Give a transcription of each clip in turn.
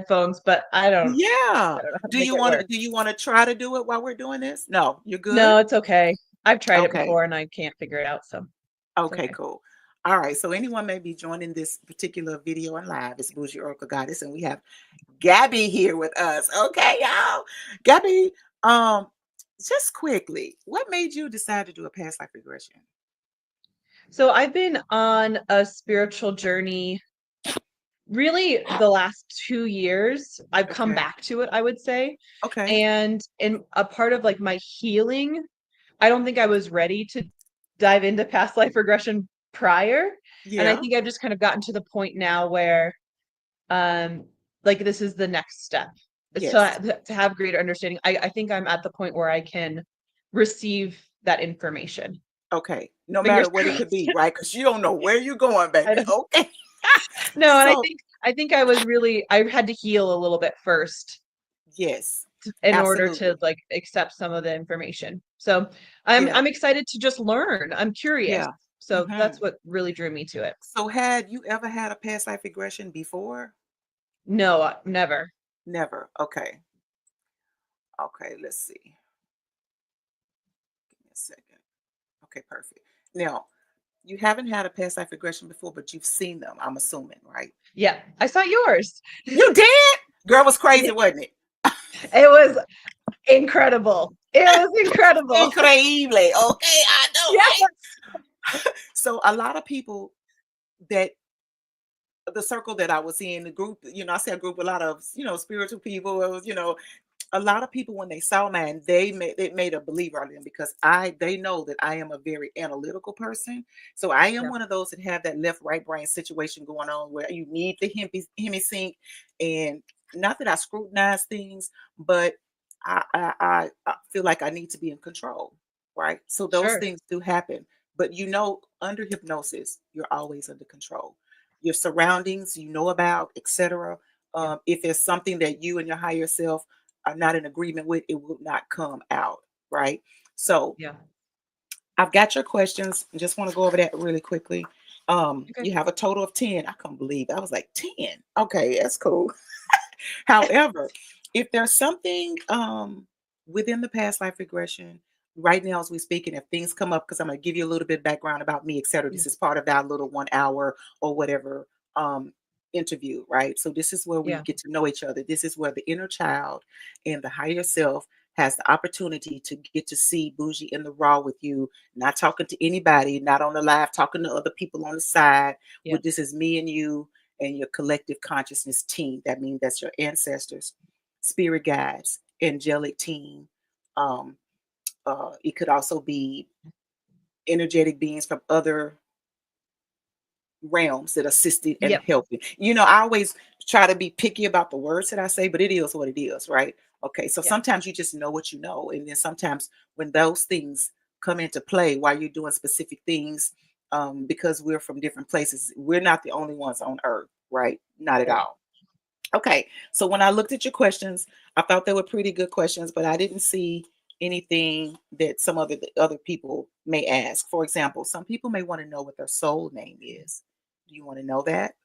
headphones, but Yeah. I don't know how to make it work. Do you want to try to do it while we're doing this? No, you're good? No, it's okay. I've tried it Okay. before and I can't figure it out, so it's Okay, okay. cool. All right. So anyone may be joining this particular video and live. It's Bougie Oracle Goddess, and we have Gabby here with us. Okay, y'all. Gabby, um, just quickly, what made you decide to do a past life regression? So I've been on a spiritual journey really the last 2 years. I've come Okay. back to it, I would say. Okay. And in a part of like my healing, I don't think I was ready to dive into past life regression prior. And I Yeah. think I've just kind of gotten to the point now where um like this is the next step. Yes. To have greater understanding. I think I'm at the point where I can receive that information. Okay. No Fingers matter what it could crossed. be, right? Because you don't know where you're going, I baby. don't Okay. no, and So, I think I was really I had to heal a little bit first yes, in order to absolutely. like accept some of the information. So Yeah. I'm excited to just learn. I'm curious. Yeah. So Hmm. that's what really drew me to it. So, had you ever had a past life regression before? No, never. Never. Okay. Okay. Let's see. Give me a second. Okay. Perfect. Now, you haven't had a past life regression before, but you've seen them, I'm assuming, right? Yeah, I saw yours. You did? Girl was Yeah, crazy, wasn't it? it was incredible. It was incredible. Increíble. Okay, I know, Yeah. right? So a lot of people that the circle that I was in, the group, I say a group, a lot of, spiritual people, it was, a lot of people when they saw mine, they made a believer out of them because they know that I am a very analytical person. So I am Yeah. one of those that have that left right brain situation going on where you need the hemi sync, and not that I scrutinize things, but I feel like I need to be in control, right? So those Sure. things do happen, but under hypnosis, you're always under control. Your surroundings, about, etc. Yeah. If there's something that you and your higher self are not in agreement with, it will not come out, right? So Yeah. I've got your questions. Just want to go over that really quickly. Okay. You have a total of 10. I can't believe it. I was like 10. Okay, that's cool. However, if there's something within the past life regression, right now as we speak, and if things come up, because I'm going to give you a little bit of background about me, etc. Yeah. This is part of our little 1 hour or whatever interview, right? So this is where we Yeah. get to know each other. This is where the inner child and the higher self has the opportunity to get to see Bougie in the raw with you, not talking to anybody, not on the live, talking to other people on the side. Yeah. With this is me and you and your collective consciousness team. That means that's your ancestors, spirit guides, angelic team. Um, it could also be energetic beings from other realms that assisted and Yep. helping. I always try to be picky about the words that I say, but it is what it is, right? Okay, so Yeah. sometimes you just know what you know, and then sometimes when those things come into play while you're doing specific things, because we're from different places, we're not the only ones on Earth, right? Not at Right. all. Okay, so when I looked at your questions, I thought they were pretty good questions, but I didn't see anything that some other people may ask. For example, some people may want to know what their soul name is. Do you want to know that?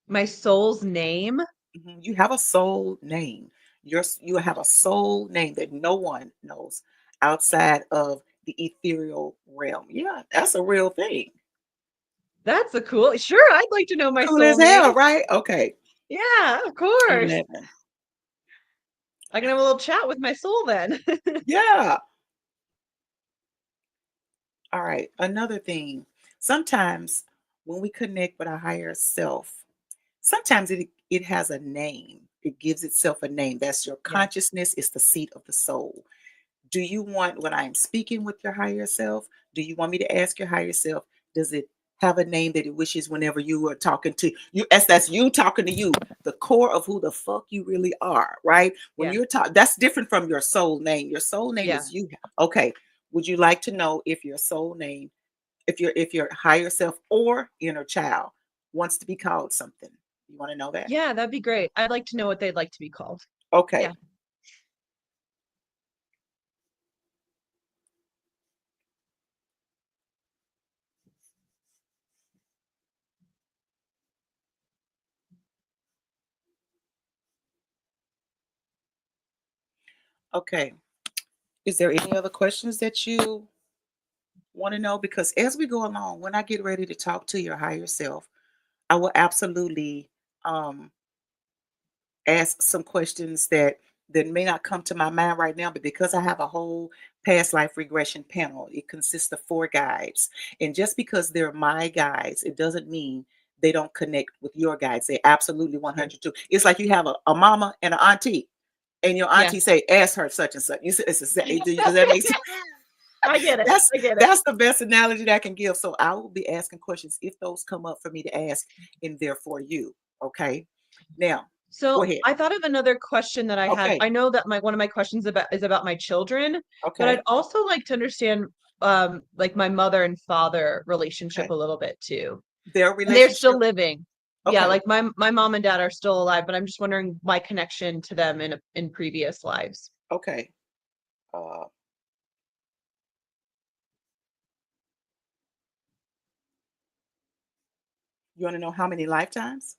My soul's name. You have a soul name. You have a soul name that no one knows outside of the ethereal realm. Yeah, that's a real thing. That's a cool. Sure, I'd like to know my Cool soul as name. hell, right? Okay. Yeah, of course. 11. I can have a little chat with my soul then. Yeah. All right. Another thing. Sometimes when we connect with our higher self, sometimes it has a name. It gives itself a name. That's your Yeah. consciousness. It's the seat of the soul. Do you want, when I'm speaking with your higher self, do you want me to ask your higher self, does it have a name that it wishes whenever you are talking to you? As that's you talking to you, the core of who the fuck you really are, right? When Yeah. you're talking, that's different from your soul name. Your soul name Yeah. is you. Okay. Would you like to know if your soul name, if your higher self or inner child wants to be called something? You want to know that? Yeah, that'd be great. I'd like to know what they'd like to be called. Okay. Yeah. Okay. Is there any other questions that you want to know? Because as we go along, when I get ready to talk to your higher self, I will absolutely um, ask some questions that may not come to my mind right now, but because I have a whole past life regression panel, it consists of 4 guides. And just because they're my guides, it doesn't mean they don't connect with your guides. They absolutely Okay. 102. It's like you have a mama and an auntie, and your Yeah. auntie say, "Ask her such and such." You say, does that make sense? I get it. That's I get it. that's the best analogy that I can give. So I will be asking questions if those come up for me to ask in there for you. Okay. Now, go So ahead. I thought of another question that I had. Okay. I know that my one of my questions about is about my children, but I'd Okay. also like to understand like my mother and father relationship Okay. a little bit too. Their And they're still relationship. living. Yeah, Okay. like my mom and dad are still alive, but I'm just wondering my connection to them in previous lives. Okay. Uh, you want to know how many lifetimes?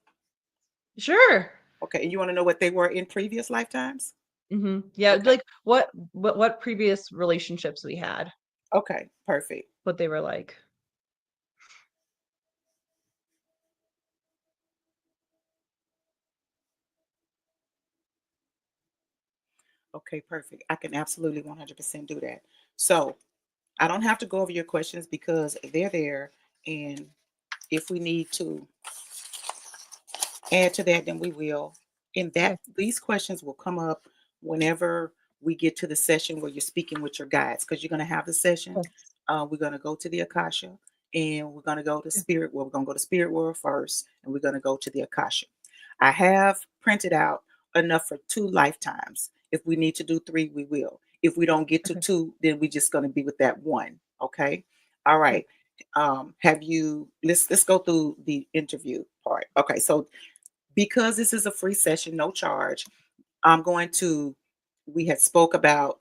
Sure. Okay. And you want to know what they were in previous lifetimes? Yeah, Okay. like what previous relationships we had, Okay. Perfect. what they were like. Okay. Perfect. I can absolutely 100% do that. So I don't have to go over your questions because they're there. And if we need to add to that, then we will. And Yeah. that these questions will come up whenever we get to the session where you're speaking with your guides, because you're going to have the session. Okay. We're going to go to the Akasha, and we're going to go to Yeah. Spirit World. We're going to go to Spirit World first, and we're going to go to the Akasha. I have printed out enough for 2 lifetimes. If we need to do 3, we will. If we don't get to Okay. 2, then we're just going to be with that one. Okay. All Yeah. right. Have you? Let's go through the interview part. Okay. So because this is a free session, no charge, I'm going to, we had spoke about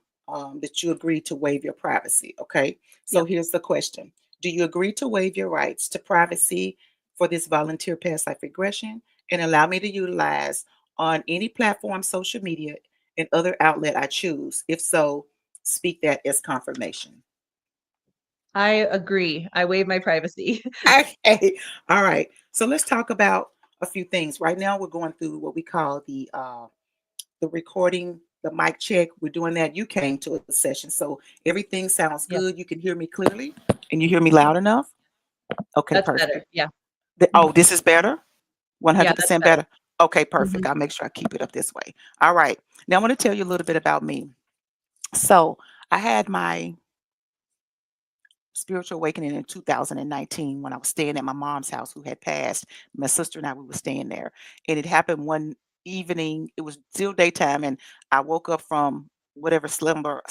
that you agreed to waive your privacy. Okay. So Yep. here's the question. Do you agree to waive your rights to privacy for this volunteer past life regression and allow me to utilize on any platform, social media, and other outlet I choose? If so, speak that as confirmation. I agree. I waive my privacy. Okay. All right. So let's talk about a few things. Right now, we're going through what we call the recording, the mic check. We're doing that. You came to a session, so everything sounds Yeah. good. You can hear me clearly, and you hear me loud enough. Okay, That's better. perfect. Yeah. Oh, this is better. One Yeah, hundred that's percent better. better. Okay, perfect. Mhm. I'll make sure I keep it up this way. All right. Now I want to tell you a little bit about me. So I had my spiritual awakening in 2019 when I was staying at my mom's house who had passed. My sister and I, we were staying there. And it happened one evening. It was still daytime and I woke up from whatever slumber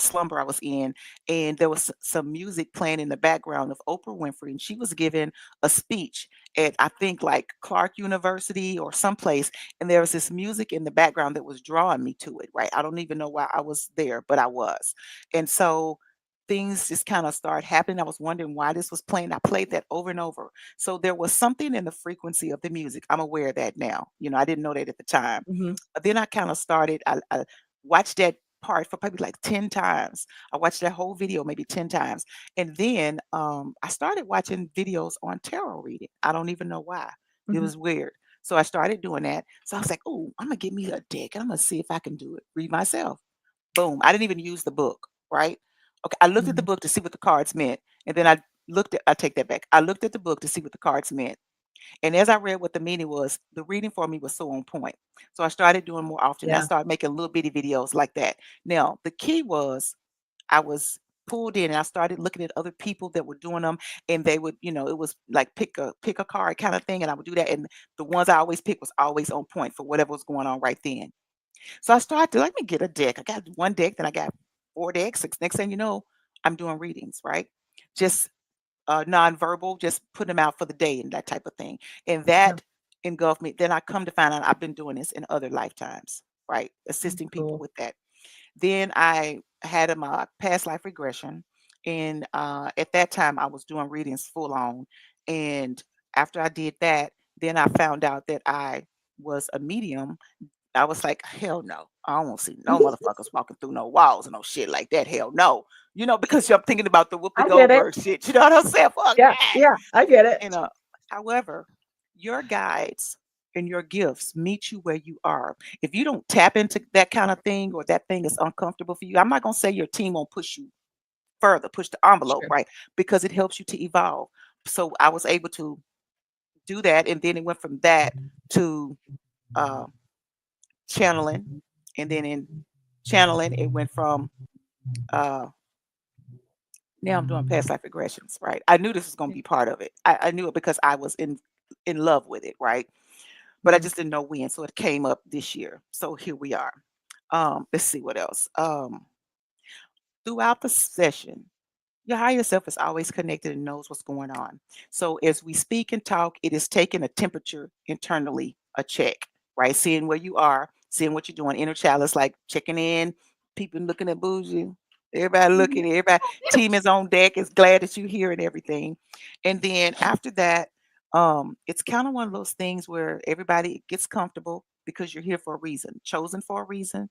I was in, and there was some music playing in the background of Oprah Winfrey, and she was giving a speech at, I think, like Clark University or someplace, and there was this music in the background that was drawing me to it, right? I don't even know why I was there, but I was. And so things just kind of started happening. I was wondering why this was playing. I played that over and over. So there was something in the frequency of the music. I'm aware of that now. I didn't know that at the time. Mhm. Then I kind of started, I watched that part for probably like 10 times. I watched that whole video maybe 10 times. And then I started watching videos on tarot reading. I don't even know why. It Mhm. was weird. So I started doing that. So I was like, oh, I'm going to get me a deck and I'm going to see if I can do it, read myself. Boom. I didn't even use the book, right? Okay. I looked at the Mhm. book to see what the cards meant. And then I take that back. I looked at the book to see what the cards meant. And as I read what the meaning was, the reading for me was so on point. So I started doing more often. I Yeah. started making little bitty videos like that. Now, the key was I was pulled in and I started looking at other people that were doing them and they would, it was like pick a card kind of thing. And I would do that. And the ones I always picked was always on point for whatever was going on right then. So I started to let me get a deck. I got one deck, then I got 4 decks. Next thing you know, I'm doing readings, right? Just nonverbal, just putting them out for the day and that type of thing. And Yeah. that engulfed me. Then I come to find out I've been doing this in other lifetimes, right? Mm, Assisting people cool. with that. Then I had my past life regression. And at that time, I was doing readings full on. And after I did that, then I found out that I was a medium. I was like, hell no. I don't want to see no motherfuckers walking through no walls and no shit like that. Hell no. Because I'm thinking about the Whoopi I get it. Goldberg shit. You know what I'm saying? Fuck Yeah, that. yeah, I get it. And however, your guides and your gifts meet you where you are. If you don't tap into that kind of thing or that thing is uncomfortable for you, I'm not gonna say your team won't push you further, push the envelope, Sure. right? Because it helps you to evolve. So I was able to do that, and then it went from that to uh, channeling, and then in channeling, it went from uh, now I'm doing past life regressions, right? I knew this was going to Yeah. be part of it. I knew it because I was in love with it, right? But I Mhm. just didn't know when, so it came up this year. So here we are. Let's see what else. Throughout the session, your higher self is always connected and knows what's going on. So as we speak and talk, it is taking a temperature internally, a check, right? Seeing where you are, seeing what you're doing. Inner child is like checking in, people looking at Boujee. Everybody Mhm. looking, everybody team is on deck, is glad that you're here and everything. And then after that, it's kind of one of those things where everybody gets comfortable because you're here for a reason, chosen for a reason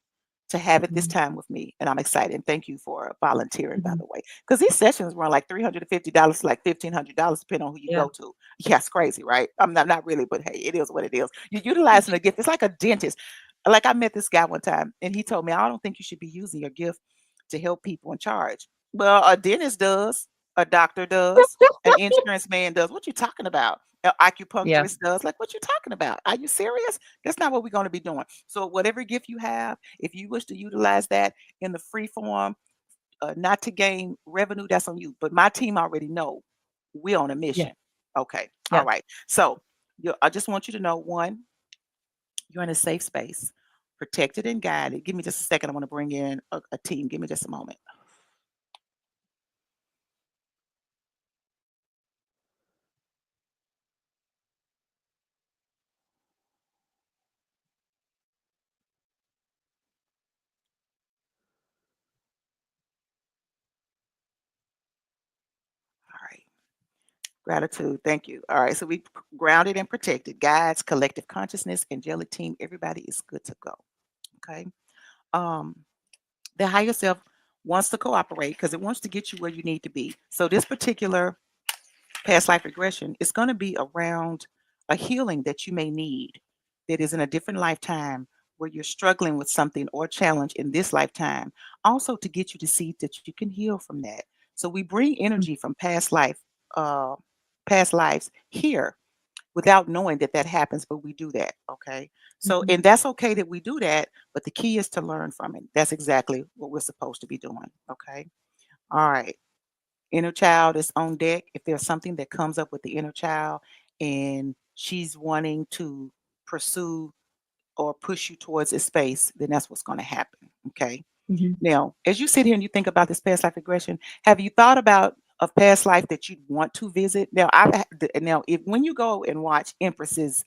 to have it this Mhm. time with me. And I'm excited. And thank you for volunteering, by Mhm. the way. Because these sessions run like $350 to like $1,500, depending on who you Yeah. go to. Yeah, it's crazy, right? I'm not really, but hey, it is what it is. You're utilizing a gift. It's like a dentist. Like I met this guy one time and he told me, I don't think you should be using your gift to help people in charge. Well, a dentist does, a doctor does, an insurance man does. What you talking about? An Yeah. acupuncturist does. Like, what you talking about? Are you serious? That's not what we're going to be doing. So, whatever gift you have, if you wish to utilize that in the free form, not to gain revenue, that's on you. But my team already know we're on a Yeah. mission. Okay. All Yeah. right. So, I just want you to know one, you're in a safe space, protected and guided. Give me just a second. I want to bring in a team. Give me just a moment. All right. Gratitude. Thank you. All right. So we grounded and protected. Guides, collective consciousness, angelic team. Everybody is good to go. Okay. Um, the higher self wants to cooperate because it wants to get you where you need to be. So this particular past life regression is going to be around a healing that you may need that is in a different lifetime where you're struggling with something or challenge in this lifetime. Also to get you to see that you can heal from that. So we bring Mhm. energy from uh, past lives here without knowing that that happens, but we do that. Okay. So, Mhm. and that's okay that we do that, but the key is to learn from it. That's exactly what we're supposed to be doing. Okay. All right. Inner child is on deck. If there's something that comes up with the inner child and she's wanting to pursue or push you towards a space, then that's what's going to happen. Okay. Mhm. Now, as you sit here and you think about this past life regression, have you thought about a past life that you'd want to visit? Now, if when you go and watch Empress's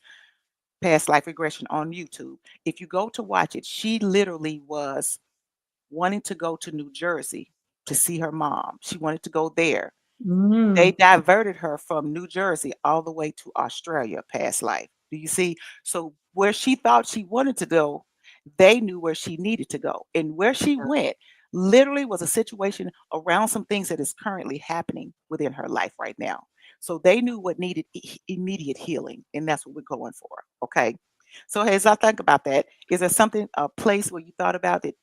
past life regression on YouTube, if you go to watch it, she literally was wanting to go to New Jersey to see her mom. She wanted to go there. They Mm. diverted her from New Jersey all the way to Australia past life. Do you see? So where she thought she wanted to go, they knew where she needed to go. And where she Yeah. went literally was a situation around some things that is currently happening within her life right now. So they knew what needed immediate healing, and that's what we're going for. Okay. So as I think about that, is there something, a place where you thought about that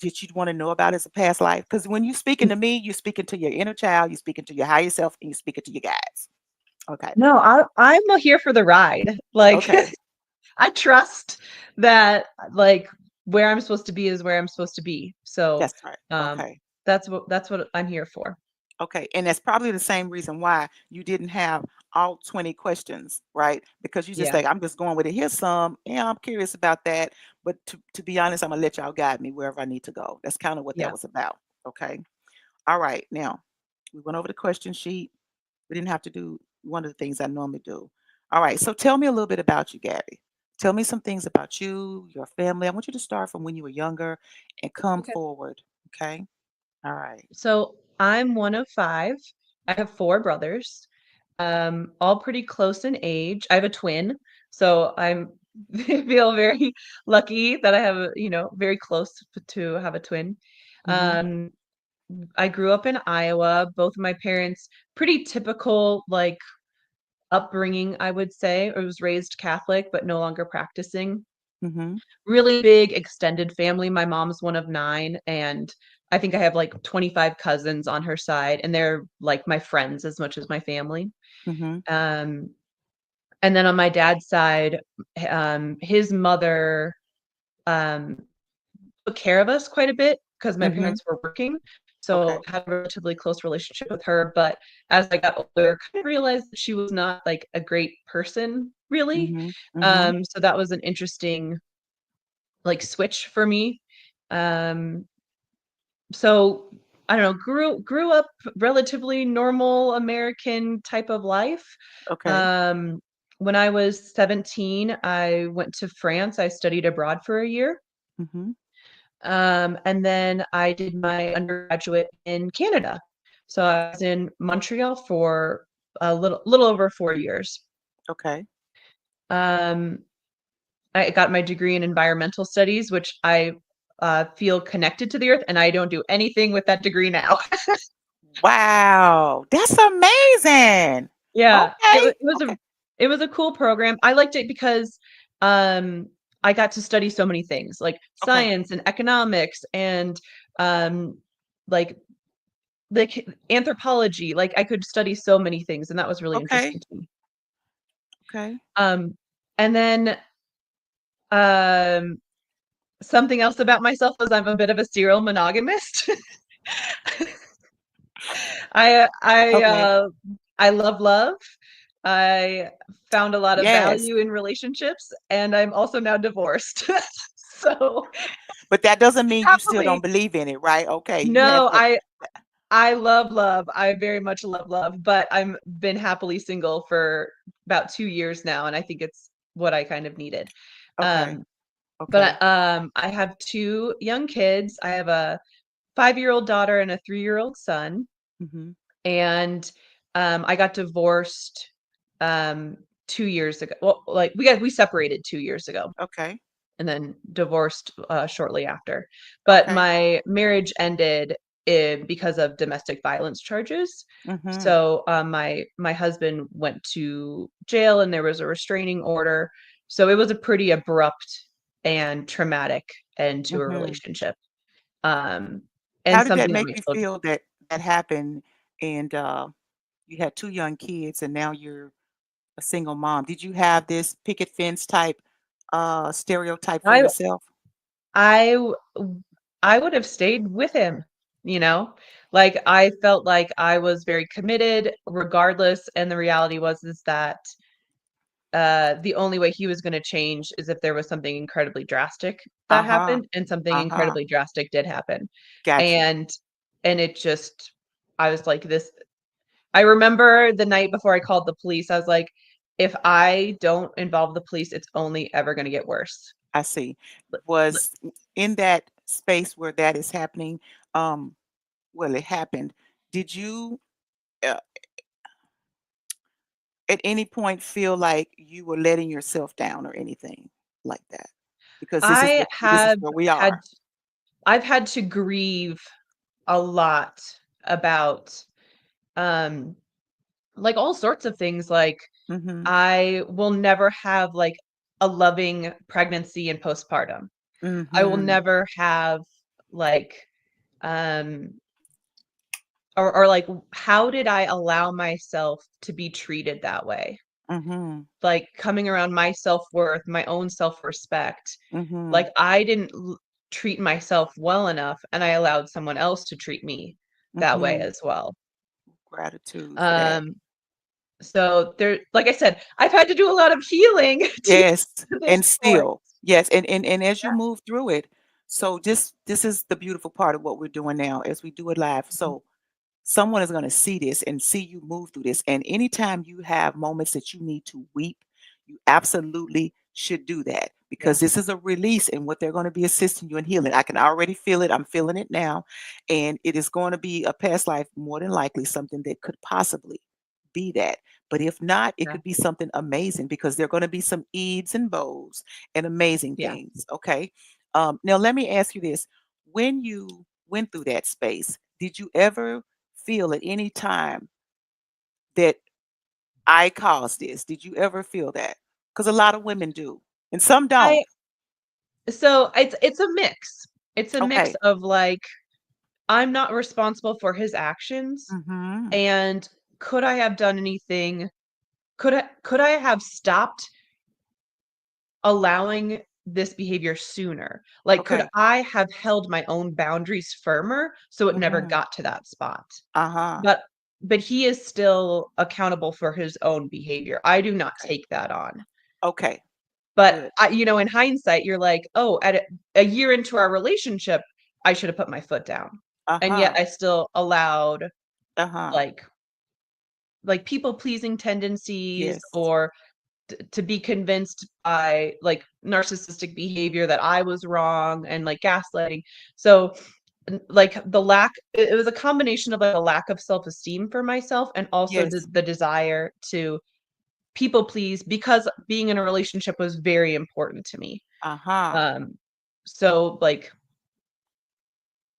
you'd want to know about as a past life? Because when you're speaking to me, you're speaking to your inner child, you're speaking to your higher self, and you're speaking to your guides. Okay. No, I'm here for the ride. Like Okay. I trust that like where I'm supposed to be is where I'm supposed to be. So That's right. um Okay. that's what I'm here for. Okay. And that's probably the same reason why you didn't have all 20 questions, right? Because you just Yeah. think, I'm just going with it. Here's some. Yeah, I'm curious about that. But to be honest, I'm going to let y'all guide me wherever I need to go. That's kind of what that Yeah. was about. Okay. All right. Now, we went over the question sheet. We didn't have to do one of the things I normally do. All right. So tell me a little bit about you, Gabby. Tell me some things about you, your family. I want you to start from when you were younger and come Okay. forward. Okay. All right. So I'm one of five. I have four brothers, all pretty close in age. I have a twin, so I'm I feel very lucky that I have a, very close to have a twin. Mhm. Um, I grew up in Iowa. Both of my parents, pretty typical, like, upbringing, I would say. I was raised Catholic, but no longer practicing. Mhm. Really big extended family. My mom's one of 9, and I think I have, like, 25 cousins on her side, and they're, like, my friends as much as my family. Mhm. Um, and then on my dad's side, his mother, um, took care of us quite a bit because my Mhm. parents were working, so Okay. had a relatively close relationship with her, but as I got older, kind of realized that she was not, like, a great person, really. Mhm. Mhm. So that was an interesting, like, switch for me. Um, so I don't know, grew up relatively normal American type of life. Okay. Um, when I was 17, I went to France. I studied abroad for a year. Mhm. And then I did my undergraduate in Canada. So I was in Montreal for a little over 4 years. Okay. Um, I got my degree in environmental studies, which I feel connected to the earth, and I don't do anything with that degree now. Wow, that's amazing. Yeah, Okay. Okay. it was a cool program. I liked it because um, I got to study so many things, like Okay. science and economics and um, like anthropology. Like, I could study so many things, and that was really Okay. interesting to me. Okay. Um, and then um, something else about myself is I'm a bit of a serial monogamist. I I Okay. uh I love love. I found a lot of Yes. value in relationships, and I'm also now divorced. So But that doesn't mean you still happily, don't believe in it, right? Okay. You have no, that. I love love. I very much love love, but I'm been happily single for about 2 years now, and I think it's what I kind of needed. Okay. Um, Okay. but I have 2 young kids. I have a 5-year-old daughter and a 3-year-old son. Mhm. And I got divorced 2 years ago. Well, like, we separated 2 years ago Okay. and then divorced shortly after. But Okay. my marriage ended because of domestic violence charges. Mhm. So my husband went to jail, and there was a restraining order. So it was a pretty abrupt and traumatic end to a Mhm. relationship. Um, How and did that something that make my you children. feel that that happened and you had 2 young kids and now you're a single mom? Did you have this picket fence type stereotype for I yourself? I w I would have stayed with him, you know? Like, I felt like I was very committed regardless, and the reality was is that, the only way he was gonna change is if there was something incredibly drastic that Uh-huh. happened, and something Uh-huh. incredibly drastic did happen. Got you. And it just I was like, "This." I remember the night before I called the police, I was like, "If I don't involve the police, it's only ever gonna get worse." I see. Li li Was in that space where that is happening, um, well, it happened. Did you uh, at any point feel like you were letting yourself down or anything like that? Because I this is have where we had are. I've had to grieve a lot about, um, like, all sorts of things, like, Mhm. I will never have, like, a loving pregnancy and postpartum. I will Mhm. never have, like, um or, like, how did I allow myself to be treated that way? Mhm. Like, coming around my self-worth, my own self-respect, like, Mhm. I didn't treat myself well enough, and I allowed someone else to treat me that way Mhm. as well. Gratitude for that. Um, so there, like I said, I've had to do a lot of healing to Yes, this and point. still. Yes, and as you move through it, so this is the beautiful part of what we're doing now as we do it live. Mhm. So someone is going to see this and see you move through this. And anytime you have moments that you need to weep, you absolutely should do that Yeah. because this is a release and what they're going to be assisting you in healing. I can already feel it. I'm feeling it now. And it is going to be a past life, more than likely, something that could possibly be that. But if not, it Yeah. could be something amazing because there are going to be some eaves and bows and amazing Yeah. things. Okay. Now, let me ask you this. When you went through that space, did you ever feel at any time that I caused this? Did you ever feel that? Because a lot of women do, and some don't. I so it's a mix. It's a mix Okay. of like I'm not responsible for his actions, Mm-hmm. and could I have done anything? Could I have stopped allowing this behavior sooner? Like, could Okay. I have held my own boundaries firmer so it never Mm-hmm. got to that spot? Uh-huh. But but he is still accountable for his own behavior. I do not Okay. take that on. Okay. But Good. in hindsight, you're like, "Oh, at a year into our relationship, I should have put my foot down." And yet Uh-huh. I still allowed Uh-huh. like people pleasing tendencies Yes. or to be convinced by like narcissistic behavior that I was wrong and like gaslighting. So like it was a combination of like a lack of self-esteem for myself and also Yes. the desire to people please because being in a relationship was very important to me. Uh-huh. Um so like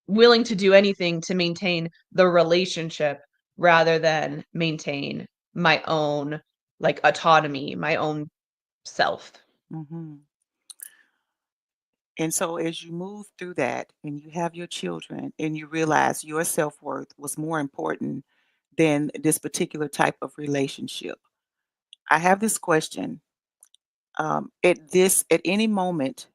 willing to do anything to maintain the relationship rather than maintain my own like autonomy, my own self. Mm-hmm. And so as you move through that and you have your children and you realize your self-worth was more important than this particular type of relationship. I have this question. At any moment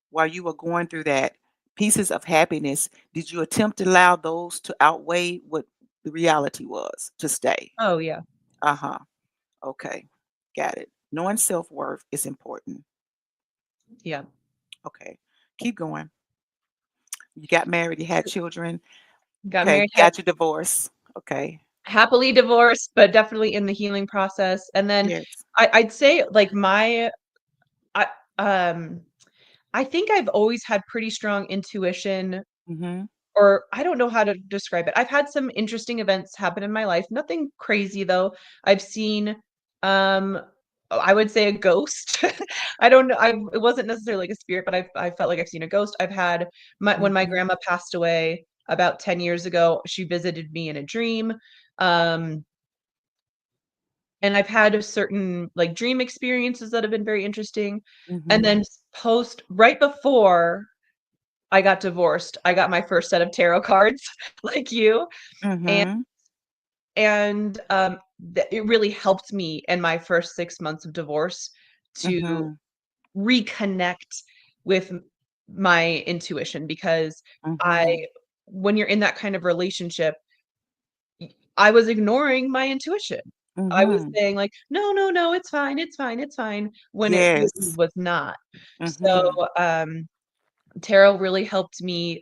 while you were going through that pieces of happiness, did you attempt to allow those to outweigh what the reality was to stay? Oh, yeah. Uh-huh. Okay. Got it. Knowing self-worth is important. Yeah. Okay. Keep going. You got married, you had children. Got Okay. married, had Got your divorce. Okay. happily divorced, but definitely in the healing process. And then Yes. I'd say like I um I think I've always had pretty strong intuition, Mhm. or I don't know how to describe it. I've had some interesting events happen in my life. Nothing crazy though. I've seen I would say a ghost. I don't know. It wasn't necessarily like a spirit, but I felt like I've seen a ghost. I've had when my Mhm. grandma passed away about 10 years ago, she visited me in a dream. Um and I've had a certain like dream experiences that have been very interesting. And Mhm. then post right before I got divorced, I got my first set of tarot cards like you, and Mhm. it really helped me in my first 6 months of divorce to Mhm. reconnect with my intuition because I Mhm. when you're in that kind of relationship, I was ignoring my intuition. I was Mhm. saying like, "No, no, no, it's fine, it's fine, it's fine," when it really Yes. was not. So, Mhm. tarot really helped me,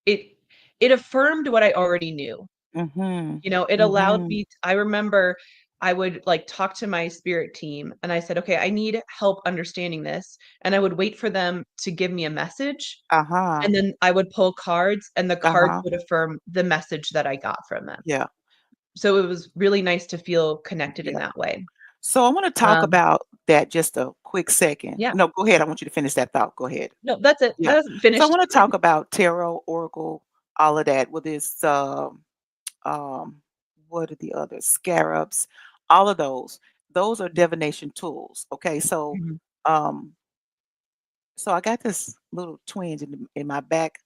it it affirmed what I already knew. Mhm. It allowed Mhm. me I remember I would, like, talk to my spirit team, and I said, "Okay, I need help understanding this," and I would wait for them to give me a message, Uh-huh. and then I would pull cards, and the cards Uh-huh. would affirm the message that I got from them. Yeah. So it was really nice to feel connected in Yeah. that way. So I want to talk Um, about that just a quick second. yeah. No, go ahead. I want you to finish that thought. Go ahead. No, that's it. Yeah. That isn't So I finished. want to talk about tarot, oracle, all of that with this um what are the others? Scarabs, all of those. Those are divination tools. Okay. Mhm. Um so I got this little twinge in my back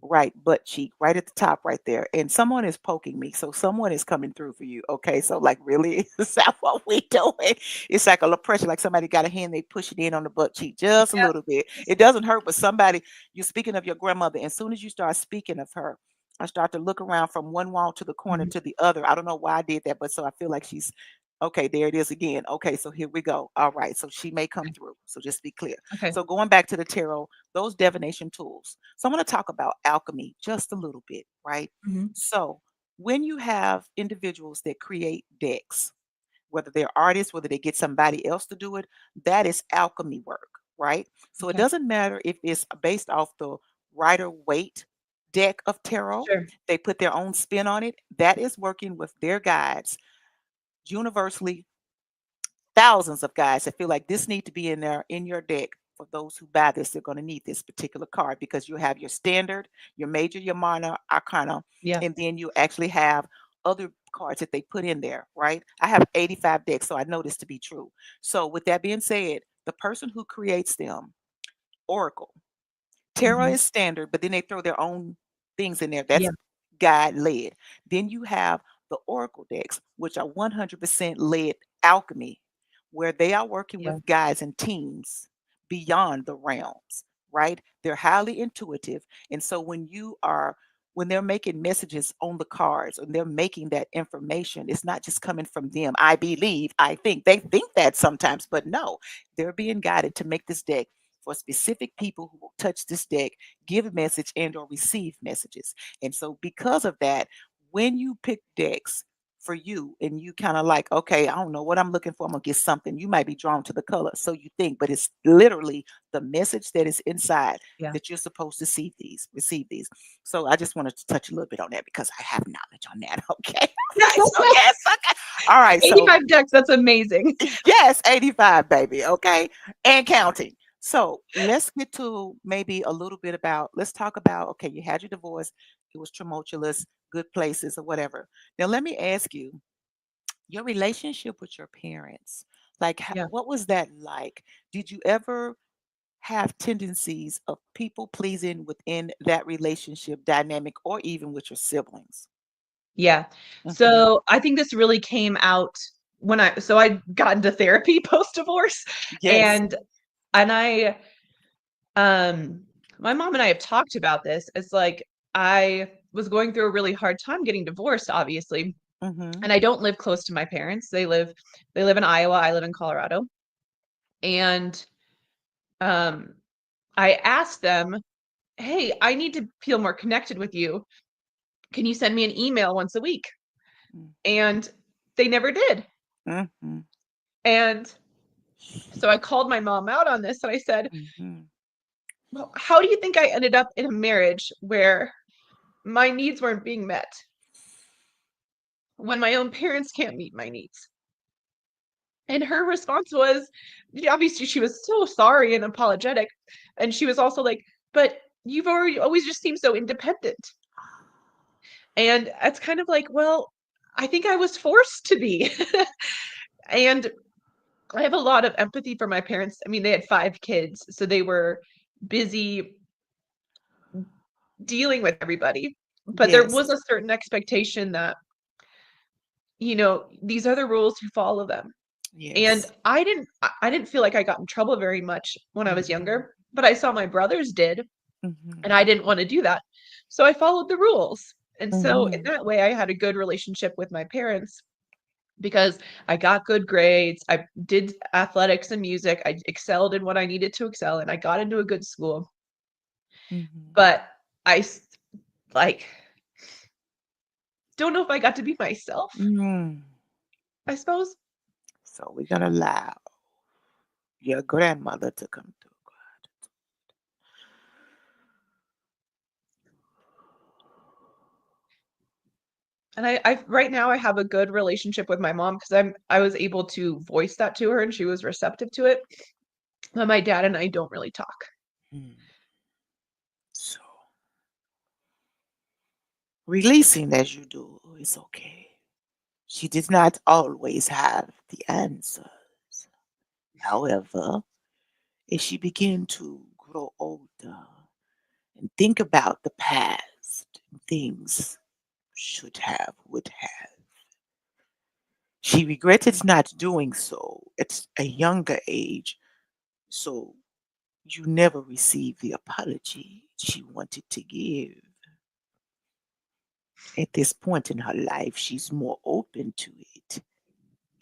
right butt cheek, right at the top right there. And someone is poking me. So someone is coming through for you. Okay. So like really, is that what we doing? It's like a little pressure, like somebody got a hand, they push it in on the butt cheek just a Yeah. little bit. It doesn't hurt, but somebody, you're speaking of your grandmother. As soon as you start speaking of her, I start to look around from one wall to the corner Mhm. to the other. I don't know why I did that, but so I feel like she's okay. There it is again. Okay, so here we go. All right, so she may come through. So just be clear. Okay. So going back to the tarot, those divination tools. So I'm going to talk about alchemy just a little bit, right? Mhm. So when you have individuals that create decks, whether they're artists, whether they get somebody else to do it, that is alchemy work, right? So it Okay. doesn't matter if it's based off the Rider Waite deck of tarot. Sure. They put their own spin on it. That is working with their guides universally. Thousands of guys that feel like this need to be in there in your deck. For those who buy this, they're going to need this particular card because you have your standard, your major, your minor, arcana, Yeah. and then you actually have other cards that they put in there, right? I have 85 decks, so I know this to be true. So with that being said, the person who creates them, Oracle, Tarot Mhm. is standard, but then they throw their own things in there. Yeah. That's guide led. Then you have the Oracle decks, which are 100% led alchemy, where they are working Yeah. with guides and teams beyond the realms, right? They're highly intuitive. And so when they're making messages on the cards and they're making that information, it's not just coming from them. I believe, I think. They think that sometimes, but no, they're being guided to make this deck for specific people who will touch this deck, give a message and or receive messages. And so because of that, when you pick decks for you and you kind of like, okay, I don't know what I'm looking for, I'm gonna get something, you might be drawn to the color. So you think, but it's literally the message that is inside Yeah. that you're supposed to see these, receive these. So I just wanted to touch a little bit on that because I have knowledge on that. Okay. Okay. So yes, okay. All right. So 85 decks, that's amazing. yes, 85, baby. Okay. And counting. So let's get to maybe a little bit about, let's talk about, okay, you had your divorce, it was tumultuous, good places or whatever. Now, let me ask you, your relationship with your parents, like, Yeah. what was that like? Did you ever have tendencies of people pleasing within that relationship dynamic or even with your siblings? Yeah. Hmm. So, I think this really came out when I got into therapy post-divorce, Yes. and and I, um my mom and I have talked about this. It's like, I was going through a really hard time getting divorced, obviously, Hmm. and I don't live close to my parents. They live in Iowa, I live in Colorado, and, um, I asked them, "Hey, I need to feel more connected with you. Can you send me an email once a week?" And they never did. Hmm. And so I called my mom out on this and I said, Hmm. "Well, how do you think I ended up in a marriage where my needs weren't being met when my own parents can't meet my needs?" And her response was, yeah, obviously she was so sorry and apologetic. And she was also like, "But you've already always just seemed so independent." And it's kind of like, well, I think I was forced to be. And I have a lot of empathy for my parents. I mean, they had 5 kids, so they were busy dealing with everybody. But there Yes. was a certain expectation that, these are the rules, you follow them. And Yes. I didn't feel like I got in trouble very much when I was Mhm. younger, but I saw my brothers did, and Mhm. I didn't wanna do that. So I followed the rules. And so in Mhm. that way, I had a good relationship with my parents because I got good grades, I did athletics and music, I excelled in what I needed to excel in, I got into a good school, Mhm. but I s like, don't know if I got to be myself, Mm. I suppose. So we're gonna allow your grandmother to come through. And I right now, I have a good relationship with my mom because I was able to voice that to her, and she was receptive to it, but my dad and I don't really talk. Mm. So releasing as you do is okay. She did not always have the answers. However, as she began to grow older and think about the past, things should have, would have. She regretted not doing so at a younger age, so you never received the apology she wanted to give. At this point in her life, she's more open to it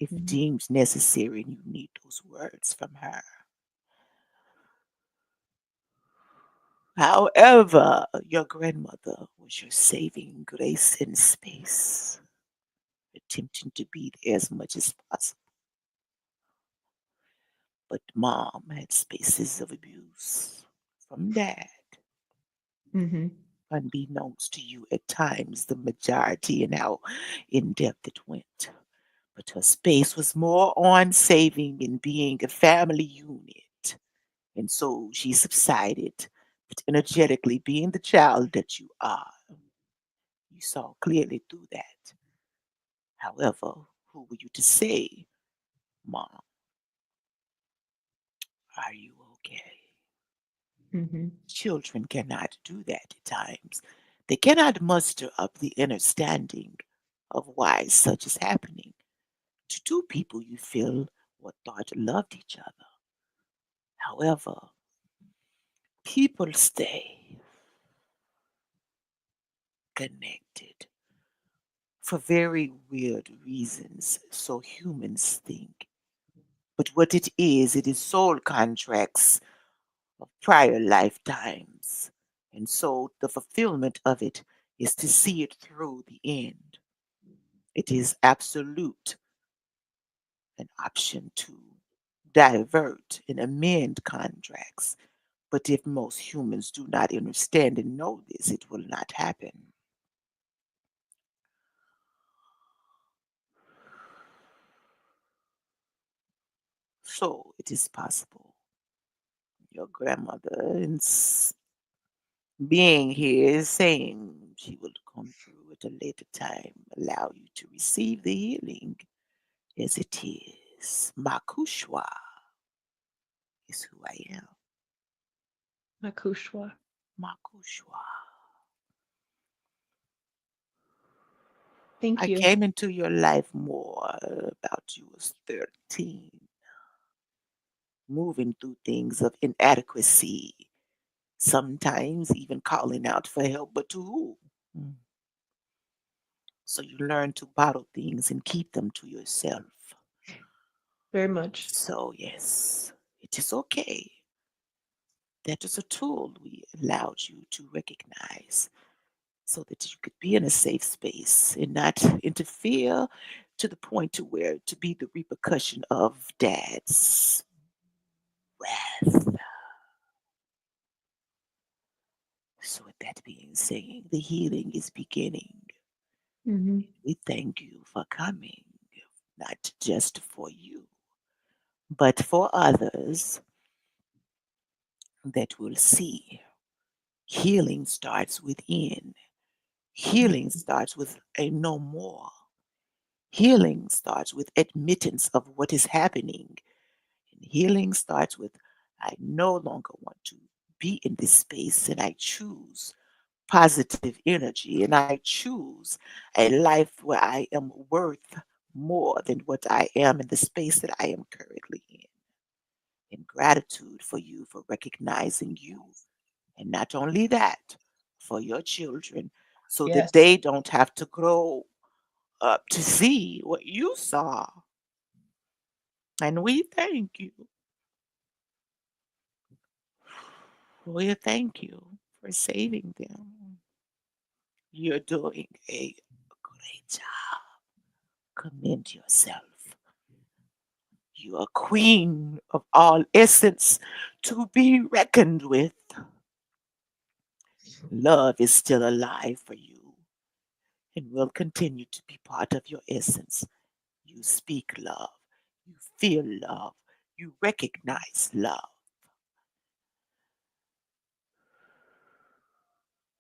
if Mhm, deems necessary and you need those words from her. However, your grandmother was your saving grace in space, attempting to be there as much as possible. But mom had spaces of abuse from dad, mhm. unbeknownst to you at times, the majority and how in depth it went. But her space was more on saving and being a family unit. And so she subsided, but energetically being the child that you are. You saw clearly through that. However, who were you to say, Mom, are you okay? Mhm. Children cannot do that at times. They cannot muster up the understanding of why such is happening to two people you feel or thought loved each other. However, people stay connected for very weird reasons, so humans think. But what it is soul contracts of prior lifetimes. And so the fulfillment of it is to see it through the end. It is absolute an option to divert and amend contracts. But if most humans do not understand and know this, it will not happen. So it is possible your grandmother, being here, is saying she will come through at a later time, allow you to receive the healing as it is. Makushwa is who I am. Makushwa. Makushwa. Thank I you. came into your life more about you was 13, moving through things of inadequacy, sometimes even calling out for help, but to who? Mm. So you learn to bottle things and keep them to yourself. Very much. So, yes, it is okay. That is a tool we allowed you to recognize so that you could be in a safe space and not interfere to the point to where to be the repercussion of dad's wrath. So with that being said, the healing is beginning. Mhm. We thank you for coming, not just for you, but for others that will see. Healing starts within. Healing Mhm. starts with a no more. Healing starts with admittance of what is happening. And healing starts with I no longer want to be in this space and I choose positive energy and I choose a life where I am worth more than what I am in the space that I am currently in. In gratitude for you for recognizing you. And not only that, for your children, so that Yes. they don't have to grow up to see what you saw. And we thank you. We thank you for saving them. You're doing a great job. Commend yourself. You are queen of all essence to be reckoned with. Love is still alive for you and will continue to be part of your essence. You speak love. You feel love. You recognize love.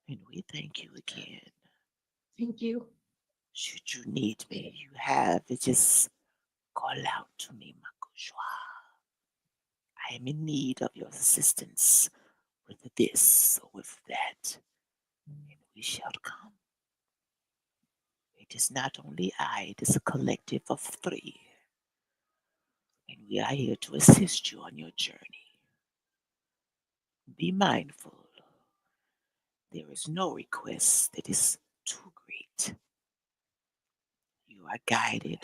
And we thank you again. Thank you. Should you need me, you have it. Just call out to me, Makushwa. I am in need of your assistance with this or with that, and we shall come. It is not only I, it is a collective of three, and we are here to assist you on your journey. Be mindful, there is no request that is too great. You are guided,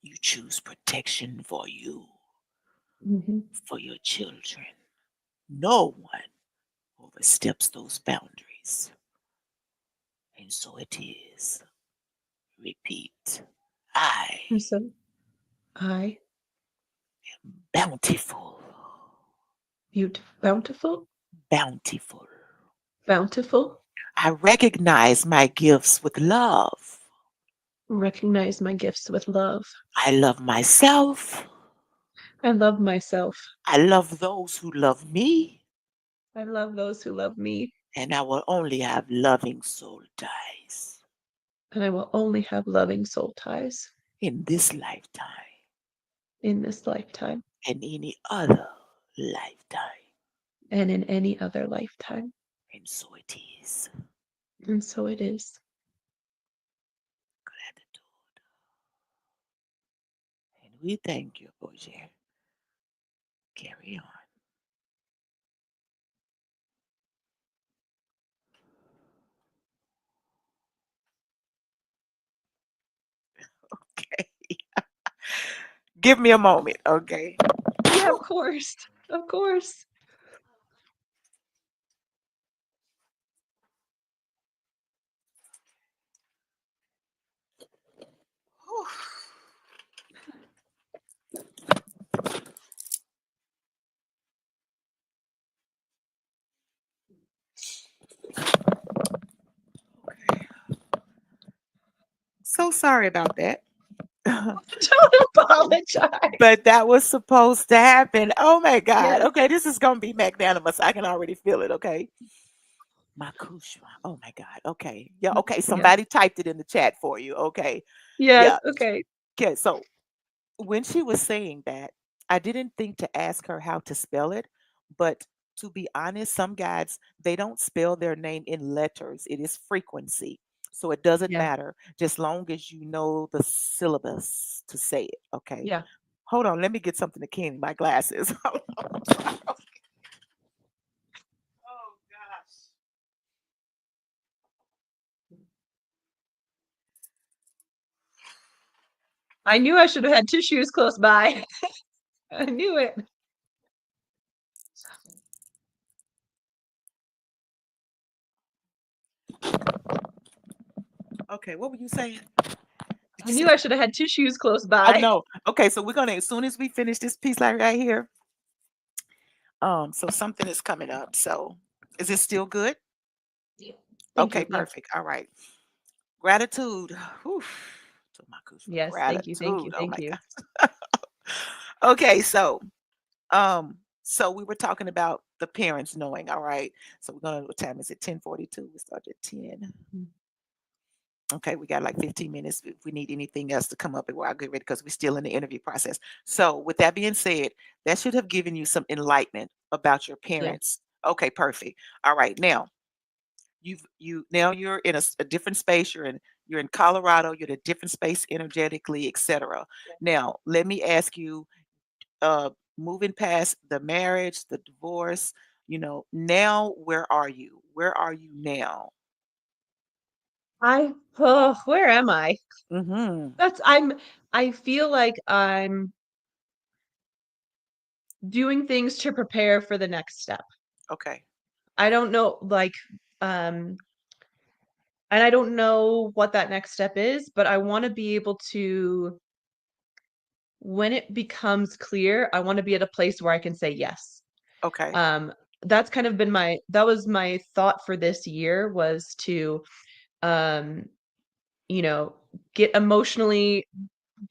you choose protection for you, Mhm. for your children. No one oversteps those boundaries, and so it is. Repeat. I And so I, bountiful, beautiful, bountiful, bountiful, bountiful. I recognize my gifts with love. Recognize my gifts with love. I love myself. I love myself. I love those who love me. I love those who love me, And I will only have loving soul ties and I will only have loving soul ties in this lifetime in this lifetime and any other lifetime. and in any other lifetime. And so it is. And so it is. Gratitude. And we thank you, Boujee. Carry on. Okay. Give me a moment, okay? Yeah, of course. Of course. So sorry about that. Don't apologize. But that was supposed to happen. Oh my God. Yes. Okay, this is gonna be magnanimous. I can already feel it. Okay. Makushwa. Oh my God. Okay. Yeah. Okay. Yeah. Somebody typed it in the chat for you. Okay. Yes. Yeah. Okay. Okay. So when she was saying that, I didn't think to ask her how to spell it, but to be honest, some guys they don't spell their name in letters. It is frequency. So it doesn't Yeah. matter, just long as you know the syllabus to say it. Okay. Yeah. Hold on, let me get something to clean my glasses. Hold on. Oh gosh. I knew I should have had tissues close by. I knew it. Okay, what were you saying? Did I you knew say? I should have had tissues close I by. know. Okay, so we're gonna as soon as we finish this piece right here. So something is coming up. So is it still good? Thank Okay, you. Yeah. perfect. All right. Gratitude. Whew. To my kush for Yes. Thank you. Thank you. gratitude. Oh Thank my you. God. Okay, so we were talking about the parents knowing, all right. So we're gonna what time is it? 10:42. We started at 10. Mm. Okay, we got like 15 minutes if we need anything else to come up and we'll get ready because we're still in the interview process. So, with that being said, that should have given you some enlightenment about your Yeah. parents. Okay, perfect. All right, now now you're in a different space. You're in Colorado. You're in a different space energetically, etc. Yeah. Now, let me ask you, uh, moving past the marriage, the divorce. Now where are you? Where are you now? Oh, where am I? Mm-hmm. I feel like I'm doing things to prepare for the next step. Okay. I don't know, like, um, and I don't know what that next step is, but I want to be able to, when it becomes clear, I want to be at a place where I can say yes. Okay. Um, that's kind of been that was my thought for this year was to, um, you know, get emotionally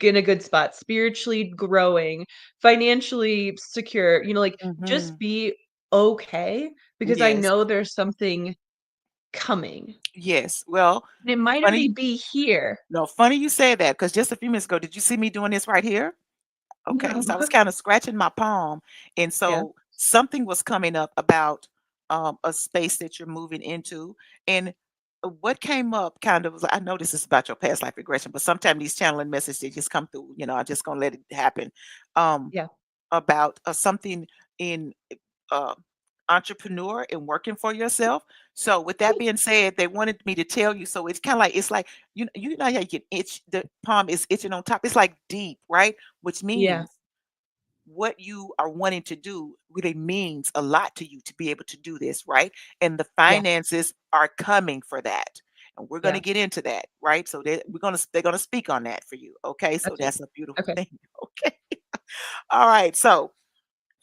in a good spot, spiritually growing, financially secure, like just Mm-hmm. be okay because I Yes. know there's something coming. Yes. Well, And it might already funny. be here. No, funny you say that because just a few minutes ago, did you see me doing this right here? Okay, No. so I was kind of scratching my palm, and Yeah. so something was coming up about a space that you're moving into, and what came up kind of was I know this is about your past life regression, but sometimes these channeling messages they just come through. I'm just gonna let it happen. Um, Yeah. about something in uh, entrepreneur and working for yourself. So with that being said, they wanted me to tell you. So it's like you know how you can itch the palm is itching on top. It's like deep, right? Which Yeah. means what you are wanting to do really means a lot to you to be able to do this, right? And the Yeah. finances are coming for that. And we're going to Yeah. get into that, right? So they're going to speak on that for you. Okay? So Okay. that's a beautiful Okay. thing. Okay. All right. So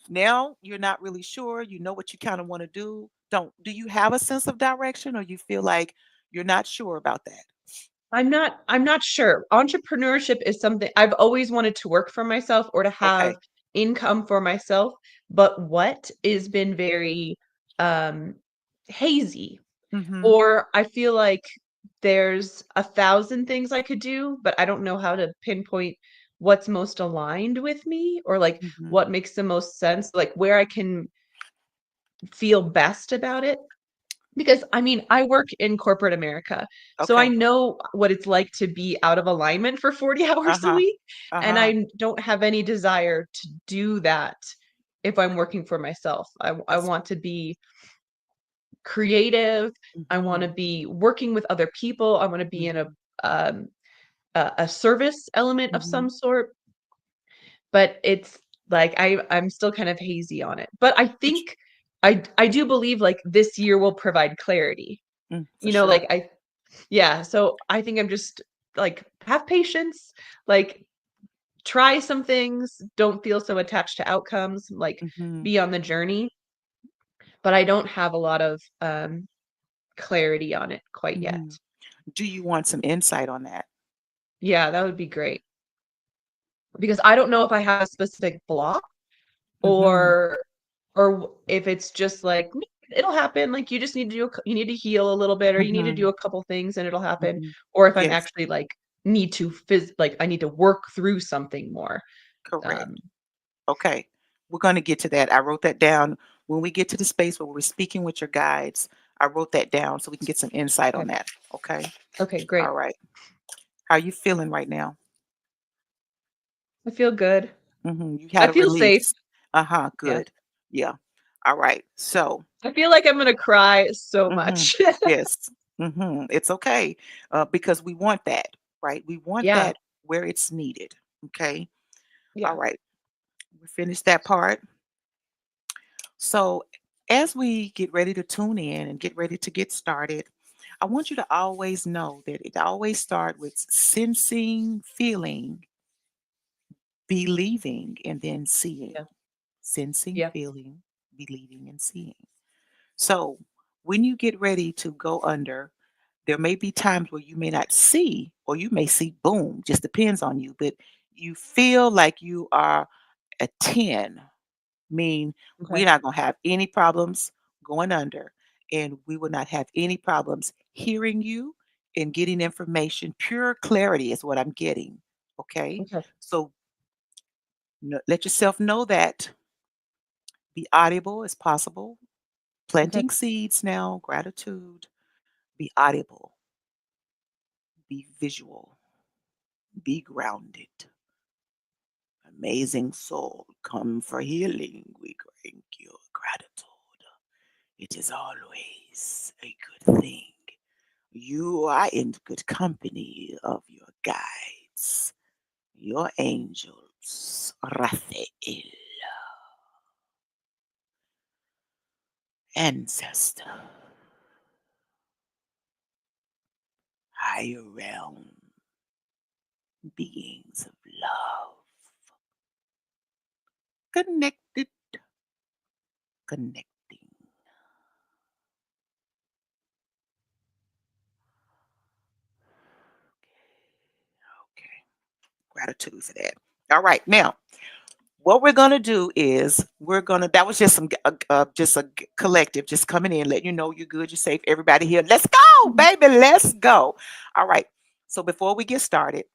Now you're not really sure, you know what you kind of want to do. Don't do you have a sense of direction or you feel like you're not sure about that? I'm not sure. Entrepreneurship is something I've always wanted to work for myself or to have Okay. income for myself, but what has been very um hazy. Mhm. Or I feel like there's 1,000 things I could do, but I don't know how to pinpoint what's most aligned with me or like Mhm. what makes the most sense, like where I can feel best about it. Because I mean, I work in corporate America, so I Okay. know what it's like to be out of alignment for 40 hours a Uh-huh. week, and Uh-huh. I don't have any desire to do that if I'm working for myself. I That's want to be creative. I want to mhm. be working with other people. I want to be in Mhm. um, a service element of some Mhm. sort, but it's like I'm still kind of hazy on it. But I But you, think I do believe like this year will provide clarity. for Like sure. yeah, so I think I'm just like have patience, like try some things, don't feel so attached to outcomes, like Mhm. be on the journey, but I don't have a lot of clarity on it quite yet. Mhm. Do you want some insight on that? Yeah, that would be great because I don't know if I have a specific block Mhm. or if it's just like it'll happen, like you just need to you need to heal a little bit or you need to do Mhm. a couple things and it'll happen, Mhm. or if I'm Yes, actually like need to like I need to work through something more. correct. Um, Okay. We're going to get to that. I wrote that down. When we get to the space where we're speaking with your guides, I wrote that down so we can get some insight on okay. that. Okay. Okay, All great. right. How you feeling right now? I feel good. You I had a feel safe. release. Uh-huh. Yeah. Good. Yeah. All right. So, I feel like I'm gonna cry so mhm. much. Yes. It's okay. Because we want that, right? We want Yeah. that where it's needed. Okay. All Yeah. right. We finished that part. So, as we get ready to tune in and get ready to get started, I want you to always know that it always starts with sensing, feeling, believing, and then seeing. Yeah. Sensing, Yeah. feeling, believing, and seeing. So, when you get ready to go under, there may be times where you may not see, or you may see boom, just depends on you, but you feel like you are a 10 mean we're Okay. not going to have any problems going under and we will not have any problems hearing you and getting information. Pure clarity is what I'm getting. Okay. Okay. So let yourself know that be audible as possible. Okay. Planting seeds now, gratitude, be audible, be visual, be grounded. Amazing soul, come for healing. We thank you. Gratitude. It is always a good thing. You are in good company of your guides, your angels, Raphael, ancestor, higher realm, beings of love, connected, connecting. Okay, gratitude for that. All right, now what we're gonna do is we're gonna that was just some just a collective just coming in, letting you know you're good, you're safe. Everybody here, let's go, Mhm. baby, let's go. All right. So before we get started,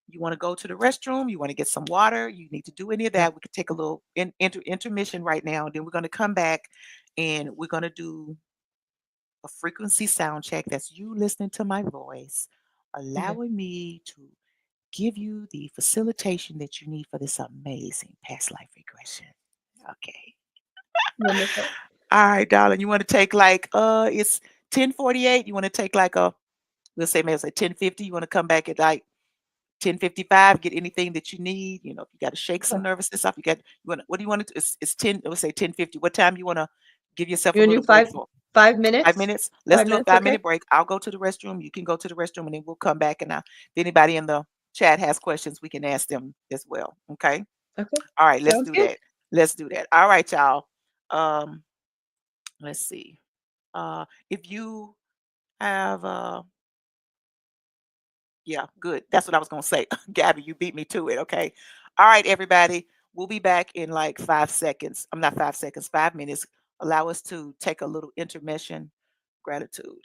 you want to go to the restroom, you want to get some water, you need to do any of Yeah. that. We could take a little intermission right now. Then we're gonna come back and we're gonna do a frequency sound check. That's you listening to my voice, Okay. allowing me to give you the facilitation that you need for this amazing past life regression. Okay. Wonderful. All right, darling. You want to take like it's 10:48. You want to take like a let's say maybe it's like 10:50. You want to come back at like 10:55, get anything that you need. You know, if you got to shake some Yeah. nervousness off, you got you want what do you want to it's 10, let's say 10:50. What time you want to give yourself You a wanna little do break five for? five 5 minutes? minutes. Let's Five do a minutes, 5 okay? minute break. I'll go to the restroom. You can go to the restroom and then we'll come back and if anybody in the chat has questions, we can ask them as well. Okay? Okay. All right, let's Sounds do good. that. Let's do that. All right, y'all. Um, let's see. If you have yeah, good. That's what I was gonna say. Gabby, you beat me to it. Okay. All right, everybody. We'll be back in like 5 seconds. I'm not 5 seconds, 5 minutes. Allow us to take a little intermission. Gratitude.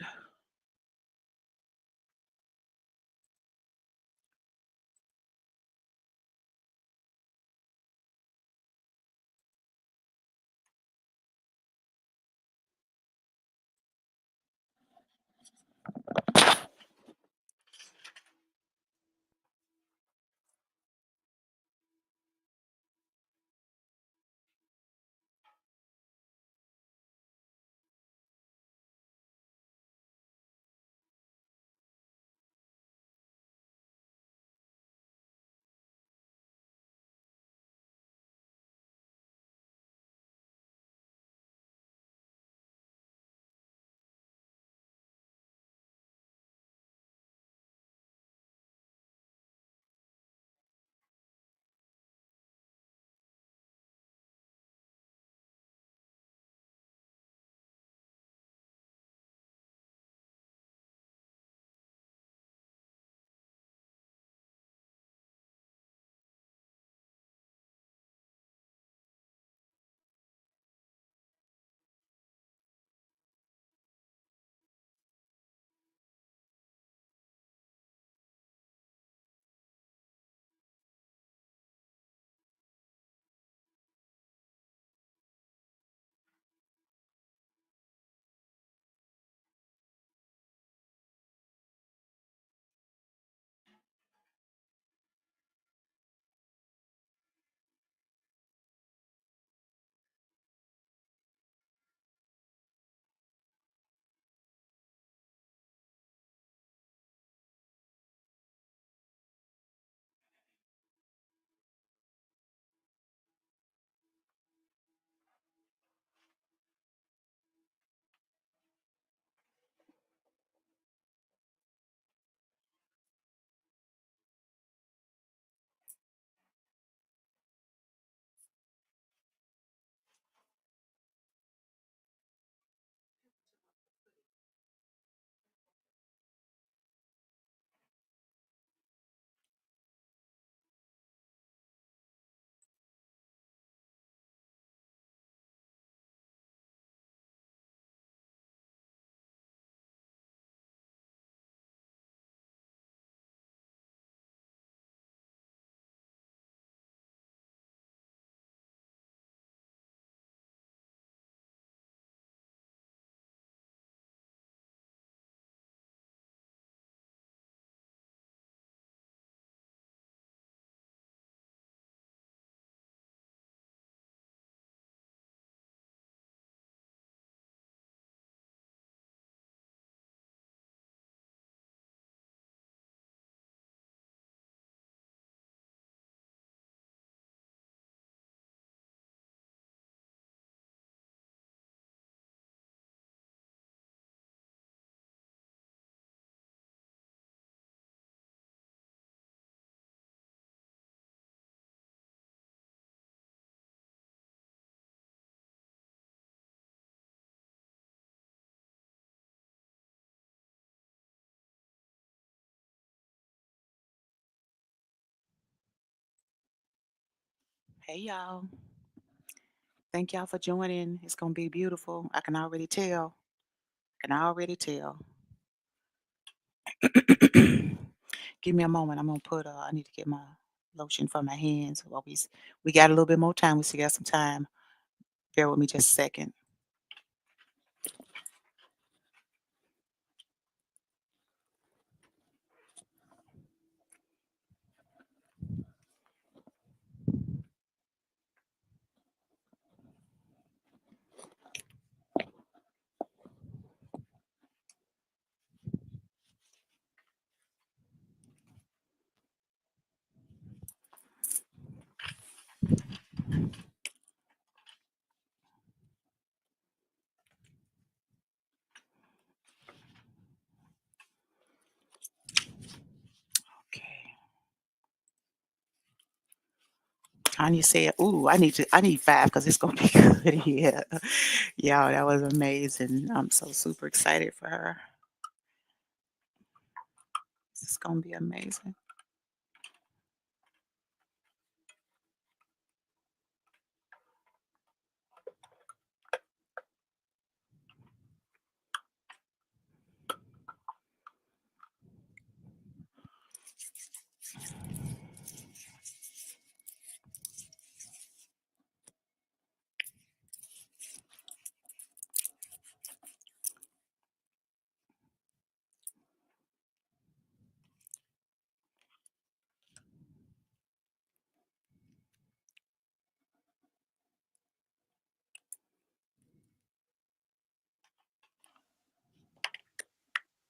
Hey, y'all. Thank y'all for joining. It's gonna be beautiful. I can already tell. I can already tell. Give me a moment. I'm gonna put. I need to get my lotion for my hands. While we got a little bit more time. We still got some time. Bear with me just a second. Tanya said, "Ooh, I need 5 because it's gonna be good." Yeah, yeah, that was amazing. I'm so super excited for her. It's gonna be amazing.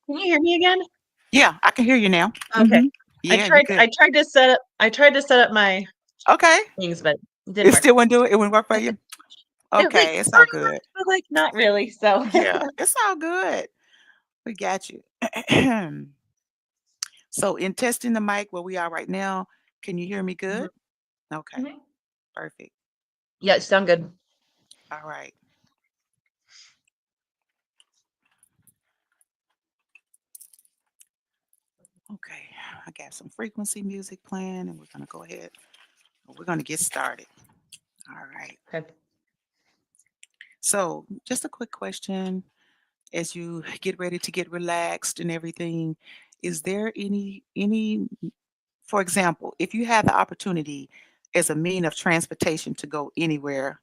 Can you hear me again? Yeah, I can hear you now. Okay. Yeah, you good. I tried to set up my Okay. things, but it didn't It work. still wouldn't do it. It wouldn't work for you. It like Okay, it's all sort of good. worked, but like not really. So Yeah, it's all good. We got you. So in testing the mic where we are right now, can you hear me Mhm. good? Okay, Mhm. perfect. Yeah, you sound good. All right. Okay. I got some frequency music playing and we're gonna go ahead. We're gonna get started. All right. Okay. So just a quick question as you get ready to get relaxed and everything. Is there any for example, if you had the opportunity as a mean of transportation to go anywhere,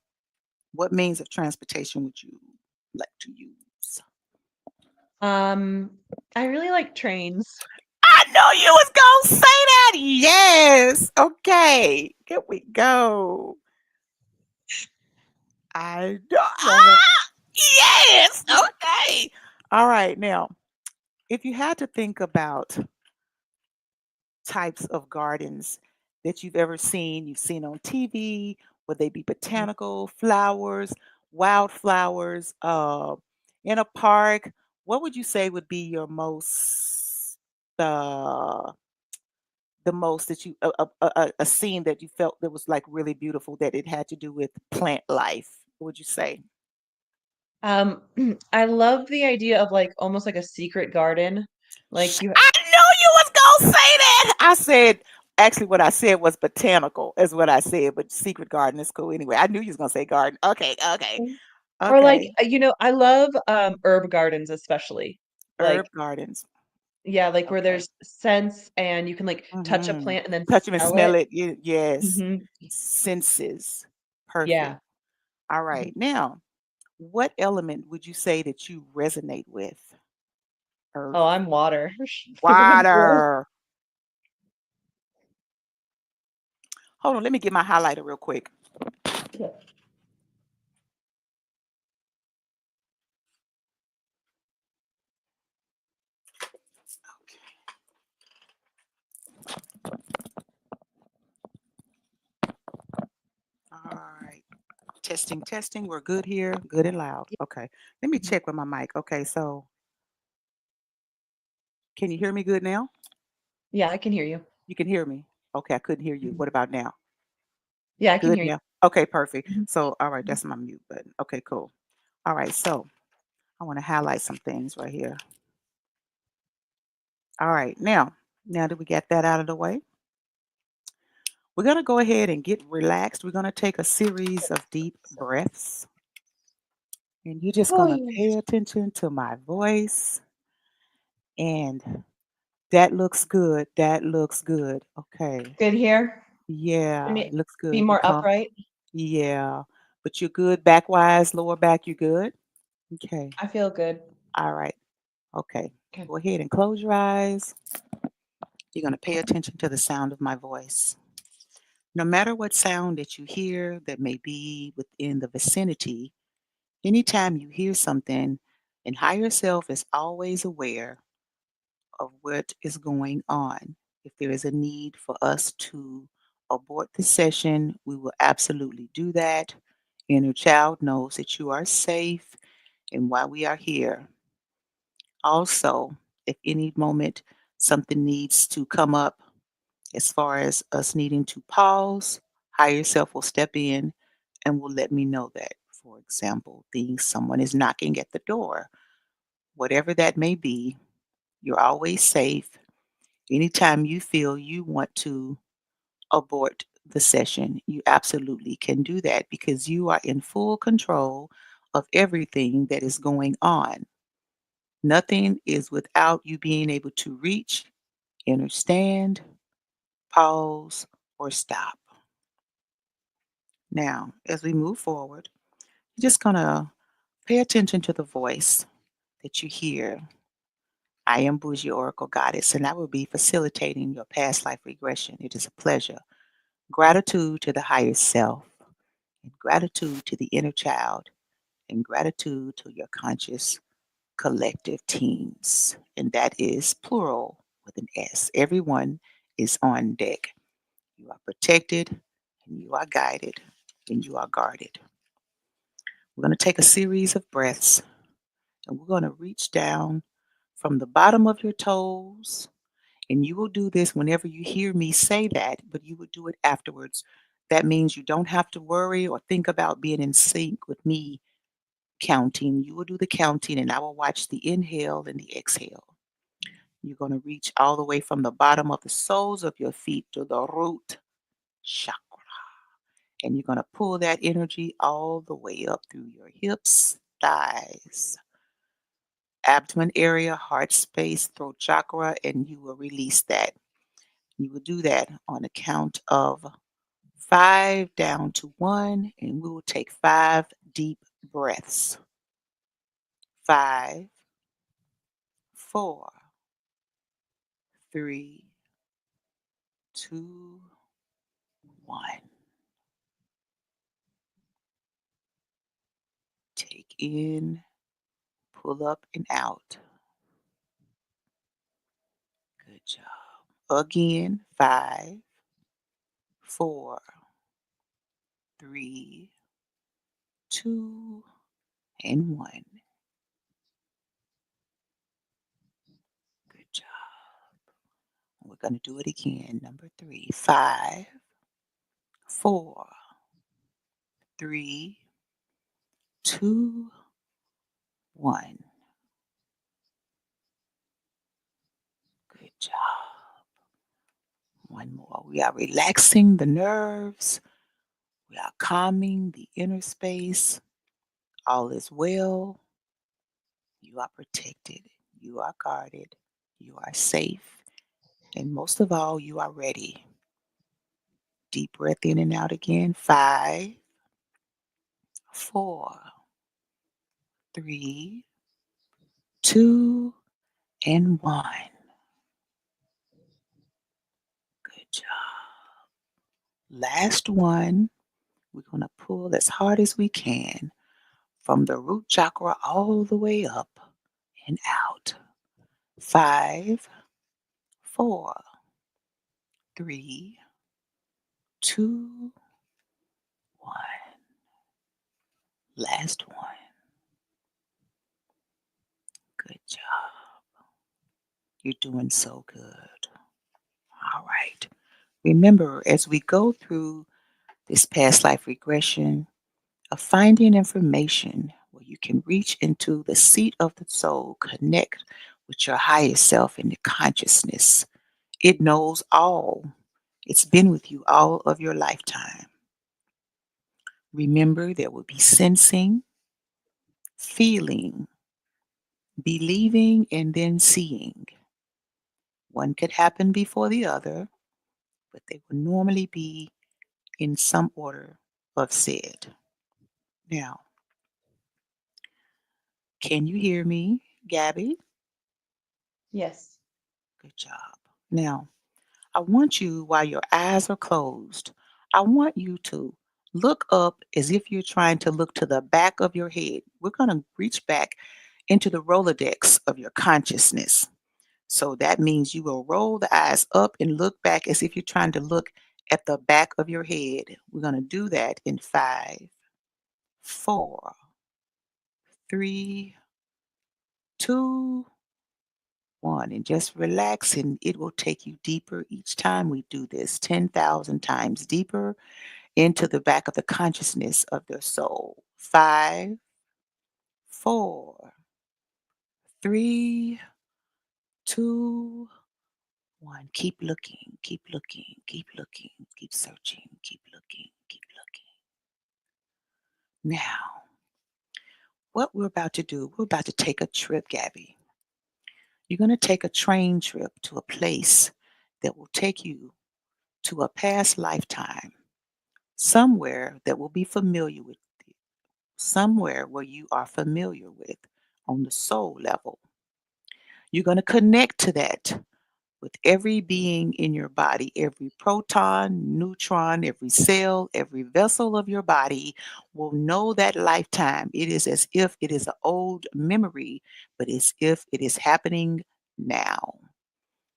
what means of transportation would you like to use? Um, I really like trains. I know you was gonna say that. Yes. Okay. Here we go. I know. Love it. Yes. Okay. All right. Now, if you had to think about types of gardens that you've seen on TV, would they be Mhm. botanical, flowers, wildflowers, in a park? What would you say would be your most uh the most that you a scene that you felt that was like really beautiful that it had to do with plant life? What would you say? Um, I love the idea of like almost like a secret garden. Like you I knew you was gonna say that. I said actually what I said was botanical is what I said, but secret garden is cool anyway. I knew you was gonna say garden. Okay, okay, or like okay. I love herb gardens especially. Like Herb gardens. yeah, like where Okay. there's scents and you can like touch a Mm-hmm. plant and then Touch them and smell smell it. it. Yes. Hmm. Senses. Perfect. Yeah. All Mhm. right. Now, what element would you say that you resonate with? Oh, Earth. I'm water through and through. Water. Hold on, let me get my highlighter real quick. Yeah. All right. Testing, testing. We're good here. Good and loud. Okay. Let me Mhm. check with my mic. Okay. So can you hear me good now? Yeah, I can hear you. You can hear me. Okay. I couldn't hear you. Mhm. What about now? Yeah, I can Good hear you. now. Okay. Perfect. Mhm. So, all right. Mhm. That's my mute button. Okay. Cool. All right. So I want to highlight some things right here. All right. Now that we got that out of the way, we're going to go ahead and get relaxed. We're going to take a series of deep breaths. And you're just Oh, going to yeah. pay attention to my voice. And that looks good. That looks good. Okay. Good here. Can Yeah, you it looks be good. You more come. upright? Yeah. But you're good backwise, lower back, you good? Okay. I feel good. All right. Okay. Okay. Go ahead and close your eyes. You're going to pay attention to the sound of my voice. No matter what sound that you hear that may be within the vicinity, anytime you hear something, and higher self is always aware of what is going on. If there is a need for us to abort the session, we will absolutely do that. Inner child knows that you are safe and why we are here. Also, if any moment something needs to come up as far as us needing to pause, higher self will step in and will let me know that. For example, someone is knocking at the door, whatever that may be, you're always safe. Anytime you feel you want to abort the session, you absolutely can do that because you are in full control of everything that is going on. Nothing is without you being able to reach, understand, pause, or stop. Now, as we move forward, you're just going to pay attention to the voice that you hear. I am Boujee Oracle Goddess, and I will be facilitating your past life regression. It is a pleasure. Gratitude to the higher self, and gratitude to the inner child, and gratitude to your conscious collective teams. And that is plural with an S. Everyone is on deck. You are protected, and you are guided, and you are guarded. We're going to take a series of breaths, and we're going to reach down from the bottom of your toes. And you will do this whenever you hear me say that, but you will do it afterwards. That means you don't have to worry or think about being in sync with me counting. You will do the counting, and I will watch the inhale and the exhale. You're going to reach all the way from the bottom of the soles of your feet to the root chakra. And you're going to pull that energy all the way up through your hips, thighs, abdomen area, heart space, throat chakra, and you will release that. You will do that on a count of 5 down to 1, and we will take 5 deep breaths. 5, 4, 3, 2, 1. Take in, pull up and out. Good job. Again, 5, 4, 3, 2, and 1. Good job. We're going to do it again. Number 3. 5, 4, 3, 2, 1. Good job. One more. We are relaxing the nerves. We are calming the inner space. All is well. You are protected. You are guarded. You are safe. And most of all, you are ready. Deep breath in and out again. 5, 4, 3, 2, and 1. Good job. Last one. We're going to pull as hard as we can from the root chakra all the way up and out. 5, 4, 3, 2, 1. Last one. Good job. You're doing so good. All right. Remember, as we go through this past life regression of finding information where you can reach into the seat of the soul, connect with your higher self and the consciousness. It knows all. It's been with you all of your lifetime. Remember, there will be sensing, feeling, believing, and then seeing. One could happen before the other, but they will normally be in some order of said. Now, can you hear me, Gabby? Yes. Good job. Now, I want you, while your eyes are closed, I want you to look up as if you're trying to look to the back of your head. We're going to reach back into the Rolodex of your consciousness. So that means you will roll the eyes up and look back as if you're trying to look at the back of your head. We're going to do that in 5, 4, 3, 2, 1. And just relax, and it will take you deeper each time we do this, 10,000 times deeper. into the back of the consciousness of their soul. 5, 4, 3, 2, 1. Keep looking, keep looking, keep looking, keep searching, keep looking, keep looking. Now, what we're about to do, we're about to take a trip, Gabby. You're going to take a train trip to a place that will take you to a past lifetime, somewhere that will be familiar with you, somewhere where you are familiar with on the soul level. You're going to connect to that with every being in your body, every proton, neutron, every cell, every vessel of your body will know that lifetime. It is as if it is an old memory, but as if it is happening now.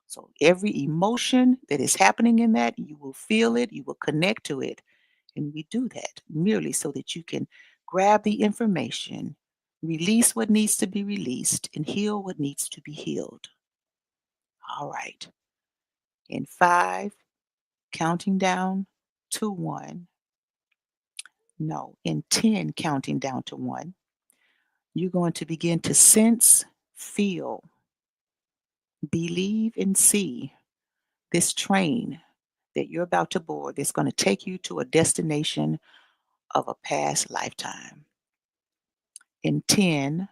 So every emotion that is happening in that, you will feel it, you will connect to it. And we do that merely so that you can grab the information, release what needs to be released, and heal what needs to be healed. All right. In 5, counting down to 1. No, in 10, counting down to 1. You're going to begin to sense, feel, believe, and see this train that you're about to board that's going to take you to a destination of a past lifetime. In 10,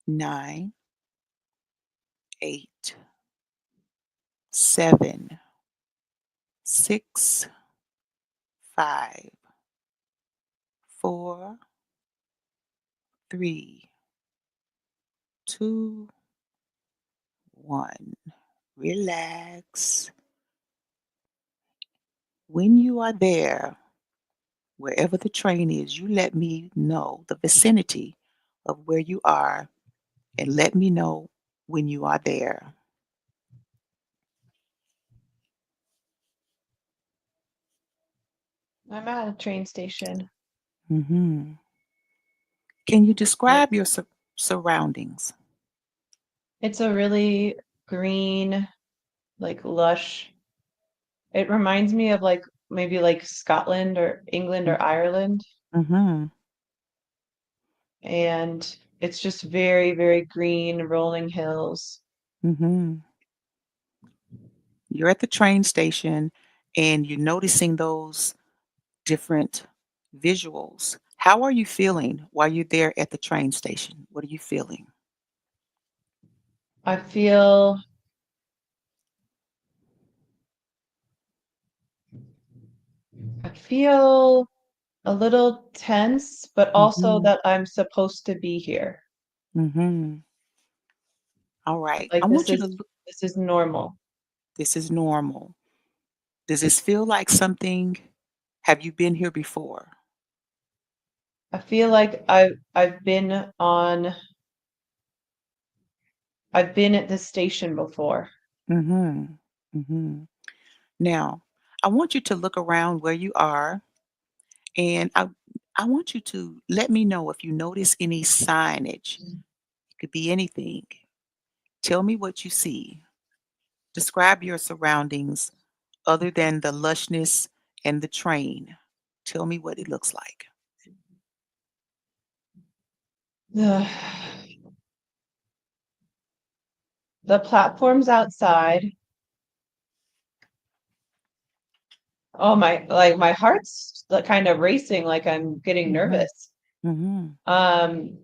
9, 8, 7, 6, 5, 4, 3, 2, 1. Relax. When you are there, wherever the train is, you let me know the vicinity of where you are and let me know when you are there. I'm at a train station. Hmm. Can you It, describe your surroundings? it's a really green, like lush. It reminds me of like maybe like Scotland or England or Ireland. Mm-hmm. And it's just very, very green, rolling hills. Mm-hmm. You're at the train station and you're noticing those different visuals. How are you feeling while you're there at the train station? What are you feeling? I feel I feel a little tense, but also Mm-hmm. that I'm supposed to be here. Mm-hmm. All right. I Like want you to look. this is normal. This is normal. Does this feel like something? Have you been here before? I feel like I've been at this station before. Mm-hmm. Mm-hmm. Now, I want you to look around where you are, and I want you to let me know if you notice any signage. It could be anything. Tell me what you see. Describe your surroundings other than the lushness and the train. Tell me what it looks like. The the platforms outside. Oh my, like my heart's like kind of racing, like I'm getting Mm-hmm. nervous. Mm-hmm. Um,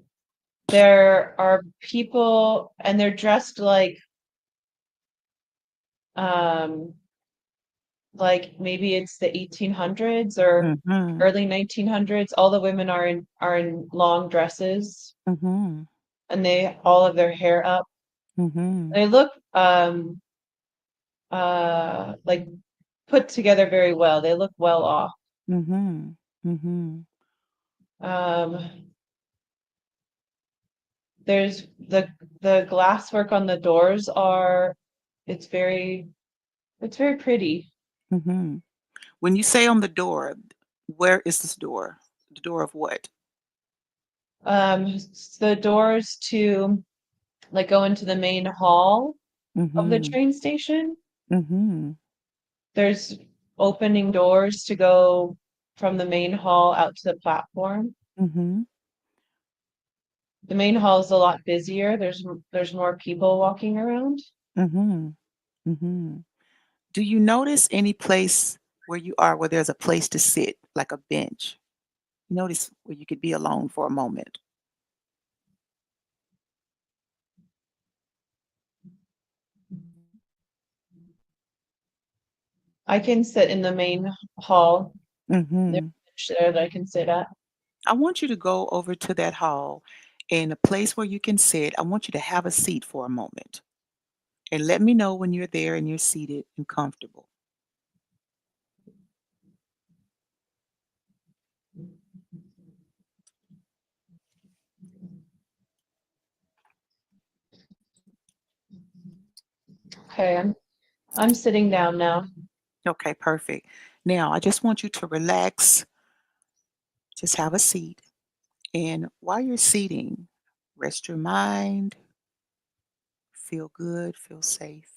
there are people and they're dressed um like maybe it's the 1800s or Mm-hmm. early 1900s. All the women are in long dresses Mm-hmm. and they all have their hair up. Mm-hmm. They look like put together very well. They look well off. Mm-hmm. Mm-hmm. Um, there's the glasswork on the doors are it's very it's very pretty. Mm-hmm. When you say on the door, where is this door? The door of what? The doors to like go into the main hall of the Mm-hmm. train station. Mm-hmm. There's opening doors to go from the main hall out to the platform. Mm-hmm. The main hall is a lot busier. There's more people walking around. Mm-hmm. Mm-hmm. Do you notice any place where you are where there's a place to sit, like a bench? You notice where you could be alone for a moment. I can sit in the main hall. There's Mm-hmm. a bench there that I can sit at. I want you to go over to that hall and a place where you can sit. I want you to have a seat for a moment and let me know when you're there and you're seated and comfortable. Okay, I'm sitting down now. Okay, perfect. Now, I just want you to relax, just have a seat. And while you're seating, rest your mind, feel good, feel safe.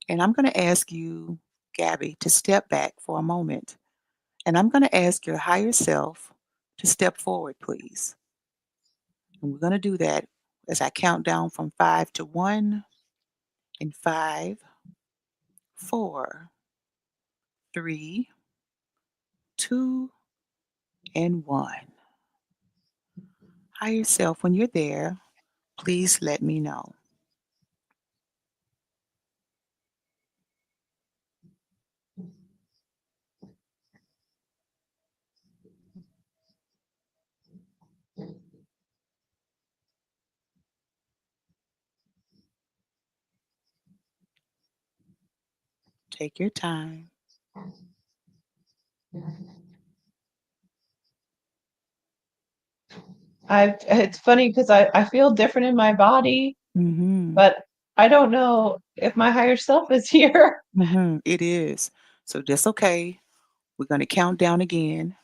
And I'm going to ask you, Gabby, to step back for a moment. And I'm going to ask your higher self to step forward, please. And we're going to do that as I count down from 5 to 1 in 5, 4, 3, 2, and 1. Higher self, when you're there, please let me know. Take your time. It's funny because I feel different in my body, Mm-hmm. but I don't know if my higher self is here. Mm-hmm. It is. So that's okay. We're going to count down again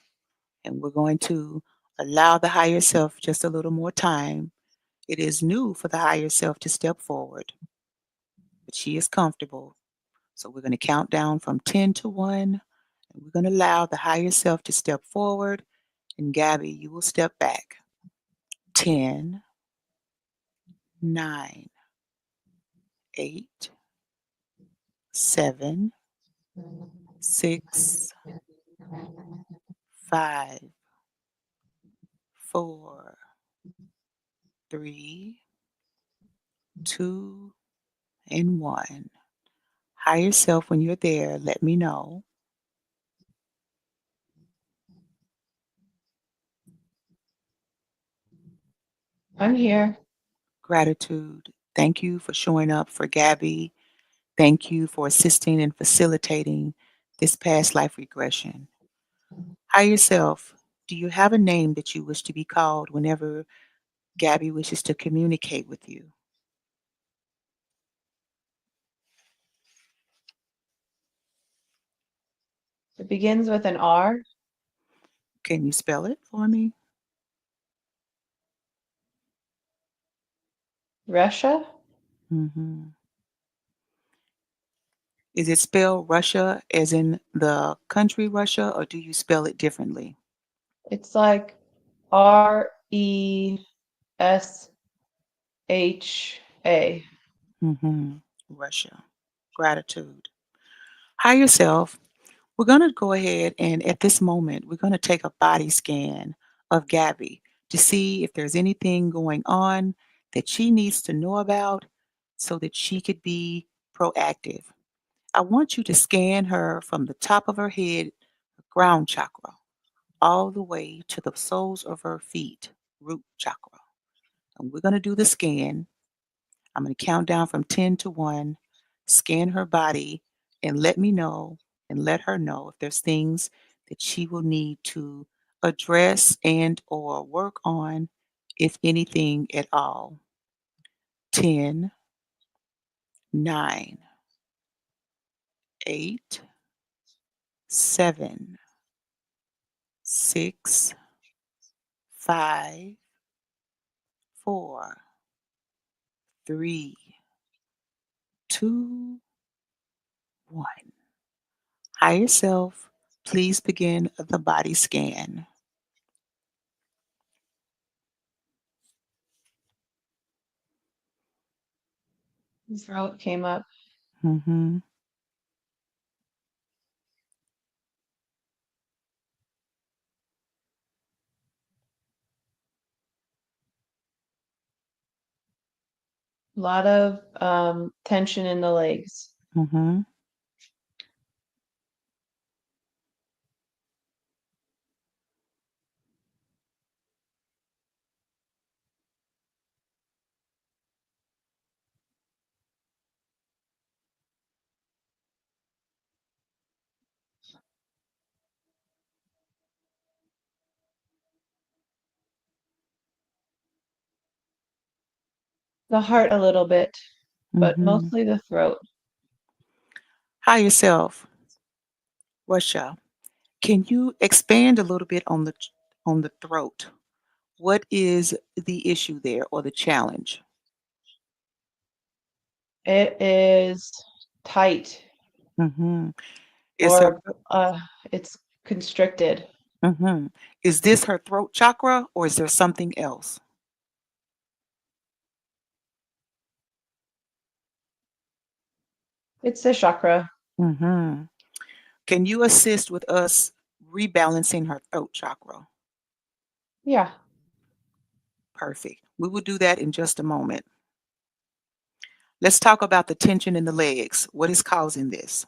and we're going to allow the higher self just a little more time. It is new for the higher self to step forward, but she is comfortable. So we're going to count down from 10 to 1, and we're going to allow the higher self to step forward. And Gabby, you will step back. 10, 9, 8, 7, 6, 5, 4, 3, 2, and 1. Higher self, when you're there, let me know. I'm here. Gratitude. Thank you for showing up for Gabby. Thank you for assisting and facilitating this past life regression. Higher self, do you have a name that you wish to be called whenever Gabby wishes to communicate with you? It begins with an R. Can you spell it for me? Russia. Hmm. Is it spelled Russia as in the country Russia, or do you spell it differently? It's like RESHA. Hmm. Russia. Gratitude. Higher self, we're going to go ahead and at this moment, we're going to take a body scan of Gabby to see if there's anything going on that she needs to know about so that she could be proactive. I want you to scan her from the top of her head, ground chakra, all the way to the soles of her feet, root chakra. And we're going to do the scan. I'm going to count down from 10 to 1, scan her body, and let me know and let her know if there's things that she will need to address and or work on, if anything at all. 10, 9, 8, 7, 6, 5, 4, 3, 2, 1. Higher self, please begin the body scan. Throat came up. Hmm. A lot of tension in the legs. Hmm. The heart a little bit, but Hmm. mostly the throat. Higher self, Russia. Can you expand a little bit on the throat? What is the issue there or the challenge? It is tight Hmm. Is her or it's constricted. hmm is this her throat chakra or is there something else? It's the chakra. Hmm. Can you assist with us rebalancing her throat chakra? Yeah. Perfect. We will do that in just a moment. Let's talk about the tension in the legs. What is causing this?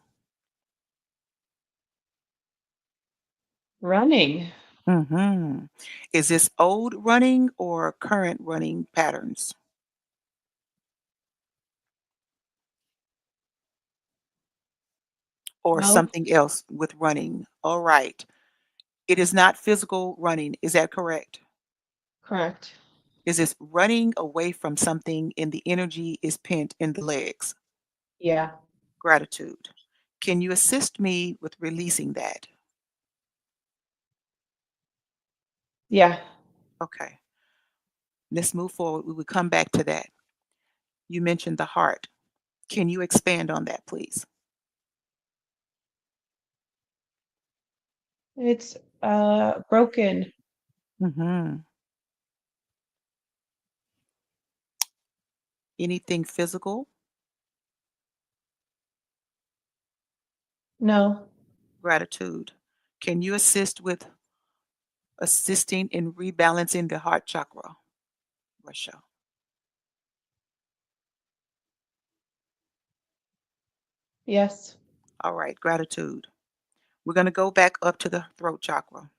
Running. Hmm. Is this old running or current running patterns or Both. something else with running? All right. It is not physical running. Is that correct? Correct. Is this running away from something and the energy is pent in the legs? Yeah. Gratitude. Can you assist me with releasing that? Yeah. Okay. Let's move forward. We will come back to that. You mentioned the heart. Can you expand on that, please? It's broken. Hmm. Anything physical? No. Gratitude. Can you assist with assisting in rebalancing the heart chakra? Russia. Yes. All right, gratitude. We're going to go back up to the throat chakra.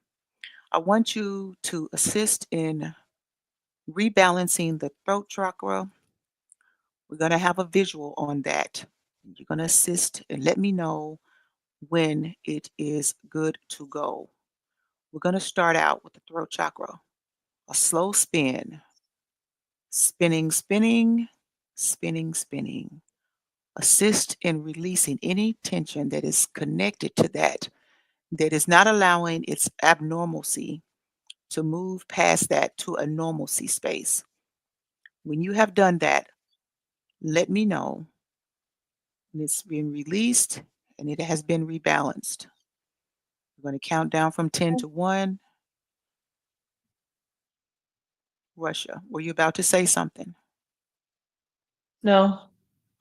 I want you to assist in rebalancing the throat chakra. We're going to have a visual on that. You're going to assist and let me know when it is good to go. We're going to start out with the throat chakra. A slow spin, spinning, spinning, spinning, spinning. Assist in releasing any tension that is connected to that, that is not allowing its abnormalcy to move past that to a normalcy space. When you have done that, let me know when it's been released and it has been rebalanced. We're going to count down from 10 to 1. Russia, were you about to say something? No.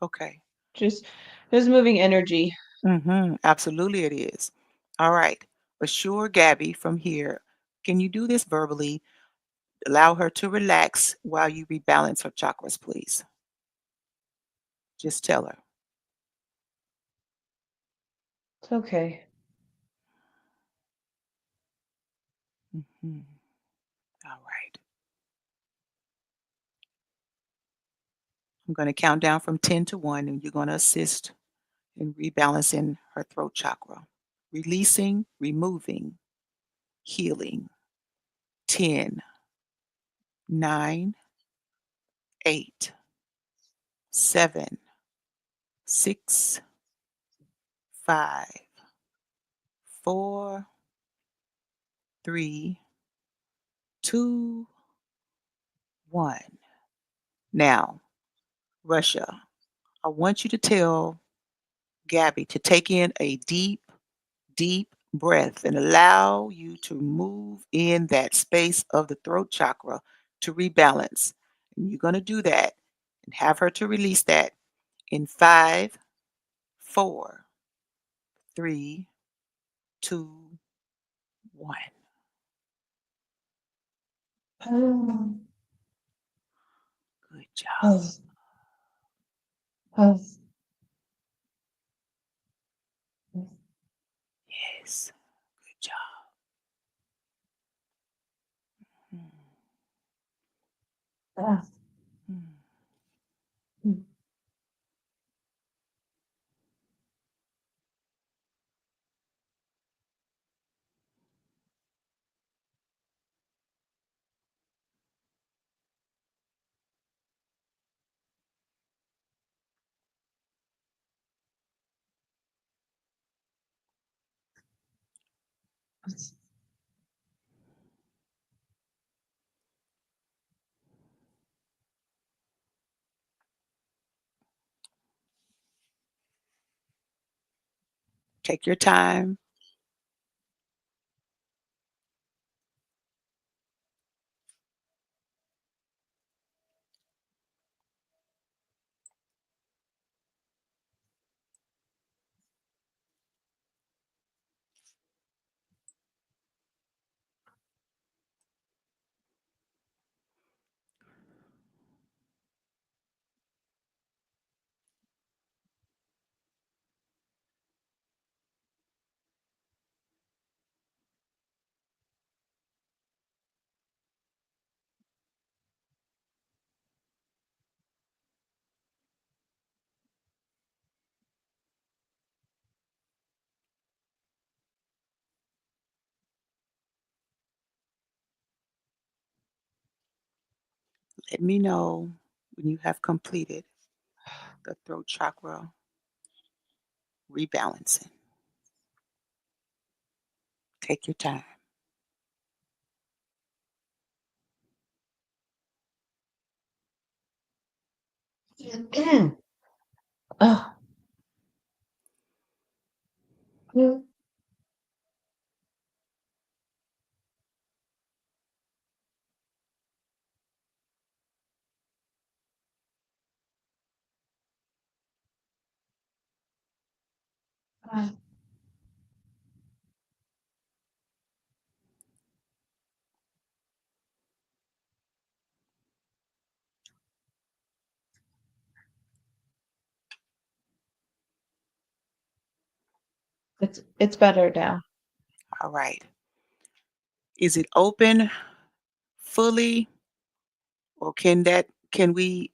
Okay. Just just moving energy. Absolutely, it is. All right. Assure Gabby from here. Can you do this verbally? Allow her to relax while you rebalance her chakras, please. Just tell her. It's okay. Mhm. All right. I'm going to count down from 10 to 1, and you're going to assist in rebalancing her throat chakra. Releasing, removing, healing. 10, 9, 8, 7, 6, 5, 4, 3, 2, 1. Now, Russia, I want you to tell Gabby to take in a deep deep breath and allow you to move in that space of the throat chakra to rebalance. And you're going to do that and have her to release that in 5, 4, 3, 2, 1. Oh, Good job. oh, oh, Yes. Good job. Mm, ah, mm. mm. Take your time. Let me know when you have completed the throat chakra rebalancing. Take your time. Oh, mm, ah. It's better now. All right. Is it open fully, or can we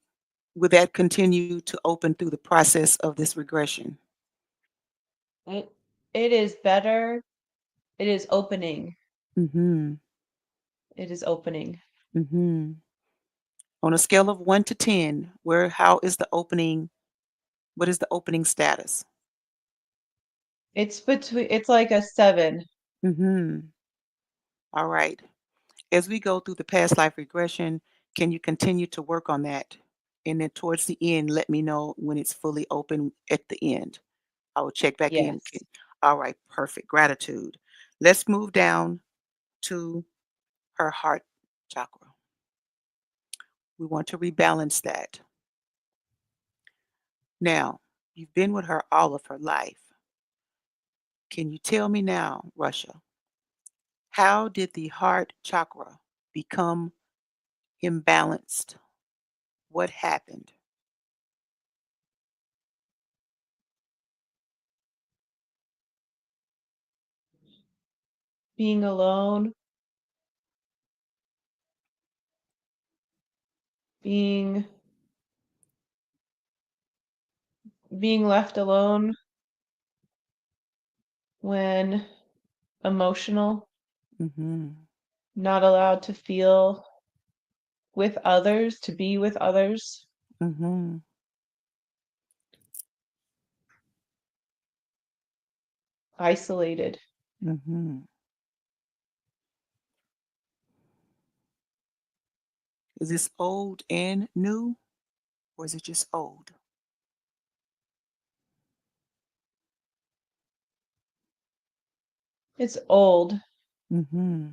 will that continue to open through the process of this regression? It it is better. It is opening. Mhm. It is opening. Mhm. On a scale of 1 to 10, how is the opening, what is the opening status? It's like a 7. Mhm. All right. As we go through the past life regression, can you continue to work on that? And then towards the end, let me know when it's fully open at the end. I will check back in. Yes. All right, perfect. Gratitude. Let's move down to her heart chakra. We want to rebalance that. Now, you've been with her all of her life. Can you tell me now, Russia, how did the heart chakra become imbalanced? What happened? Being alone, being being left alone when emotional, Mhm. not allowed to feel with others, to be with others, Mhm. isolated. Mhm. Is this old and new, or is it just old? It's old. Hmm.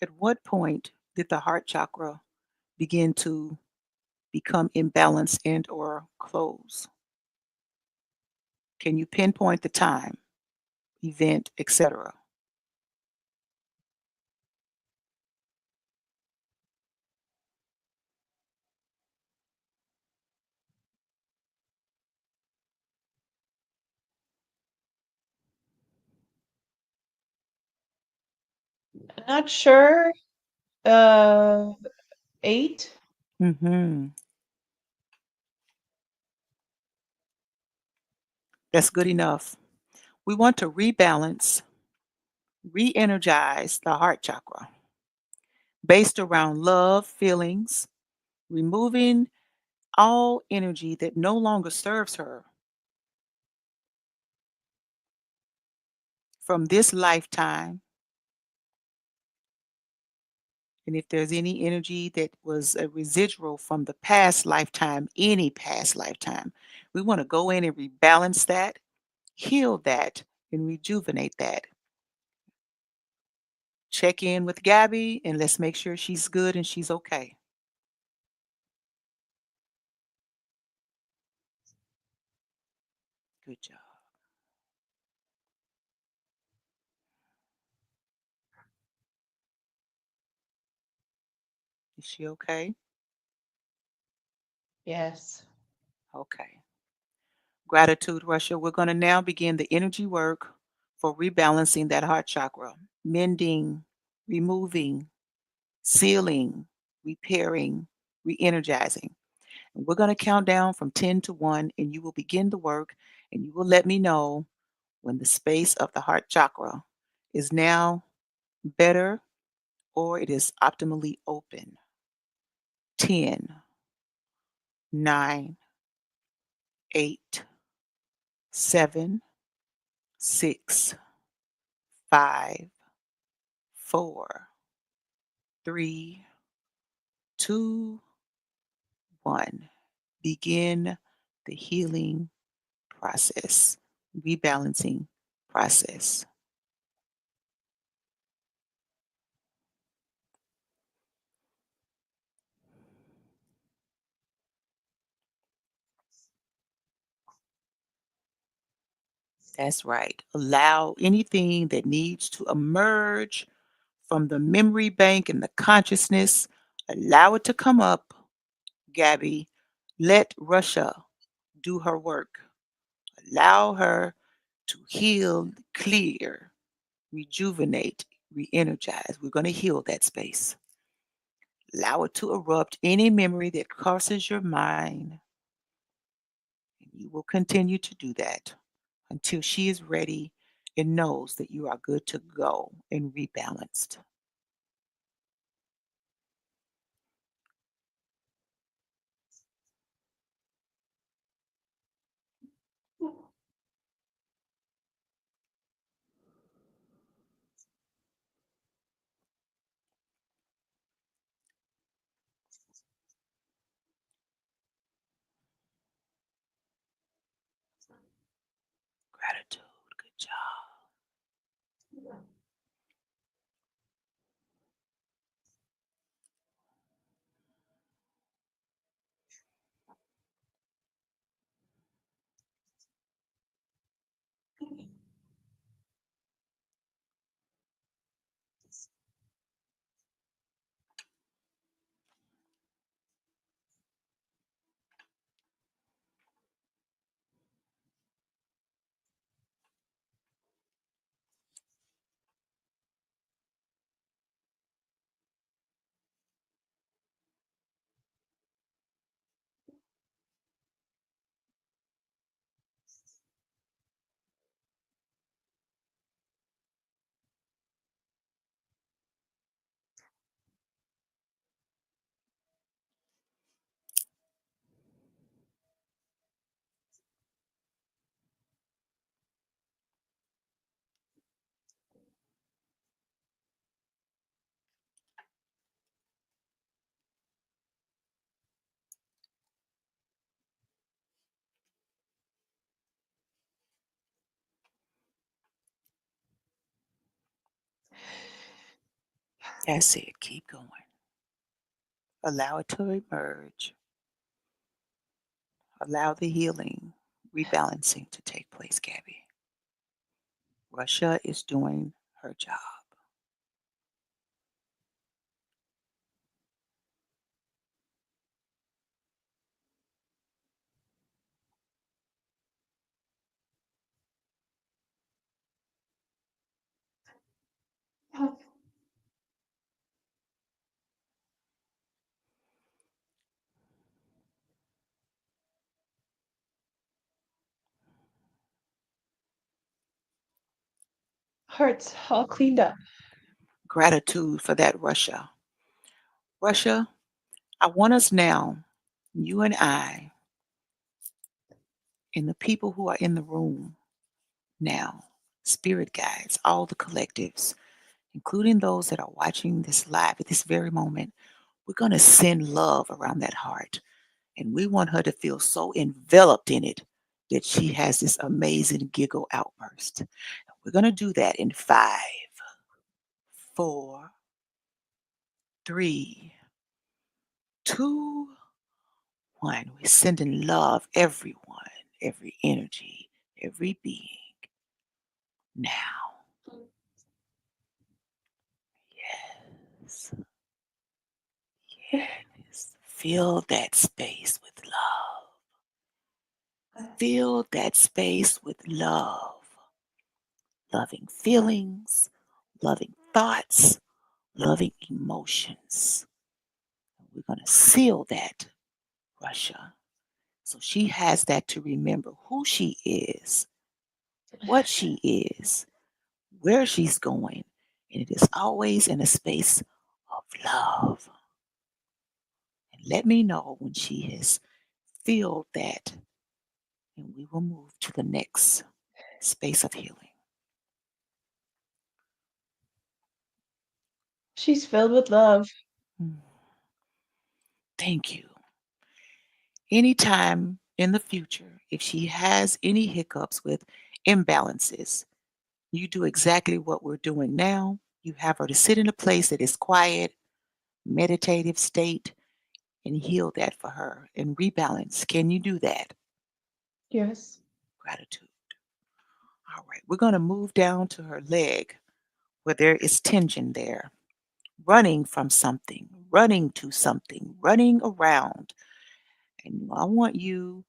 At what point did the heart chakra begin to become imbalanced and or close? Can you pinpoint the time, event, etc.? Not sure. Uh, 8? Hmm. That's good enough. We want to rebalance, re-energize the heart chakra based around love, feelings, removing all energy that no longer serves her from this lifetime. And if there's any energy that was a residual from the past lifetime, any past lifetime, we want to go in and rebalance that, heal that, and rejuvenate that. Check in with Gabby and let's make sure she's good and she's okay. Good job. Is she okay? Yes. Okay. Gratitude, Russia. We're going to now begin the energy work for rebalancing that heart chakra, mending, removing, sealing, repairing, re energizing. And we're going to count down from 10 to 1, and you will begin the work, and you will let me know when the space of the heart chakra is now better or it is optimally open. 10, 9, 8, 7, 6, 5, 4, 3, 2, 1. Begin the healing process, rebalancing process. That's right. Allow anything that needs to emerge from the memory bank and the consciousness, allow it to come up, Gabby. Let Russia do her work. Allow her to heal, clear, rejuvenate, re energize. We're going to heal that space. Allow it to erupt any memory that crosses your mind. And you will continue to do that until she is ready and knows that you are good to go and rebalanced. Gratitude. Good job. That's it. Keep going. Allow it to emerge. Allow the healing, rebalancing to take place, Gabby. Russia is doing her job. Heart's all cleaned up. Gratitude for that, Russia. Russia, I want us now, you and I, and the people who are in the room now, spirit guides, all the collectives, including those that are watching this live at this very moment, we're going to send love around that heart. And we want her to feel so enveloped in it that she has this amazing giggle outburst. We're going to do that in 5, 4, 3, 2, 1. We're sending love, everyone, every energy, every being now. Yes. Yes. Fill that space with love. Fill that space with love. Loving feelings, loving thoughts, loving emotions. We're going to seal that, Russia. So she has that to remember who she is, what she is, where she's going. And it is always in a space of love. And let me know when she has filled that, and we will move to the next space of healing. She's filled with love. Mm. Thank you. Anytime in the future, if she has any hiccups with imbalances, you do exactly what we're doing now. You have her to sit in a place that is quiet, meditative state, and heal that for her and rebalance. Can you do that? Yes. Gratitude. All right, we're going to move down to her leg where there is tension there, running from something, running to something, running around. And I want you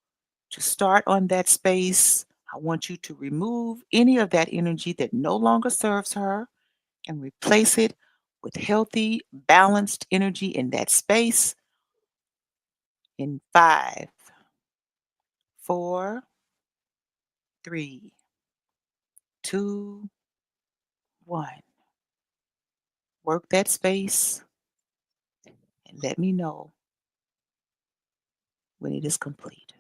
to start on that space. I want you to remove any of that energy that no longer serves her and replace it with healthy, balanced energy in that space in 5, 4, 3, 2, 1. Work that space and let me know when it is complete.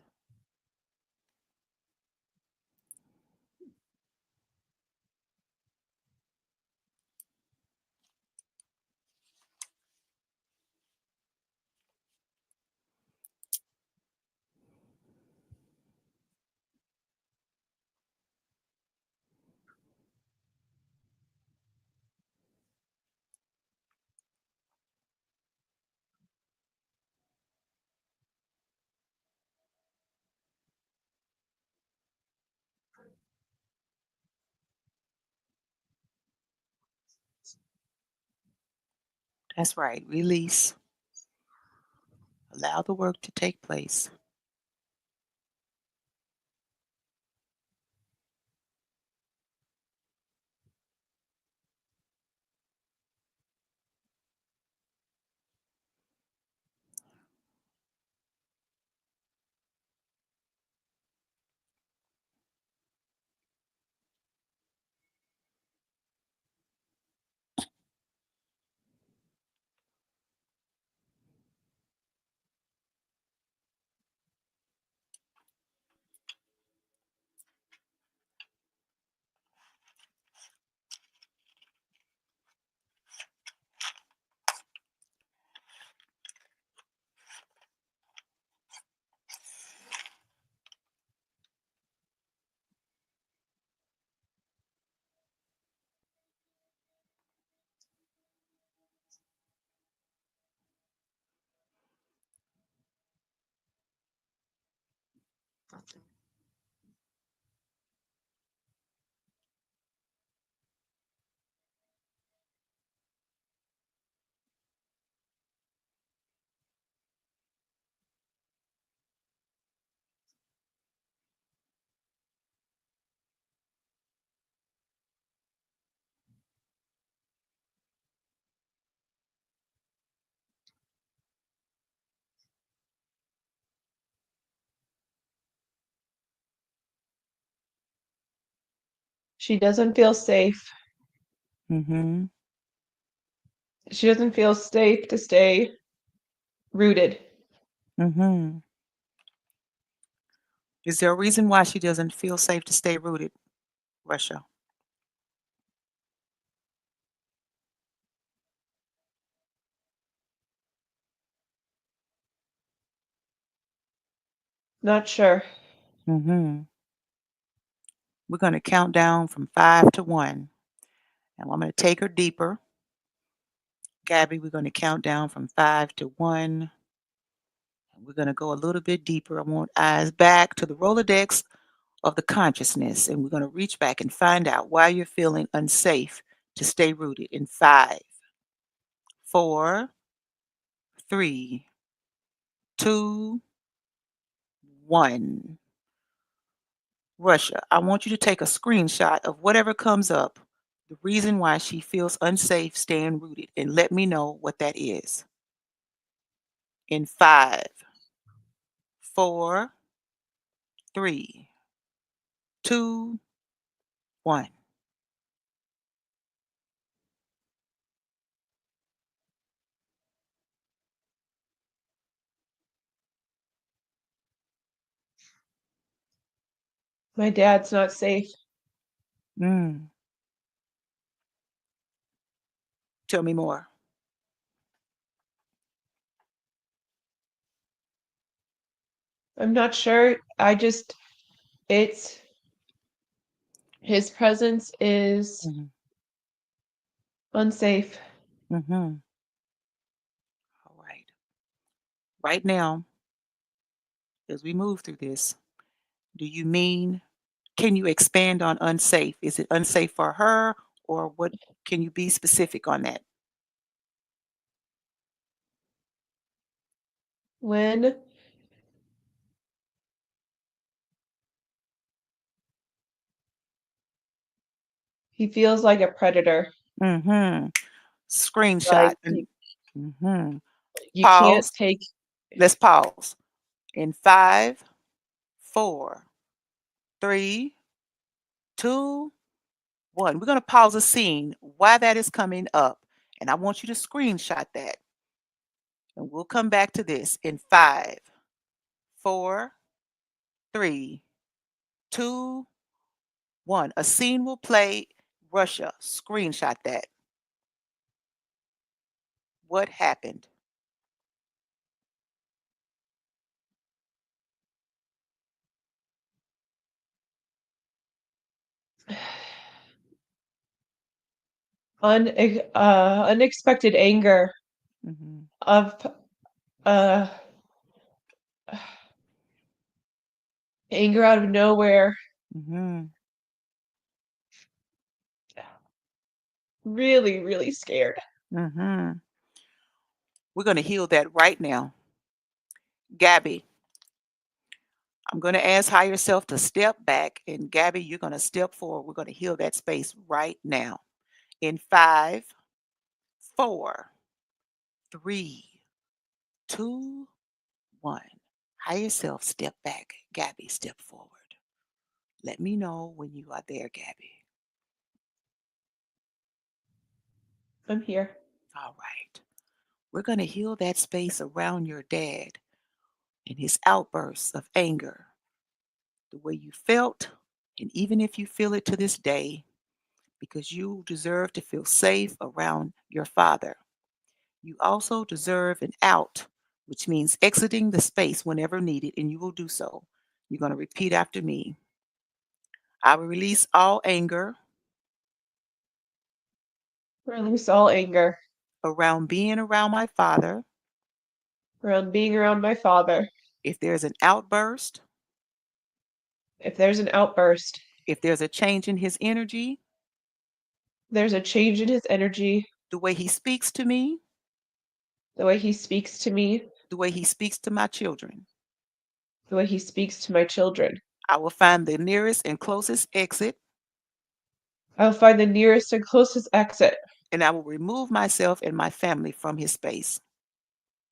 That's right. Release. Allow the work to take place. She doesn't feel safe. Mm-hmm. She doesn't feel safe to stay rooted. Mm-hmm. Is there a reason why she doesn't feel safe to stay rooted, Russia? Not sure. Mm-hmm. We're going to count down from 5 to 1. And I'm going to take her deeper. Gabby, we're going to count down from 5 to 1. We're going to go a little bit deeper. I want eyes back to the Rolodex of the consciousness. And we're going to reach back and find out why you're feeling unsafe to stay rooted in 5, 4, 3, 2, 1. Russia, I want you to take a screenshot of whatever comes up, the reason why she feels unsafe staying rooted, and let me know what that is. In 5, 4, 3, 2, 1. My dad's not safe. Mm. Tell me more. I'm not sure. It's his presence is Mm-hmm. unsafe. Mm-hmm. All right. Right now, as we move through this, do you mean, can you expand on unsafe? Is it unsafe for her, or what? Can you be specific on that? When he feels like a predator, Mm-hmm. Screenshot like and mm-hmm. you can't Pause. take. Let's pause. In 5, 4, 3, 2, 1. We're going to pause a scene while that is coming up. And I want you to screenshot that. And we'll come back to this in 5, 4, 3, 2, 1. A scene will play. Russia, screenshot that. What happened? Unexpected anger Mm-hmm. of uh anger out of nowhere. Mm-hmm. Really, really scared. Mm-hmm. We're going to heal that right now. Gabby, I'm going to ask higher self to step back. And Gabby, you're going to step forward. We're going to heal that space right now. In 5, 4, 3, 2, 1. Higher self, step back. Gabby, step forward. Let me know when you are there, Gabby. I'm here. All right. We're going to heal that space around your dad and his outbursts of anger, the way you felt, and even if you feel it to this day, because you deserve to feel safe around your father. You also deserve an out, which means exiting the space whenever needed, and you will do so. You're going to repeat after me. I will release all anger Release all anger around being around my father. around being around my father. If there's an outburst If there's an outburst, if there's a change in his energy, there's a change in his energy, the way he speaks to me, the way he speaks to me, the way he speaks to my children, the way he speaks to my children. I will find the nearest and closest exit, I'll find the nearest and closest exit, and I will remove myself and my family from his space.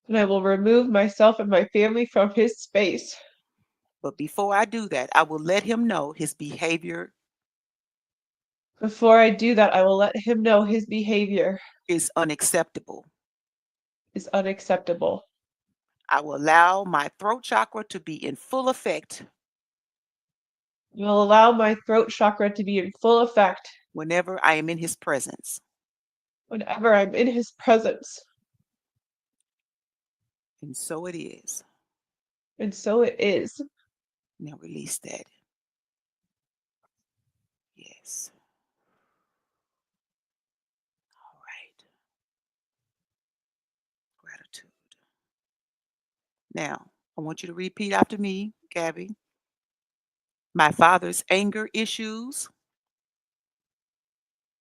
and I will remove myself and my family from his space. But before I do that, I will let him know his behavior Before I do that, I will let him know his behavior is unacceptable. is unacceptable. I will allow my throat chakra to be in full effect I will allow my throat chakra to be in full effect whenever I am in his presence. whenever I'm in his presence. And so it is. And so it is. Now release that. Yes. All right. Gratitude. Now, I want you to repeat after me, Gabby. My father's anger issues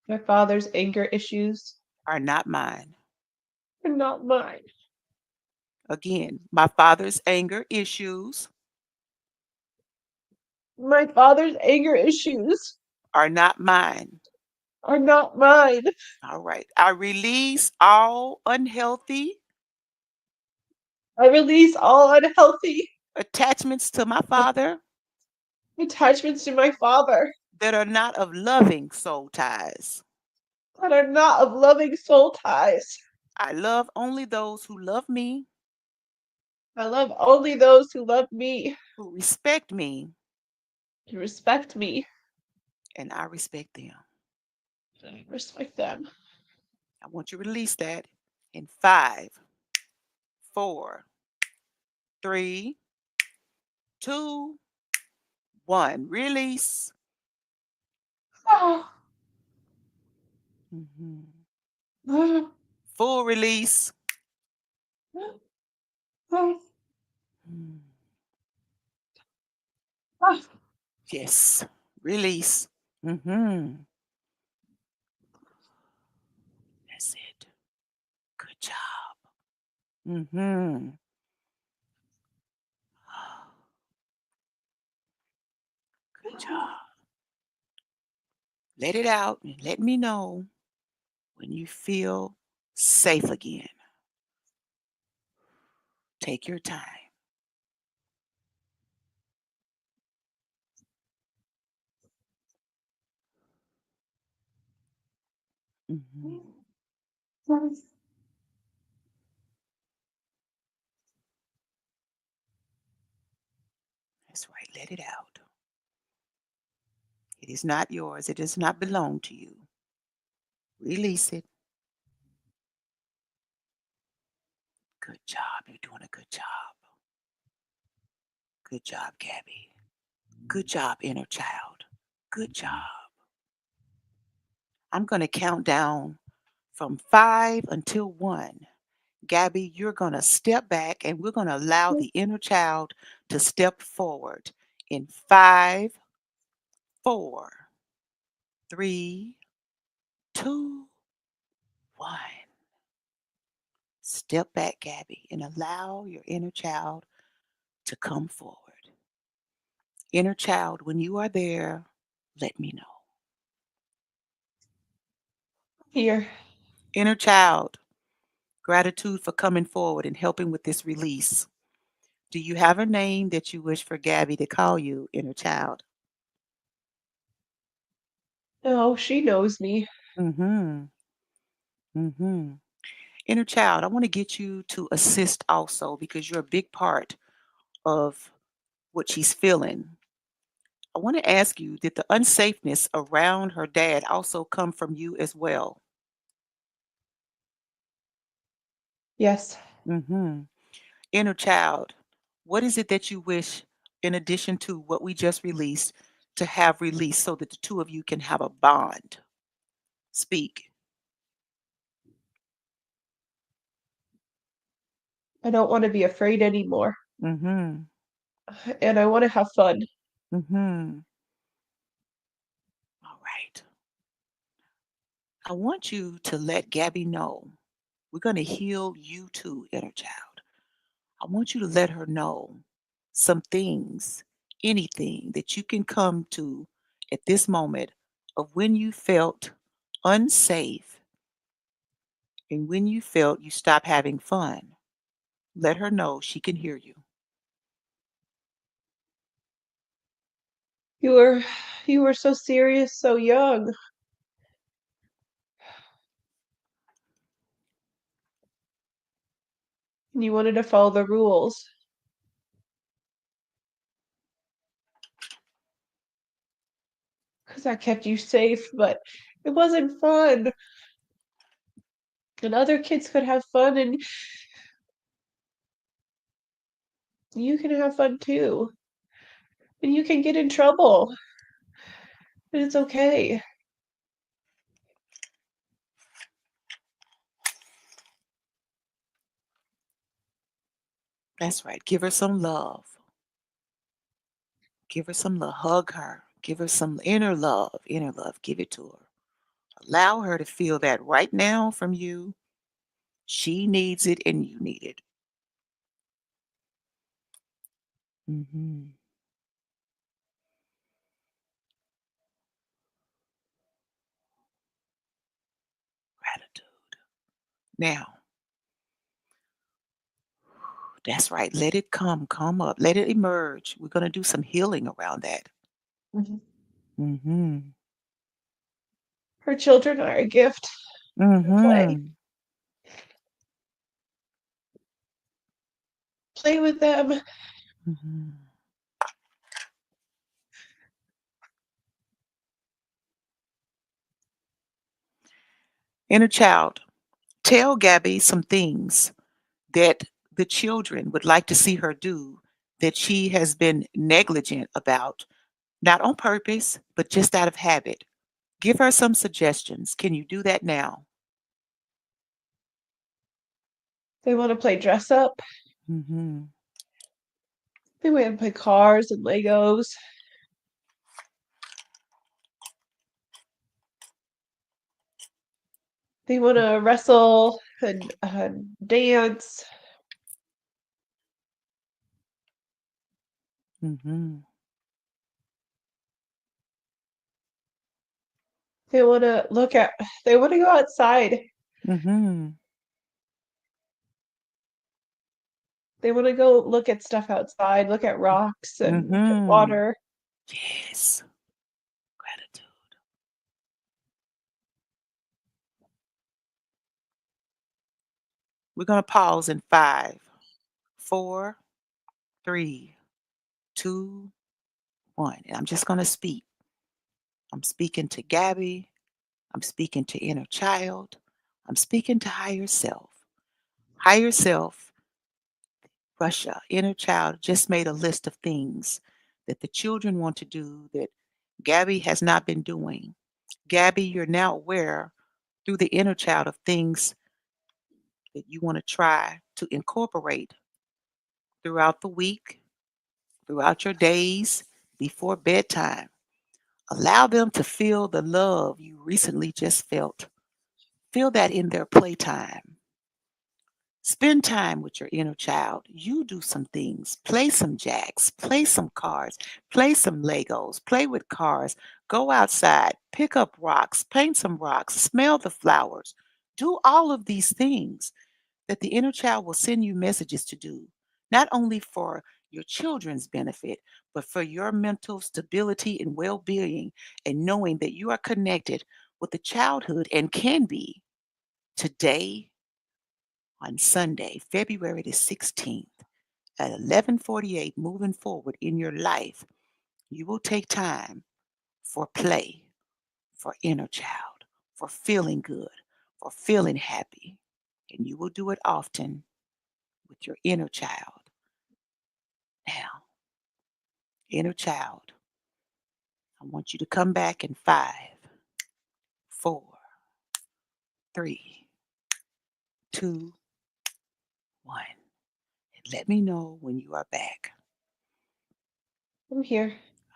My father's anger issues are not mine. are not mine. Again, my father's anger issues My father's anger issues are not mine. are not mine. All right. I release all unhealthy I release all unhealthy attachments to my father attachments to my father that are not of loving soul ties. that are not of loving soul ties. I love only those who love me, I love only those who love me, who respect me, who respect me, and I respect them. and I respect them. I want you to release that in 5, 4, 3, 2, 1. Release. Oh, Mhm. oh, Full release. oh, Mm. oh. Yes. Release. Mm-hmm. That's it. Good job. Mm-hmm. Good job. Let it out and let me know when you feel safe again. Take your time. Mm-hmm. That's right. Let it out. It is not yours. It does not belong to you. Release it. Good job. You're doing a good job. Good job, Gabby. Good job, inner child. Good job. I'm going to count down from 5 until 1. Gabby, you're going to step back and we're going to allow the inner child to step forward in 5, 4, 3, 2, 1. Step back, Gabby, and allow your inner child to come forward. Inner child, when you are there, let me know. Here. Inner child, gratitude for coming forward and helping with this release. Do you have a name that you wish for Gabby to call you, inner child? No, she knows me. Mm-hmm. Mm-hmm. Inner child, I want to get you to assist also because you're a big part of what she's feeling. I want to ask you, did the unsafeness around her dad also come from you as well? Yes. Mm-hmm. Inner child, what is it that you wish, in addition to what we just released, to have released so that the two of you can have a bond? Speak. I don't want to be afraid anymore. Mm-hmm. And I want to have fun. Mm-hmm. All right. I want you to let Gabby know we're going to heal you too, inner child. I want you to let her know some things, anything that you can come to at this moment of when you felt unsafe and when you felt you stopped having fun. Let her know she can hear you. You were you were so serious, so young, and you wanted to follow the rules because that kept you safe, but it wasn't fun. And other kids could have fun, and you can have fun too. And you can get in trouble, and it's okay. That's right. Give her some love. Give her some love. Hug her. Give her some inner love. Inner love. Give it to her. Allow her to feel that right now from you. She needs it and you need it. Hmm. Gratitude. Now, that's right. Let it come up. Let it emerge. We're going to do some healing around that. Mhm. Mm-hmm. Her children are a gift. Play. Mm-hmm. Play with them. Mm-hmm. Inner child, tell Gabby some things that the children would like to see her do that she has been negligent about, not on purpose, but just out of habit. Give her some suggestions. Can you do that now? They want to play dress up. Mm-hmm. They want to play cars and Legos. They want to wrestle and dance. Mm-hmm. They want to they want to go outside. Mm-hmm. They want to go look at stuff outside, look at rocks and look at Mm-hmm. water. Yes. Gratitude. We're going to pause in 5, 4, 3, 2, 1. And I'm just going to speak. I'm speaking to Gabby. I'm speaking to inner child. I'm speaking to higher self. Higher self, Russia, inner child just made a list of things that the children want to do that Gabby has not been doing. Gabby, you're now aware through the inner child of things that you want to try to incorporate throughout the week, throughout your days, before bedtime. Allow them to feel the love you recently just felt. Feel that in their playtime. Spend time with your inner child. You do some things. Play some jacks, play some cards, play some Legos, play with cars. Go outside, pick up rocks, paint some rocks, smell the flowers. Do all of these things that the inner child will send you messages to do, not only for your children's benefit, but for your mental stability and well being, and knowing that you are connected with the childhood and can be today on Sunday, February the 16th at 11:48 moving forward in your life. You will take time for play, for inner child, for feeling good, for feeling happy. And you will do it often with your inner child. Now, inner child, I want you to come back in 5, 4, 3, 2, 1. And let me know when you are back. I'm here.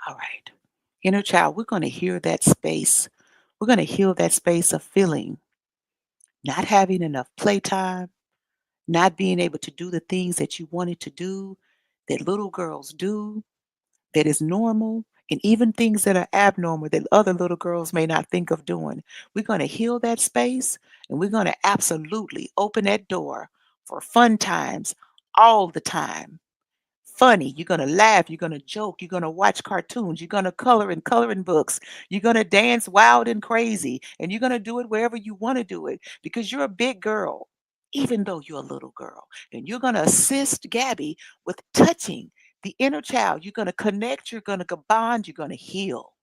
All right. Inner child, we're going to hear that space. We're going to heal that space of feeling not having enough playtime, not being able to do the things that you wanted to do, that little girls do, that is normal, and even things that are abnormal that other little girls may not think of doing. We're going to heal that space and we're going to absolutely open that door for fun times all the time. Funny, you're going to laugh, you're going to joke, you're going to watch cartoons, you're going to color in coloring books, you're going to dance wild and crazy, and you're going to do it wherever you want to do it because you're a big girl, even though you're a little girl. And you're going to assist Gabby with touching the inner child. You're going to connect, you're going to bond, you're going to heal.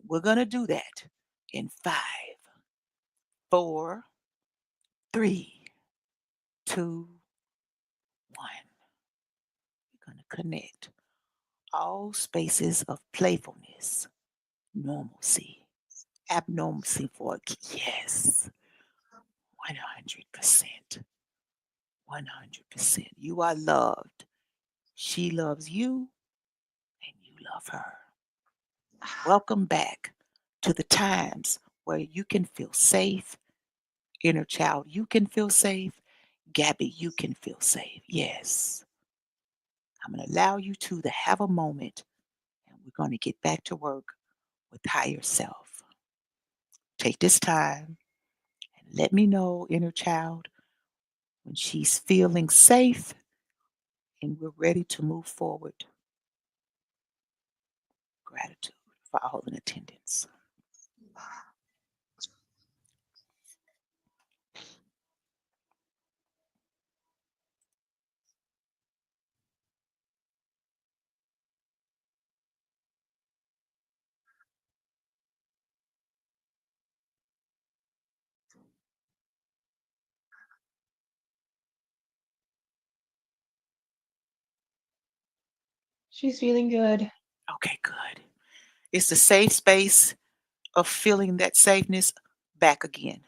We're going to do that in 5, 4, 3, 2, 1. We're going to connect all spaces of playfulness, normalcy, abnormalcy for a yes, 100%. 100%. You are loved. She loves you and you love her. Welcome back to the times where you can feel safe. Inner child, you can feel safe. Gabby, you can feel safe. Yes. I'm going to allow you two to have a moment and we're going to get back to work with higher self. Take this time and let me know, inner child, when she's feeling safe and we're ready to move forward. Gratitude for all in attendance. She's feeling good. Okay, good. It's the safe space of feeling that safeness back again.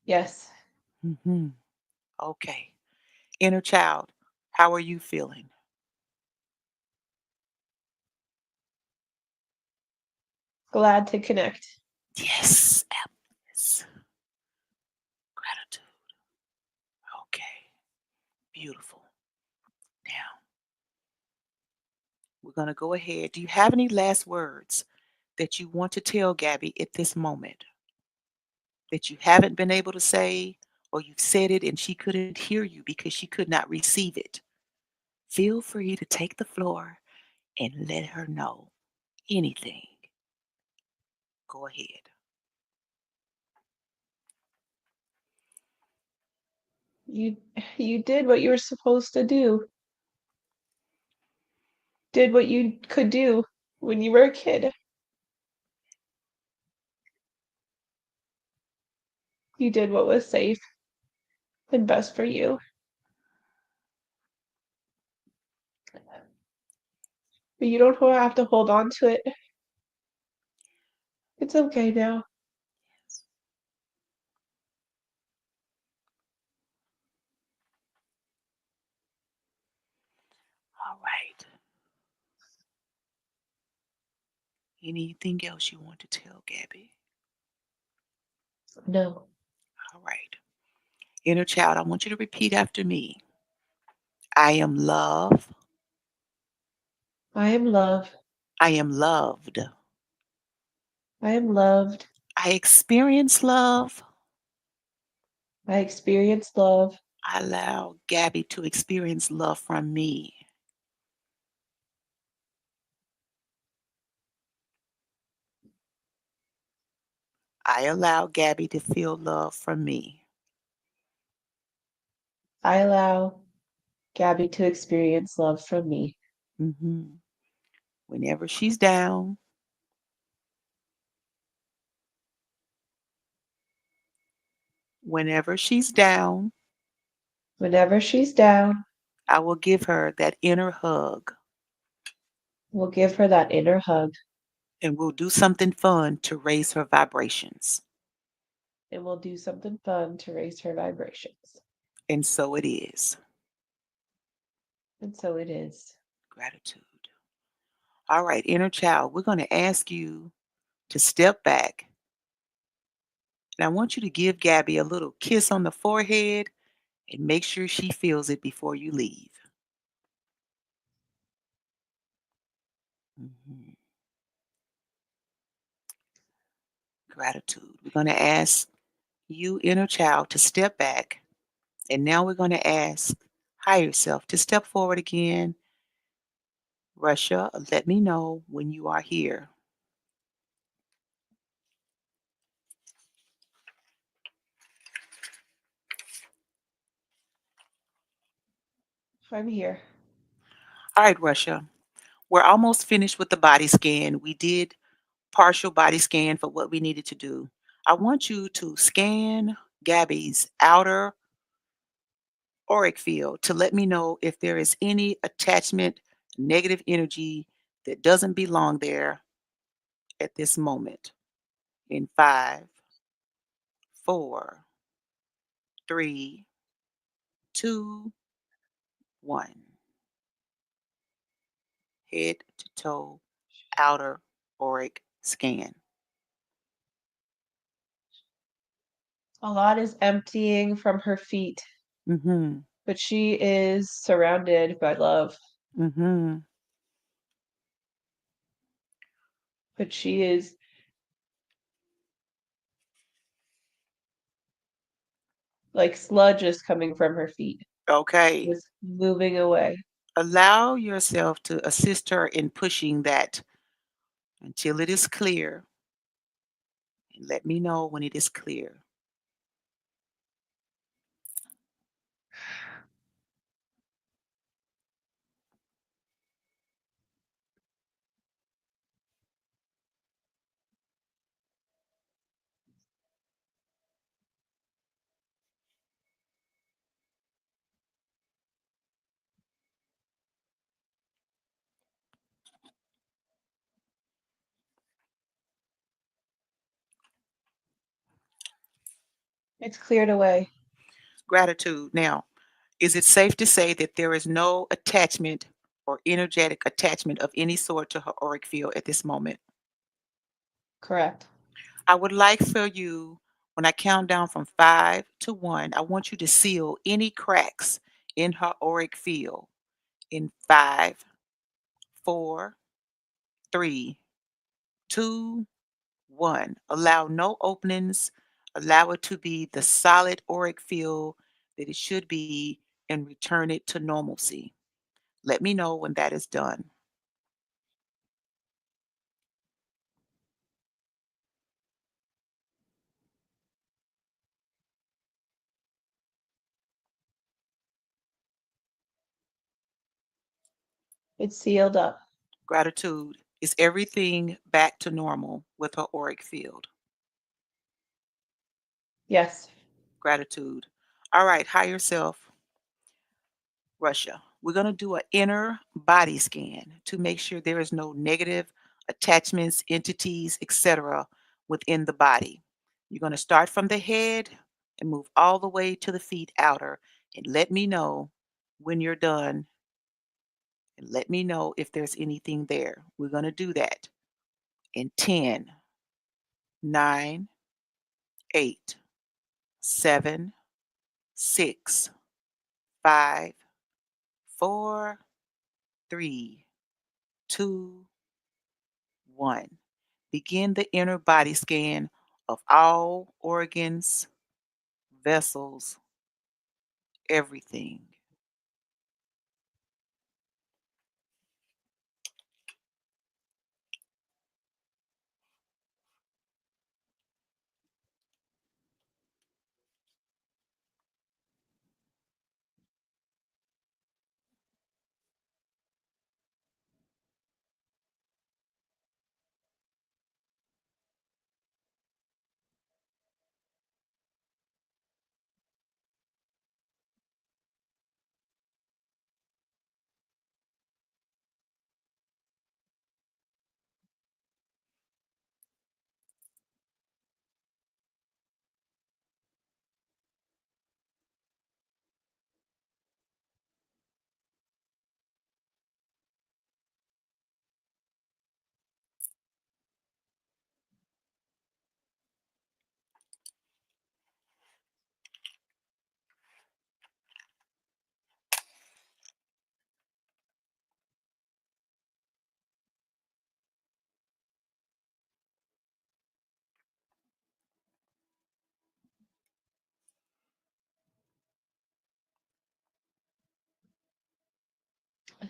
Yes. Hmm. Okay. Inner child, how are you feeling? Glad to connect. Yes. Yes. Gratitude. Okay. Beautiful. Now, we're going to go ahead. Do you have any last words that you want to tell Gabby at this moment that you haven't been able to say, or you've said it and she couldn't hear you because she could not receive it? Feel free to take the floor and let her know anything. Go ahead. You you did what you were supposed to do. Did what you could do when you were a kid. You did what was safe and best for you. But you don't have to hold on to it. It's okay now. All right. Anything else you want to tell Gabby? No. All right. Inner child, I want you to repeat after me. I am love. I am love. I am loved. I am loved. I experience love. I experience love. I allow Gabby to experience love from me. I allow Gabby to feel love from me. I allow Gabby to experience love from me. Hmm. Whenever she's down, whenever she's down, Whenever she's down, I will give her that inner hug we'll give her that inner hug and we'll do something fun to raise her vibrations. and we'll do something fun to raise her vibrations. And so it is. And so it is. Gratitude. All right, inner child, we're going to ask you to step back. And I want you to give Gabby a little kiss on the forehead and make sure she feels it before you leave. Mhm. Gratitude. We're going to ask you, inner child, to step back. And now we're going to ask higher self to step forward again. Russia, let me know when you are here. I'm here. All right, Russia. We're almost finished with the body scan. We did partial body scan for what we needed to do. I want you to scan Gabby's outer auric field to let me know if there is any attachment, negative energy that doesn't belong there at this moment. In five, four, three, two, one. Head to toe, outer auric scan. A lot is emptying from her feet, Mm-hmm. but she is surrounded by love. Mm-hmm. But she is like sludge is coming from her feet, Okay. just moving away. Allow yourself to assist her in pushing that until it is clear. And let me know when it is clear. It's cleared away. Gratitude. Now, is it safe to say that there is no attachment or energetic attachment of any sort to her auric field at this moment? Correct. I would like for you, when I count down from 5 to 1, I want you to seal any cracks in her auric field in 5, 4, 3, 2, 1. Allow no openings. Allow it to be the solid auric field that it should be and return it to normalcy. Let me know when that is done. It's sealed up. Gratitude. Is everything back to normal with her auric field? Yes. Gratitude. All right, higher self, Russia. We're going to do an inner body scan to make sure there is no negative attachments, entities, etc. within the body. You're going to start from the head and move all the way to the feet outer and let me know when you're done and let me know if there's anything there. We're going to do that in 10, 9, 8, 7, 6, 5, 4, 3, 2, 1. Begin the inner body scan of all organs, vessels, everything.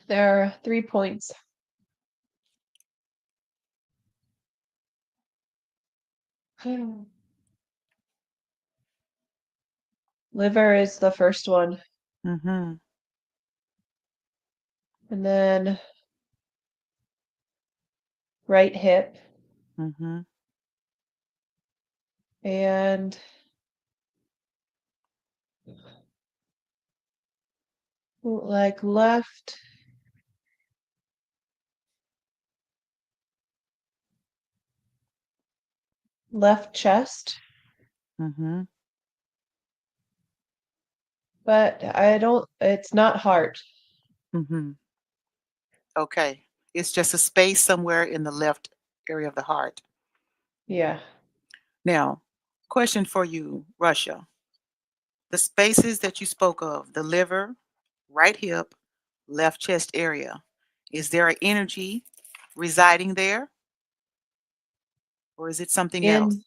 There are 3 points. Liver is the first one, Mm-hmm. and then right hip, Mm-hmm. and like left chest, Mm-hmm. but it's not heart. Mm-hmm. Okay. It's just a space somewhere in the left area of the heart. Yeah. Now, question for you, Russia. The spaces that you spoke of, the liver, right hip, left chest area, is there an energy residing there or is it something else? In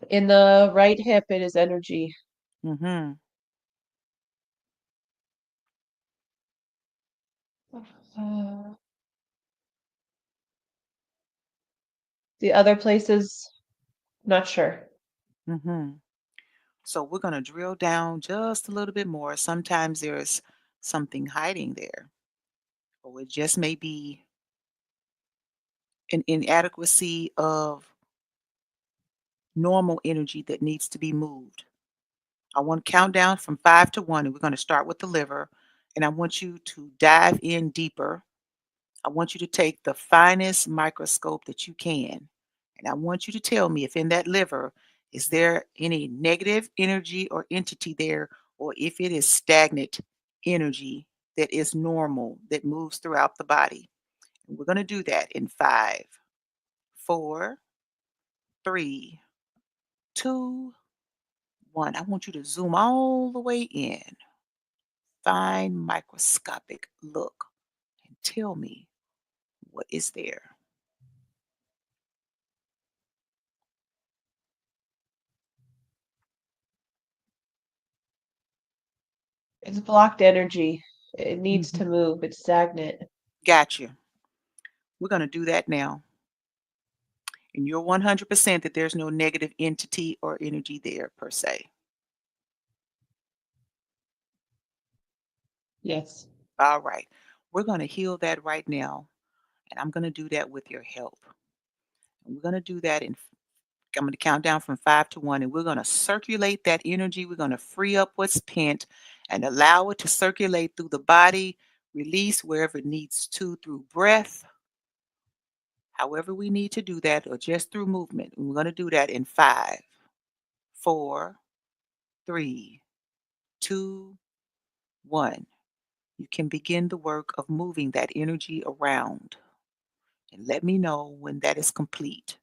in the right hip, it is energy. Mm-hmm. Uh, the other places, not sure. Mm-hmm. So we're going to drill down just a little bit more. Sometimes there's something hiding there, or it just may be an inadequacy of normal energy that needs to be moved. I want to count down from 5 to 1, and we're going to start with the liver. And I want you to dive in deeper. I want you to take the finest microscope that you can. And I want you to tell me if in that liver, is there any negative energy or entity there, or if it is stagnant energy that is normal, that moves throughout the body. And we're going to do that in 5, 4, 3, 2, 1. I want you to zoom all the way in, fine microscopic look, and tell me what is there. It's blocked energy. It needs Mhm. to move. It's stagnant. Got you. We're going to do that now. And you're 100% that there's no negative entity or energy there per se. Yes. All right. We're going to heal that right now. And I'm going to do that with your help. And we're going to do that I'm going to count down from 5 to 1, and we're going to circulate that energy. We're going to free up what's pent and allow it to circulate through the body, release wherever it needs to through breath, however we need to do that, or just through movement. And we're going to do that in 5, 4, 3, 2, 1. You can begin the work of moving that energy around and let me know when that is complete.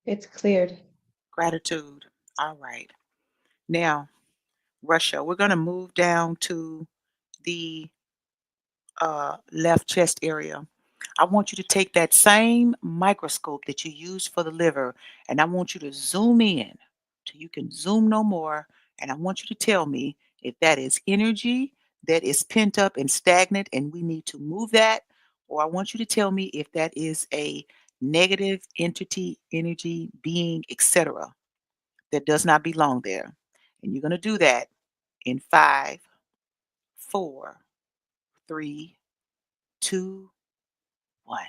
It's cleared. Gratitude. All right. Now, Russia. We're going to move down to the left chest area. I want you to take that same microscope that you used for the liver, and I want you to zoom in till you can zoom no more. And I want you to tell me if that is energy that is pent up and stagnant, and we need to move that, or I want you to tell me if that is a negative entity, energy, being, etc., that does not belong there. And you're going to do that in 5, 4, 3, 2, 1.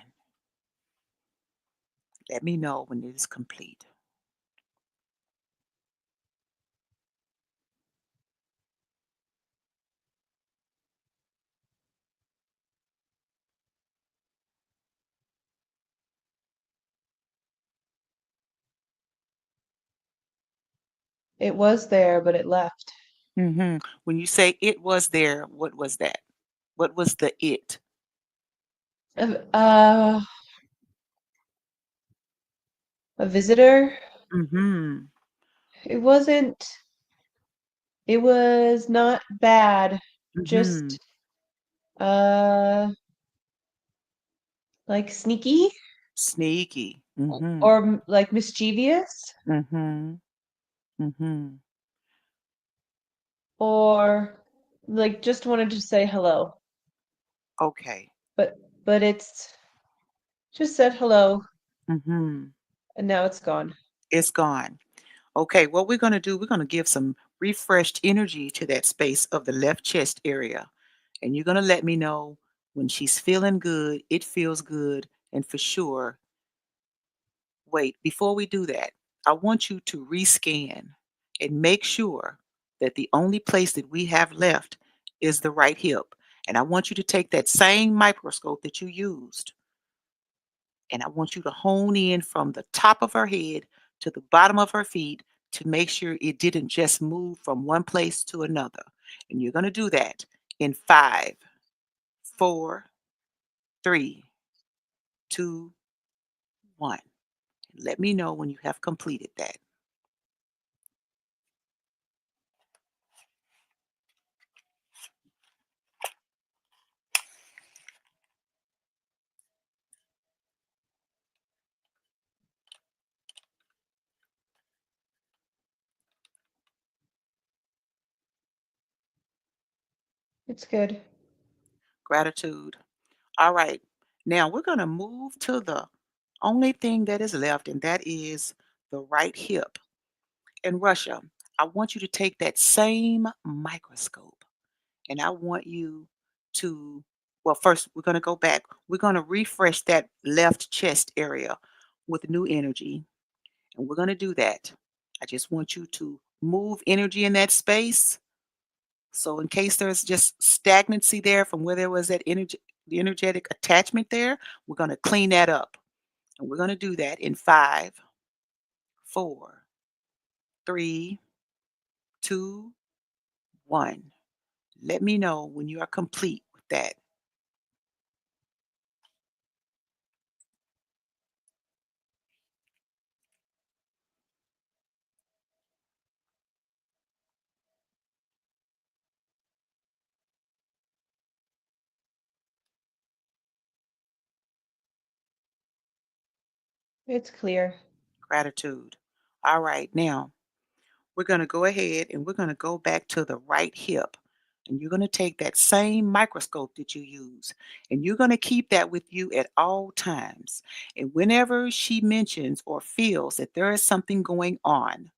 Let me know when it is complete. It was there, but it left. When you say it was there, what was that? What was the it? Uh, uh, a visitor? Mhm. It wasn't, it was not bad. Mhm. Just, uh, like sneaky Sneaky. Mhm. or like mischievous Mhm. Mhm. or like just wanted to say hello. Okay. But it's just said hello Mhm. and now it's gone. It's gone. Okay, what we're going to do, we're going to give some refreshed energy to that space of the left chest area. And you're going to let me know when she's feeling good, it feels good, and for sure. Wait, before we do that, I want you to rescan and make sure that the only place that we have left is the right hip. And I want you to take that same microscope that you used, and I want you to hone in from the top of her head to the bottom of her feet to make sure it didn't just move from one place to another. And you're going to do that in 5, 4, 3, 2, 1. Let me know when you have completed that. It's good. Gratitude. All right. Now we're going to move to the only thing that is left, and that is the right hip. In Russia, I want you to take that same microscope and I want you to, well, first, we're going to go back. We're going to refresh that left chest area with new energy, and we're going to do that. I just want you to move energy in that space. So, in case there's just stagnancy there from where there was that energy, the energetic attachment there, we're going to clean that up. And we're going to do that in 5, 4, 3, 2, 1. Let me know when you are complete with that. It's clear. Gratitude. All right, now we're going to go ahead and we're going to go back to the right hip. And you're going to take that same microscope that you use, and you're going to keep that with you at all times. And whenever she mentions or feels that there is something going on,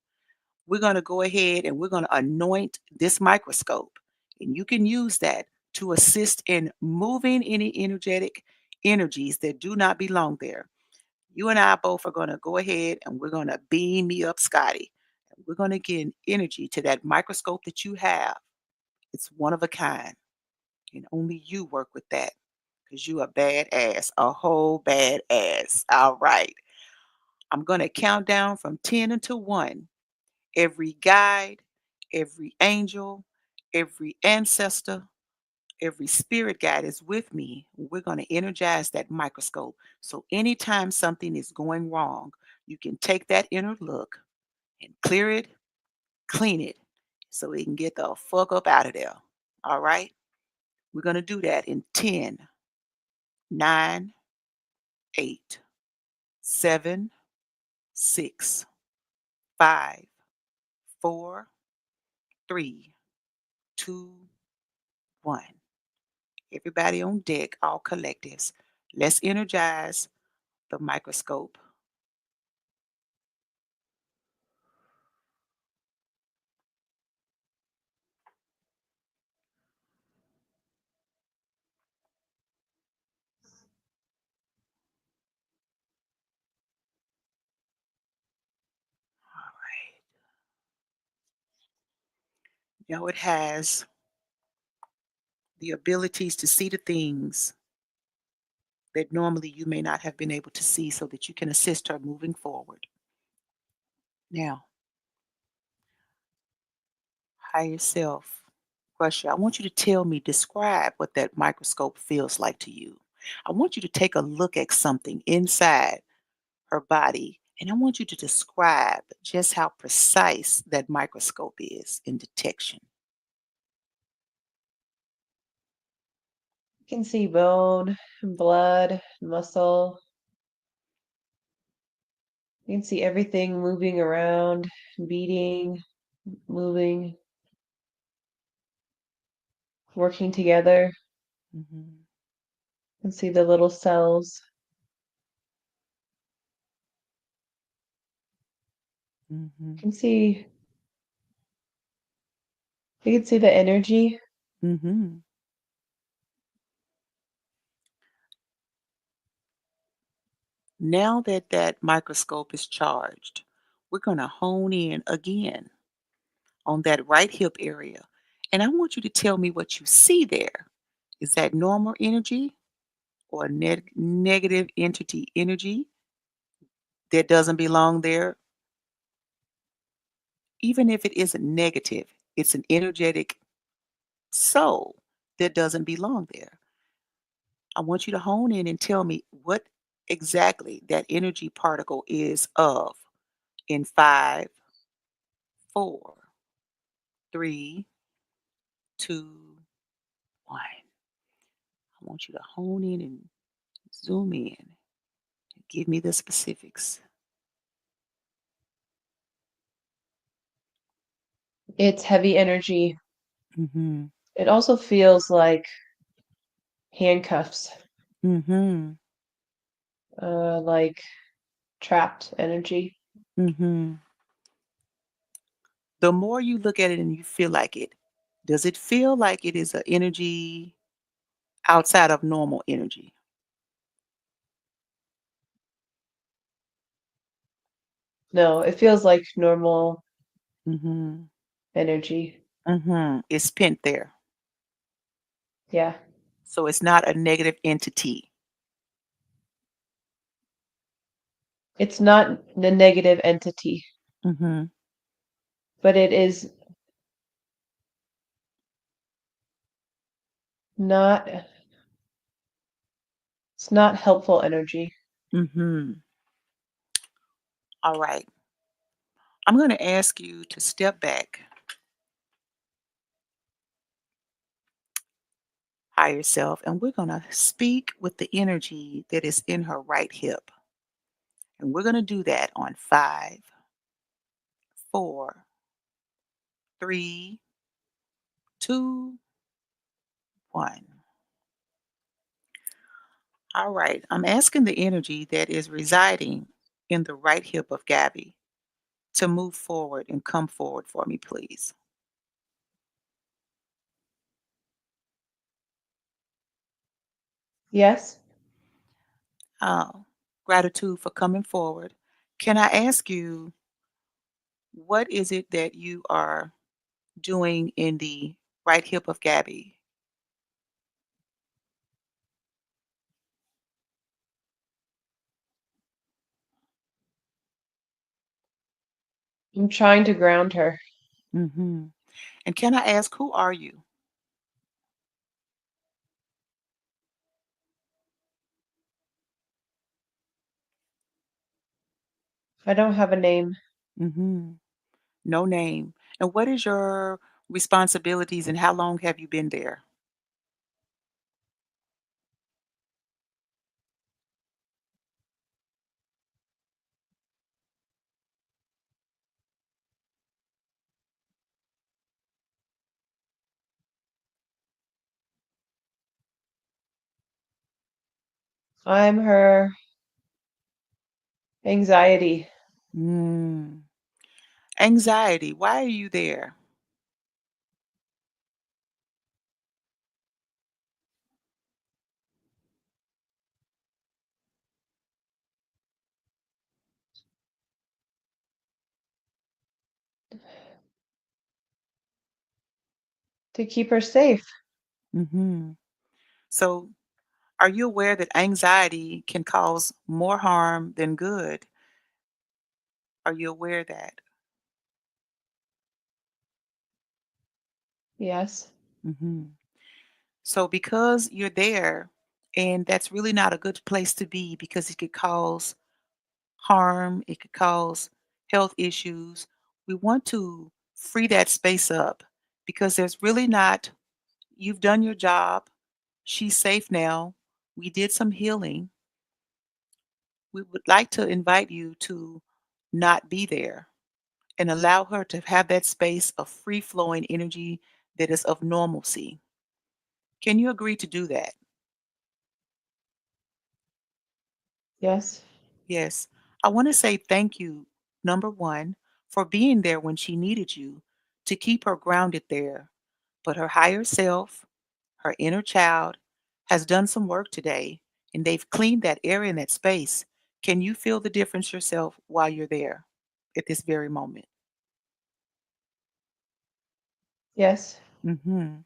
we're going to go ahead and we're going to anoint this microscope. And you can use that to assist in moving any energetic energies that do not belong there. You and I both are going to go ahead and we're going to beam me up, Scotty. And we're going to give energy to that microscope that you have. It's one of a kind. And only you work with that because you are badass, a whole badass. All right. I'm going to count down from 10 until 1. Every guide, every angel, every ancestor, every spirit guide is with me. We're going to energize that microscope. So anytime something is going wrong, you can take that inner look and clear it, clean it, so we can get the fuck up out of there. All right? We're going to do that in 10, 9, 8, 7, 6, 5, 4, 3, 2, 1. Everybody on deck, all collectives. Let's energize the microscope. All right. Now it has the abilities to see the things that normally you may not have been able to see so that you can assist her moving forward. Now, higher self, Russia, I want you to tell me, describe what that microscope feels like to you. I want you to take a look at something inside her body, and I want you to describe just how precise that microscope is in detection. You can see bone, blood, muscle. You can see everything moving around, beating, moving, working together. Mhm, You can see the little cells. You mhm, can see you can see the energy. mhm. Now that that microscope is charged, we're going to hone in again on that right hip area. And I want you to tell me what you see there. Is that normal energy or negative entity energy that doesn't belong there? Even if it isn't negative, it's an energetic soul that doesn't belong there. I want you to hone in and tell me what exactly that energy particle is of in 5, 4, 3, 2, 1. I want you to hone in and zoom in and give me the specifics. It's heavy energy. Mhm. It also feels like handcuffs, Mhm. like trapped energy. Mhm. The more you look at it and you feel like it, does it feel like it is an energy outside of normal energy? No, it feels like normal Mhm. energy. Mhm. It's pent there. Yeah. So it's not a negative entity. It's not the negative entity, Mhm. but it is not it's not helpful energy. Mhm. All right. I'm going to ask you to step back, higher self, and we're going to speak with the energy that is in her right hip. And we're going to do that on 5, 4, 3, 2, 1. All right. I'm asking the energy that is residing in the right hip of Gabby to move forward and come forward for me, please. Yes? Oh, gratitude for coming forward. Can I ask you, what is it that you are doing in the right hip of Gabby? I'm trying to ground her. Hmm. And can I ask, who are you? I don't have a name. Hmm. No name. And what is your responsibilities and how long have you been there? I'm her anxiety Mm. Anxiety. Why are you there? to keep her safe. Hmm. So, are you aware that anxiety can cause more harm than good? Are you aware of that? Yes. Hmm. So, because you're there, and that's really not a good place to be because it could cause harm, it could cause health issues. We want to free that space up because there's really not, you've done your job. She's safe now. We did some healing. We would like to invite you to not be there and allow her to have that space of free flowing energy that is of normalcy. Can you agree to do that? Yes. Yes. I want to say thank you, number one, for being there when she needed you to keep her grounded there. But her higher self, her inner child, has done some work today and they've cleaned that area and that space. Can you feel the difference yourself while you're there at this very moment? Yes. Hmm.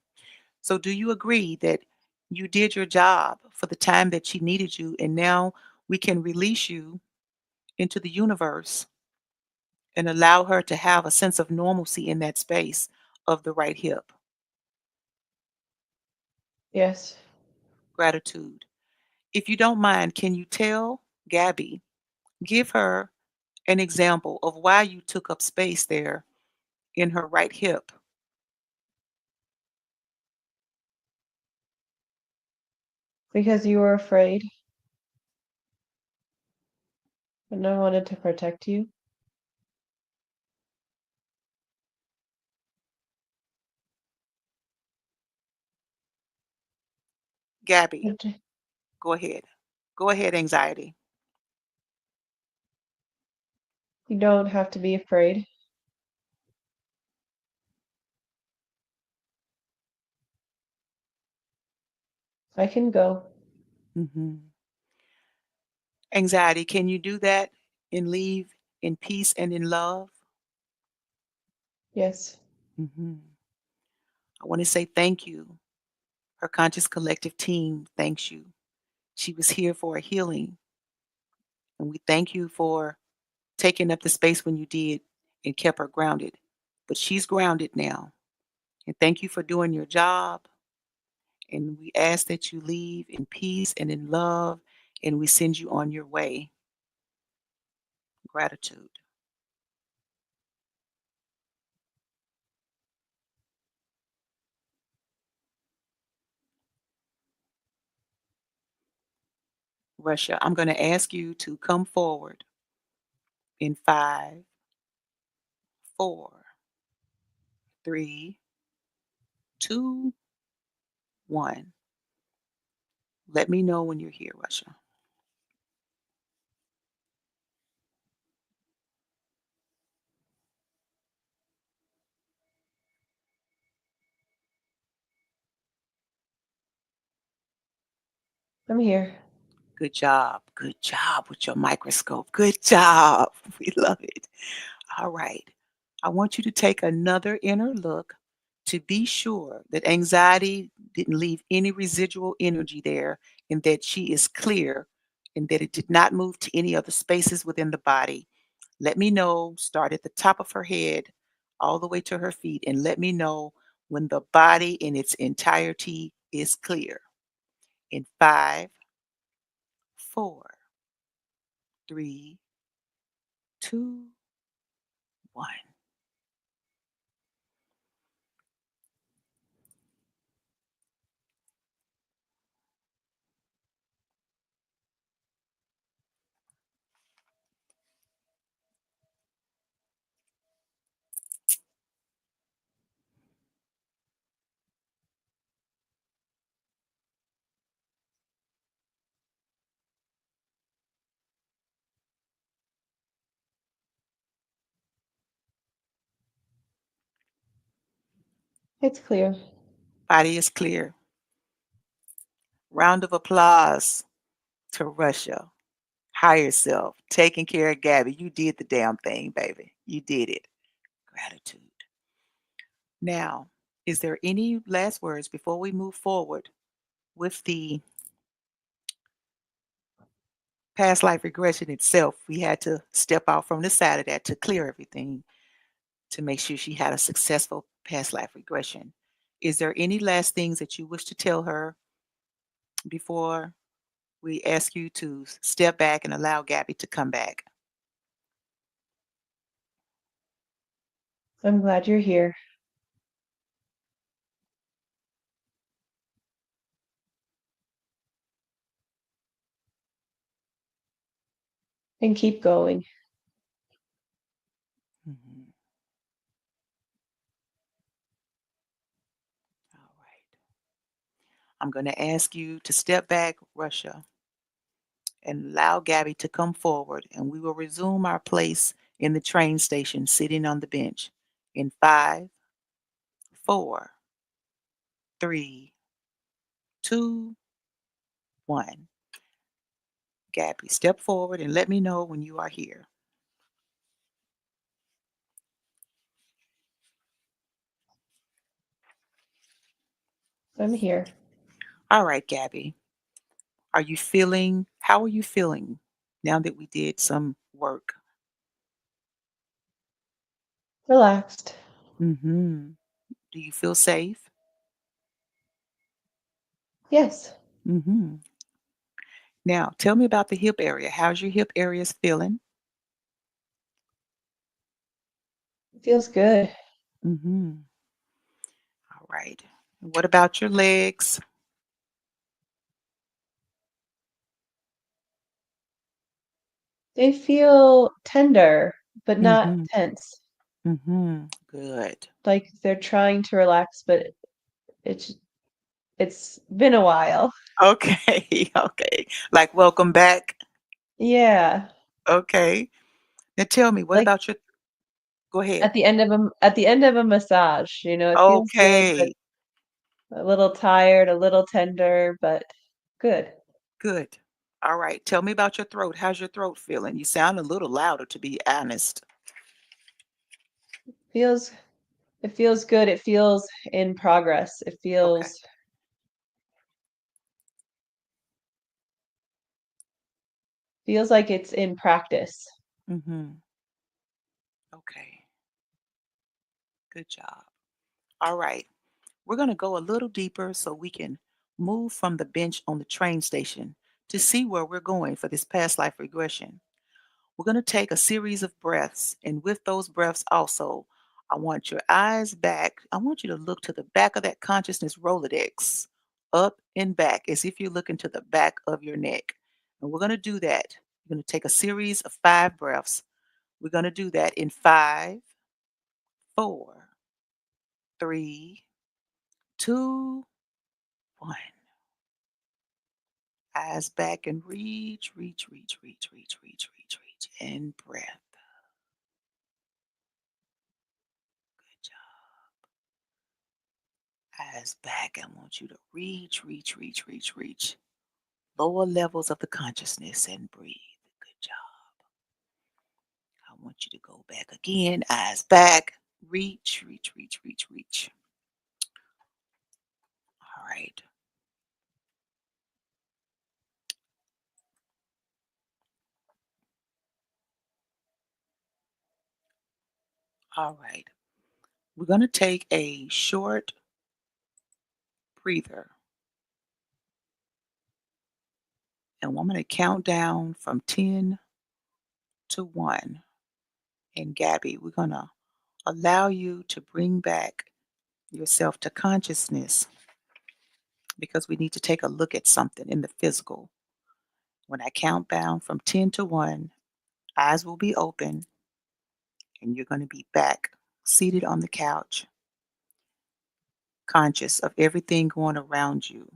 So, do you agree that you did your job for the time that she needed you, and now we can release you into the universe and allow her to have a sense of normalcy in that space of the right hip? Yes. Gratitude. If you don't mind, can you tell Gabby, give her an example of why you took up space there in her right hip? Because you were afraid and I wanted to protect you. Gabby, But go ahead. Go ahead, anxiety. you don't have to be afraid. I can go. Hmm. Anxiety, can you do that and leave in peace and in love? Yes. Hmm. I want to say thank you. Her conscious collective team thanks you. She was here for a healing, and we thank you for taking up the space when you did and kept her grounded. But she's grounded now. And thank you for doing your job. And we ask that you leave in peace and in love, and we send you on your way. Gratitude. Russia, I'm going to ask you to come forward in 5, 4, 3, 2, 1. Let me know when you're here, Russia. I'm here. Good job. Good job with your microscope. Good job. We love it. All right. I want you to take another inner look to be sure that anxiety didn't leave any residual energy there and that she is clear and that it did not move to any other spaces within the body. Let me know, start at the top of her head all the way to her feet, and let me know when the body in its entirety is clear. In 5, 4, 3, 2, 1. It's clear. Body is clear. Round of applause to Russia. Higher self. Taking care of Gabby. You did the damn thing, baby. You did it. Gratitude. Now, is there any last words before we move forward with the past life regression itself? We had to step out from the side of that to clear everything to make sure she had a successful past life regression. Is there any last things that you wish to tell her before we ask you to step back and allow Gabby to come back? I'm glad you're here and keep going. Mhm. All right. I'm going to ask you to step back, Russia, and allow Gabby to come forward, and we will resume our place in the train station sitting on the bench in five, four, three, two, one. Gabby, step forward and let me know when you are here. I'm here. All right, Gabby. How are you feeling now that we did some work? Relaxed. Mm-hmm. Do you feel safe? Yes. Mm-hmm. Now, tell me about the hip area. How's your hip areas feeling? It feels good. Mm-hmm. All right. What about your legs? They feel tender, but not Mm-hmm. tense. Mm-hmm. Good. Like they're trying to relax, but it's it's been a while. Okay. Okay. Like, welcome back. Yeah. Okay. Now tell me, what Like about your, go ahead. at the end of a massage, it feels good, but Okay. a little tired, a little tender, but good. Good. All right. Tell me about your throat. How's your throat feeling? You sound a little louder, to be honest. Feels it feels good. It feels in progress. It Okay. feels like it's in practice. Mm-hmm. Okay. Good job. All right. We're going to go a little deeper so we can move from the bench on the train station to see where we're going for this past life regression. We're going to take a series of breaths. And with those breaths, also, I want your eyes back. I want you to look to the back of that consciousness Rolodex, up and back, as if you're looking to the back of your neck. And we're going to do that. We're going to take a series of 5 breaths. We're going to do that in five, four, three, two, one. Eyes back and reach, reach, reach, reach, reach, reach, reach, reach, and breath. Good job. Eyes back. I want you to reach, reach, reach, reach, reach. Lower levels of the consciousness and breathe. Good job. I want you to go back again. Eyes back. Reach, reach, reach, reach, reach. All right. All right. We're going to take a short breather, and I'm going to count down from 10 to 1. And Gabby, we're going to allow you to bring back yourself to consciousness because we need to take a look at something in the physical. When I count down from 10 to 1, eyes will be open and you're going to be back seated on the couch, conscious of everything going around you.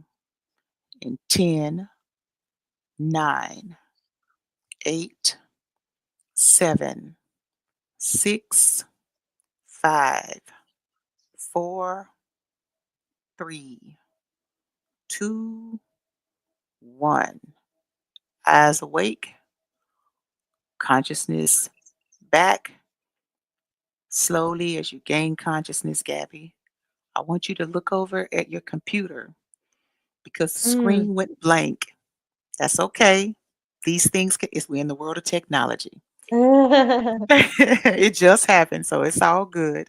In 10, 9, 8, 7, 6, 5, 4, Three, two, one. Eyes awake, consciousness back. Slowly, as you gain consciousness, Gabby, I want you to look over at your computer because the Mm. screen went blank. That's okay. These things can, is we're in the world of technology. It just happened, so it's all good.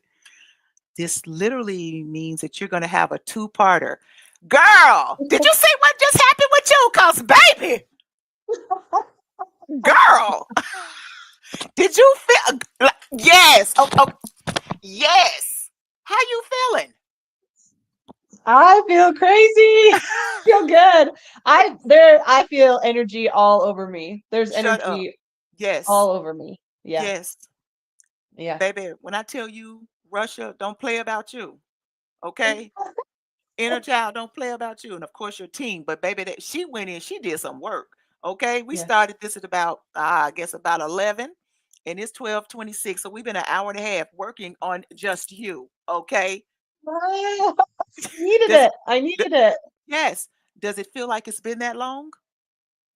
This literally means that you're going to have a two-parter. Girl, did you see what just happened with you? Cause baby, girl, did you feel? Yes. Oh, oh, yes. How you feeling? I feel crazy. Feel good. I feel energy all over me. There's Shut up. energy Yes. all over me. Yeah. Yes. Yeah. Baby, when I tell you Russia don't play about you, okay? Inner child don't play about you, and of course your team. But baby, that she went in, she did some work. Okay, we Yeah. started this at about I guess about 11, and it's 12:26. So we've been an hour and a half working on just you. Okay, Ah, needed does it. it? I d- needed it. Yes. Does it feel like it's been that long?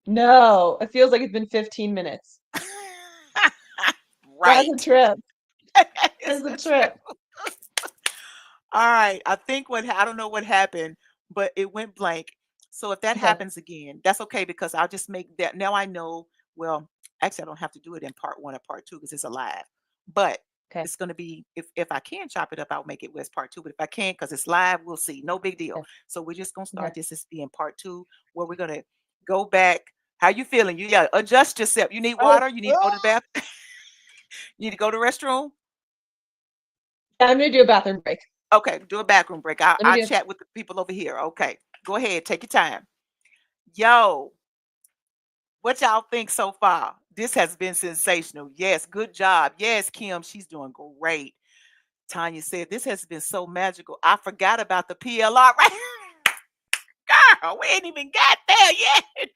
No, it feels like it's been 15 minutes. That's a Right. trip. It's That's a the trip. truth. All right. I think I don't know what happened, but it went blank. So if that Okay. happens again, that's okay because I'll just make that now I know, well, actually I don't have to do it in part one or part two because it's a live. But Okay. it's gonna be if I can chop it up, I'll make it West part two. But if I can't, because it's live, we'll see. No big deal. Okay. So we're just gonna Okay. start this as being part two, where we're gonna go back. How you feeling? You gotta adjust yourself. You need Oh, water, you need to go to the ah. bath, you need to go to the restroom. Yeah, I'm gonna do a bathroom break. Okay, do a backroom break. I'll, Let me I'll do. chat with the people over here. Okay, go ahead, take your time. Yo, what y'all think so far? This has been sensational. Yes, good job. Yes, Kim, she's doing great. Tanya said this has been so magical. I forgot about the PLR. Right, girl, we ain't even got there yet.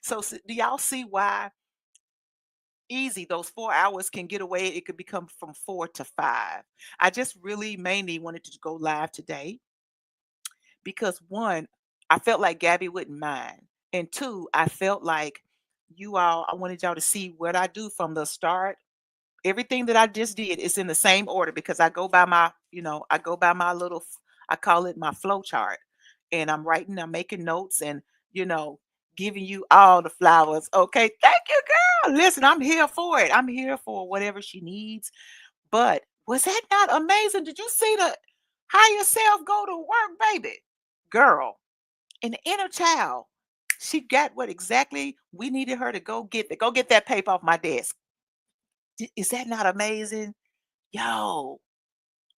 So, do y'all see why easy those 4 hours can get away? It could become from 4 to 5. I just really mainly wanted to go live today because one, I felt like Gabby wouldn't mind. And two, I felt like I wanted y'all to see what I do from the start. Everything that I just did is in the same order because I go by I go by my little, I call it my flow chart. And I'm making notes and, you know, giving you all the flowers. Okay. Thank you, girl. Listen, I'm here for it. I'm here for whatever she needs. But was that not amazing? Did you see the higher self go to work, baby? Girl, an inner child. She got what exactly we needed her to go get. Go get that paper off my desk. Is that not amazing? Yo,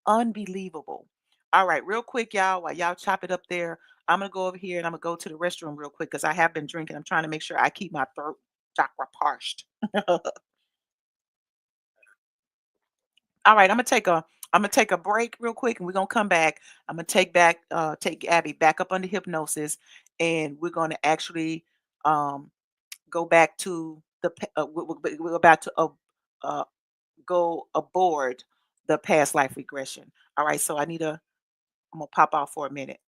unbelievable. All right, real quick, y'all, while y'all chop it up there, I'm gonna go over here and I'm gonna go to the restroom real quick because I have been drinking. I'm trying to make sure I keep my throat chakra parched. All right, I'm gonna take a break real quick and we're gonna come back. I'm gonna take Abby back up under hypnosis and we're gonna actually go back to we're about to uh, go aboard the past life regression. All right, so I'm gonna pop off for a minute.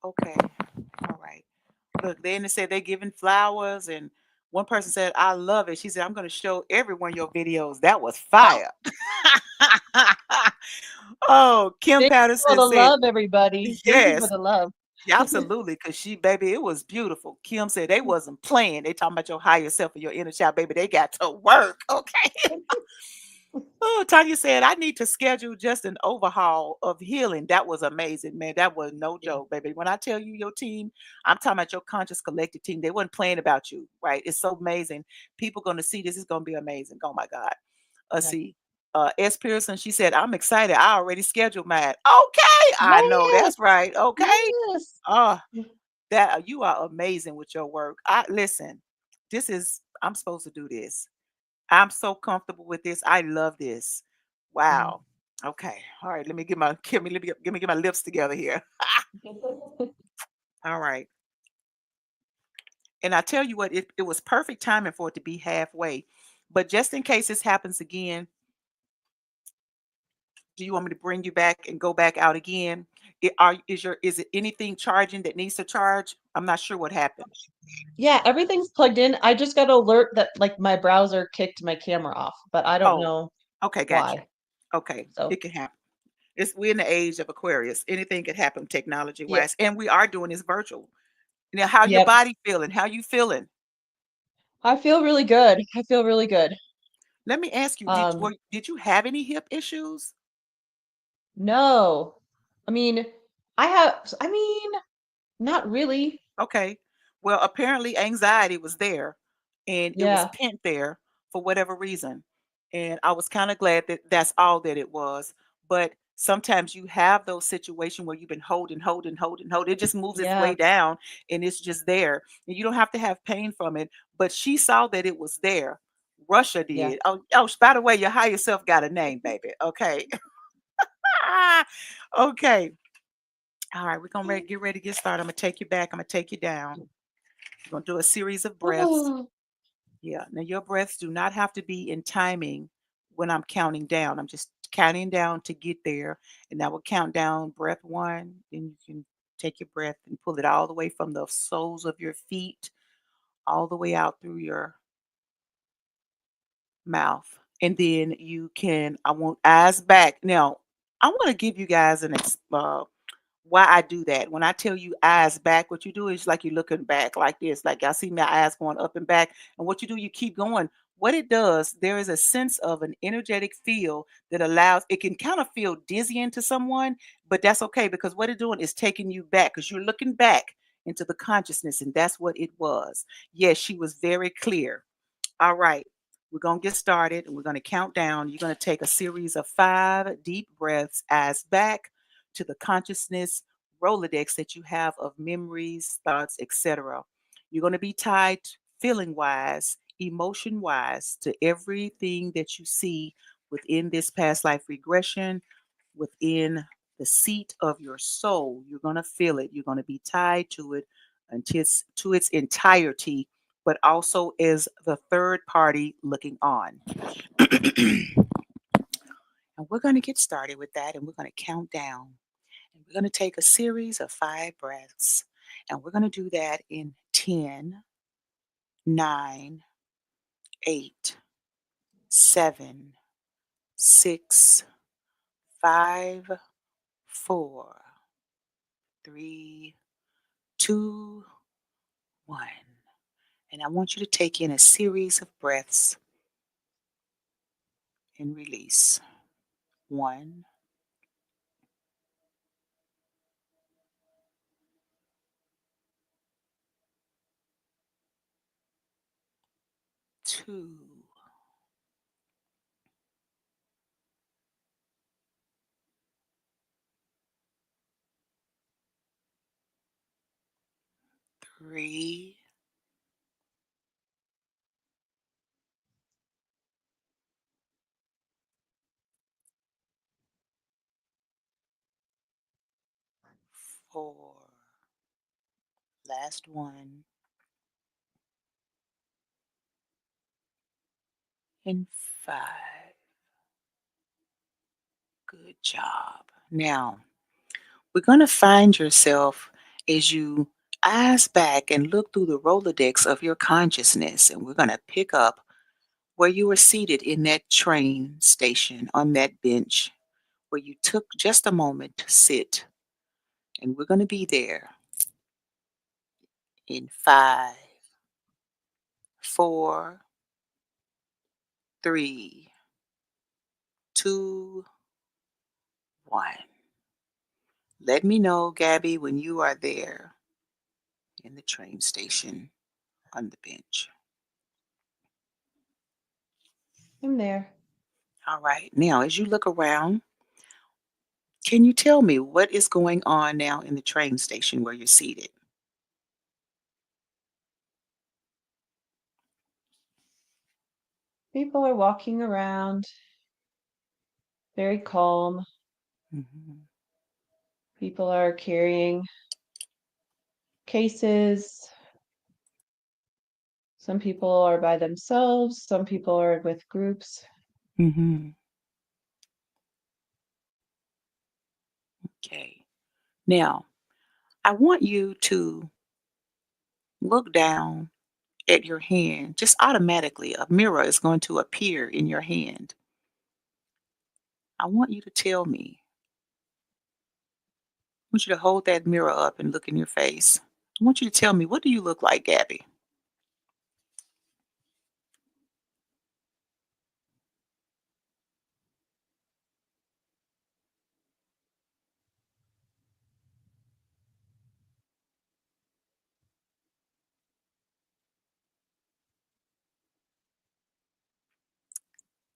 Okay. All right. Look, then they said they giving flowers, and one person said, "I love it." She said, "I'm going to show everyone your videos." That was Oh, fire. Oh, Kim thank you for Patterson the said, love, everybody. Thank you for "Yes, the love. yeah, absolutely." Cause she, baby, it was beautiful. Kim said they wasn't playing. They talking about your higher self and your inner child, baby. They got to work. Okay. Oh, Tanya said, I need to schedule just an overhaul of healing. That was amazing, man. That was no Yeah, joke, baby. When I tell you your team, I'm talking about your conscious collective team. They wasn't playing about you, right? It's so amazing. People going to see this. It's going to be amazing. Oh my God. Let's yeah. see. S. Pearson, she said, I'm excited. I already scheduled mine. Okay. I know Yes, that's right. Okay. yes. Oh, that you are amazing with your work. I listen, I'm supposed to do this. I'm so comfortable with this. I love this. Mm. Wow. Okay. All right. Let me get my get my lips together here. All right. And I tell you what, it was perfect timing for it to be halfway. But just in case this happens again, do you want me to bring you back and go back out again? Is it anything charging that needs to charge? I'm not sure what happened. Yeah, everything's plugged in. I just got an alert that like my browser kicked my camera off, but I don't Oh, know okay, gotcha. why. Okay, So, it can happen. We're in the age of Aquarius. Anything could happen technology yeah. wise, and we are doing this virtual. Now, how your Yep. body feeling? How you feeling? I feel really good. I feel really good. Let me ask you, Um, did you have any hip issues? no. I mean, I mean, not really. Okay. Well, apparently anxiety was there and it was Yeah. pent there for whatever reason. And I was kind of glad that that's all that it was. But sometimes you have those situations where you've been holding. It just moves its way Yeah. down and it's just there. And you don't have to have pain from it. But she saw that it was there. Russia Yeah. did. Oh, by the way, your higher self got a name, baby. Okay. Okay. All right. We're going to get ready to get started. I'm going to take you back. I'm going to take you down. We're going to do a series of breaths. Oh, Yeah. Now, your breaths do not have to be in timing when I'm counting down. I'm just counting down to get there. And I will count down breath one. Then you can take your breath and pull it all the way from the soles of your feet, all the way out through your mouth. And then I want eyes back. Now, I want to give you guys why I do that. When I tell you eyes back, what you do is like you're looking back like this. Like I see my eyes going up and back. And what you do, you keep going. What it does, there is a sense of an energetic feel that allows it can kind of feel dizzying to someone, but that's okay because what it's doing is taking you back because you're looking back into the consciousness, and that's what it was. Yes, she was very clear. All right. We're going to get started and we're going to count down. You're going to take a series of 5 deep breaths, eyes back to the consciousness Rolodex that you have of memories, thoughts, etc. You're going to be tied feeling wise, emotion wise to everything that you see within this past life regression, within the seat of your soul. You're going to feel it. You're going to be tied to it until to its entirety, but also as the third party looking on. And we're going to get started with that and we're going to count down. And we're going to take a series of 5 breaths. And we're going to do that in 10, 9, 8, 7, 6, 5, 4, 3, 2, 1. And I want you to take in a series of breaths and release. 1, 2, 3, 4. Last one. And 5. Good job. Now, we're going to find yourself As you eyes back and look through the Rolodex of your consciousness, and we're going to pick up where you were seated in that train station on that bench where you took just a moment to sit. And we're going to be there in five, four, three, two, one. Let me know, Gabby, when you are there in the train station on the bench. I'm there. All right. Now, as you look around, can you tell me what is going on now in the train station where you're seated? People are walking around, very calm. Mhm. People are carrying cases. Some people are by themselves, some people are with groups. Mhm. Okay. Now, I want you to look down at your hand. Just automatically, a mirror is going to appear in your hand. I want you to tell me. I want you to hold that mirror up and look in your face. I want you to tell me, what do you look like, Gabby?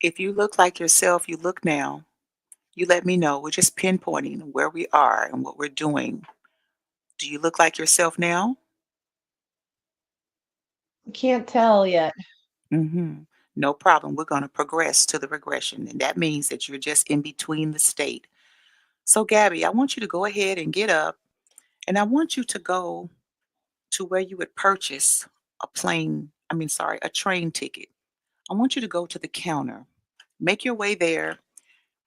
If you look like yourself, you look now. You let me know. We're just pinpointing where we are and what we're doing. Do you look like yourself now? I can't tell yet. Mhm. No problem. We're going to progress to the regression, and that means that you're just in between the state. So, Gabby, I want you to go ahead and get up, and I want you to go to where you would purchase a train ticket. I want you to go to the counter. Make your way there,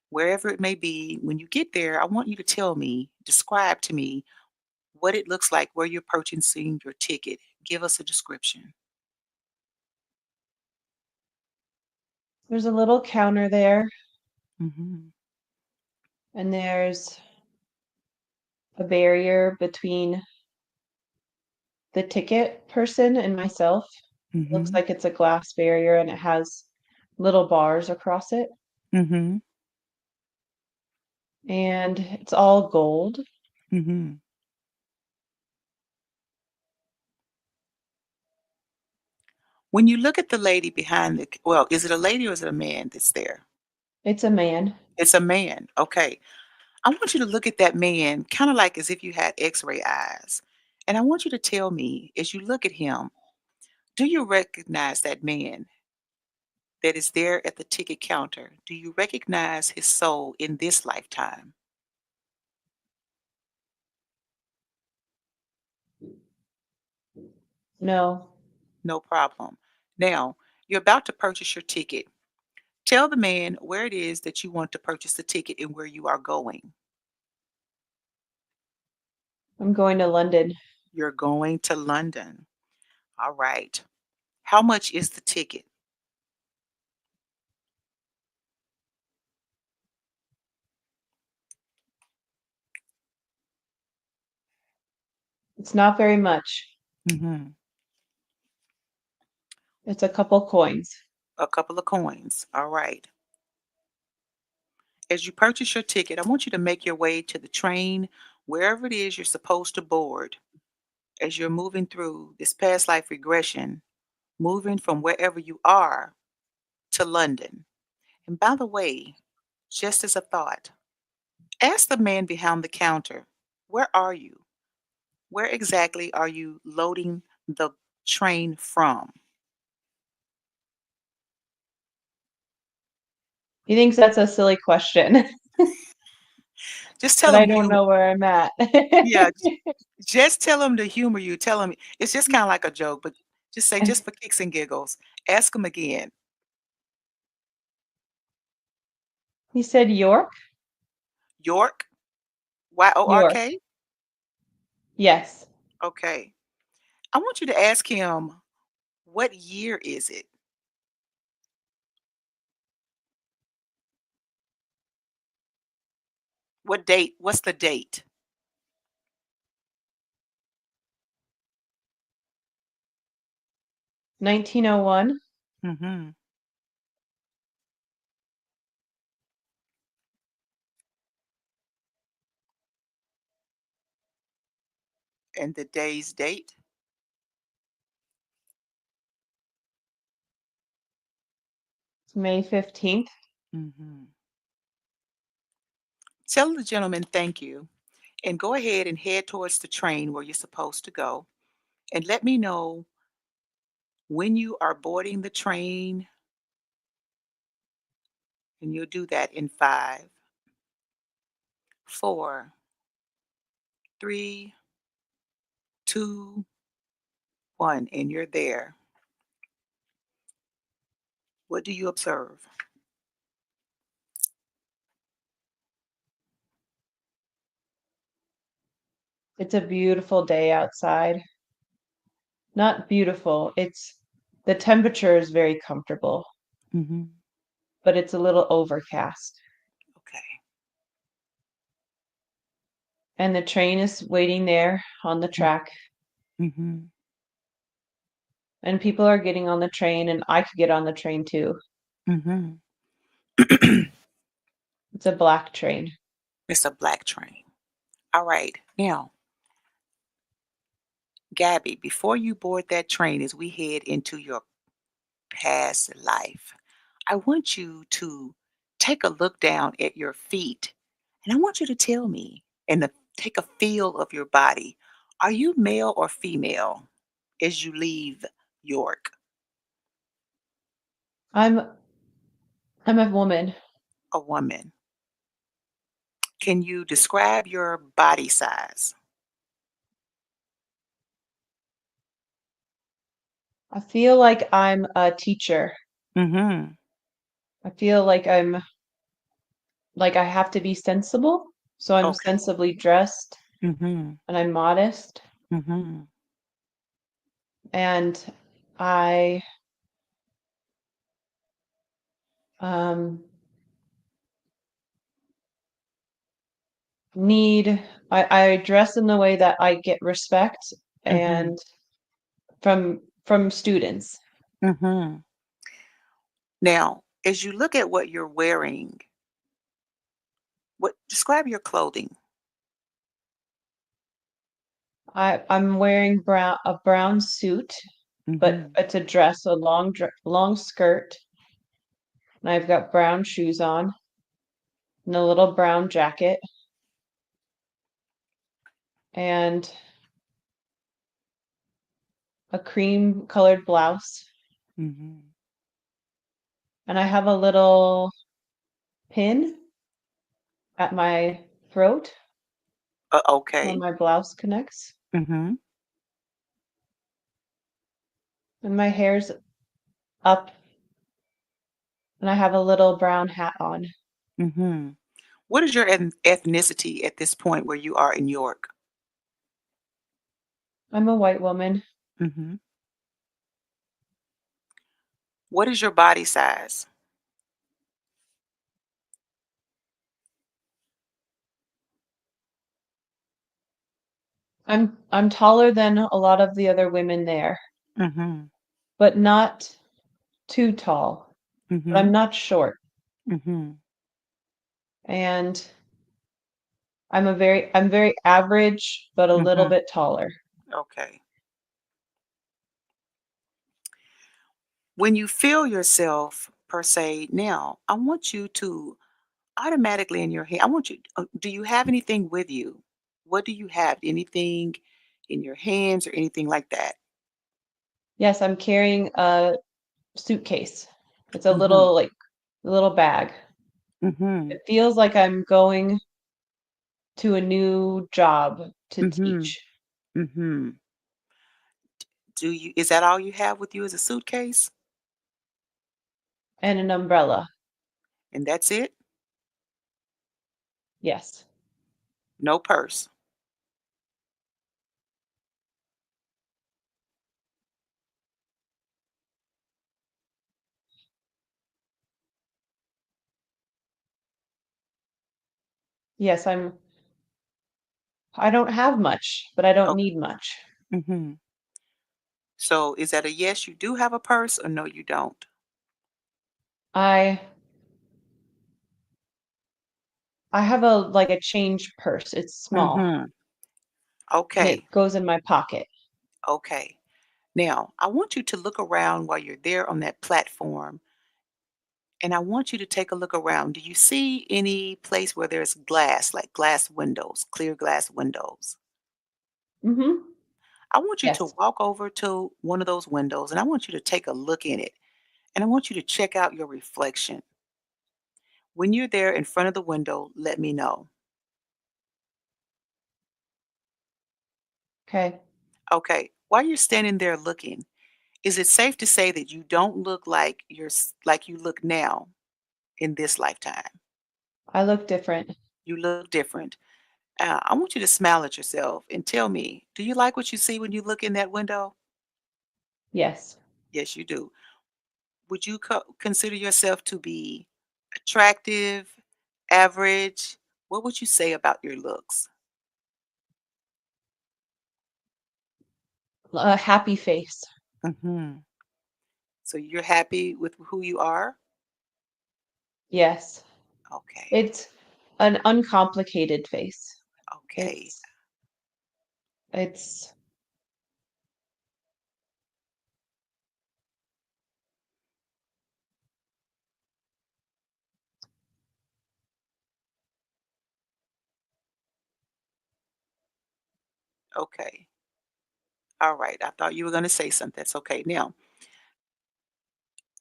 wherever it may be. When you get there, I want you to describe to me what it looks like where you're purchasing your ticket. Give us a description. There's a little counter there, Mhm. and there's a barrier between the ticket person and myself. Looks Mhm. like it's a glass barrier and it has little bars across it. Mhm. And it's all gold. Mhm. When you look at the lady behind is it a lady or is it a man that's there? It's a man. It's a man. Okay. I want you to look at that man kind of like as if you had x-ray eyes. And I want you to tell me as you look at him, do you recognize that man that is there at the ticket counter? Do you recognize his soul in this lifetime? No, No problem. Now, you're about to purchase your ticket. Tell the man where it is that you want to purchase the ticket and where you are going. I'm going to London. You're going to London. All right. How much is the ticket? It's not very much. Mhm. It's a couple coins. A couple of coins. All right. As you purchase your ticket, I want you to make your way to the train, wherever it is you're supposed to board, as you're moving through this past life regression, moving from wherever you are to London. And by the way, just as a thought, ask the man behind the counter, where are you? Where exactly are you loading the train from? He thinks that's a silly question, Just but tell I him don't humor. know where I'm at. Yeah, just tell him to humor you. Tell him it's just kind of like a joke, but just say, just for kicks and giggles, ask him again. He said York? York, Y O R York. K. Yes. Okay. I want you to ask him, what year is it? What date? What's the date? 1901. Hmm. And the day's date? It's May 15th. Hmm. Tell the gentleman thank you and go ahead and head towards the train where you're supposed to go. And let me know when you are boarding the train, and you'll do that in five, four, three, two, one, and you're there. What do you observe? It's a beautiful day outside. Not beautiful. It's the temperature is very comfortable, Hmm. but it's a little overcast. Okay. And the train is waiting there on the track, Mm-hmm. and people are getting on the train, and I could get on the train too. Mm-hmm. It's a black train. It's a black train. All right. Now, Gabby, before you board that train, as we head into your past life, I want you to take a look down at your feet and I want you to tell me and take a feel of your body. Are you male or female as you leave York? I'm I'm a woman. A woman. Can you describe your body size? I feel like I'm a teacher. Mm-hmm. I feel like I have to be sensible, so I'm Okay. sensibly dressed Mm-hmm. and I'm modest Mm-hmm. and I um need I dress in the way that I get respect Mm-hmm. and from students. Mm-hmm. Now, as you look at what you're wearing, what describe your clothing? I'm wearing a brown suit, but Mm-hmm. it's a dress, a long skirt, and I've got brown shoes on and a little brown jacket and a cream colored blouse, Mm-hmm. and I have a little pin at my throat where Okay. my blouse connects, Mm-hmm. and my hair's up, and I have a little brown hat on. Mm-hmm. What is your ethnicity at this point where you are in York? I'm a white woman. Mm-hmm. What is your body size? I'm taller than a lot of the other women there, Mm-hmm. but not too tall. But Mm-hmm. I'm not short. Mm-hmm. And I'm very average, but a little Mm-hmm. bit taller. Okay. When you feel yourself per se now, I want you to automatically in your head, I want you, do you have anything with you? What do you have? Anything in your hands or anything like that? Yes, I'm carrying a suitcase. It's Mm-hmm. a little bag. Mm-hmm. It feels like I'm going to a new job to Mm-hmm. teach, Mm-hmm. Is that all you have with you as a suitcase? and an umbrella. And that's it? Yes. No purse. Yes, I don't have much, but I don't Okay. need much. Mhm. So is that a yes, you do have a purse, or no, you don't? I I have a like a change purse. It's small Mhm. and Okay. it goes in my pocket. Okay. Now, I want you to look around while you're there on that platform, and I want you to take a look around. Do you see any place where there's glass, like glass windows, clear glass windows? Mhm. I want you to Yes. walk over to one of those windows and I want you to take a look in it. And I want you to check out your reflection. When you're there in front of the window, let me know. Okay. Okay. While you're standing there looking, is it safe to say that you don't look like like you look now in this lifetime? I look different. You look different. I want you to smile at yourself and tell me, do you like what you see when you look in that window? Yes. Yes, you do. Would you consider yourself to be attractive, average? What would you say about your looks? A happy face. Hmm. So you're happy with who you are? Yes. Okay. It's an uncomplicated face. Okay. It's Okay. All right. I thought you were going to say something. That's okay. Now,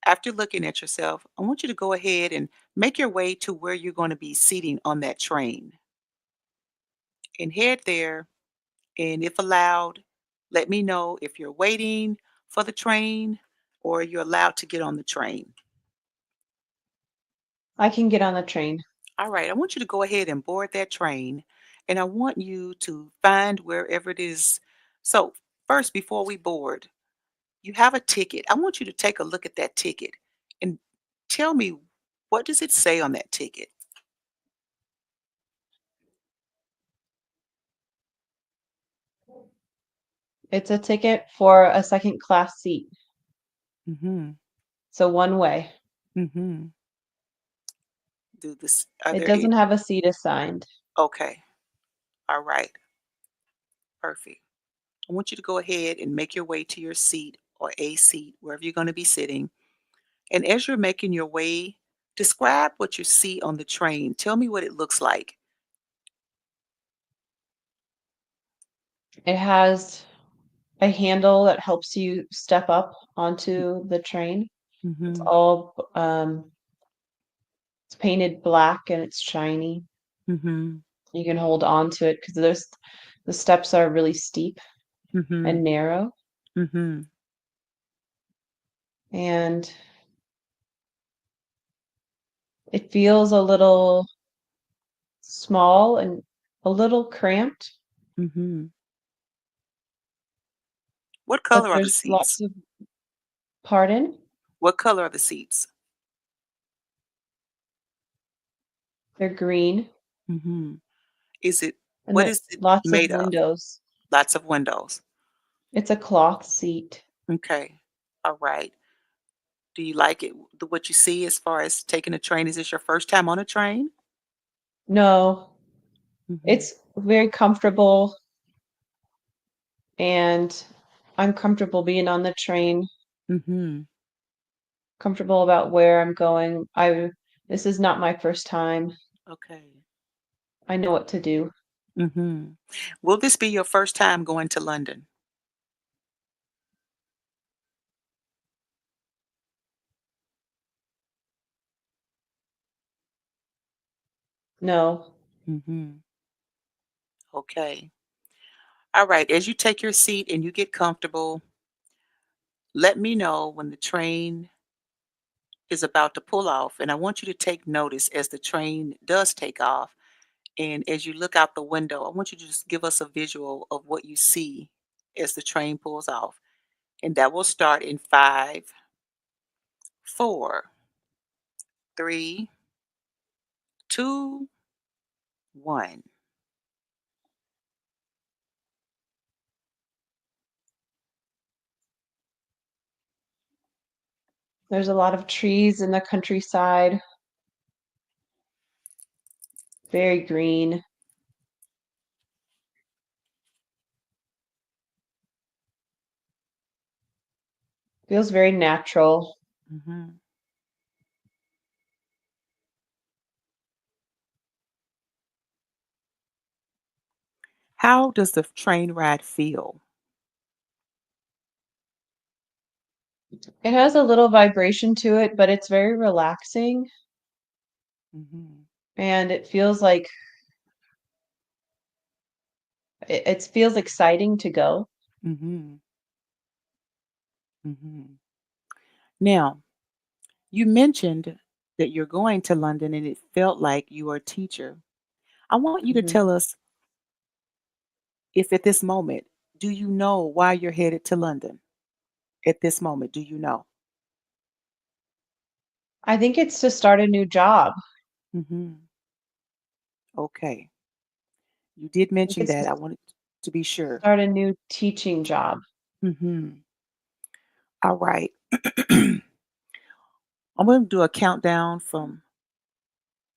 after looking at yourself, I want you to go ahead and make your way to where you're going to be seating on that train and head there. And if allowed, let me know if you're waiting for the train or you're allowed to get on the train. I can get on the train. All right, I want you to go ahead and board that train, and I want you to find wherever it is. So, first, before we board, you have a ticket. I want you to take a look at that ticket and tell me, what does it say on that ticket? It's a ticket for a second class seat. Mhm. So one way. Mhm. Do this are It there any? doesn't have a seat assigned. Okay. All right. Perfect. I want you to go ahead and make your way to your seat or a seat, wherever you're going to be sitting. And as you're making your way, describe what you see on the train. Tell me what it looks like. It has a handle that helps you step up onto the train. It's Mhm. all it's painted black and it's shiny. Mhm. You can hold on to it because the steps are really steep Mhm. and narrow, Mhm. and it feels a little small and a little cramped, Mhm. What but color are the there's seats? lots of pardon? What color are the seats? They're green Mhm. Is it and what there is it lots of made of? windows. Lots of windows. It's a cloth seat. Okay. All right. Do you like it? What you see as far as taking a train? Is this your first time on a train? No, Mhm. it's very comfortable and I'm comfortable being on the train, Mhm. comfortable about where I'm going. I This is not my first time. Okay. I know what to do. Mhm. Will this be your first time going to London? No, Mhm. Okay. All right. As you take your seat and you get comfortable, let me know when the train is about to pull off. And I want you to take notice as the train does take off. And as you look out the window, I want you to just give us a visual of what you see as the train pulls off. And that will start in five, four, three, two, One. There's a lot of trees in the countryside, very green. Feels very natural. Hmm. How does the train ride feel? It has a little vibration to it, but it's very relaxing Hmm. and it feels like it feels exciting to go. Hmm. Hmm. Now, you mentioned that you're going to London and it felt like you were a teacher. I want you to Mhm. tell us if at this moment, do you know why you're headed to London? At this moment, do you know? I think it's to start a new job. Hmm. Okay. You did I think mention it's to that. I wanted to be sure. start a new teaching job. Hmm. All right. I'm going to do a countdown from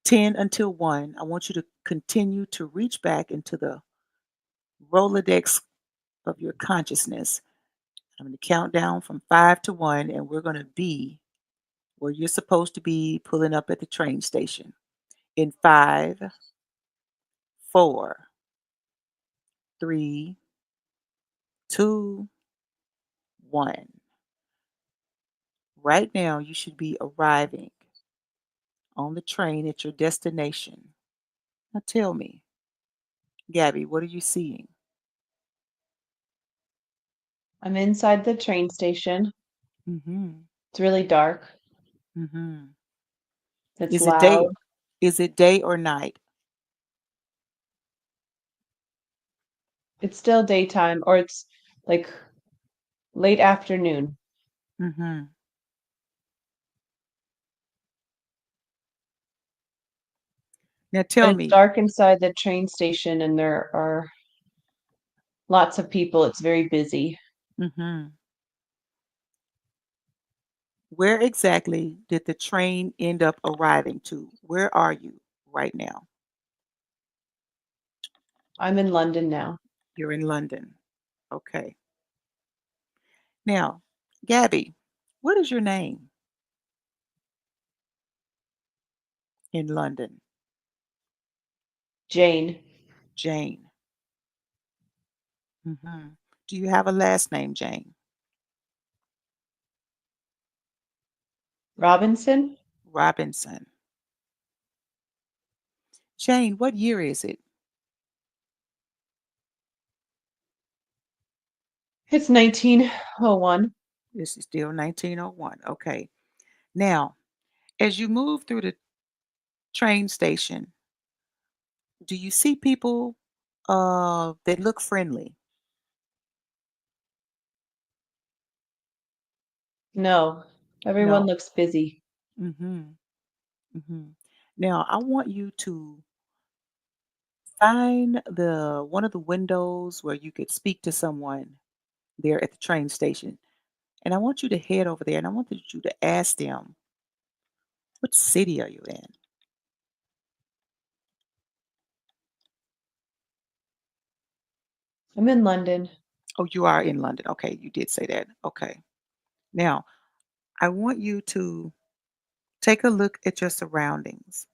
10 until 1. I want you to continue to reach back into the Rolodex of your consciousness. I'm going to count down from 5 to 1, and we're going to be where you're supposed to be pulling up at the train station. In 5, 4, 3, 2, 1. Right now, you should be arriving on the train at your destination. Now tell me, Gabby, what are you seeing? I'm inside the train station. Mm-hmm. It's really dark. Mm-hmm. It's Is it day? loud. Is it day or night? It's still daytime or it's like late afternoon, Mm-hmm. Now but tell it's me, dark inside the train station and there are lots of people. It's very busy. mm-hmm, where exactly did the train end up arriving to? Where are you right now? I'm in London now. You're in London. Okay. Now, Gabby, what is your name in London? Jane Jane. Hmm. Do you have a last name, Jane? Robinson. Robinson. Jane, what year is it? It's 1901. This is still 1901. Okay. Now, as you move through the train station, do you see people that look friendly? No, everyone No. looks busy. Hmm. Hmm. Now, I want you to find the one of the windows where you could speak to someone there at the train station. And I want you to head over there and I want you to ask them, what city are you in? I'm in London. Oh, you are in London. Okay, you did say that. Okay. Now, I want you to take a look at your surroundings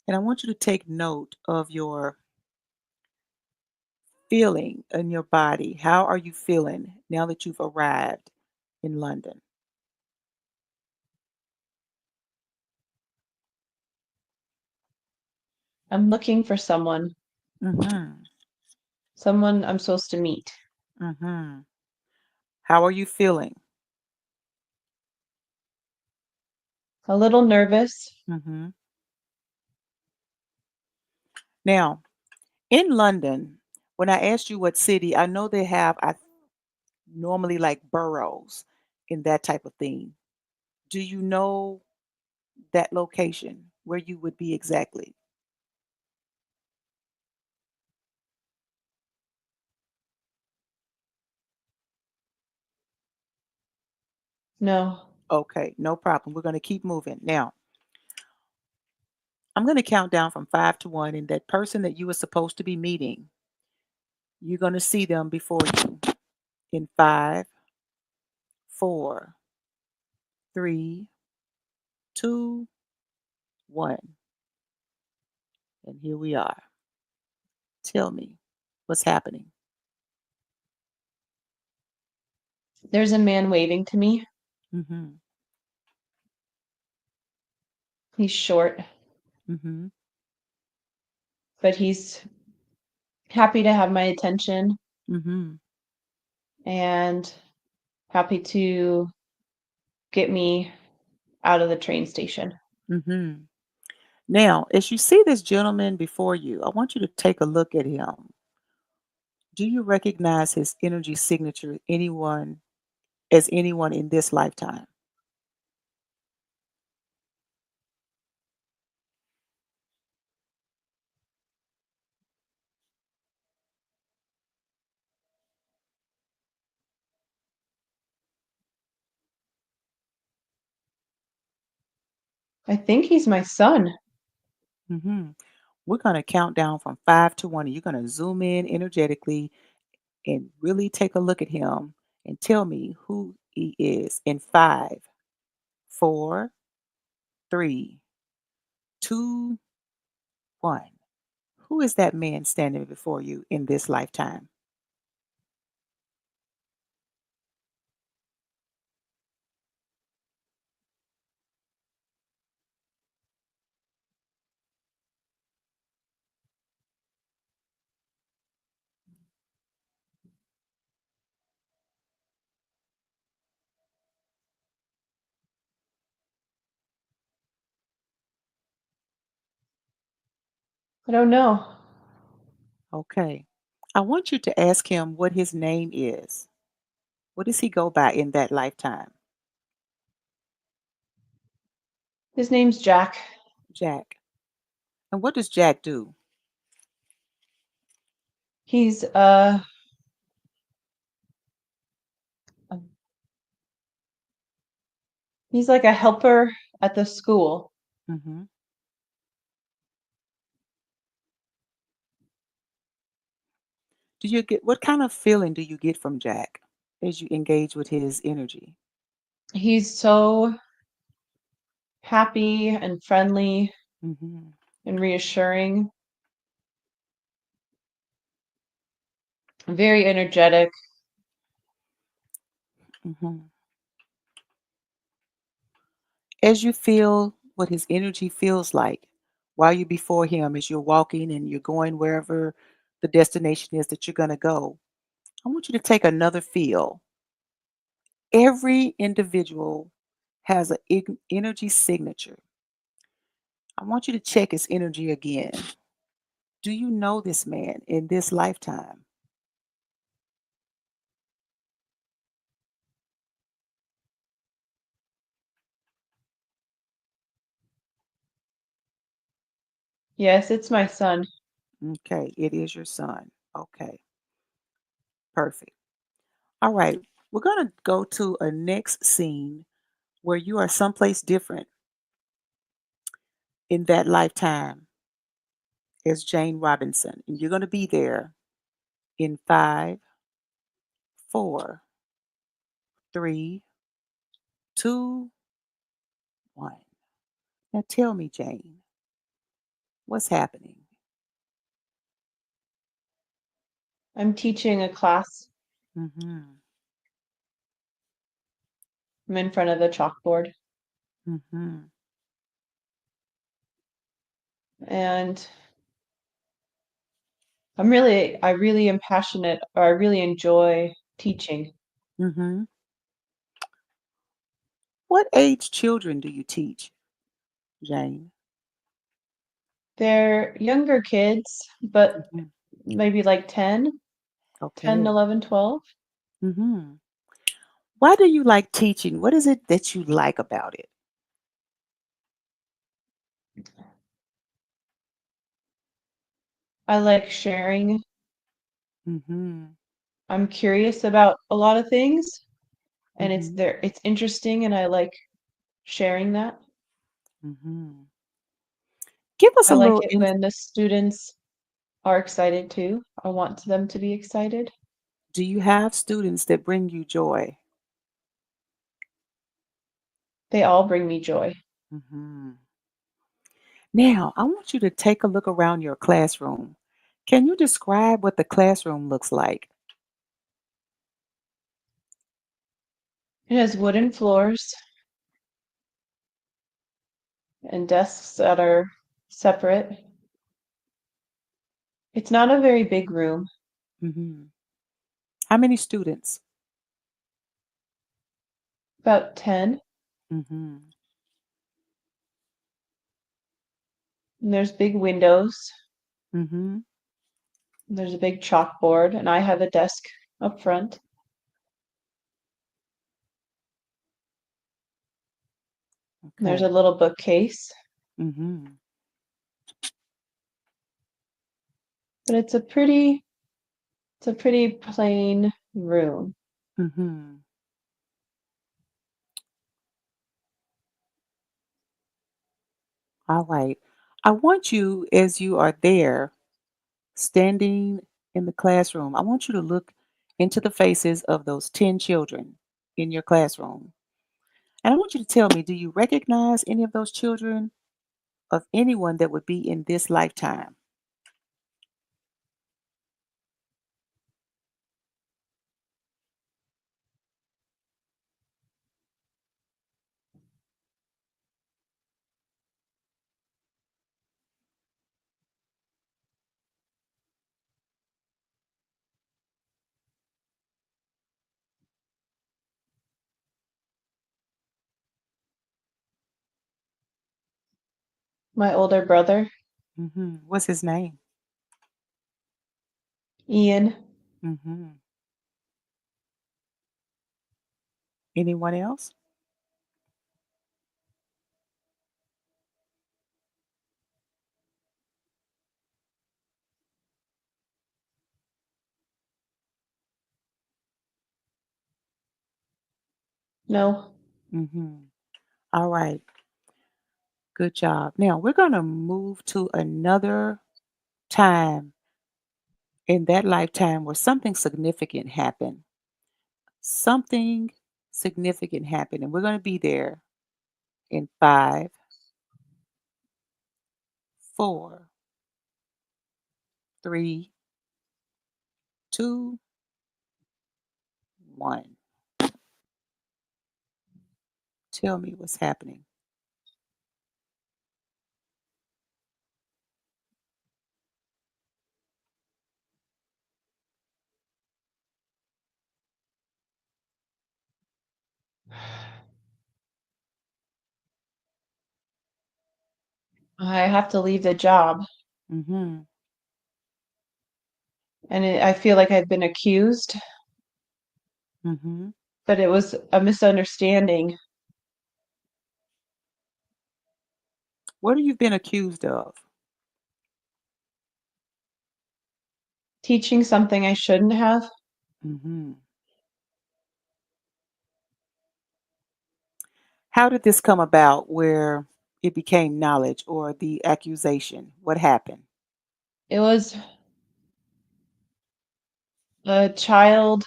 and I want you to take note of your feeling in your body. How are you feeling now that you've arrived in London? I'm looking for someone, Mhm. someone I'm supposed to meet. Mhm. How are you feeling? A little nervous. Mhm. Now, in London, when I asked you what city, I know they have I normally like boroughs in that type of thing. Do you know that location where you would be exactly? No. Okay, no problem. We're going to keep moving. Now, I'm going to count down from 5 to 1, and that person that you were supposed to be meeting, you're going to see them before you in 5, 4, 3, 2, 1. And here we are. Tell me what's happening. There's a man waving to me. Mhm. He's short, Mhm. but he's happy to have my attention Mhm. and happy to get me out of the train station. Mhm. Now, as you see this gentleman before you, I want you to take a look at him. Do you recognize his energy signature anyone in this lifetime? I think he's my son. Mhm. We're going to count down from 5 to 1. And you're going to zoom in energetically and really take a look at him and tell me who he is in 5, 4, 3, 2, 1. Who is that man standing before you in this lifetime? I don't know. Okay. I want you to ask him what his name is. What does he go by in that lifetime? His name's Jack. Jack. And what does Jack do? He's he's like a helper at the school. Hmm. Do you get what kind of feeling do you get from Jack as you engage with his energy? He's so happy and friendly Hmm. and reassuring, very energetic. Hmm. As you feel what his energy feels like while you're before him, as you're walking and you're going wherever the destination is that you're going to go, I want you to take another feel. Every individual has an energy signature. I want you to check his energy again. Do you know this man in this lifetime? Yes, it's my son. Okay, it is your son. Okay, perfect. All right, we're going to go to a next scene where you are someplace different in that lifetime as Jane Robinson. And you're going to be there in 5, 4, 3, 2, 1. Now tell me, Jane, what's happening? I'm teaching a class. Mm-hmm. I'm in front of the chalkboard Mm-hmm. and I really am passionate or I really enjoy teaching. Mm-hmm. What age children do you teach, Jane? They're younger kids, but Mhm. maybe like 10, 10, Okay. 11, 12. Mm-hmm. Why do you like teaching? What is it that you like about it? I like sharing. Mm-hmm. I'm curious about a lot of things and Mhm. it's interesting, and I like sharing that. Mhm. Give us I a like little it in when the students are excited too. I want them to be excited. Do you have students that bring you joy? They all bring me joy. Mhm. Now, I want you to take a look around your classroom. Can you describe what the classroom looks like? It has wooden floors and desks that are separate. It's not a very big room, Mhm. How many students? about 10, Mhm. and there's big windows. Mhm. And there's a big chalkboard, and I have a desk up front. And there's a Okay. little bookcase, Mhm. but it's a pretty plain room. Mhm. All right. I want you, as you are there, standing in the classroom, I want you to look into the faces of those 10 children in your classroom. And I want you to tell me, do you recognize any of those children, of anyone that would be in this lifetime? My older brother, What's his name? Ian, hmm Anyone else? no, All right. Good job. Now we're going to move to another time in that lifetime where something significant happened. Something significant happened. And we're going to be there in 5, 4, 3, 2, 1. Tell me what's happening. I have to leave the job, hmm and I feel like I've been accused, hmm but it was a misunderstanding. What have you been accused of? Teaching something I shouldn't have. hmm How did this come about where it became knowledge or the accusation? What happened? It was a child,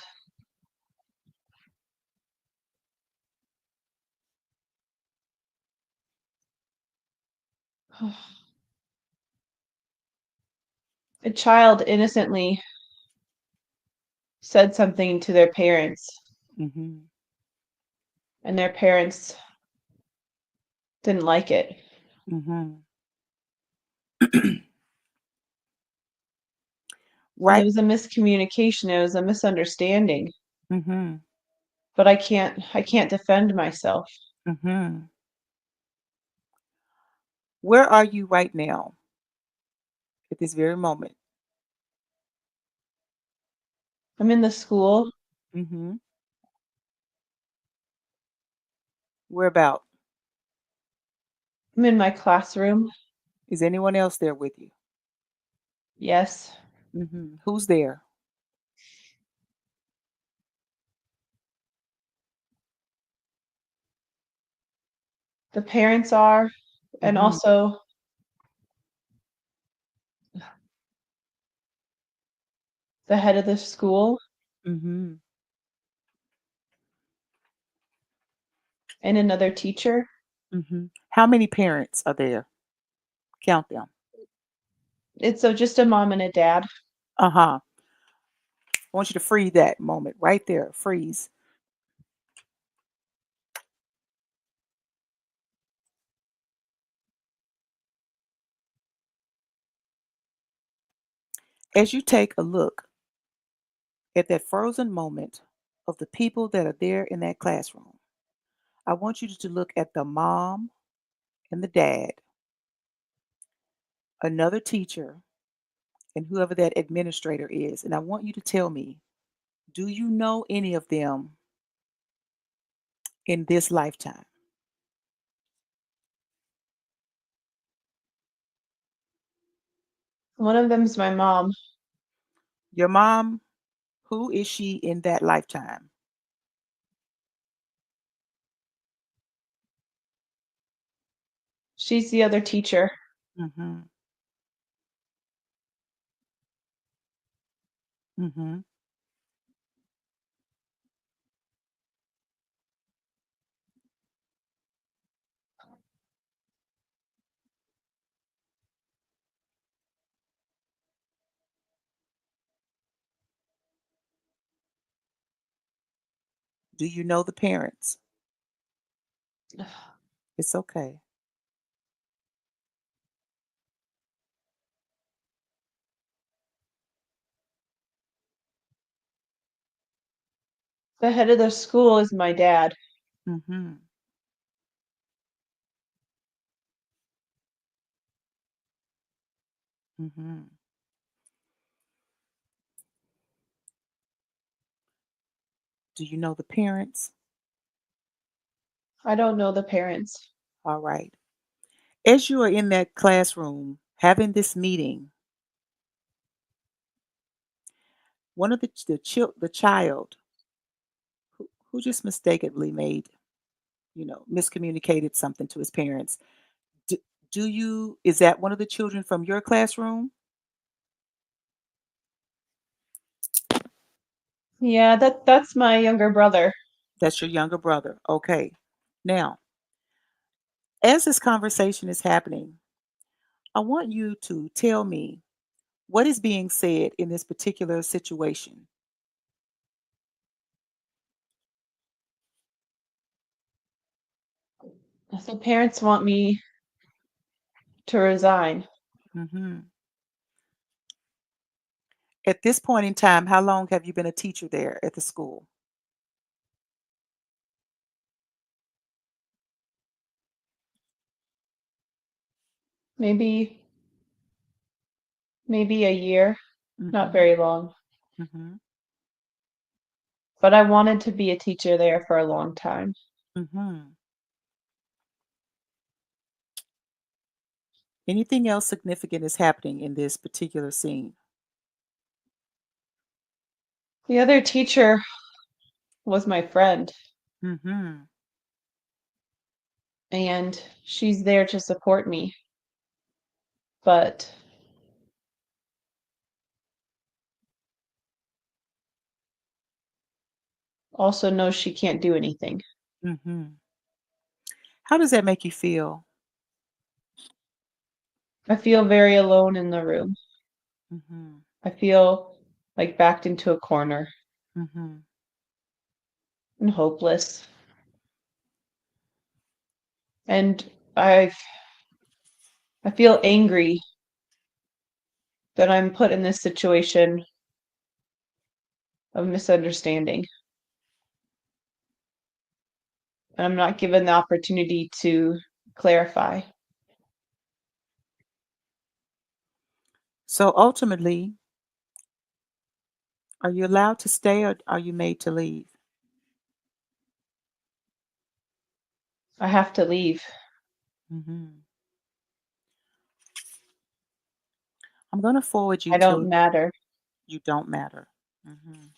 a child innocently said something to their parents, hmm and their parents didn't like it. hmm And it Right. was a miscommunication, it was a misunderstanding, hmm but I can't defend myself. hmm Where are you right now at this very moment? I'm in the school, hmm Where about? I'm in my classroom. Is anyone else there with you? Yes, Who's there? the parents are, and Mhm. also the head of the school Mhm. and another teacher. Mhm. How many parents are there? Count them. It's so just a mom and a dad. Uh-huh. I want you to freeze that moment right there. Freeze. As you take a look at that frozen moment of the people that are there in that classroom, I want you to look at the mom and the dad, another teacher, and whoever that administrator is. And I want you to tell me, do you know any of them in this lifetime? One of them's my mom. Your mom, who is she in that lifetime? She's the other teacher. Mhm. Mhm. Do you know the parents? It's okay. The head of the school is my dad. Mhm. Mhm. Do you know the parents? I don't know the parents. All right. As you are in that classroom having this meeting, one of the child who just mistakenly made, miscommunicated something to his parents. Do, do you is that one of the children from your classroom? Yeah, that's my younger brother. That's your younger brother. Okay. Now, as this conversation is happening, I want you to tell me what is being said in this particular situation. The parents want me to resign. Mhm. At this point in time, how long have you been a teacher there at the school? Maybe maybe a year, not Mhm. very long. Mhm. But I wanted to be a teacher there for a long time. Mhm. Anything else significant is happening in this particular scene? The other teacher was my friend, Mhm. and she's there to support me, but also knows she can't do anything. Mhm. How does that make you feel? I feel very alone in the room. Mhm. I feel like backed into a corner Mhm. and hopeless. And I I feel angry that I'm put in this situation of misunderstanding. And I'm not given the opportunity to clarify. So ultimately, are you allowed to stay or are you made to leave? I have to leave. Mhm. I'm going to forward you I don't to matter. You Don't Matter. Mhm.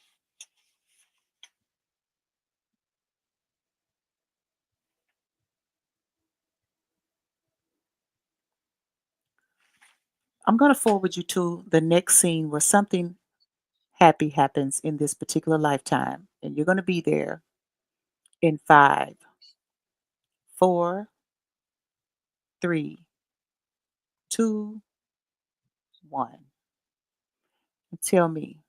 I'm going to forward you to the next scene where something happy happens in this particular lifetime. And you're going to be there in five, four, three, two, one. And tell me,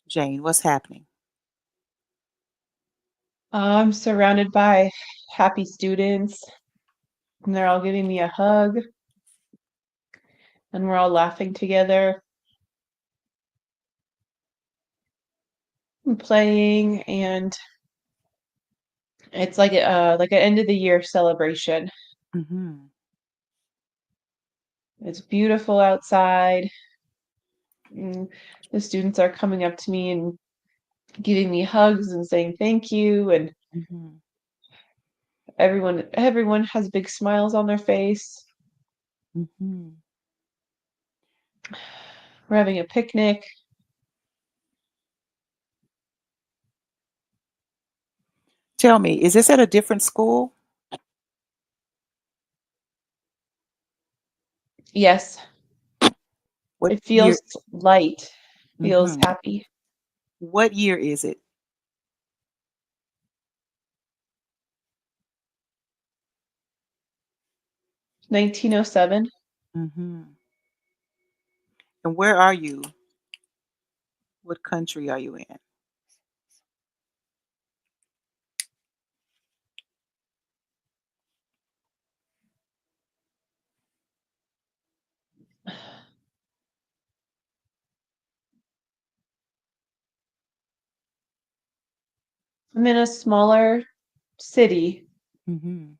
Jane, what's happening? I'm surrounded by happy students, and they're all giving me a hug, and we're all laughing together and playing, and it's like an end of the year celebration. Hmm. It's beautiful outside. And the students are coming up to me and giving me hugs and saying thank you, and Hmm. everyone has big smiles on their face. Hmm. We're having a picnic. Tell me, is this at a different school? Yes, What it year? feels light, feels Hmm. happy. What year is it? 1907. Hmm. And where are you? What country are you in? I'm in a smaller city. Hmm.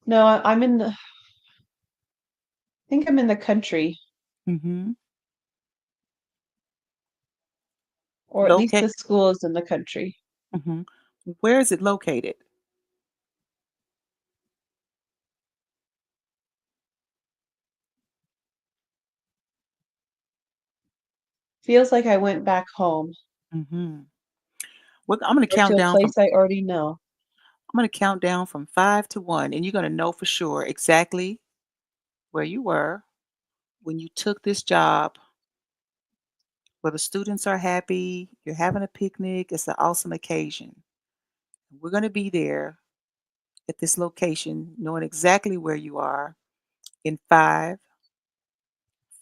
No, I'm in the, I think I'm in the country, Hmm. or at least Locate. the school is in the country. Hmm. Where is it located? Feels like I went back home Hmm. I'm going to or to count a down from. place I already know. I'm going to count down from 5 to 1, and you're going to know for sure exactly where you were when you took this job, where the students are happy, you're having a picnic, it's an awesome occasion. We're going to be there at this location, knowing exactly where you are in five,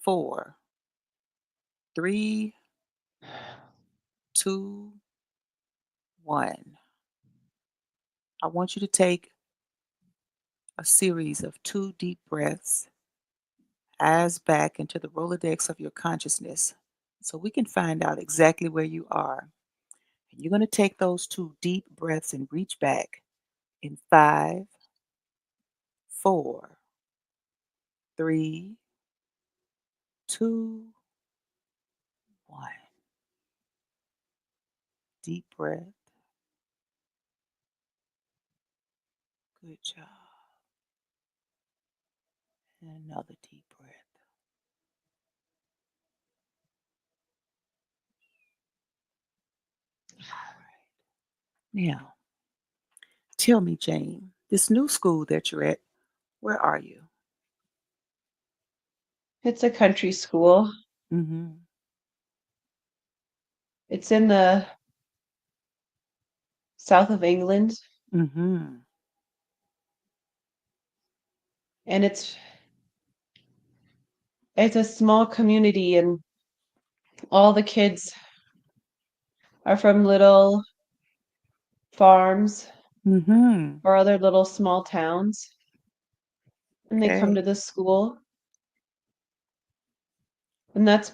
four, three, two, one. I want you to take a series of two deep breaths, eyes back into the Rolodex of your consciousness, so we can find out exactly where you are. And you're going to take those two deep breaths and reach back in five, four, three, two, one. Deep breath. Good job. And another deep breath. All right. Now, tell me, Jane, this new school that you're at, where are you? It's a country school. Mm-hmm. It's in the south of England, Mm-hmm. and it's a small community, and all the kids are from little farms Mm-hmm. or other little small towns, and they come Okay. to this school, and that's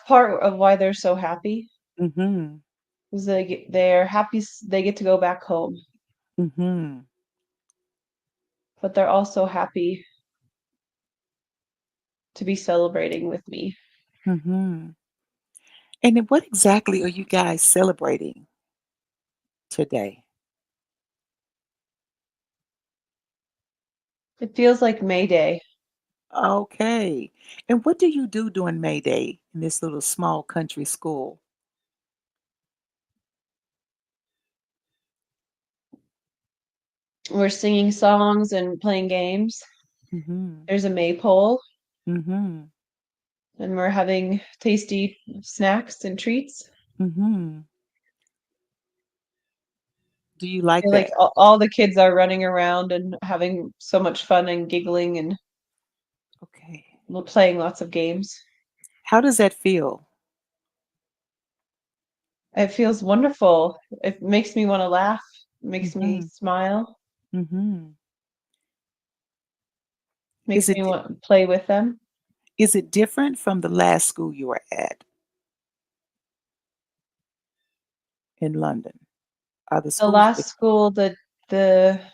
part of why they're so happy, Mm-hmm. is they're happy they get to go back home, Mm-hmm. but they're also happy to be celebrating with me. Mm-hmm. And then what exactly are you guys celebrating today? It feels like May Day. Okay. And what do you do during May Day in this little small country school? We're singing songs and playing games. Mhm. There's a maypole, Mhm. and we're having tasty snacks and treats. Mhm. Do you I like feel like that? all the kids are running around and having so much fun and giggling and Okay. playing lots of games. How does that feel? It feels wonderful. It makes me want to laugh, makes me Mhm. smile, Mhm. makes Is me it want to play with them. is it different from the last school you were at in London? Are the The schools last different? school, the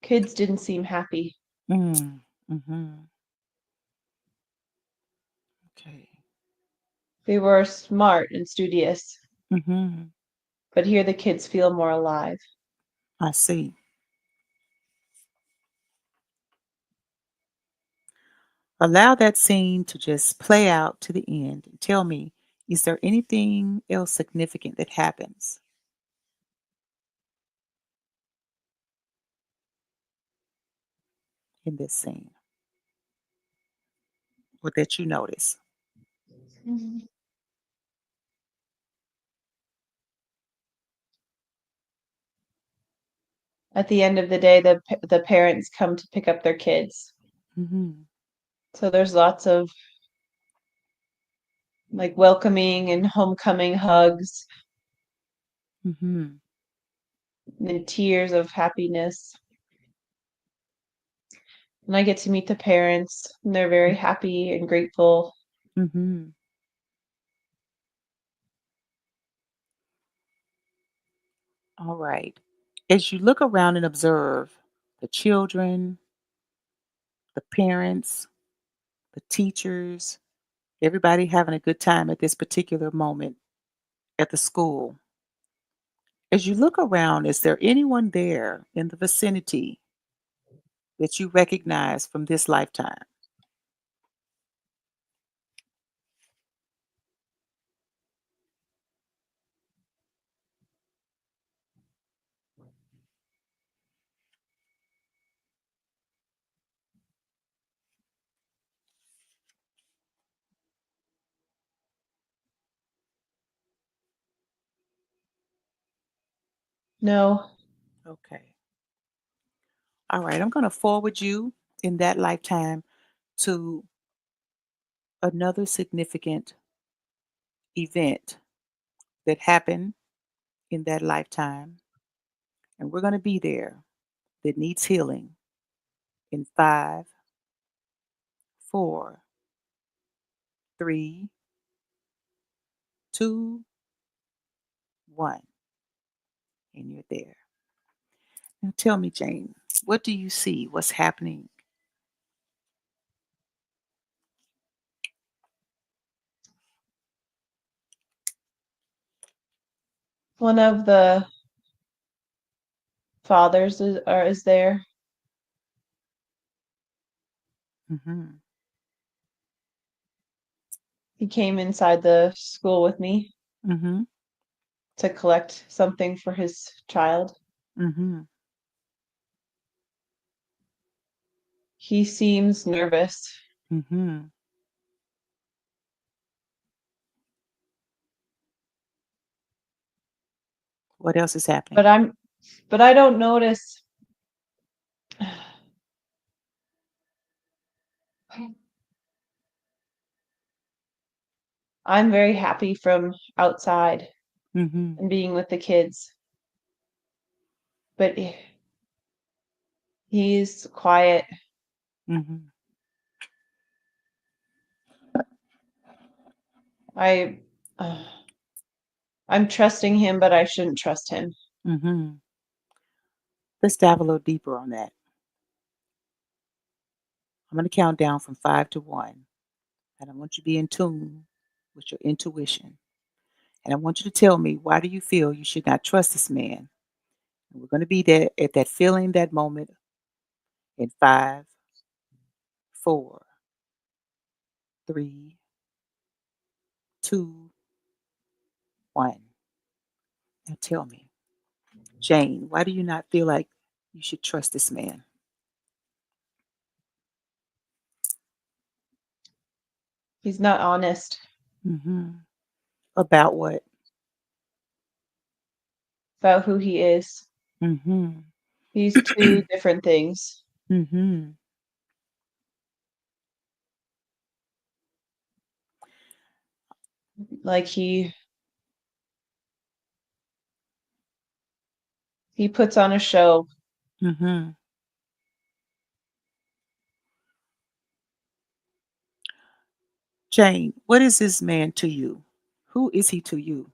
kids didn't seem happy. Mm. Mhm. Okay. They were smart and studious, Mhm. but here the kids feel more alive. I see. Allow that scene to just play out to the end and tell me, is there anything else significant that happens in this scene or that you notice? Mhm. At the end of the day, the parents come to pick up their kids. Mhm. So there's lots of like welcoming and homecoming hugs Mhm. and tears of happiness. And I get to meet the parents, and they're very happy and grateful. Mhm. All right. As you look around and observe the children, the parents, the teachers, everybody having a good time at this particular moment at the school. As you look around, is there anyone there in the vicinity that you recognize from this lifetime? No, Okay. All right. I'm going to forward you in that lifetime to another significant event that happened in that lifetime. And we're going to be there that needs healing in 5, 4, 3, 2, 1. And you're there. Now tell me, Jane, what do you see? What's happening? one of the fathers is there. Mm-hmm. He came inside the school with me Mm-hmm. to collect something for his child. Mm-hmm. He seems nervous, Mm-hmm. What else is happening? but I don't notice. I'm very happy from outside Mm-hmm. and being with the kids, but he's quiet. Mm-hmm. I uh, I'm trusting him, but I shouldn't trust him. Mm-hmm. Let's dive a little deeper on that. I'm going to count down from 5 to 1, and I want you to be in tune with your intuition. And I want you to tell me, why do you feel you should not trust this man? And we're going to be there at that feeling, that moment in 5, 4, 3, 2, 1. Now tell me, Jane, why do you not feel like You should trust this man. He's not honest Mhm. About what? about who he is. Mhm. He's two different things. Mhm. Like he puts on a show. Mhm. Jane, what is this man to you? Who is he to you?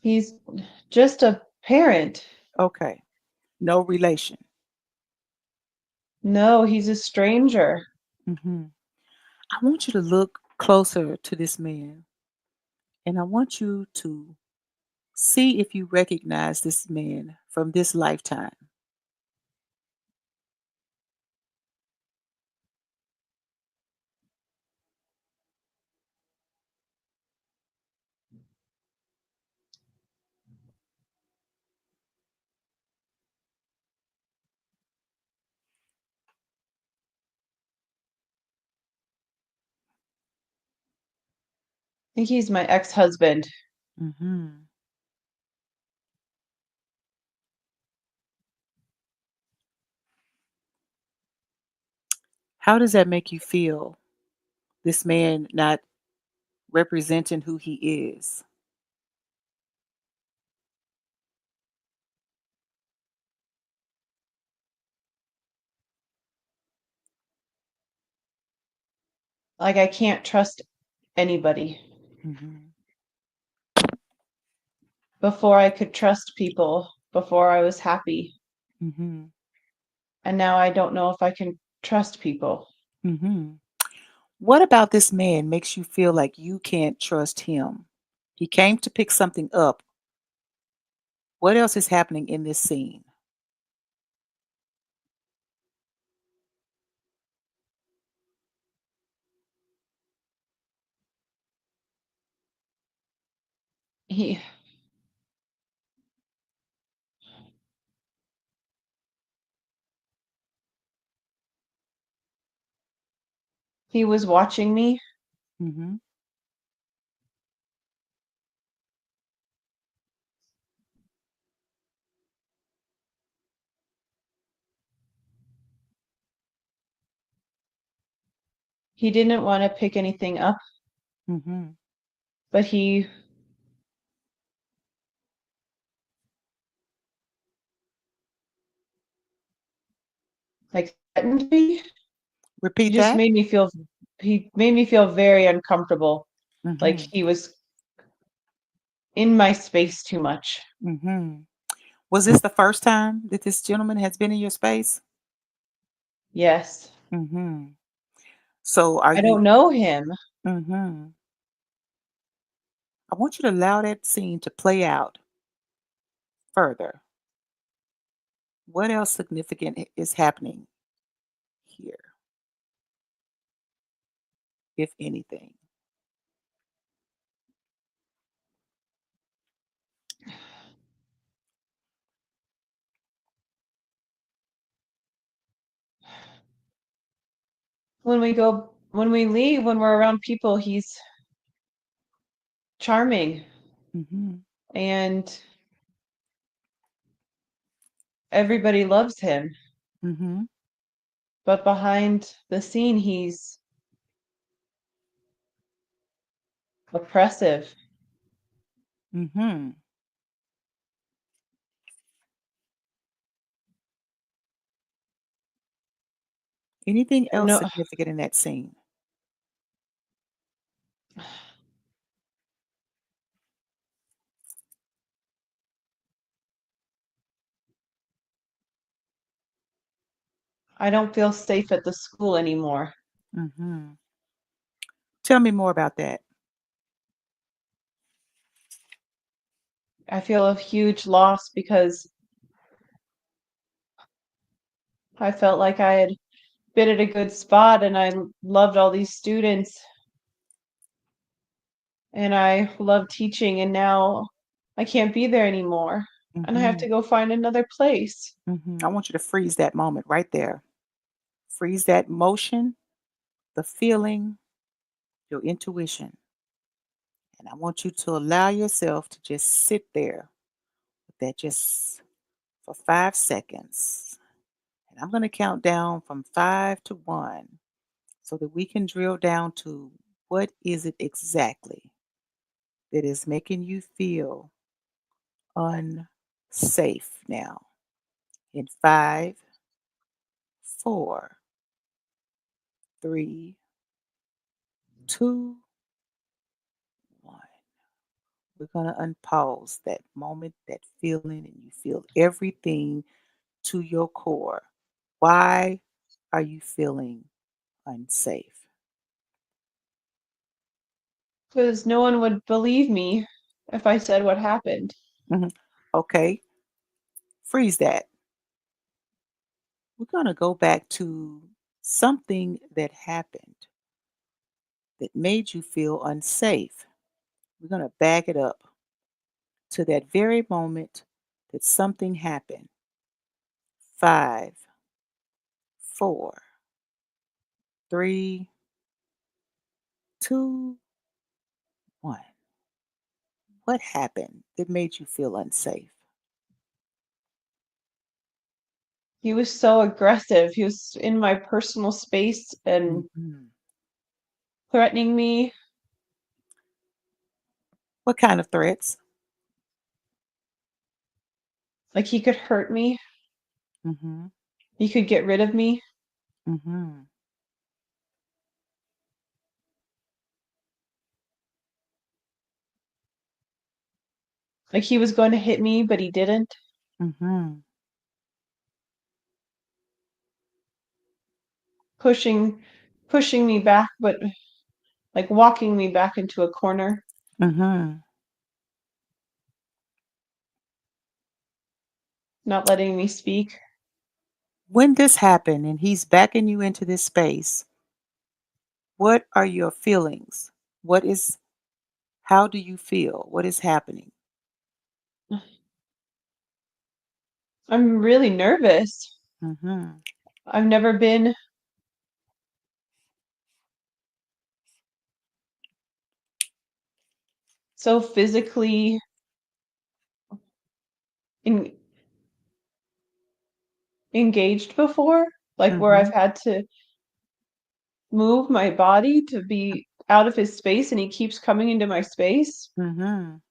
He's just a parent. Okay. No relation. No, he's a stranger. Mhm. I want you to look closer to this man and I want you to see if you recognize this man from this lifetime. I think he's my ex-husband. Mhm. How does that make you feel? This man not representing who he is. Like I can't trust anybody. Mhm. Before I could trust people, before I was happy. Mhm. And now I don't know if I can trust people. Mhm. What about this man makes you feel like you can't trust him? He came to pick something up. What else is happening in this scene? He he was watching me. Mhm. He didn't want to pick anything up, Mhm. but he like threatened me. He Repeat just that? made me feel he made me feel very uncomfortable. Like Mhm. he was in my space too much. Mhm. Was this the first time that this gentleman has been in your space? Yes. Mhm. So are I you don't know him. Mhm. I want you to allow that scene to play out further. What else significant is happening here, if anything? When we leave, when we're around people, he's charming Mhm. and everybody loves him. Mhm. But behind the scene, he's oppressive. Mhm. Anything else No, significant in that scene? I don't feel safe at the school anymore. Mhm. Tell me more about that. I feel a huge loss because I felt like I had been at a good spot and I loved all these students and I love teaching, and now I can't be there anymore, and I have Mhm. to go find another place. Mhm. I want you to freeze that moment right there. Freeze that motion, the feeling, your intuition. And I want you to allow yourself to just sit there with that just for 5 seconds. And I'm going to count down from 5 to 1 so that we can drill down to what is it exactly that is making you feel unsafe now. In 5, 4, 3, 2, 1. We're going to unpause that moment, that feeling, and you feel everything to your core. Why are you feeling unsafe? Because no one would believe me if I said what happened. Mhm. Okay, freeze that. We're going to go back to something that happened that made you feel unsafe. We're going to back it up to that very moment that something happened. 5, 4, 3, 2, 1. What happened that made you feel unsafe? He was so aggressive. He was in my personal space and Mhm. threatening me. What kind of threats? Like he could hurt me. Mhm. He could get rid of me. Mhm. Like he was going to hit me, but he didn't. Mhm. Pushing pushing me back, but like walking me back into a corner, Mhm. not letting me speak. When this happened and he's backing you into this space, what are your feelings? What is how do you feel? What is happening? I'm really nervous. Mhm. I've never been so physically in, engaged before, like where I've Mhm. had to move my body to be out of his space and he keeps coming into my space. Mhm.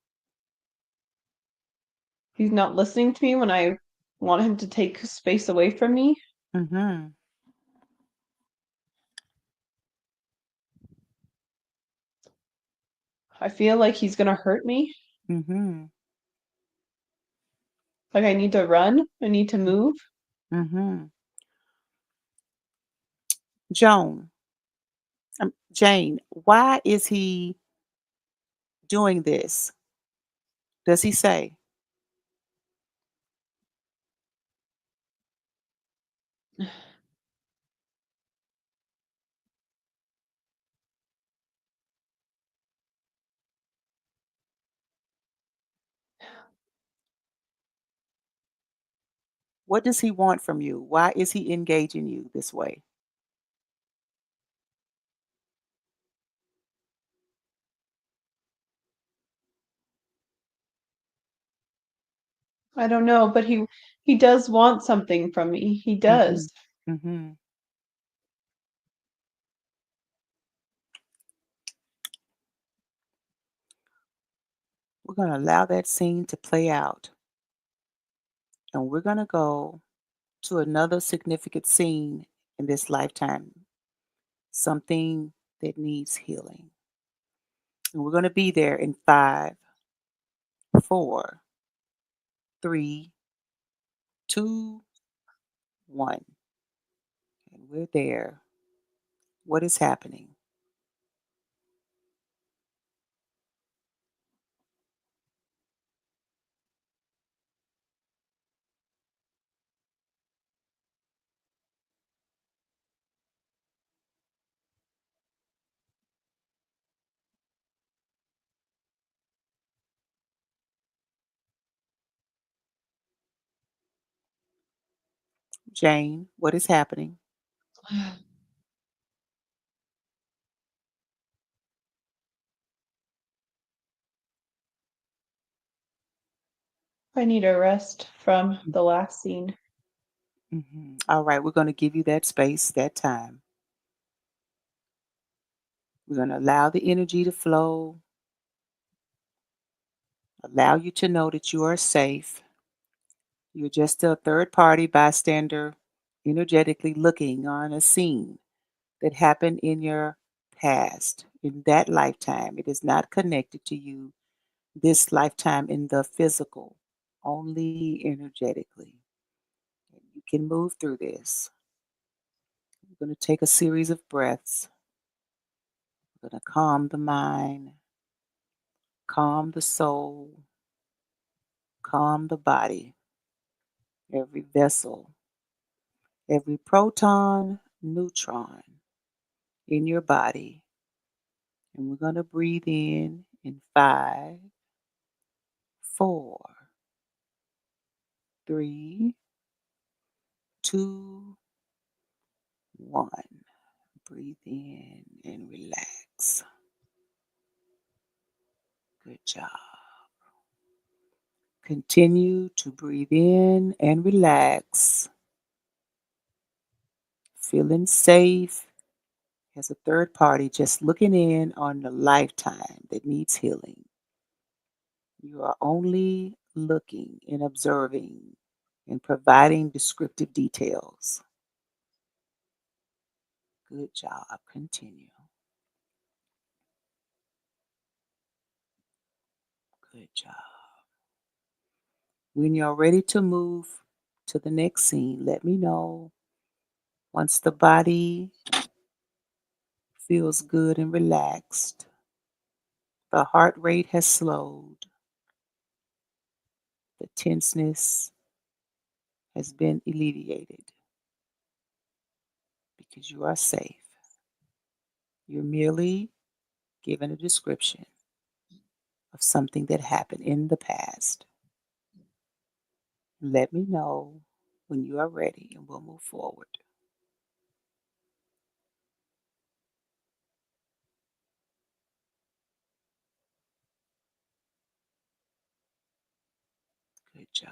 He's not listening to me when I want him to take space away from me. Mhm. I feel like he's gonna hurt me. Mhm. Like I need to run. I need to move. Mhm. Joan, Jane, why is he doing this? Does he say? What does he want from you? Why is he engaging you this way? I don't know, but he does want something from me. He Mhm. does. Mhm. We're going to allow that scene to play out, and we're going to go to another significant scene in this lifetime, something that needs healing. And we're going to be there in 5, 4, 3, 2, 1. And we're there. What is happening? Jane, what is happening? I need a rest from the last scene. All right, we're going to give you that space, that time. We're going to allow the energy to flow, allow you to know that you are safe. You're just a third party bystander, energetically looking on a scene that happened in your past, in that lifetime. It is not connected to you this lifetime in the physical, only energetically. You can move through this. We're going to take a series of breaths. We're going to calm the mind, calm the soul, calm the body, every vessel, every proton, neutron in your body. And we're going to breathe in five, four, three, two, one. Breathe in and relax. Good job. Continue to breathe in and relax, feeling safe as a third party, just looking in on the lifetime that needs healing. You are only looking and observing and providing descriptive details. Good job. Continue. Good job. When you're ready to move to the next scene, let me know. Once the body feels good and relaxed, the heart rate has slowed, the tenseness has been alleviated because you are safe. You're merely given a description of something that happened in the past. Let me know when you are ready and we'll move forward. Good job.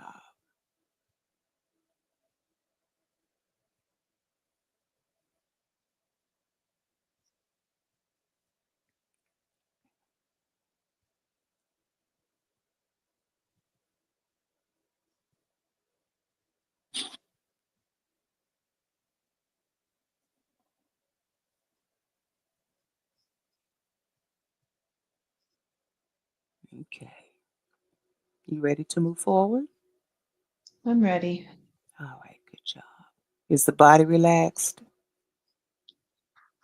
Okay. You ready to move forward? I'm ready. All right, good job. Is the body relaxed?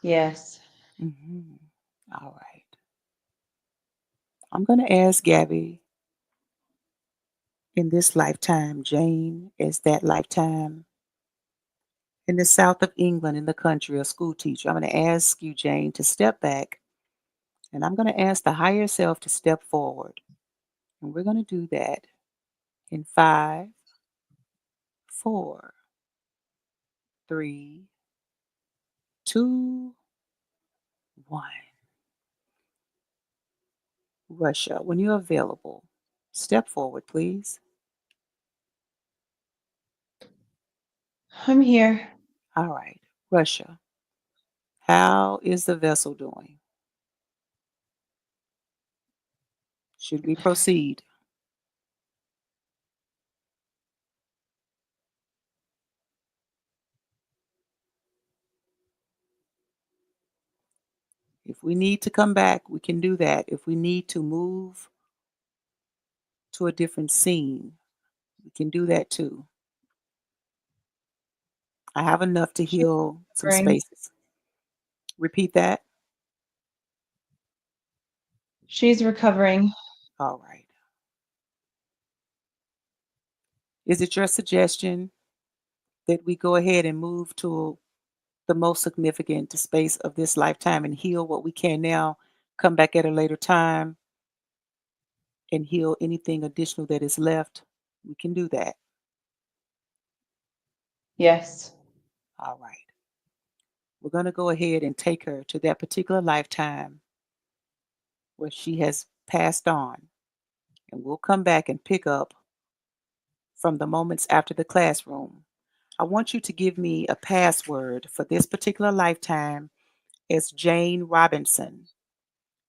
Yes. Mm-hmm. All right. I'm going to ask Gabby, in this lifetime, Jane is that lifetime in the south of England, in the country, a school teacher. I'm going to ask you, Jane, to step back, and I'm going to ask the higher self to step forward. And we're going to do that in five, four, three, two, one. Russia, when you're available, step forward, please. I'm here. All right. Russia, how is the vessel doing? Should we proceed? If we need to come back, we can do that. If we need to move to a different scene, we can do that too. I have enough to She's heal some recovering. spaces. Repeat that. She's recovering. All right. Is it your suggestion that we go ahead and move to the most significant space of this lifetime and heal what we can now, come back at a later time and heal anything additional that is left? We can do that. Yes. All right. We're going to go ahead and take her to that particular lifetime where she has passed on. And we'll come back and pick up from the moments after the classroom. I want you to give me a password for this particular lifetime as Jane Robinson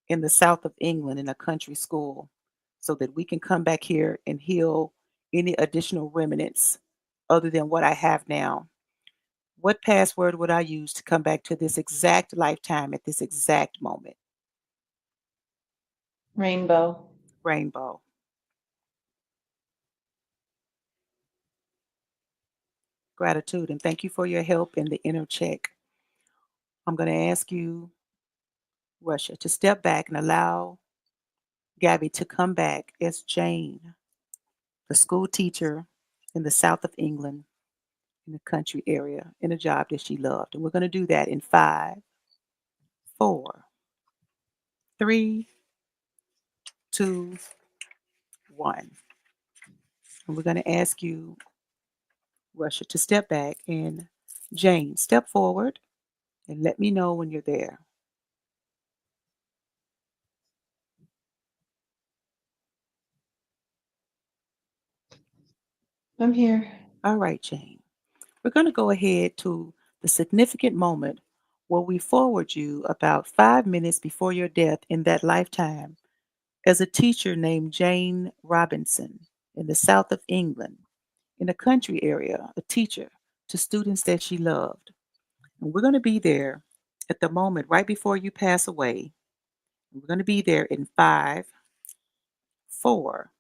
in the south of England in a country school so that we can come back here and heal any additional remnants other than what I have now. What password would I use to come back to this exact lifetime at this exact moment? Rainbow. Rainbow. Gratitude and thank you for your help in the inner check. I'm going to ask you, Russia, to step back and allow Gabby to come back as Jane, the school teacher in the south of England, in the country area, in a job that she loved. And we're going to do that in 5, 4, 3, 2, 1. And we're going to ask you, Russia, to step back and Jane, step forward and let me know when you're there. I'm here. All right, Jane. We're going to go ahead to the significant moment where we forward you about 5 minutes before your death in that lifetime as a teacher named Jane Robinson in the south of England, in a country area, a teacher to students that she loved. And we're going to be there at the moment right before you pass away. We're going to be there in 5, 4,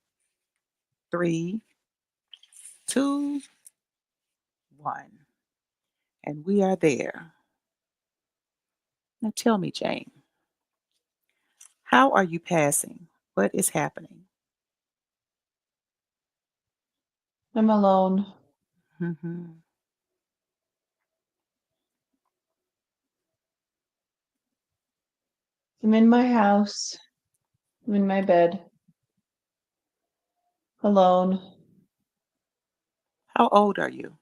3, 2, 1. And we are there. Now tell me, Jane, how are you passing? What is happening? I'm alone. Hmm. I'm in my house. I'm in my bed. Alone. How old are you?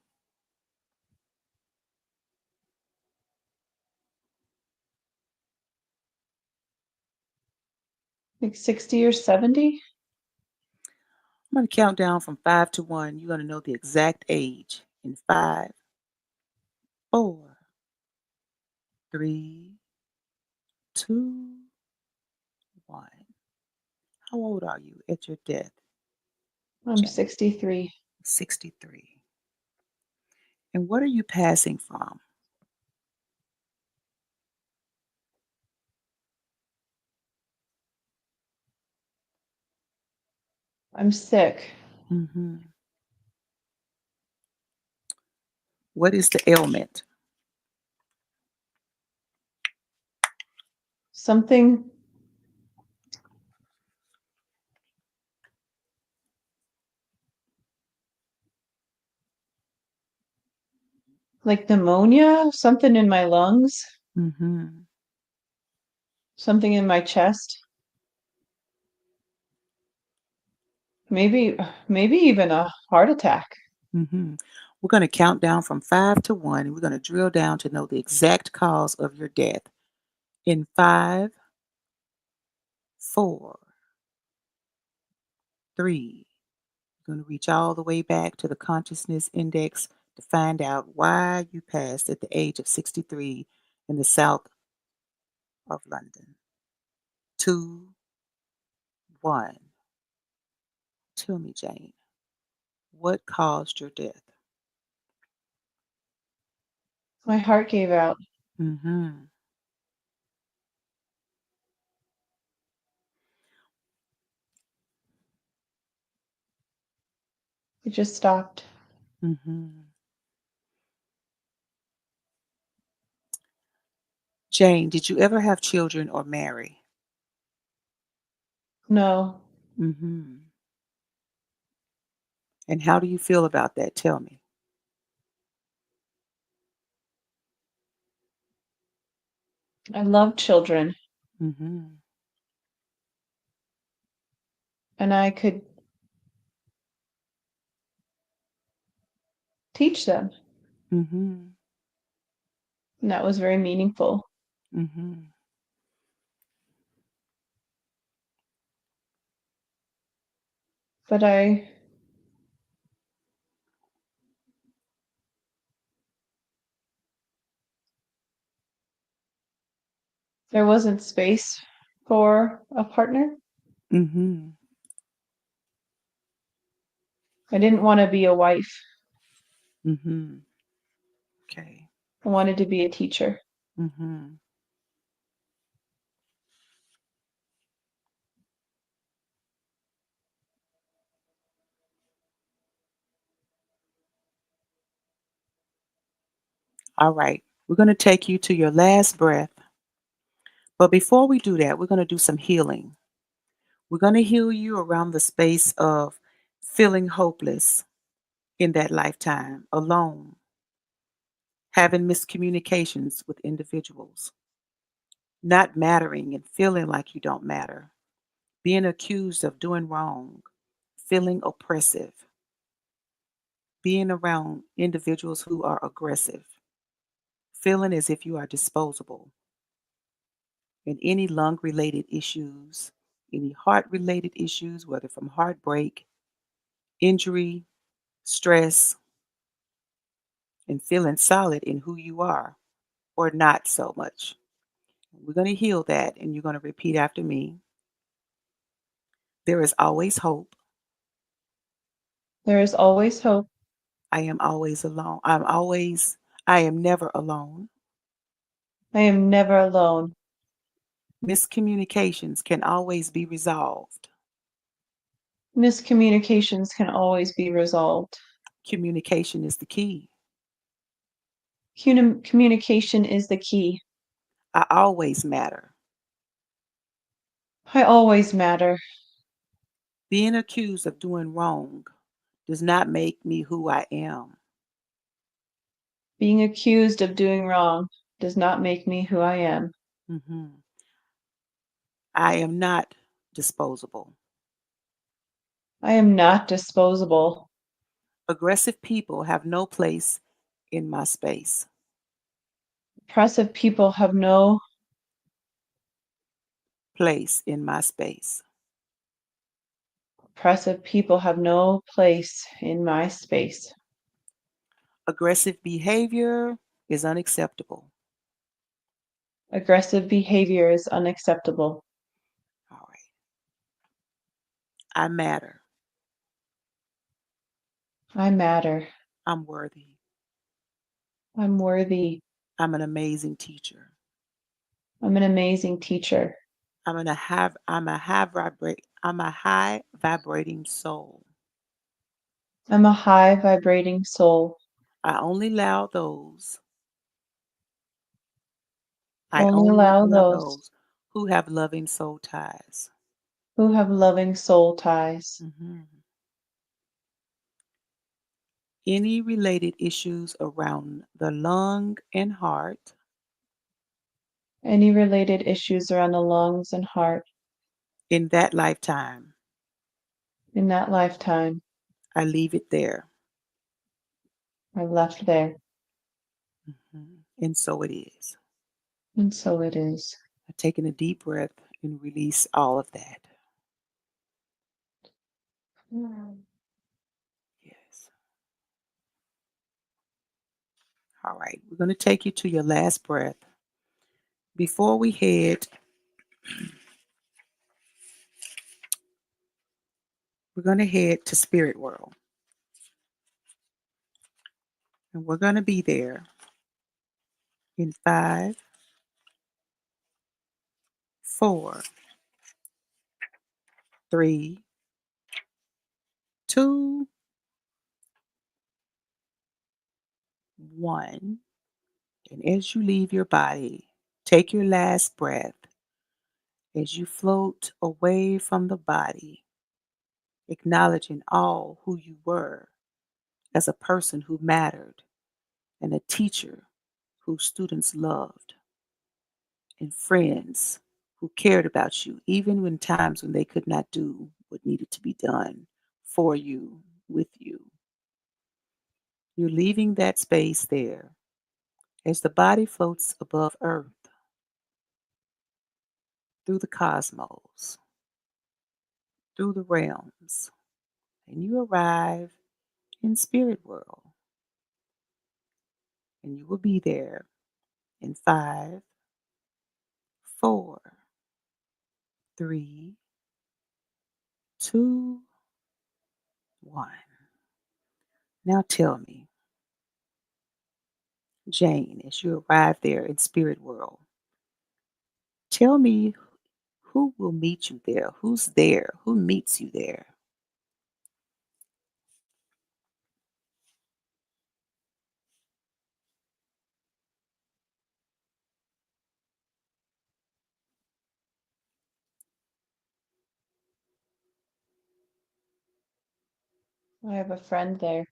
Like 60 or 70. I'm going to count down from 5 to 1. You're going to know the exact age in 5, 4, 3, 2, 1. How old are you at your death, I'm Jane? 63. 63. And what are you passing from? I'm sick. Hmm. What is the ailment? Something like pneumonia, something in my lungs, Hmm. something in my chest. Maybe even a heart attack. Hmm. We're going to count down from 5 to 1, and we're going to drill down to know the exact cause of your death. In 5, 4, 3, you're going to reach all the way back to the consciousness index to find out why you passed at the age of 63 in the south of London. 2, 1. Tell me, Jane, what caused your death? My heart gave out. Hmm. It just stopped. Hmm. Jane, did you ever have children or marry? No, Hmm. And how do you feel about that? Tell me. I love children Hmm. and I could teach them. Mhm. And that was very meaningful. Mhm. But there wasn't space for a partner. Mhm. I didn't want to be a wife. Mhm. Okay. I wanted to be a teacher. Mhm. All right. We're going to take you to your last breath. But before we do that, we're going to do some healing. We're going to heal you around the space of feeling hopeless in that lifetime, alone, having miscommunications with individuals, not mattering and feeling like you don't matter, being accused of doing wrong, feeling oppressive, being around individuals who are aggressive, feeling as if you are disposable, and any lung related issues, any heart related issues, whether from heartbreak, injury, stress, and feeling solid in who you are or not so much. We're going to heal that, and you're going to repeat after me. There is always hope. There is always hope. I am always alone. I am never alone. I am never alone. Miscommunications can always be resolved. Miscommunications can always be resolved. Communication is the key. Communication is the key. I always matter. I always matter. Being accused of doing wrong does not make me who I am. Being accused of doing wrong does not make me who I am. Mhm. I am not disposable. I am not disposable. Aggressive people have no place in my space. Oppressive people have no Place in my space. oppressive people have no place in my space. Aggressive behavior is unacceptable. Aggressive behavior is unacceptable. All right. I matter. I matter. I'm worthy. I'm worthy. I'm an amazing teacher. I'm an amazing teacher. I'm a high vibrating soul. I'm a high vibrating soul. I only allow those I Only only allow allow those those who have loving soul ties. who have loving soul ties. Mhm. Any related issues around the lung and heart Any related issues around the lungs and heart in that lifetime, in that lifetime I leave it there. are left there. And so it is. And so it is. I've taken a deep breath and release all of that. Yes. All right. We're going to take you to your last breath. Before we head, we're going to head to Spirit World. And we're going to be there in 5, 4, 3, 2, 1. And as you leave your body, take your last breath as you float away from the body, acknowledging all who you were as a person who mattered and a teacher whose students loved and friends who cared about you, even when times when they could not do what needed to be done for you, with you. You're leaving that space there as the body floats above Earth through the cosmos, through the realms, and you arrive in spirit world, and you will be there in five, four, three, two, one. Now tell me, Jane, as you arrive there in spirit world, tell me who will meet you there? Who's there? Who meets you there? I have a friend there.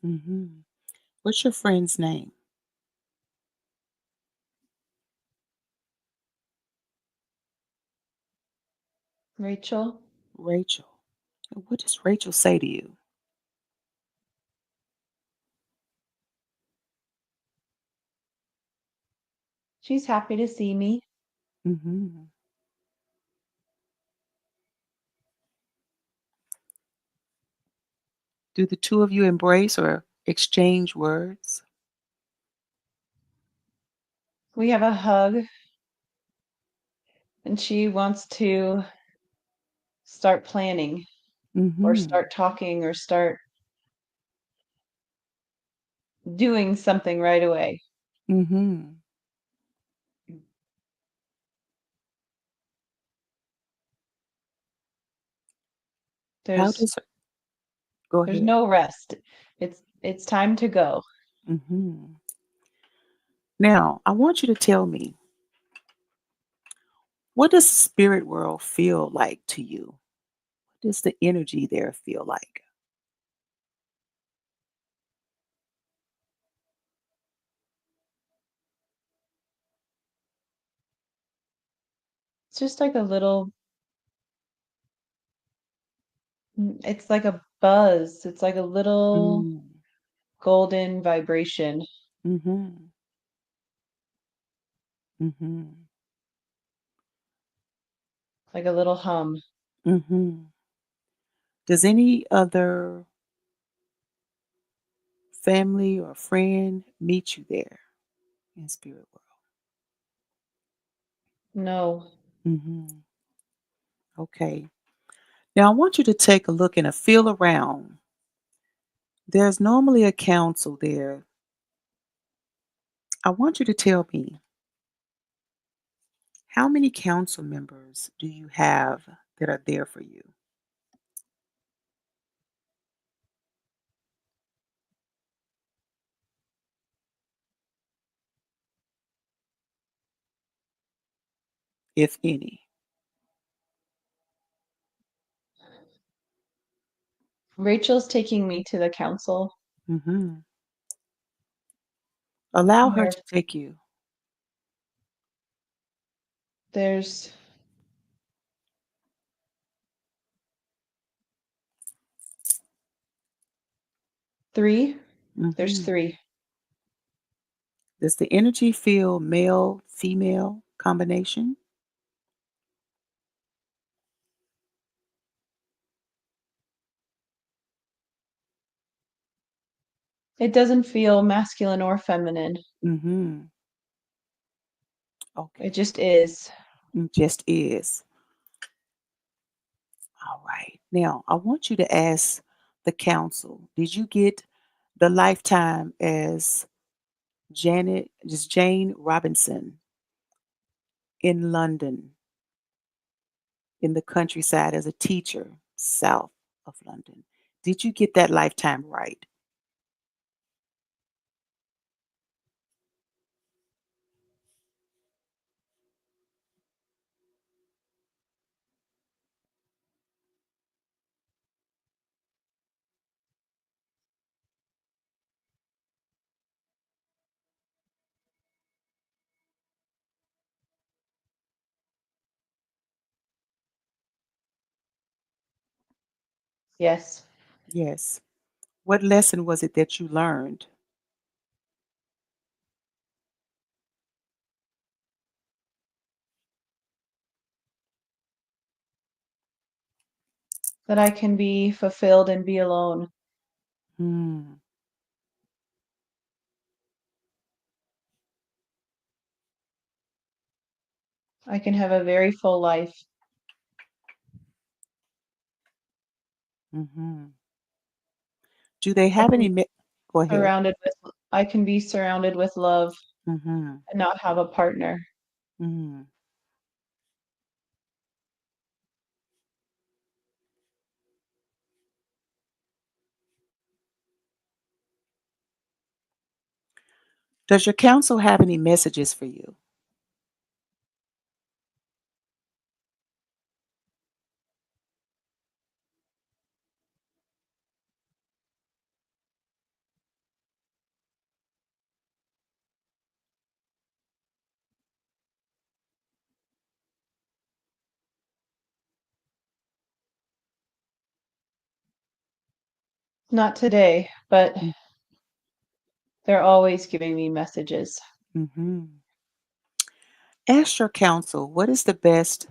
Hmm. What's your friend's name? Rachel, Rachel. And what does Rachel say to you? she's happy to see me. Hmm. Do the two of you embrace or exchange words? We have a hug, and she wants to start planning or Hmm. start talking or start doing something right away. Hmm. How There's does go there's ahead? no rest. It's time to go. Hmm. Now, I want you to tell me, what does the spirit world feel like to you? What does the energy there feel like? It's just like a little it's like a buzz. It's like a little Mm. golden vibration, Hmm. Hmm. like a little hum. Hmm. Does any other family or friend meet you there in spirit No. world? Hmm. Okay. Now I want you to take a look and a feel around. There's normally a council there. I want you to tell me, how many council members do you have that are there for you, if any? Rachel's taking me to the council Hmm. Allow her where to take you. there's 3. There's Hmm. 3. Does the energy feel male, female combination? It doesn't feel masculine or feminine. Hmm. It Okay. just is. It just is. All right. Now, I want you to ask the council, did you get the lifetime as just Jane Robinson in London, in the countryside as a teacher south of London? Did you get that lifetime right? Yes. Yes. What lesson was it that you learned? That I can be fulfilled and be alone. Hmm. I can have a very full life. Mhm. Do they I have can any be go ahead. I can be surrounded with love Mhm. and not have a partner. Mhm. Does your counsel have any messages for you? Not today, but Mm. they're always giving me messages. Mhm. Ask your counsel what is the best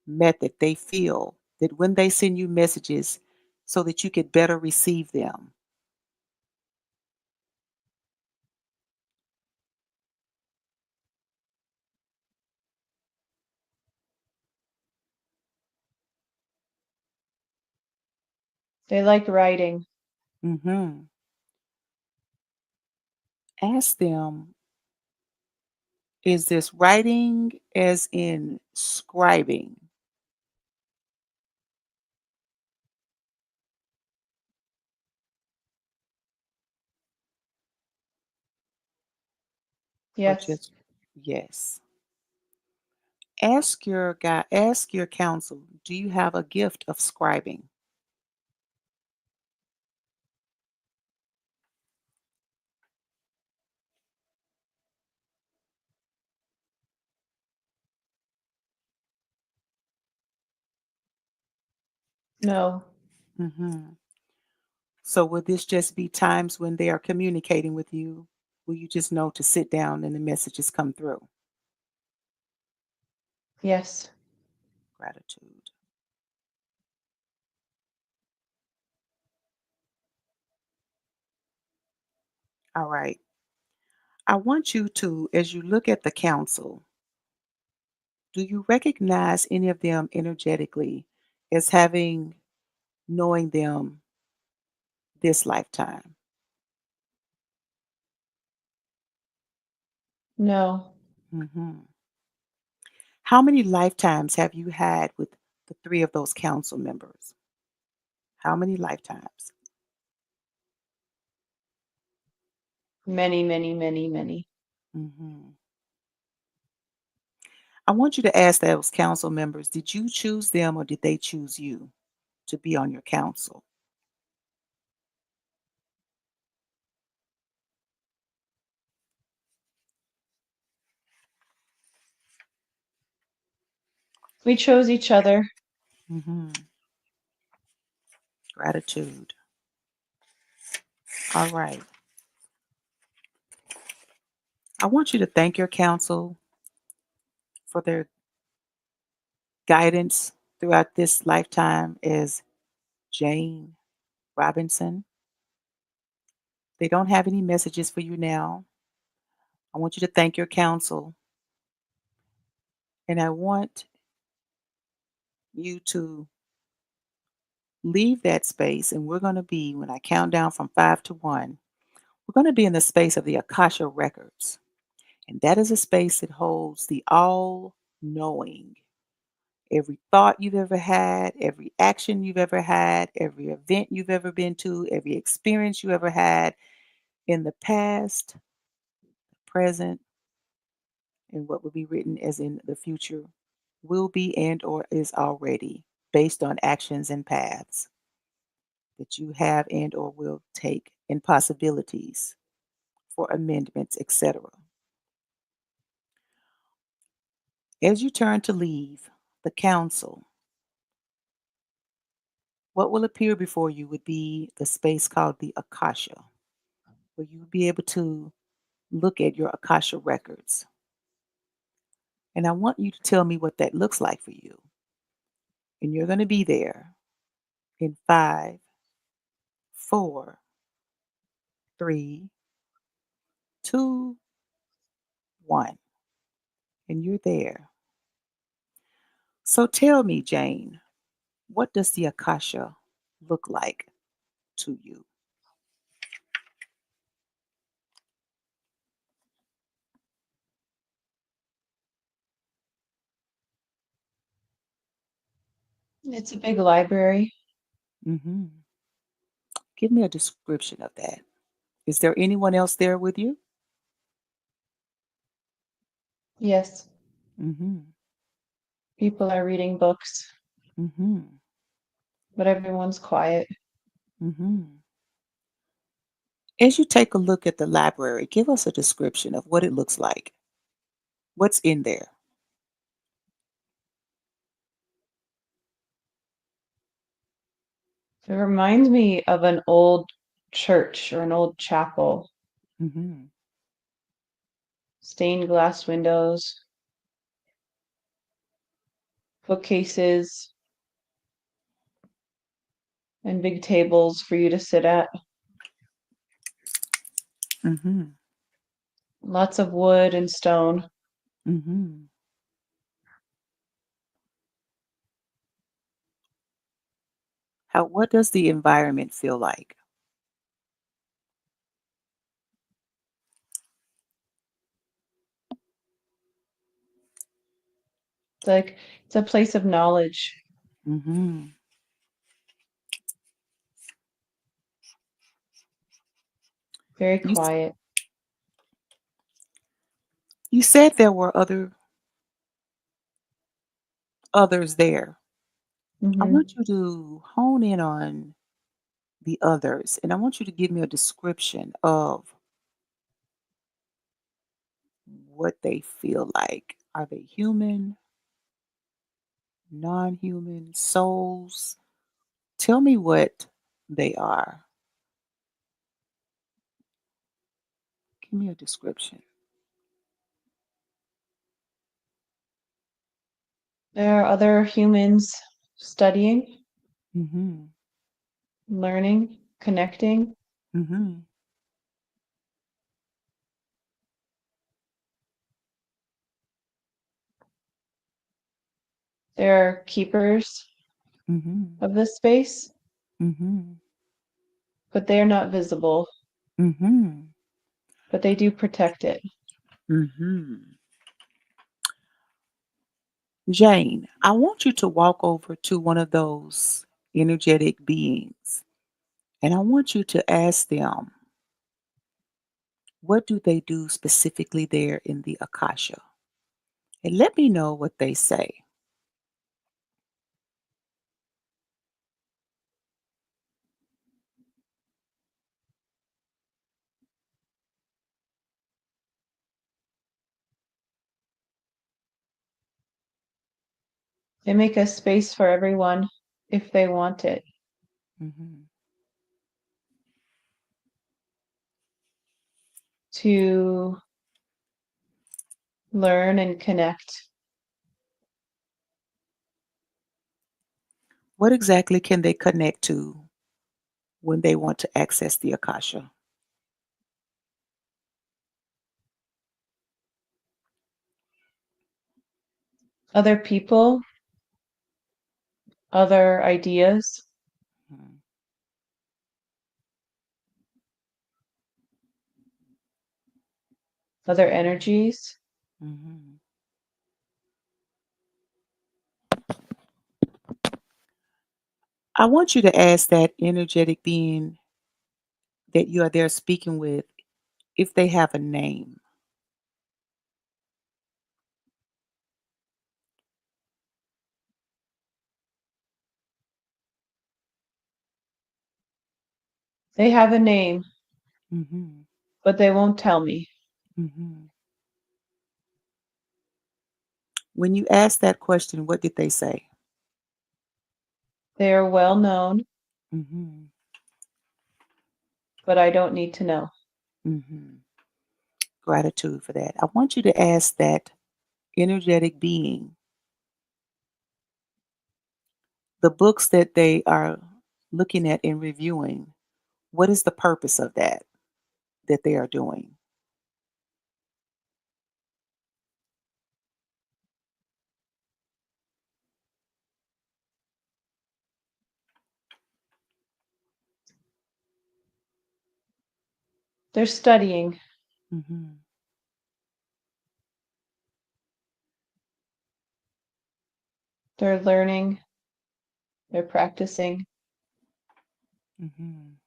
method they feel that when they send you messages so that you could better receive them. They like writing. Mhm. Ask them, is this writing as in scribing or Yes. just yes. Ask your counsel, do you have a gift of scribing? No. Mhm. So will this just be times when they are communicating with you? Will you just know to sit down and the messages come through? Yes. Gratitude. All right. I want you to, as you look at the council, do you recognize any of them energetically as having knowing them this lifetime? No. Hmm. How many lifetimes have you had with the three of those council members? How many lifetimes? Many, many, many, many. Hmm. I want you to ask those council members, did you choose them or did they choose you to be on your council? We chose each other. Hmm. Gratitude. All right. I want you to thank your council for their guidance throughout this lifetime as Jane Robinson. They don't have any messages for you now. I want you to thank your counsel, and I want you to leave that space. And we're going to be, when I count down from 5 to 1, we're going to be in the space of the Akasha Records. And that is a space that holds the all knowing. Every thought you've ever had, every action you've ever had, every event you've ever been to, every experience you ever had in the past, present, and what will be written as in the future will be and or is already based on actions and paths that you have and or will take and possibilities for amendments, etc. As you turn to leave the council, What will appear before you would be the space called the Akasha, where you would be able to look at your Akasha records. And I want you to tell me what that looks like for you. And you're going to be there in five, four, three, two, one. And you're there. So tell me, Jane, what does the Akasha look like to you? It's a big library. Hmm. Give me a description of that. Is there anyone else there with you? Yes, Hmm. people are reading books, Hmm. but everyone's quiet. Hmm. As you take a look at the library, give us a description of what it looks like. What's in there? It reminds me of an old church or an old chapel, Hmm. stained glass windows, bookcases, and big tables for you to sit at. Hmm. Lots of wood and stone. Hmm. What does the environment feel like? It's like it's a place of knowledge, Hmm. very You, s- quiet. you said there were others there. I want Hmm. you to hone in on the others, and I want you to give me a description of what they feel like. Are they human, non-human, souls? Tell me what they are. Give me a description. There are other humans studying, Mhm. learning, connecting. Mhm. There are keepers Mhm. of this space, Mhm. but they are not visible, Mhm. but they do protect it. Mhm. Jane, I want you to walk over to one of those energetic beings, and I want you to ask them, what do they do specifically there in the Akasha? And let me know what they say. They make a space for everyone if they want it Mhm. to learn and connect. What exactly can they connect to when they want to access the Akasha? Other people, other ideas, Mhm. other energies. Mhm. I want you to ask that energetic being that you are there speaking with if they have a name. They have a name, Mhm. but they won't tell me. Mhm. When you asked that question, what did they say? They are well known. Mhm. but I don't need to know. Mhm. Gratitude for that. I want you to ask that energetic being the books that they are looking at and reviewing. What is the purpose of that they are doing? They're studying, Mhm. they're learning, they're practicing. Mhm.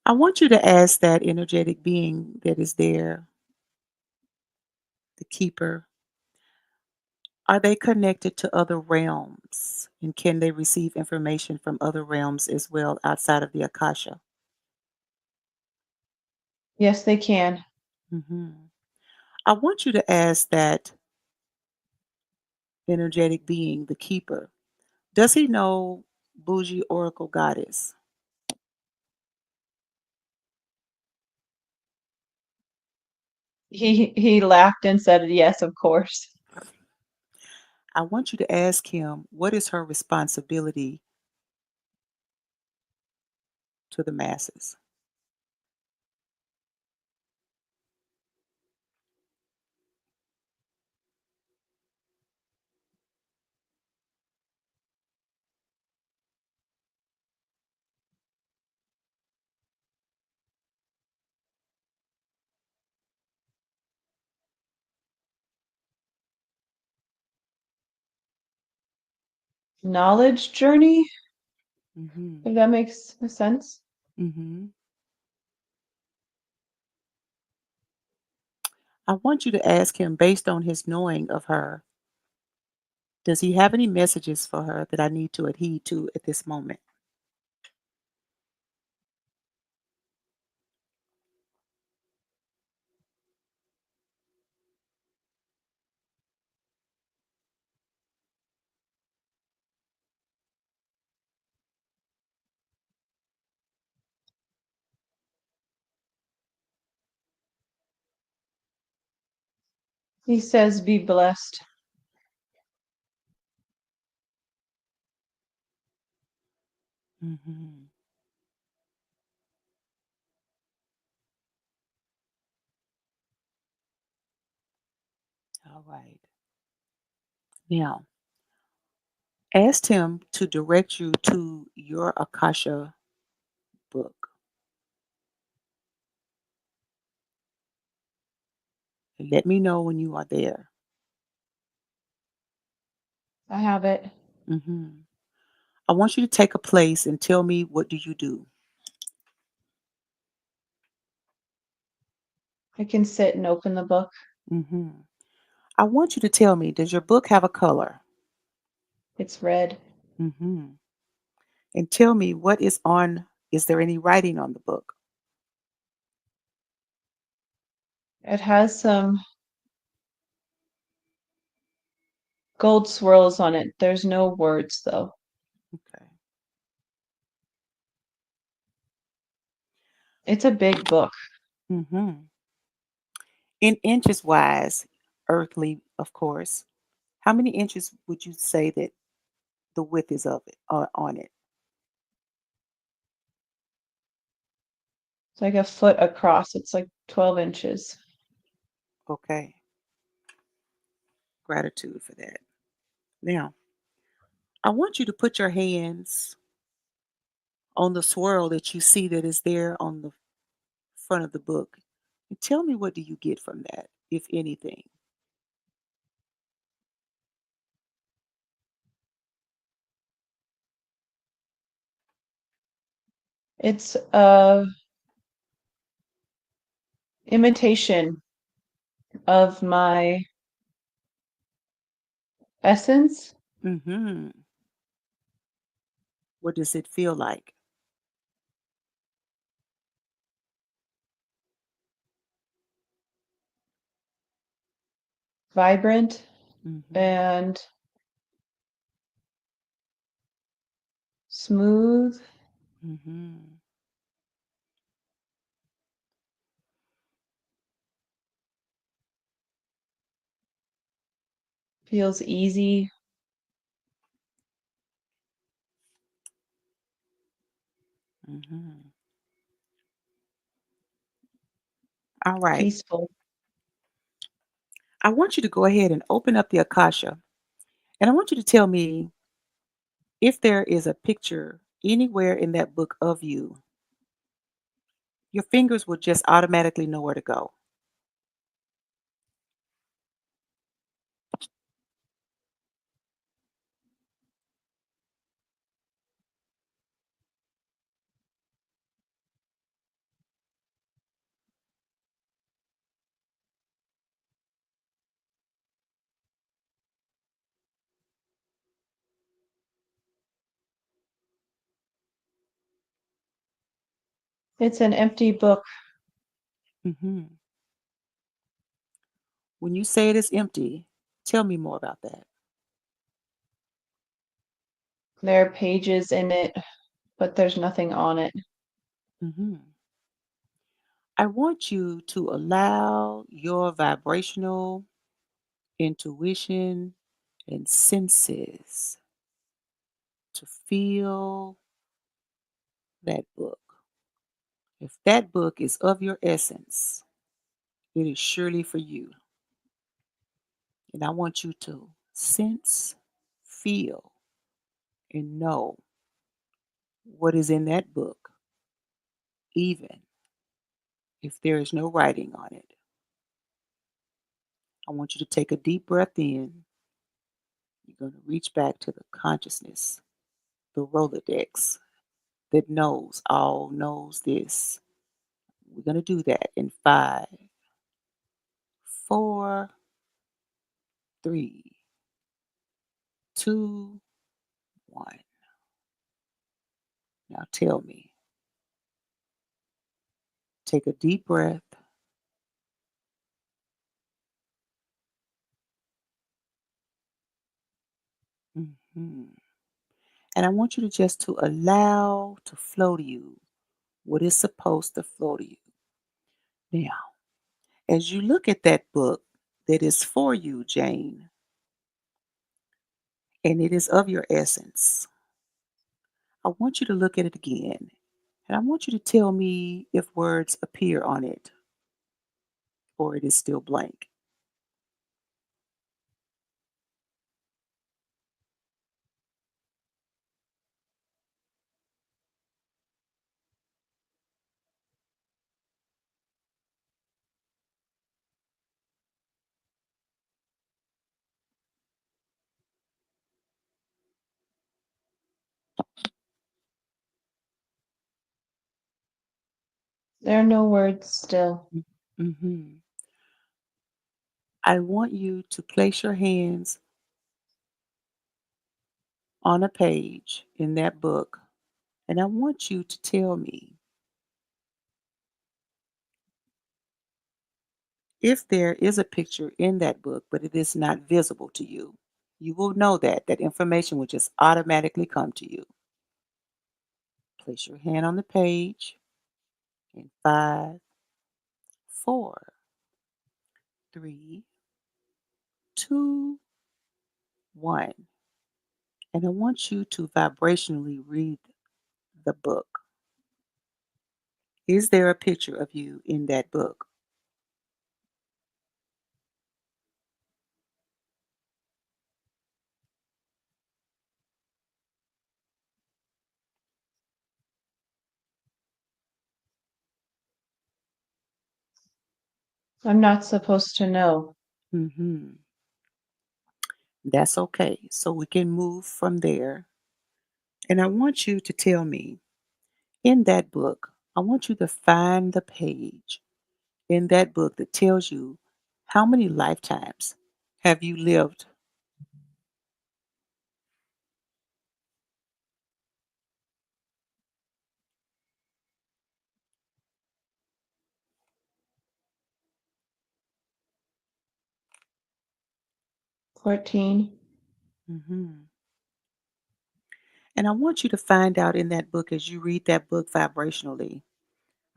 I want you to ask that energetic being that is there, the keeper, are they connected to other realms? And can they receive information from other realms as well outside of the Akasha? Yes, they can. Mhm. I want you to ask that energetic being, the keeper, does he know Boujee Oracle Goddess? He laughed and said, "Yes, of course." I want you to ask him what is her responsibility to the masses? Knowledge journey, Mhm. if that makes sense. Mhm. I want you to ask him based on his knowing of her, does he have any messages for her that I need to adhere to at this moment? He says, "Be blessed." Mhm. All right. Now, ask him to direct you to your Akasha book. And let me know when you are there. I have it. Mhm. I want you to take a place and tell me what do you do. I can sit and open the book. Mhm. I want you to tell me, does your book have a color? It's red. Mhm. And tell me what is on, is there any writing on the book? It has some gold swirls on it. There's no words, though. Okay. It's a big book. Mhm. In inches wise, earthly, of course, how many inches would you say that the width is of it on it? It's like a foot across. It's like 12 inches. Okay. Gratitude for that. Now, I want you to put your hands on the swirl that you see that is there on the front of the book. And tell me what do you get from that, if anything? It's a imitation of my essence, Mhm. What does it feel like? vibrant Mhm. and Smooth, Hmm. feels easy, Hmm. All right. peaceful. I want you to go ahead and open up the Akasha, and I want you to tell me if there is a picture anywhere in that book of you. Your fingers will just automatically know where to go. It's an empty book. Hmm. When you say it is empty, tell me more about that. There are pages in it, but there's nothing on it. Hmm. I want you to allow your vibrational intuition and senses to feel that book. If that book is of your essence, it is surely for you. And I want you to sense, feel, and know what is in that book, even if there is no writing on it. I want you to take a deep breath in. You're going to reach back to the consciousness, the Rolodex that knows all, knows this. We're going to do that in five, four, three, two, one. Now tell me, take a deep breath. Mhm. And I want you to just to allow to flow to you what is supposed to flow to you. Now, as you look at that book that is for you, Jane, and it is of your essence, I want you to look at it again. And I want you to tell me if words appear on it or it is still blank. There are no words still. Mm-hmm. I want you to place your hands on a page in that book, and I want you to tell me if there is a picture in that book, but it is not visible to you. You will know that that information will just automatically come to you. Place your hand on the page in five, four, three, two, one. And I want you to vibrationally read the book. Is there a picture of you in that book? I'm not supposed to know. Hmm. That's okay. So we can move from there. And I want you to tell me in that book, I want you to find the page in that book that tells you how many lifetimes have you lived. 14. Hmm. And I want you to find out in that book, as you read that book vibrationally,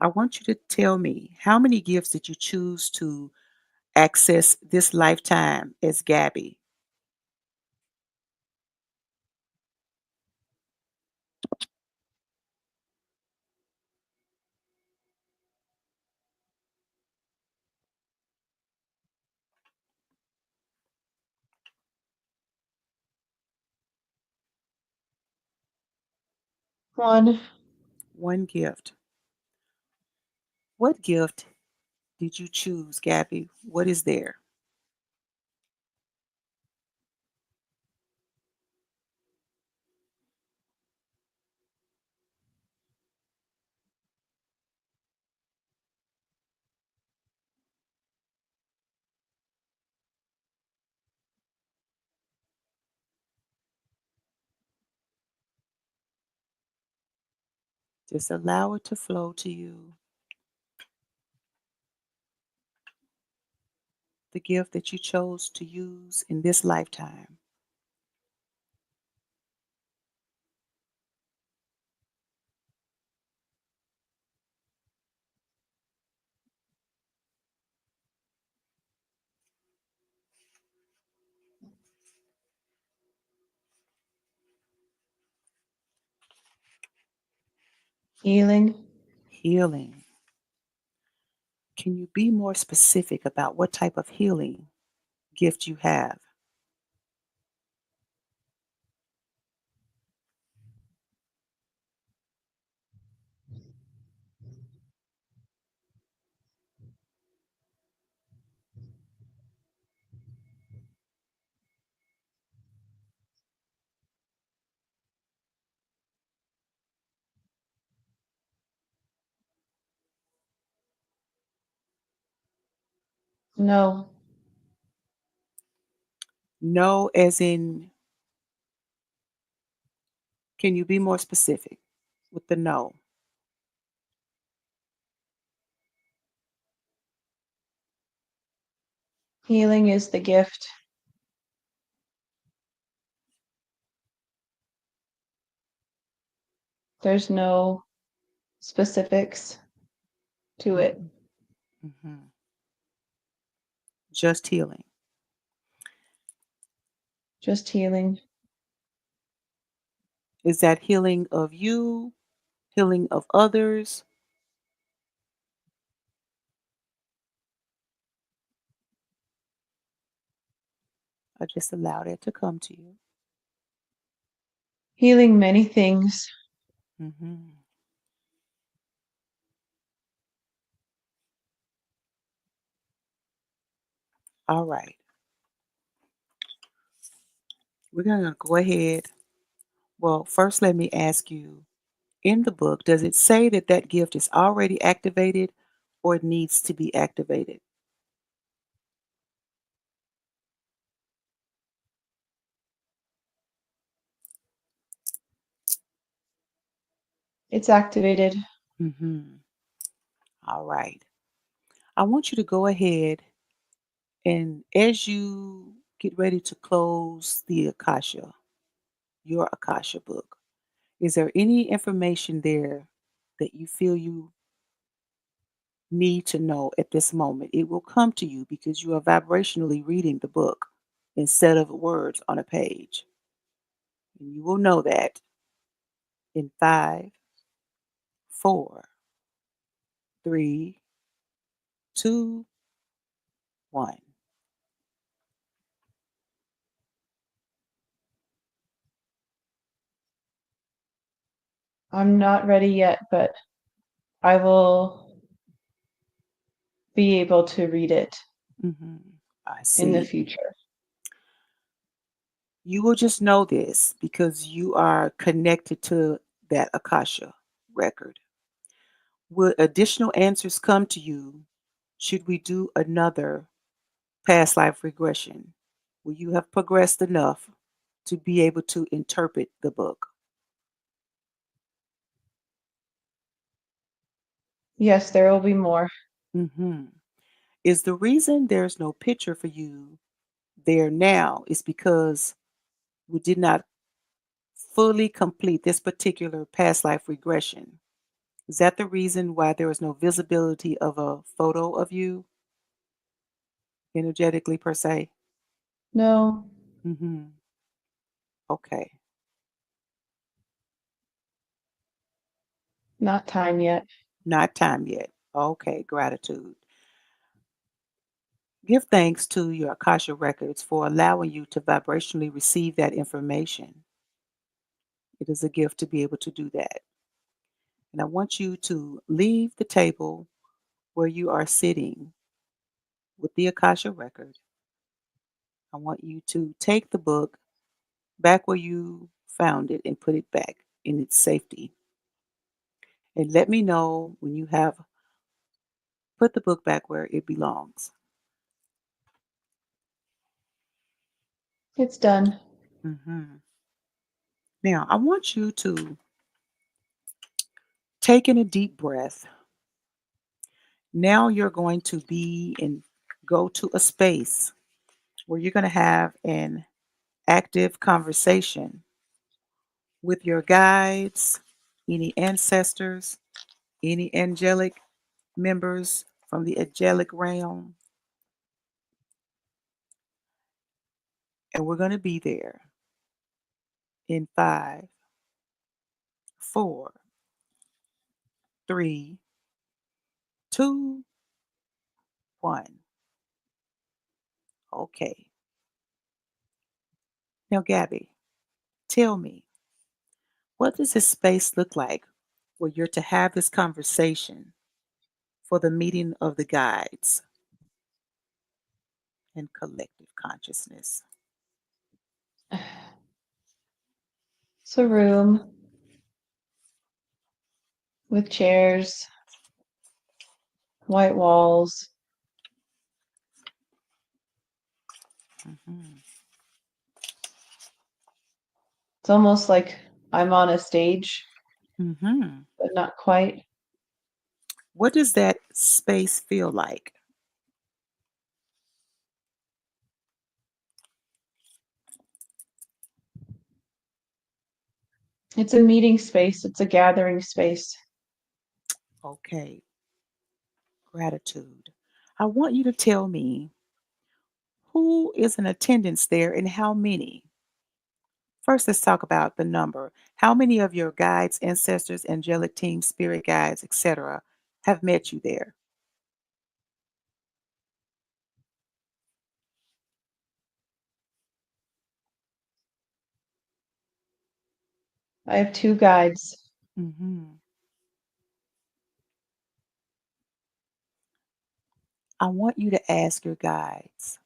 I want you to tell me how many gifts did you choose to access this lifetime as Gabby? One. One gift. What gift did you choose, Gabby? What is there? Just allow it to flow to you. The gift that you chose to use in this lifetime. Healing. Healing. Can you be more specific about what type of healing gift you have? No. No, as in, can you be more specific with the no? Healing is the gift. There's no specifics to it. Mhm, mhm. Just healing. Just healing. Is that healing of you, healing of others? I just allow that to come to you. Healing many things. Mhm. All right. We're going to go ahead. Well, first, let me ask you, in the book, does it say that that gift is already activated or it needs to be activated? It's activated. Mhm. All right. I want you to go ahead and as you get ready to close the Akasha, your Akasha book, is there any information there that you feel you need to know at this moment? It will come to you because you are vibrationally reading the book instead of words on a page. And you will know that in five, four, three, two, one. I'm not ready yet, but I will be able to read it I in the see. future. You will just know this because you are connected to that Akasha record. Will additional answers come to you should we do another past life regression? Will you have progressed enough to be able to interpret the book? Yes, there will be more. hmm Is the reason there's no picture for you there now is because we did not fully complete this particular past life regression? Is that the reason why there was no visibility of a photo of you energetically per se? No, Hmm. Okay. not time yet. Not time yet. Okay. Gratitude. Give thanks to your Akasha records for allowing you to vibrationally receive that information. It is a gift to be able to do that. And I want you to leave the table where you are sitting with the Akasha record. I want you to take the book back where you found it and put it back in its safety. And let me know when you have put the book back where it belongs. It's done. Hmm. Now, I want you to take in a deep breath. Now you're going to be and go to a space where you're going to have an active conversation with your guides, any ancestors, any angelic members from the angelic realm. And we're going to be there in 5, 4, 3, 2, 1. Okay. Now, Gabby, tell me, what does this space look like where you're to have this conversation for the meeting of the guides and collective consciousness? It's a room with chairs, white walls. Hmm. It's almost like I'm on a stage, Hmm. but not quite. What does that space feel like? It's a meeting space, it's a gathering space. Okay, gratitude. I want you to tell me who is in attendance there and how many. First, let's talk about the number. How many of your guides, ancestors, angelic teams, spirit guides, etc., have met you there? I have two guides. Hmm. I want you to ask your guides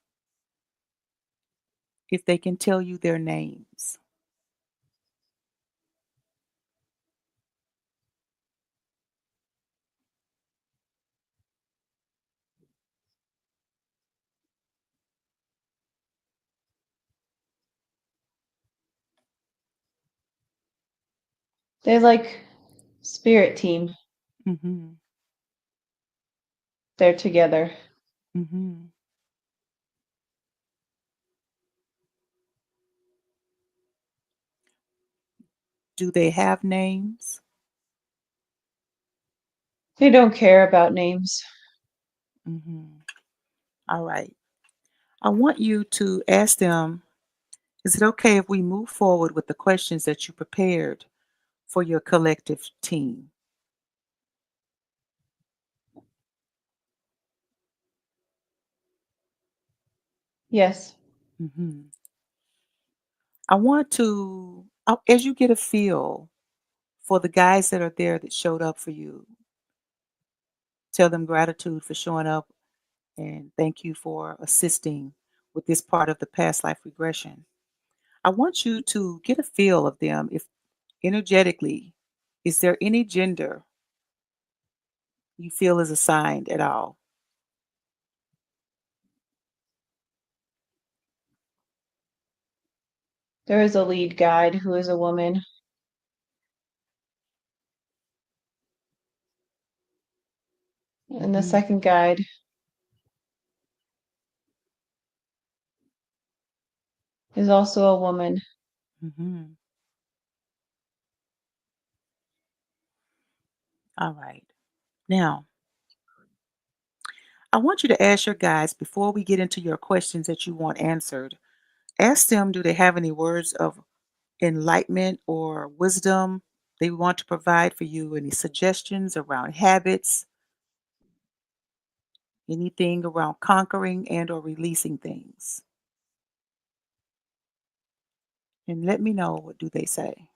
if they can tell you their names. They're like spirit team. Hmm. They're together. Hmm. Do they have names? They don't care about names. Hmm. All right. I want you to ask them, is it okay if we move forward with the questions that you prepared for your collective team? Yes. Hmm. I want to, as you get a feel for the guys that are there that showed up for you, tell them gratitude for showing up and thank you for assisting with this part of the past life regression. I want you to get a feel of them if energetically, is there any gender you feel is assigned at all? There is a lead guide who is a woman, and the Hmm. second guide is also a woman. Hmm. All right. Now, I want you to ask your guides before we get into your questions that you want answered. Ask them, do they have any words of enlightenment or wisdom they want to provide for you? Any suggestions around habits, anything around conquering and or releasing things? And let me know, what do they say?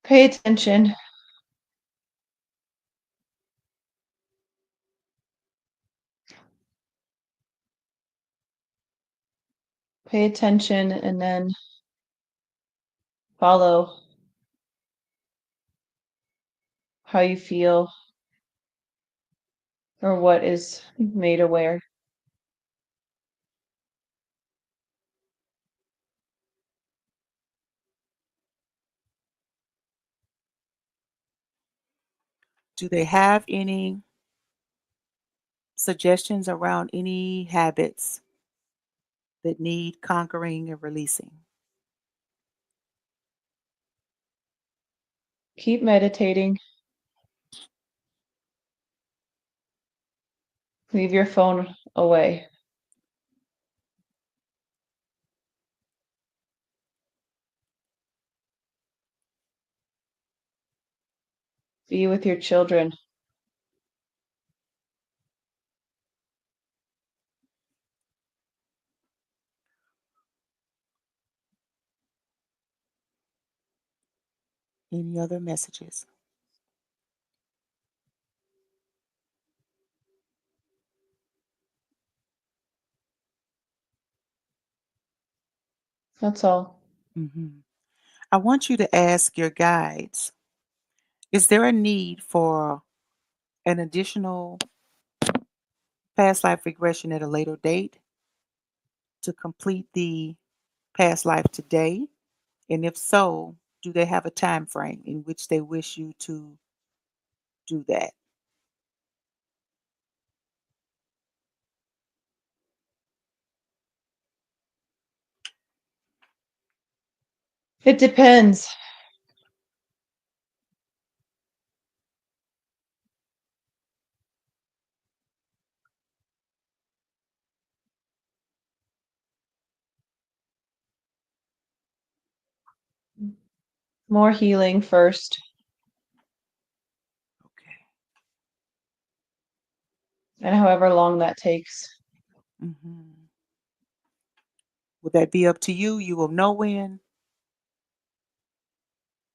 Pay attention. Pay attention and then follow how you feel or what is made aware. Do they have any suggestions around any habits that need conquering and releasing? Keep meditating. Leave your phone away. Be with your children. Any other messages? That's all. Mhm. I want you to ask your guides, is there a need for an additional past life regression at a later date to complete the past life today? And if so, do they have a time frame in which they wish you to do that? It depends. More healing first, Okay. and however long that takes. Mhm. Would that be up to you? You will know when.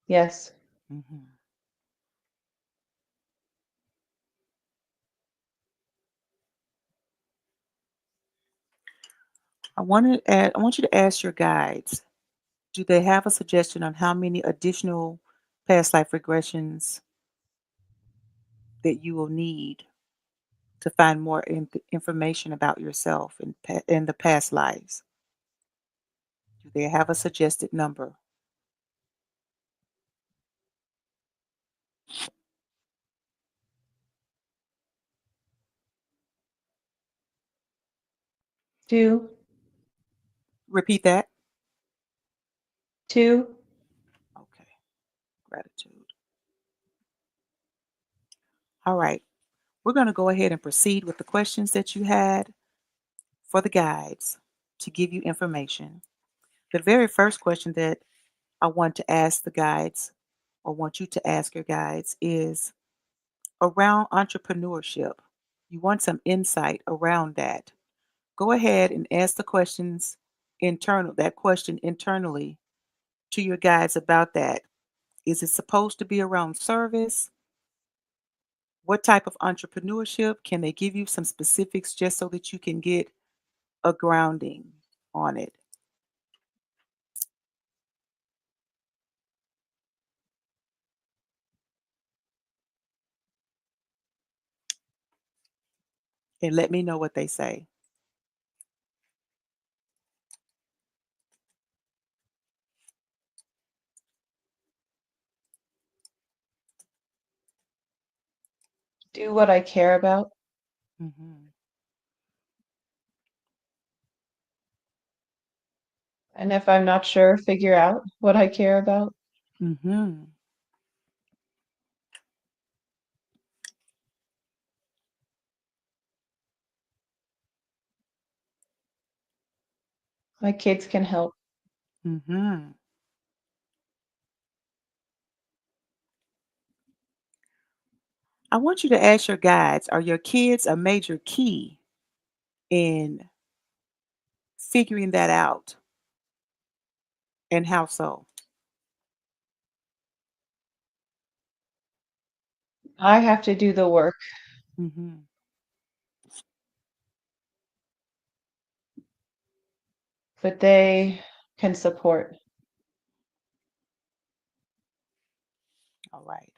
Yes. Mhm. I want you to ask your guides, do they have a suggestion on how many additional past life regressions that you will need to find more information about yourself in the past lives? Do they have a suggested number? 2, Repeat that. 2. Okay. Gratitude. All right. We're going to go ahead and proceed with the questions that you had for the guides to give you information. The very first question that I want to ask the guides, or want you to ask your guides, is around entrepreneurship. You want some insight around that. Go ahead and ask the that question internally to your guides about that. Is it supposed to be around service? What type of entrepreneurship? Can they give you some specifics just so that you can get a grounding on it? And let me know what they say. Do what I care about. Mhm. And if I'm not sure, figure out what I care about. Mhm. My kids can help. Mhm. I want you to ask your guides, are your kids a major key in figuring that out, and how so? I have to do the work, Mhm. but they can support. All right.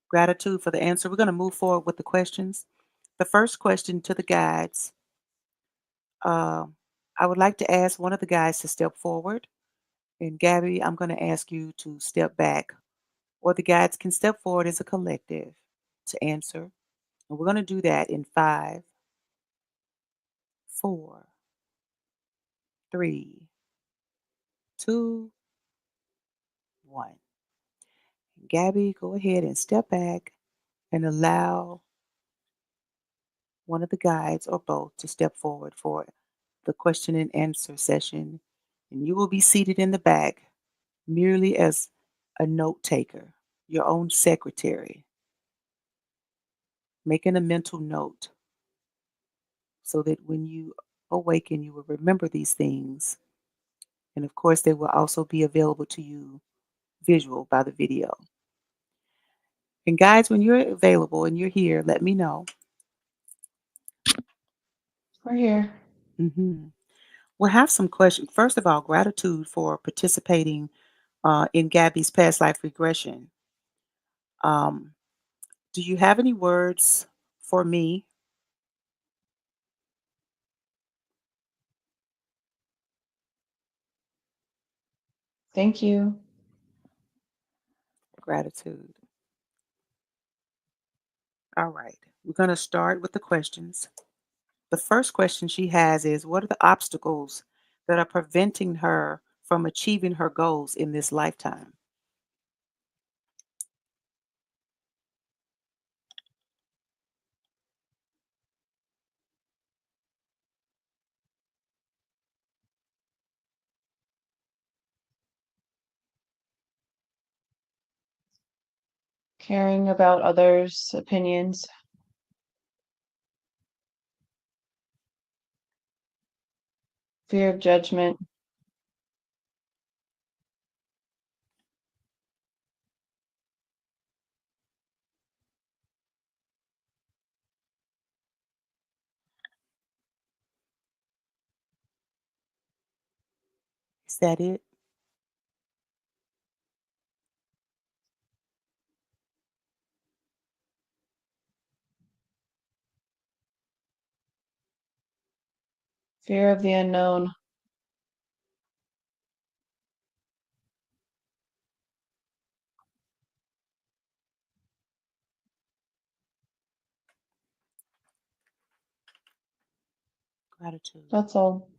Gratitude for the answer. We're going to move forward with the questions. The first question to the guides, uh, I would like to ask one of the guides to step forward. And Gabby, I'm going to ask you to step back, or the guides can step forward as a collective to answer. And we're going to do that in five, four, three, two, one. Gabby, go ahead and step back and allow one of the guides or both to step forward for the question and answer session. And you will be seated in the back merely as a note taker, your own secretary, making a mental note so that when you awaken, you will remember these things. And of course, they will also be available to you visual by the video. And guys, when you're available and you're here, let me know. We're here. Hmm. We'll have some questions. First of all, gratitude for participating in Gabby's past life regression. Um, do you have any words for me? Thank you. Gratitude. All right. We're going to start with the questions. The first question she has is, what are the obstacles that are preventing her from achieving her goals in this lifetime? Caring about others' opinions, fear of judgment, Is that it? fear of the unknown. Gratitude. That's all.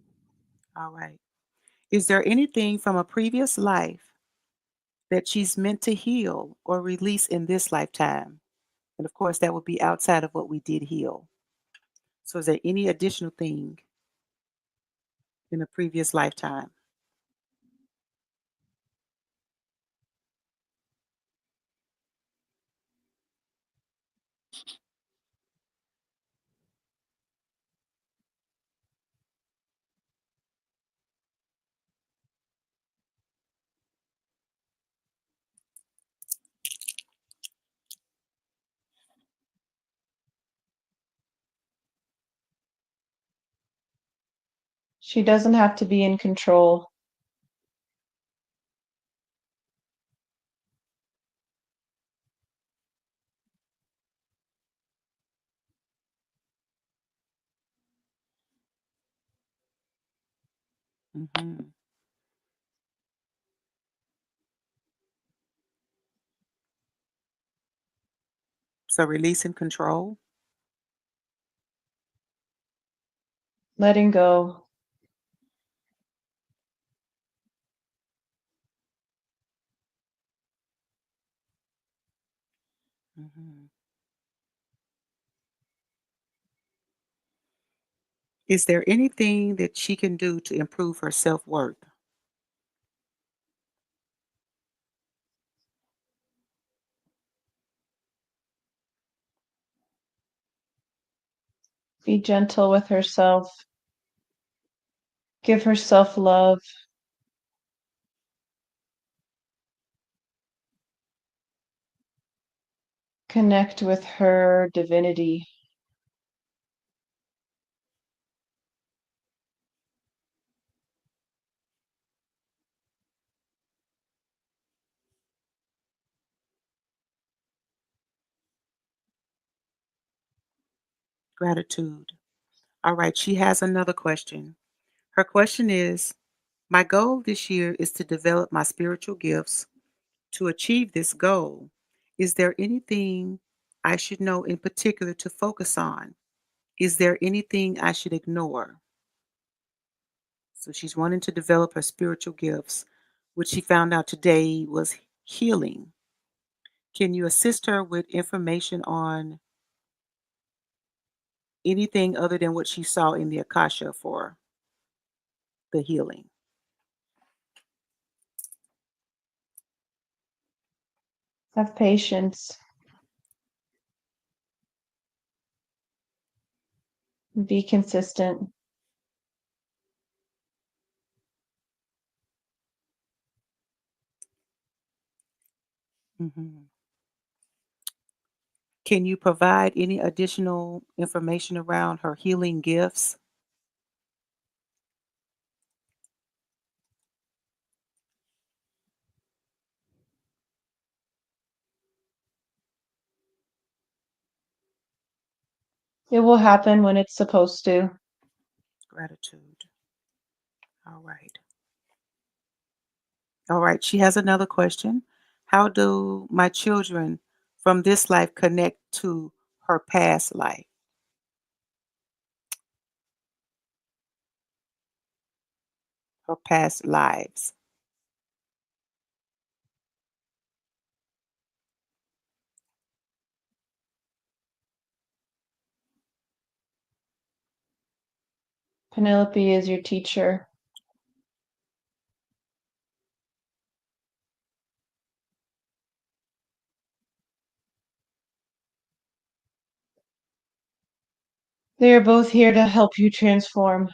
All right. Is there anything from a previous life that she's meant to heal or release in this lifetime? And of course, that would be outside of what we did heal. So, is there any additional thing in a previous lifetime? She doesn't have to be in control. Hmm. So release and control. letting go. Mhm. Is there anything that she can do to improve her self-worth? Be gentle with herself. Give herself love. Connect with her divinity. Gratitude. All right, she has another question. Her question is, my goal this year is to develop my spiritual gifts. To achieve this goal, is there anything I should know in particular to focus on? Is there anything I should ignore? So she's wanting to develop her spiritual gifts, which she found out today was healing. Can you assist her with information on anything other than what she saw in the Akasha for the healing? Have patience. Be consistent. Mhm. Can you provide any additional information around her healing gifts? It will happen when it's supposed to. Gratitude. All right. All right. She has another question. How do my children from this life connect to her past life, her past lives? Penelope is your teacher. They are both here to help you transform.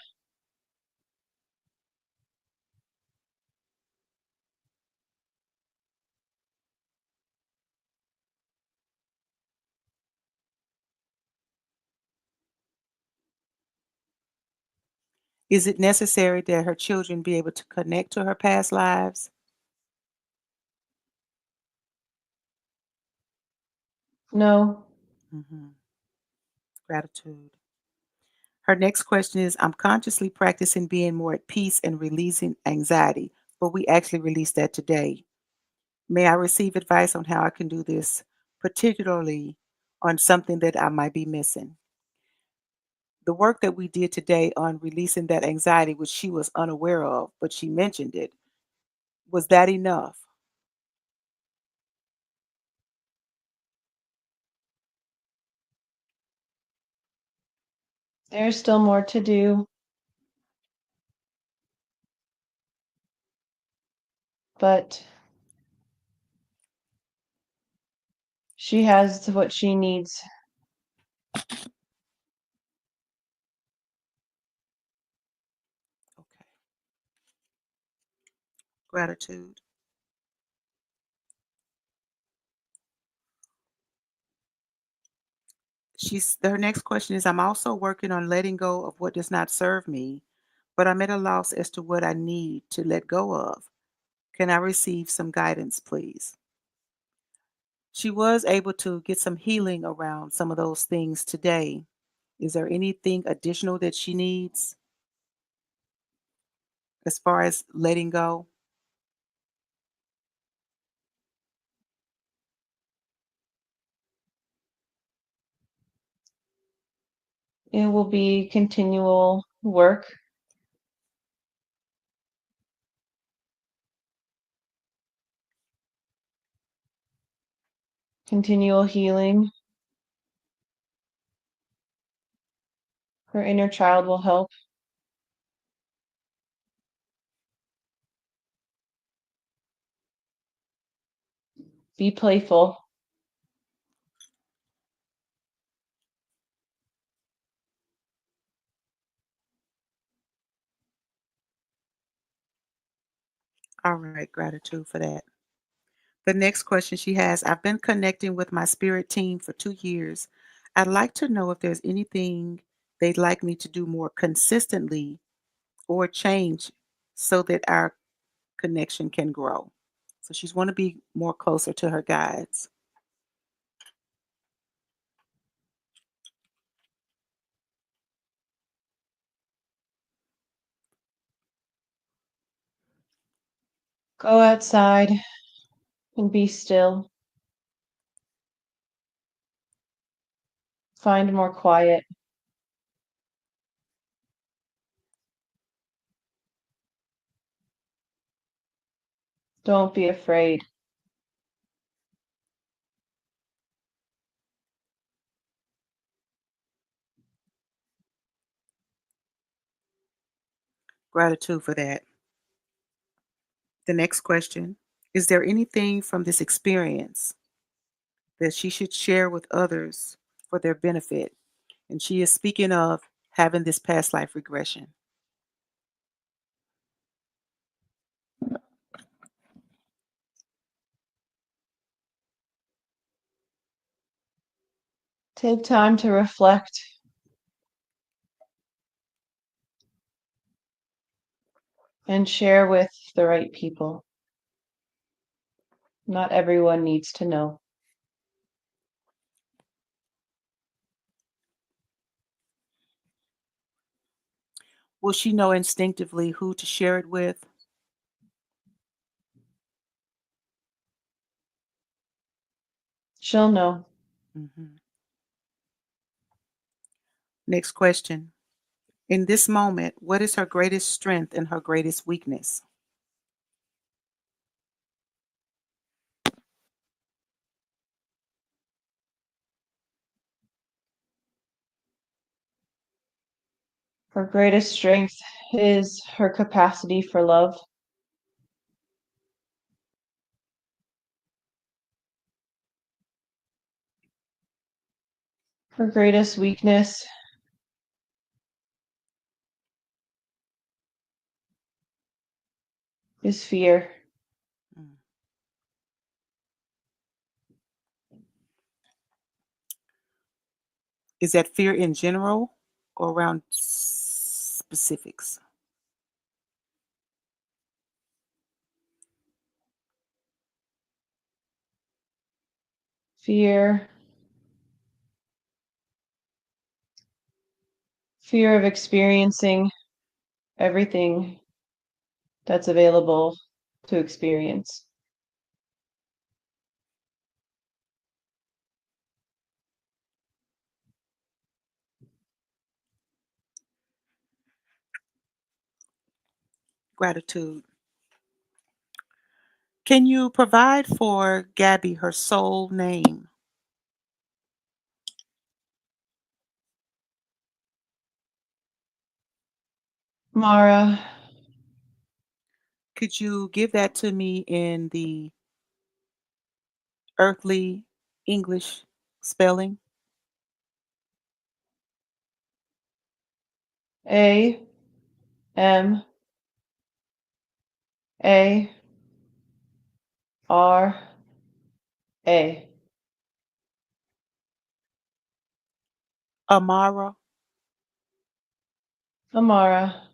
Is it necessary that her children be able to connect to her past lives? No, Mhm. Gratitude. Her next question is, I'm consciously practicing being more at peace and releasing anxiety, but we actually released that today. May I receive advice on how I can do this, particularly on something that I might be missing? The work that we did today on releasing that anxiety, which she was unaware of, but she mentioned it, was that enough? there's still more to do, but she has what she needs. Okay. Gratitude. Her next question is, I'm also working on letting go of what does not serve me, but I'm at a loss as to what I need to let go of. Can I receive some guidance, please? She was able to get some healing around some of those things today. Is there anything additional that she needs as far as letting go? It will be continual work, continual healing. Her inner child will help. Be playful. All right, gratitude for that. The next question she has, I've been connecting with my spirit team for 2 years. I'd like to know if there's anything they'd like me to do more consistently or change so that our connection can grow. So she's want to be more closer to her guides. Go outside and be still. Find more quiet. Don't be afraid. Gratitude for that. The next question, is there anything from this experience that she should share with others for their benefit? And she is speaking of having this past life regression. Take time to reflect and share with the right people. Not everyone needs to know. Will she know instinctively who to share it with? She'll know. Mhm. Next question. In this moment, what is her greatest strength and her greatest weakness? Her greatest strength is her capacity for love. Her greatest weakness is fear. Mm. Is that fear in general or around specifics? Fear. Fear of experiencing everything that's available to experience. Gratitude. Can you provide for Gabby her soul name? Mara, Could you give that to me in the earthly English spelling? A-M-A-R-A. Amara. Amara,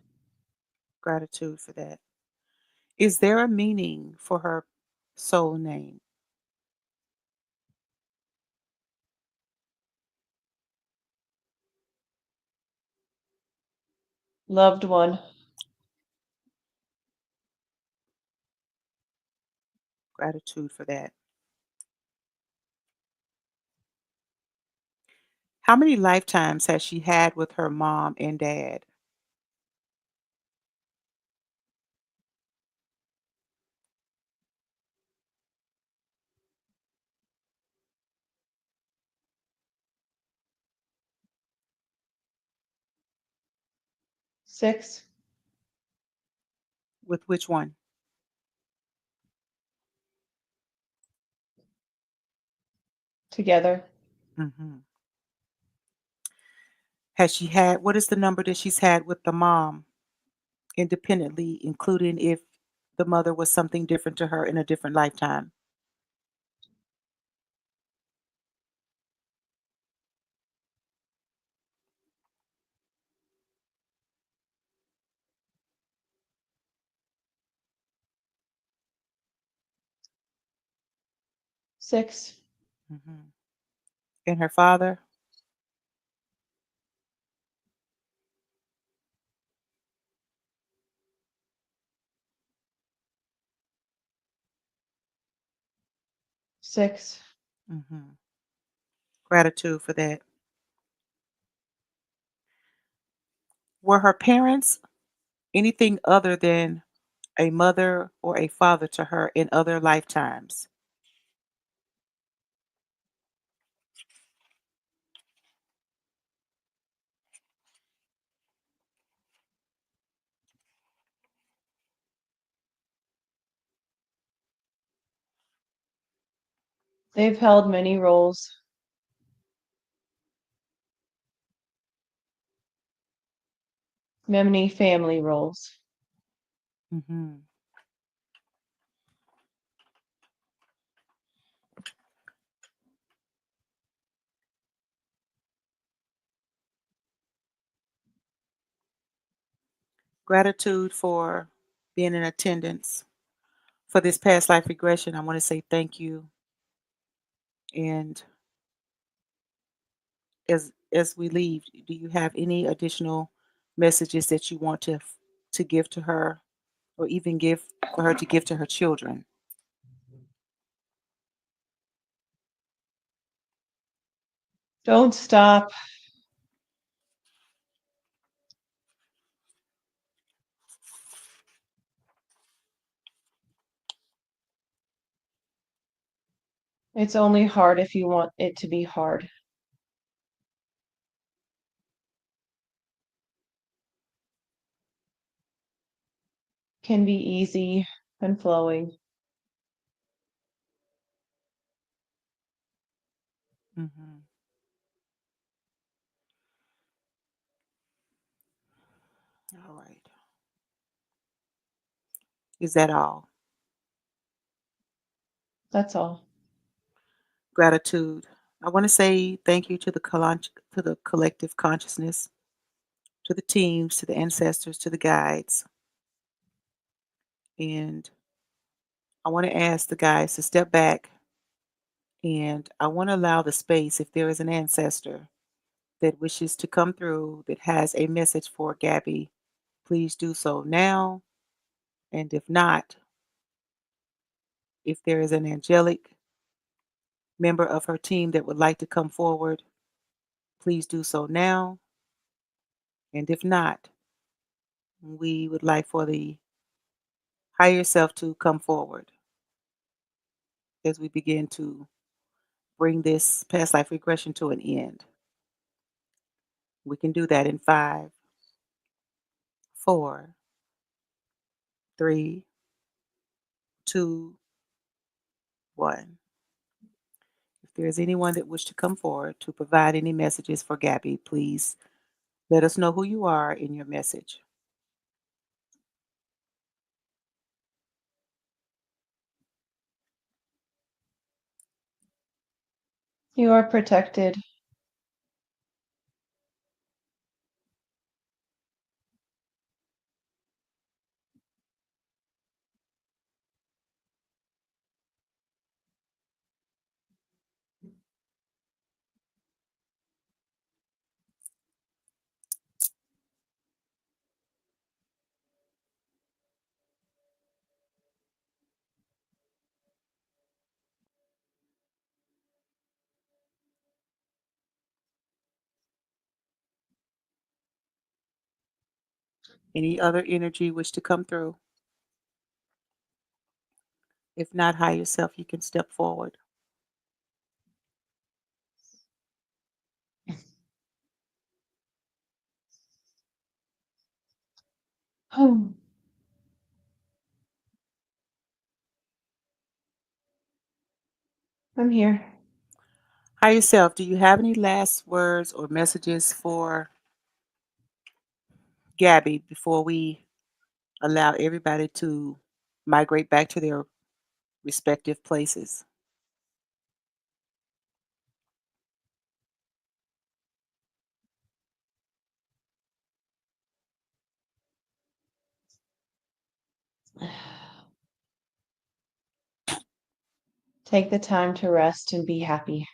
Gratitude for that. Is there a meaning for her soul name? loved one. Gratitude for that. How many lifetimes has she had with her mom and dad? 6 With which one? together. Mhm. Has she had what is the number that she's had with the mom independently, including if the mother was something different to her in a different lifetime? 6 Mhm. And her father? 6 Mhm. Gratitude for that. Were her parents anything other than a mother or a father to her in other lifetimes? They've held many roles, many family roles. Mhm. Gratitude for being in attendance for this past life regression. I want to say thank you. And as we leave, do you have any additional messages that you want to give to her, or even give for her to give to her children? Don't stop. It's only hard if you want it to be hard. Can be easy and flowing. Hmm. All right. Is that all? That's all. Gratitude. I want to say thank you to to the collective consciousness, to the teams, to the ancestors, to the guides, and I want to ask the guys to step back, and I want to allow the space if there is an ancestor that wishes to come through that has a message for Gabby, please do so now. And if not, if there is an angelic member of her team that would like to come forward, please do so now. And if not, we would like for the higher self to come forward as we begin to bring this past life regression to an end. We can do that in 5, 4, 3, 2, 1. If there is anyone that wish to come forward to provide any messages for Gabby, please let us know who you are in your message. You are protected. Any other energy wish to come through? If not, higher self, you can step forward. Oh, I'm here. Higher self, do you have any last words or messages for Gabby before we allow everybody to migrate back to their respective places? Take the time to rest and be happy.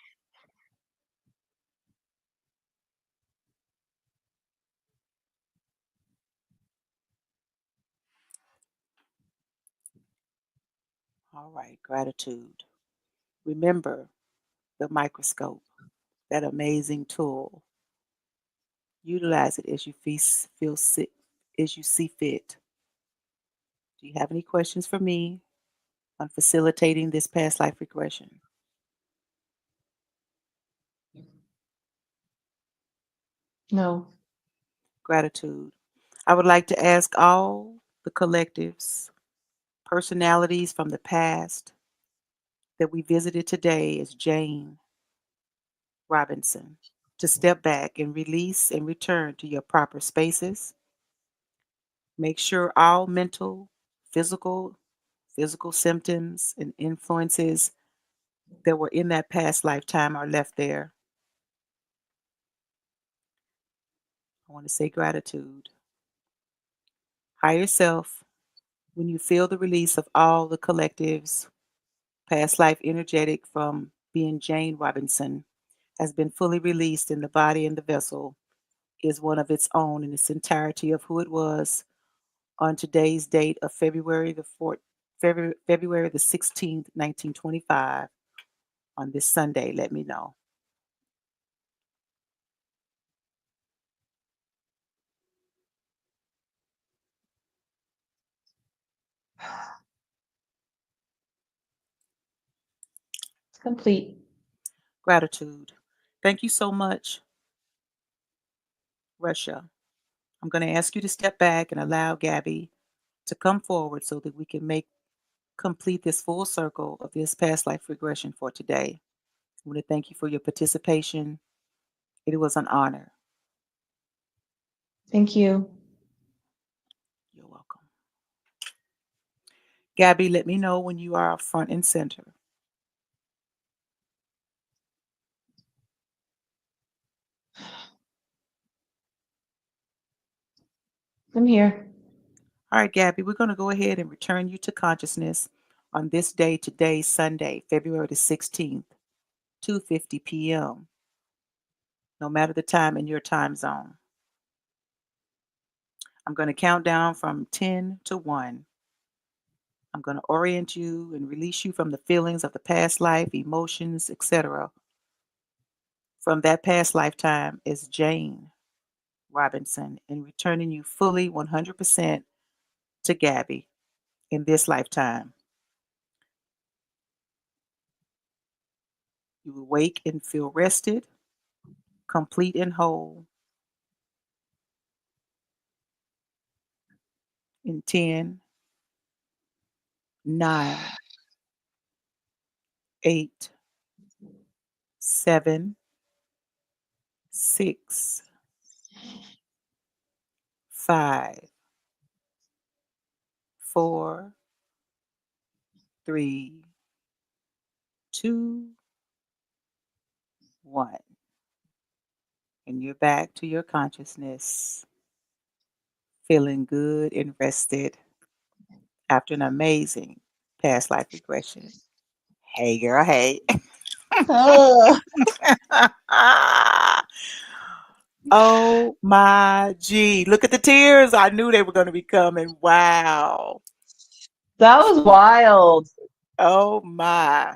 All right, gratitude. Remember the microscope, that amazing tool. Utilize it as you feel sick, as you see fit. Do you have any questions for me on facilitating this past life regression? No. Gratitude. I would like to ask all the collectives, personalities from the past that we visited today as Jane Robinson to step back and release and return to your proper spaces. Make sure all mental, physical, physical symptoms and influences that were in that past lifetime are left there. I want to say gratitude. Higher self, when you feel the release of all the collectives, past life energetic from being Jane Robinson has been fully released in the body and the vessel is one of its own in its entirety of who it was on today's date of February the 16th, 1925. On this Sunday, let me know. It's complete. Gratitude. Thank you so much, Russia. I'm going to ask you to step back and allow Gabby to come forward so that we can make complete this full circle of this past life regression for today. I want to thank you for your participation. It was an honor. Thank you. You're welcome. Gabby, let me know when you are front and center. I'm here. All right, Gabby, we're going to go ahead and return you to consciousness on this day, today, Sunday, February the 16th, 2:50 p.m., no matter the time in your time zone. I'm going to count down from 10 to 1. I'm going to orient you and release you from the feelings of the past life, emotions, etc. from that past lifetime is Jane Robinson and returning you fully 100% to Gabby in this lifetime. You will wake and feel rested, complete and whole in 10, 9, 8, 7, 6, 5, 4, 3, 2, 1. And you're back to your consciousness, feeling good and rested after an amazing past life regression. Hey, girl, hey. Oh, Oh my G. Look at the tears. I knew they were going to be coming. Wow. that was wild. Oh my.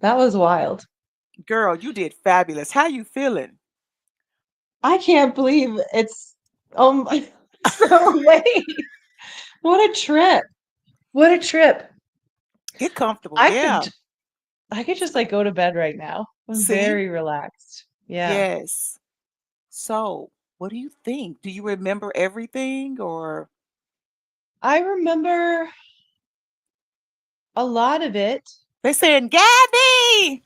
That was wild. Girl, you did fabulous. How you feeling? I can't believe it's Oh my so wait, what a trip. What a trip. Get comfortable. I Yeah. could I could just, like, go to bed right now. I'm See? very relaxed. Yeah. Yes. So, what do you think? Do you remember everything or I remember a lot of it. they saying, Gabby?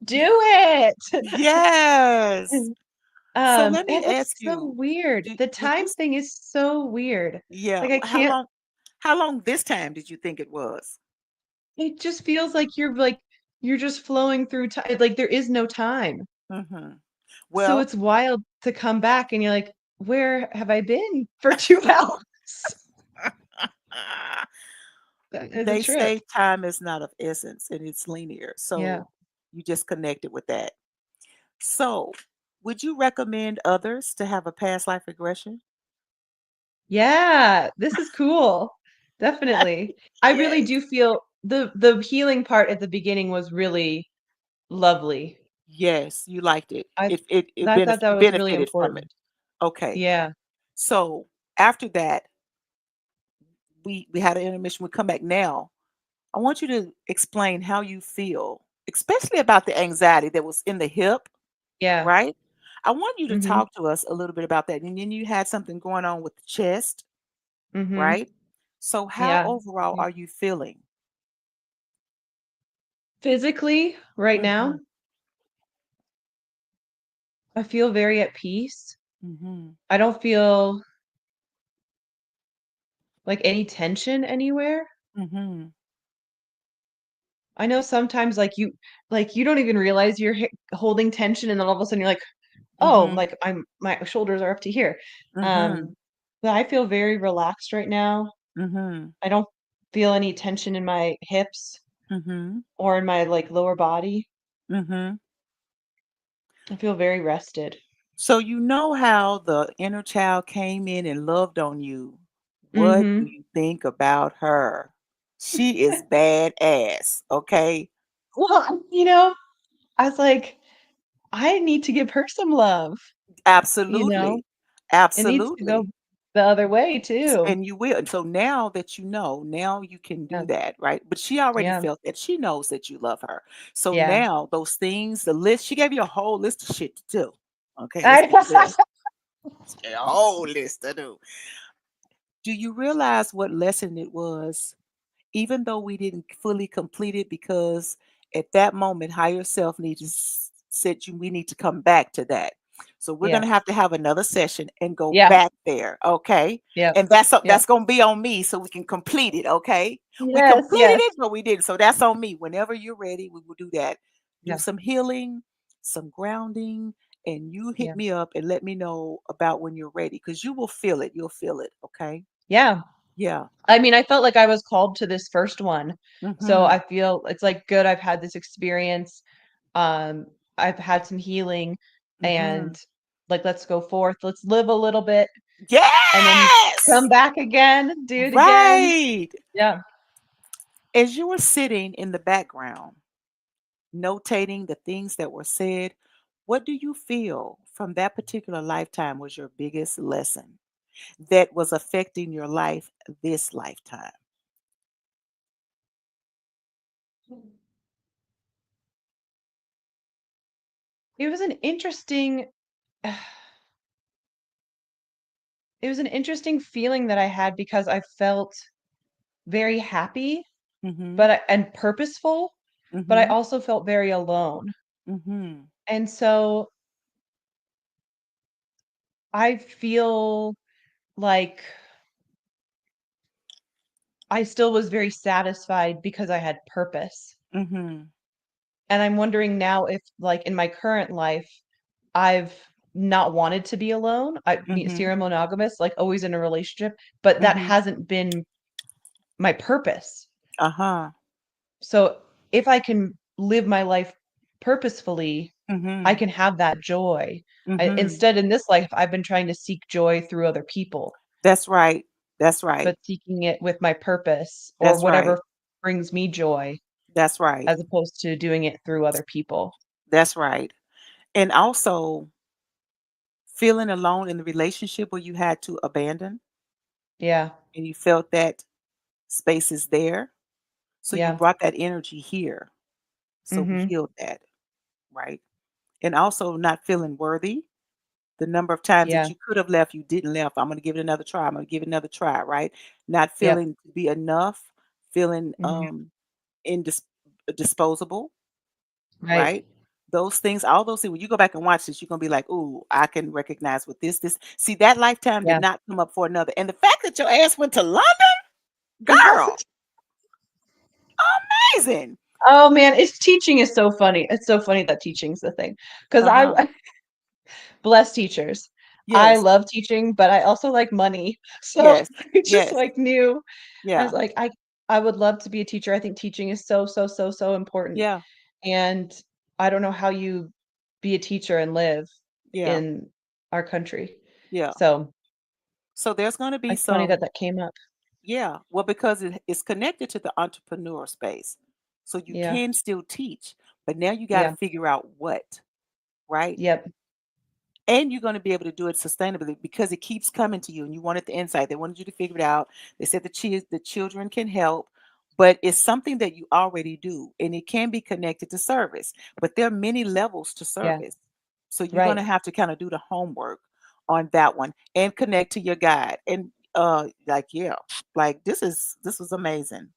Do it. Yes. So let me And it's ask so you, weird. The did you time thing is so weird. yeah, Like, I can't how long this time did you think it was? it just feels like you're just flowing through time. Like, there is no time. Mhm. So Well, it's wild to come back and you're like, "Where have I been for 2 hours?" That is a they trip. say time is not of essence and it's linear. Yeah. So you just connected with that. So, would you recommend others to have a past life regression? Yeah, this is cool. Definitely. I really Yes. do feel the healing part at the beginning was really lovely. Yes, you liked it. I It I thought that you was really benefited from it. important. Okay. Yeah, So, after that, we had an intermission. We come back now. I want you to explain how you feel, especially about the anxiety that was in the hip, yeah, right? I want you to mhm, talk to us a little bit about that. And then you had something going on with the chest, mhm, right? So, how yeah. overall Mm. are you feeling? Physically, right now, Mhm. I feel very at peace. Mhm. I don't feel, like, any tension anywhere. Mhm. I know sometimes, you don't even realize you're holding tension, and then all of a sudden you're like, "Oh, Mhm. like, my shoulders are up to here." Mhm. Um, but I feel very relaxed right now. Mhm. I don't feel any tension in my hips Mhm. or in my, like, lower body. Mhm. I feel very rested. So you know how the inner child came in and loved on you. What do Mhm. you think about her? She is badass, okay? Well, I was like, "I need to give her some love," you know? Absolutely. It needs to go Absolutely. the other way too. And you will. And so now that you know, now you can Yeah, do that, right? But she already yeah, felt that. She knows that you love her. So yeah. now those things, the list, she gave you a whole list of shit to do. Okay, let's I be clear. A whole list to do. Do you realize what lesson it was? Even though we didn't fully complete it because at that moment higher self needs to said you we need to come back to that. So we're Yeah, going to have another session and go yeah, back there, okay? yep, And yep. that's going to be on me so we can complete it, okay? We Yes, completed yes. it but we didn't. So that's on me. Whenever you're ready, we will do that. Do Yeah, some healing, some grounding, and you hit yeah, me up and let me know about when you're ready cuz you will feel it. You'll feel it, okay? yeah. Yeah. I mean, I felt like I was called to this first one, so I Mhm. feel it's, like, good I've had this experience, um, I've had some healing, and, Mhm. like, let's go forth, let's live a little bit, and then come Yes! back again, do it again. Right. Yeah. As you were sitting in the background, notating the things that were said, what do you feel from that particular lifetime was your biggest lesson that was affecting your life this lifetime? It was an interesting it was an interesting feeling that I had because I felt very happy, Mhm. and purposeful, but I Mhm. also felt very alone. Mhm. And so I feel like I still was very satisfied because I had purpose. Mhm. And I'm wondering now if, like, in my current life, I've not wanted to be alone. I mean, Mhm. serial monogamous, like, always in a relationship, but that Mhm. hasn't been my purpose. Uh-huh. So if I can live my life purposefully, I Mhm. can have that joy. Mhm. Instead, in this life, I've been trying to seek joy through other people, That's right. That's right. but seeking it with my purpose or That's right. whatever brings me joy That's right. as opposed to doing it through other people. That's right. And also feeling alone in the relationship where you had to abandon Yeah. and you felt that space is there. So you Yeah. brought that energy here. So we Mhm. healed that, right? And also not feeling worthy. The number of times that Yeah. you could have left, you didn't left. I'm going to give it another try. I'm going to give it another try, right? Not Yep. feeling to be enough, feeling Mhm. indis- disposable, Right. right? Those things, all those things, when you go back and watch this, you're gonna be like, "Ooh, I can recognize with this." See, that lifetime did Yeah. not come up for another. And the fact that your ass went to London, girl, amazing. Oh man, it's teaching is so funny. It's so funny that teaching's the thing. Because Uh-huh. bless teachers. I Yes, love teaching, but I also like money. So yes, I just yes, like knew I was yeah, like, I would love to be a teacher. I think teaching is so, so, so, so important. yeah, And I don't know how you be a teacher and live yeah, in our country. yeah. So So there's gonna be it's funny that some, that came up. yeah, well, because it's connected to the entrepreneur space. So you Yeah. can still teach, but now you got to Yeah. figure out what, right? Yep. And you're going to be able to do it sustainably because it keeps coming to you and you wanted the insight. They wanted you to figure it out. They said the children can help, but it's something that you already do and it can be connected to service. But there are many levels to Yeah. service. So you're going to Right. have to kind of do the homework on that one and connect to your guide. And like yeah, like this was amazing.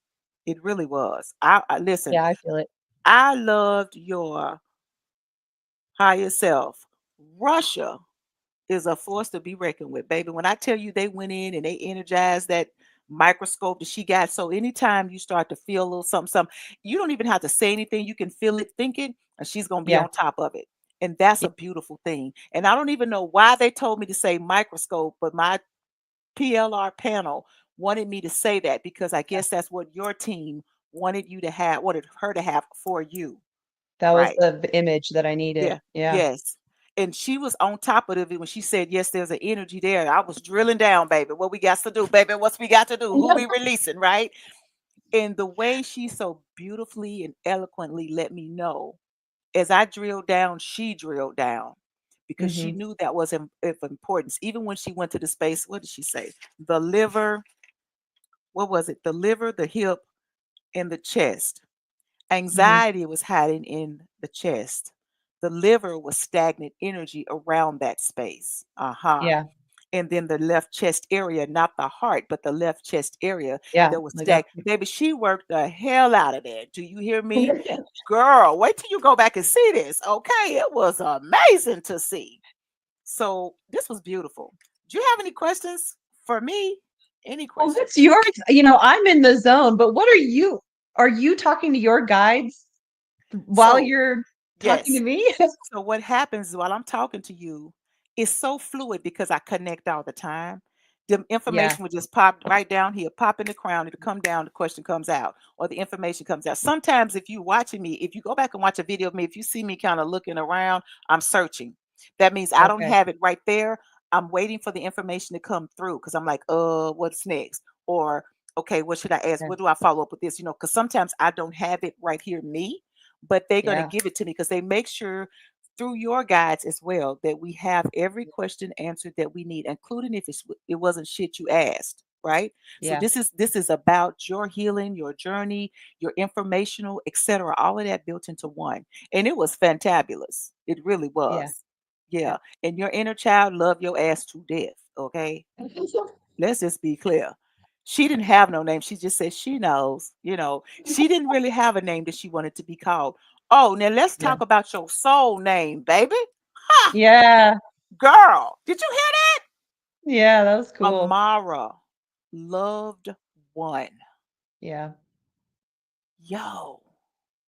It really was. I listen, Yeah, I feel it. I loved your higher self. Russia is a force to be reckoned with, baby. When I tell you they went in and they energized that microscope that she got, so anytime you start to feel a little something, something, you don't even have to say anything. You can feel it thinking, and she's gonna be Yeah. on top of it. And that's Yeah. a beautiful thing. And I don't even know why they told me to say microscope, but my PLR panel wanted me to say that because I guess that's what your team wanted her to have for you, That was right? the image that I needed. Yeah, Yeah. yes. And she was on top of it when she said, yes, there's an energy there. I was drilling down, baby. What we got to do, baby? What's we got to do? Who we releasing, right? And the way she so beautifully and eloquently let me know, as I drilled down, she drilled down because she Mhm. knew that was of importance. Even when she went to the space, what did she say? The liver, what was it? The liver, the hip, and the chest. Mhm. Anxiety was hiding in the chest. The liver was stagnant energy around that space. Uh-huh. Yeah. And then the left chest area, not the heart, but the left chest area, Yeah. there was Like that. baby, she worked the hell out of that. Do you hear me? Girl, wait till you go back and see this. Okay. It was amazing to see. So this was beautiful. Do you have any questions for me? Any Well, questions? what's your I'm in the zone, but what are you talking to your guides while So, you're talking to yes. me? So what happens while I'm talking to you is so fluid because I connect all the time. The Yeah. information would just pop right down here, pop in the crown, it'll come down, the question comes out, or the information comes out. Sometimes if you watching me, if you go back and watch a video of me, if you see me kind of looking around, I'm searching. That means I don't Okay. have it right there. I'm waiting for the information to come through because I'm like, what's next? Or okay, what should I ask? Okay. What do I follow up with this? Because sometimes I don't have it right here, me, but they're going to Yeah. give it to me because they make sure through your guides as well that we have every question answered that we need, including if it wasn't shit you asked, right? So Yeah. this is about your healing, your journey, your informational, etc. All of that built into one, and it was fantabulous. It really Yeah. was. Yeah. Yeah, and your inner child loved your ass to death. Okay, let's just be clear. She didn't have no name. She just said she knows. She didn't really have a name that she wanted to be called. Oh, now let's Yeah. talk about your soul name, baby. Ha! Yeah. Girl, did you hear Yeah, that was that? cool. Amara, loved one. Yeah. Yo,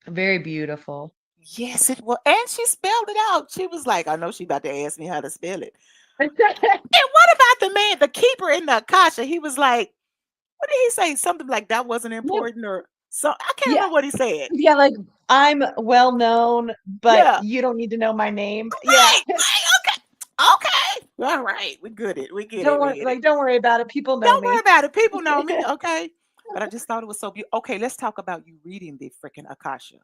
Very beautiful. yes, it was. And she spelled it out. She was like, I know she about to ask me how to spell it. And what about the man, the keeper in the Akasha? He was like, what did he say? Something like that wasn't Yeah. important or so I can't Yeah. remember what he said. Yeah, like I'm well known, but Yeah. you don't need to know my name. Yeah. Right, right, okay. Okay. All right. We get it. We get Don't it. We worry, get it. like don't worry about it. People know Don't worry me. about it. People know me. Okay. But I just thought it was so beautiful. Okay, let's talk about you reading the freaking Akasha.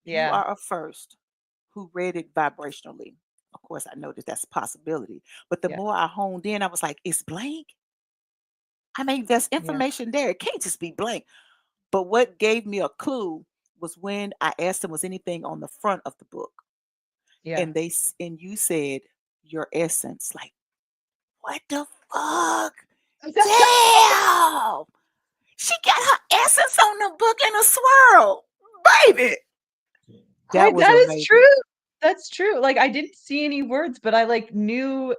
You Yeah. are a first who read it vibrationally. of course, I know that that's a possibility. But the Yeah. more I honed in, I was like, it's blank. I mean, there's Yeah. information there. It can't just be blank. But what gave me a clue was when I asked them, was anything on the front of the book? Yeah. And and you said your essence. Like, what the fuck? Damn! She got her essence on the book in a swirl, baby. That was That is amazing. true. That's true. Like, I didn't see any words, but I, like, knew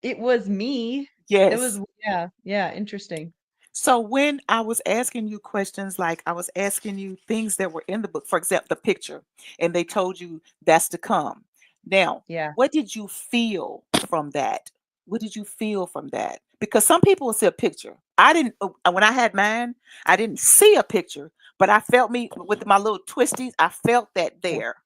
it was me. It was Yes. yeah, yeah, interesting. So when I was asking you questions, like I was asking you things that were in the book, for example, the picture, and they told you that's to come. Now, Yeah, what did you feel from that? What did you feel from that? Because some people will see a picture. I didn't, when I had mine, I didn't see a picture, but I felt me with my little twisties. I felt that yeah, there.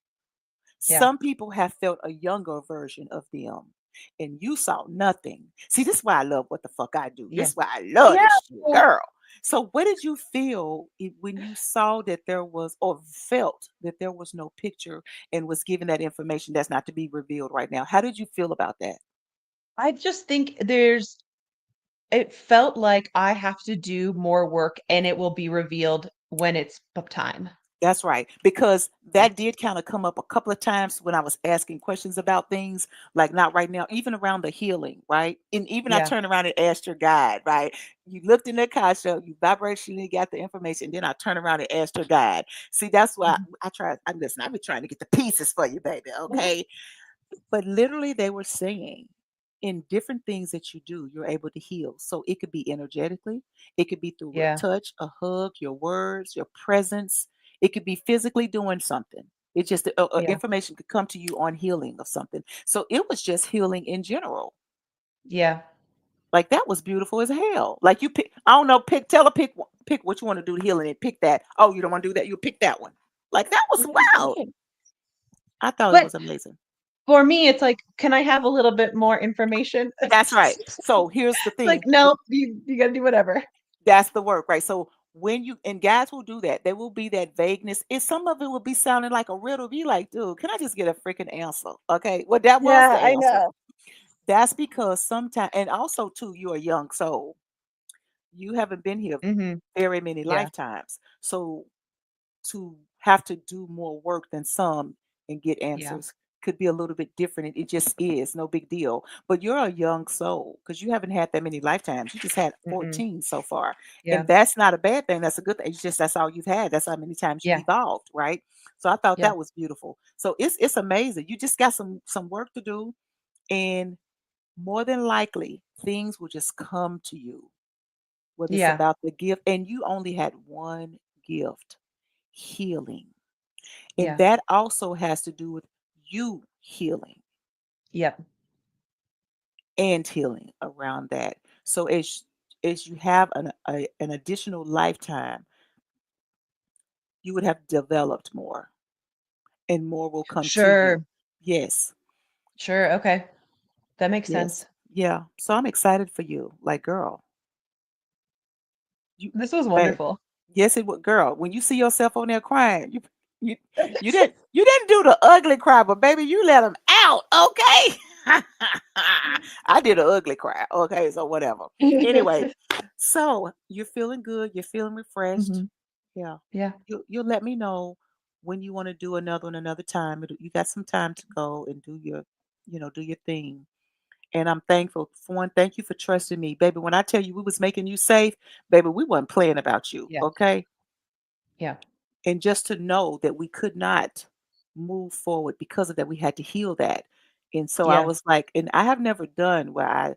yeah, Some people have felt a younger version of them, and you saw nothing. See, this is why I love what the fuck I do. This yeah. is why I love Yeah, this shit, well, girl. So, what did you feel when you saw that there was, or felt that there was no picture and was given that information that's not to be revealed right now? How did you feel about that? I just think it felt like I have to do more work and it will be revealed when it's time. That's right. Because Yeah, that did kind of come up a couple of times when I was asking questions about things, like not right now, even around the healing, right? And even I yeah, turned around and asked your guide, right? You looked in the kasha, you vibrationally got the information, then I turned around and asked your guide. See, that's why mhm, I try, I listen, I've been trying to get the pieces for you, baby. Okay. But literally, they were saying in different things that you do, you're able to heal. So it could be energetically, it could be through a yeah, touch, a hug, your words, your presence. It could be physically doing something. It just yeah, information could come to you on healing of something. So it was just healing in general. yeah. Like that was beautiful as hell. Like you pick, I don't know, pick what you want to do to healing and pick that. Oh, you don't want to do that, you pick that one. Like that was wild. I thought it But was amazing. for me, it's like, can I have a little bit more information? That's right. So here's the Like, thing. no, you gotta do whatever. That's the work, right? So when you and guys will do that, there will be that vagueness. And some of it will be sounding like a riddle. Be like, dude, can I just get a freaking answer? Okay. Well, that was Yeah, the I answer. know. That's because sometimes, and also too, you're a young soul. You haven't been here Mhm. very many Yeah, lifetimes. So to have to do more work than some and get yeah. answers could be a little bit different. It just is no big deal. But you're a young soul because you haven't had that many lifetimes. You just had Mm-mm. 14 so far. And Yeah, that's not a bad thing. That's a good thing. It's just that's all you've had. That's how many times you've yeah, evolved, right? So I thought yeah, that was beautiful. So it's amazing. You just got some work to do, and more than likely things will just come to you, whether it's yeah, about the gift, and you only had one gift, healing. And yeah, that also has to do with you healing yep. and healing around that. So as you have an additional lifetime, you would have developed more and more will come to you. Sure, Yes. sure, okay. That makes Yes. sense. Yeah. So I'm excited for you. Like, girl, you This was babe. wonderful. Yes, it would, girl. When you see yourself on there crying, you you didn't do the ugly cry, but baby, you let them out, okay? I did an ugly cry, okay? So whatever. Anyway, so you're feeling good. You're feeling refreshed. Mhm. Yeah, Yeah, you'll let me know when you want to do another one another time. You got some time to go and do your, do your thing. And I'm thankful for one. Thank you for trusting me, baby. When I tell you we was making you safe, baby, we wasn't playing about you, yeah, okay? yeah, And just to know that we could not move forward because of that, we had to heal that. And so I yeah, was like, and I have never done where I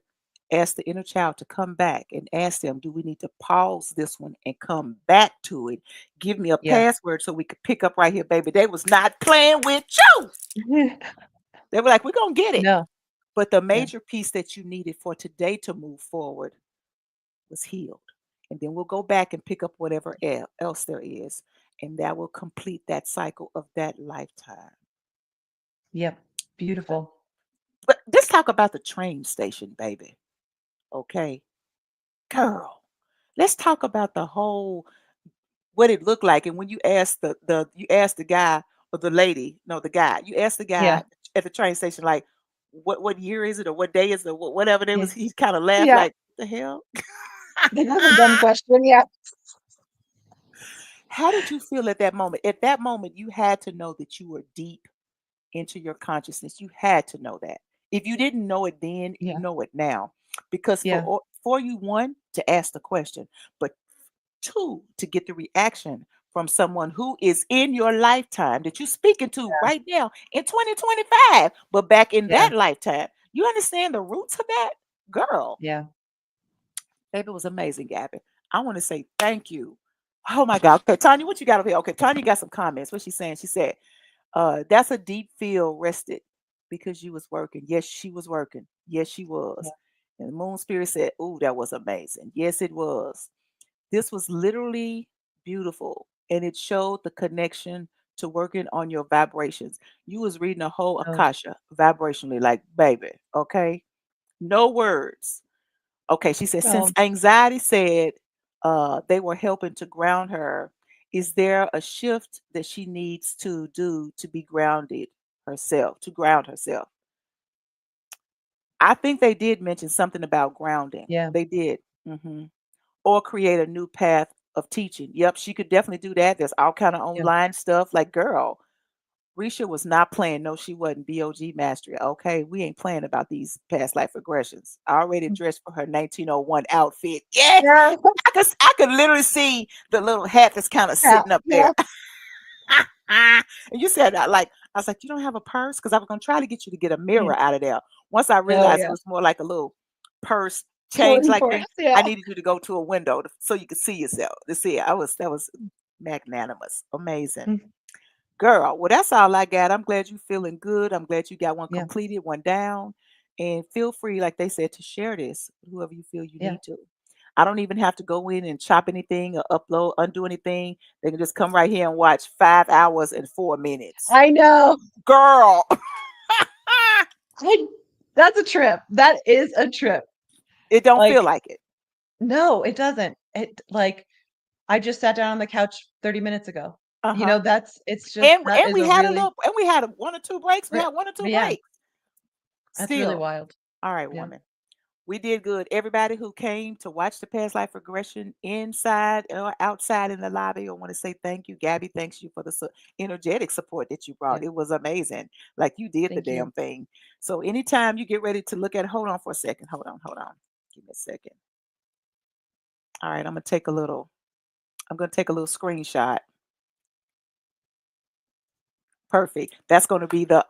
asked the inner child to come back and ask them, do we need to pause this one and come back to it? Give me a yeah. password so we could pick up right here, baby. They was not playing with you. They were like, we're gonna get it. No, But the yeah, major piece that you needed for today to move forward was healed. And then we'll go back and pick up whatever else there is. And that will complete that cycle of that lifetime. yep. Uh, Beautiful. But let's talk about the train station, baby. Okay. Girl, let's talk about the whole what it looked like. And when you asked the you asked the guy or the lady, no, the guy, you asked the Yeah, guy at the train station, like, what year is it or what day is it, whatever they Yeah. was, he kind of laughed Yeah. like, the hell. That's a dumb question. Yeah. How did you feel at that moment? At that moment, you had to know that you were deep into your consciousness. You had to know that. If you didn't know it then, you Yeah. know it now. Because Yeah. for you, one, to ask the question, but two, to get the reaction from someone who is in your lifetime that you're speaking to Yeah. right now in 2025, but back in Yeah. that lifetime. You understand the roots of that? Girl, Yeah. baby, it was amazing, Gabby. I want to say thank you. Oh my God. Okay, Tanya, what you got over here? Okay, Tanya got some comments. What she's saying? She said, that's a deep feel rested because you was working. Yes, she was working. Yes, she Yeah. was. And the moon spirit said, "Ooh, that was amazing." Yes, it was. This was literally beautiful, and it showed the connection to working on your vibrations. You was reading a whole Oh, akasha vibrationally, like baby. Okay, no words. Okay, she said, since well, anxiety said they were helping to ground her, is there a shift that she needs to do to be grounded herself, to ground herself? I think they did mention something about grounding. yeah. They did. Or create a new path of teaching. Yep, she could definitely do that. There's all kind of Yeah. online stuff. Like, girl, Risha was not playing. No, she wasn't. BOG mastery. Okay, we ain't playing about these past life regressions. I already dressed for her 1901 outfit. Yeah, Yeah. I could literally see the little hat that's kind of Yeah. sitting up there. Yeah. And you said I was like, you don't have a purse? Because I was gonna try to get you to get a Yeah. mirror out of there. Once I Oh, realized it yeah. was more like a little purse change Pulling like for us. thing, I Yeah. needed you to go to a window so you could see yourself. To see it. That was magnanimous. Amazing. Mm. Girl, well, that's all I got. I'm glad you feeling good. I'm glad you got one Yeah. completed, one down. And feel free, like they said, to share this with whoever you feel you Yeah. need to. I don't even have to go in and chop anything or upload, undo anything. They can just come right here and watch 5 hours and 4 minutes. I know. Girl, I, that's a trip. That is a trip. it don't feel Like, like it. no, it doesn't. It like I just sat down on the couch 30 minutes ago. Uh-huh. It's just that And is we a had a really little, and we had one or two breaks. We but had one or two yeah, breaks. that's really Still. wild. All right, Yeah. woman. We did good. Everybody who came to watch the past life regression inside or outside in the lobby, I want to say thank you. Gabby, thanks you for the energetic support that you brought. Yeah. It was amazing. Like you did the Thank you. damn thing. So anytime you get ready to look at it, hold on for a second. Hold on. Give me a second. All right, I'm gonna take a little screenshot. Perfect. That's gonna be the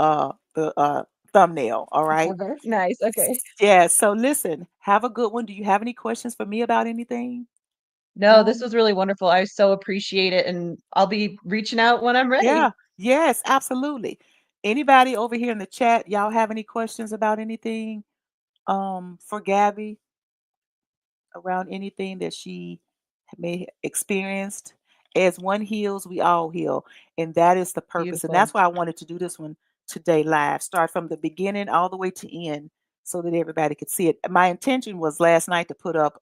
thumbnail. All right. Okay. Nice. Okay. Yeah. So listen, have a good one. Do you have any questions for me about anything? No, this No? was really wonderful. I so appreciate it, and I'll be reaching out when I'm ready. Yeah. Yes, absolutely. Anybody over here in the chat, y'all have any questions about anything for Gabby around anything that she may have experienced? As one heals, we all heal. And that is the purpose. And Beautiful. that's why I wanted to do this one today live. Start from the beginning all the way to end so that everybody could see it. My intention was last night to put up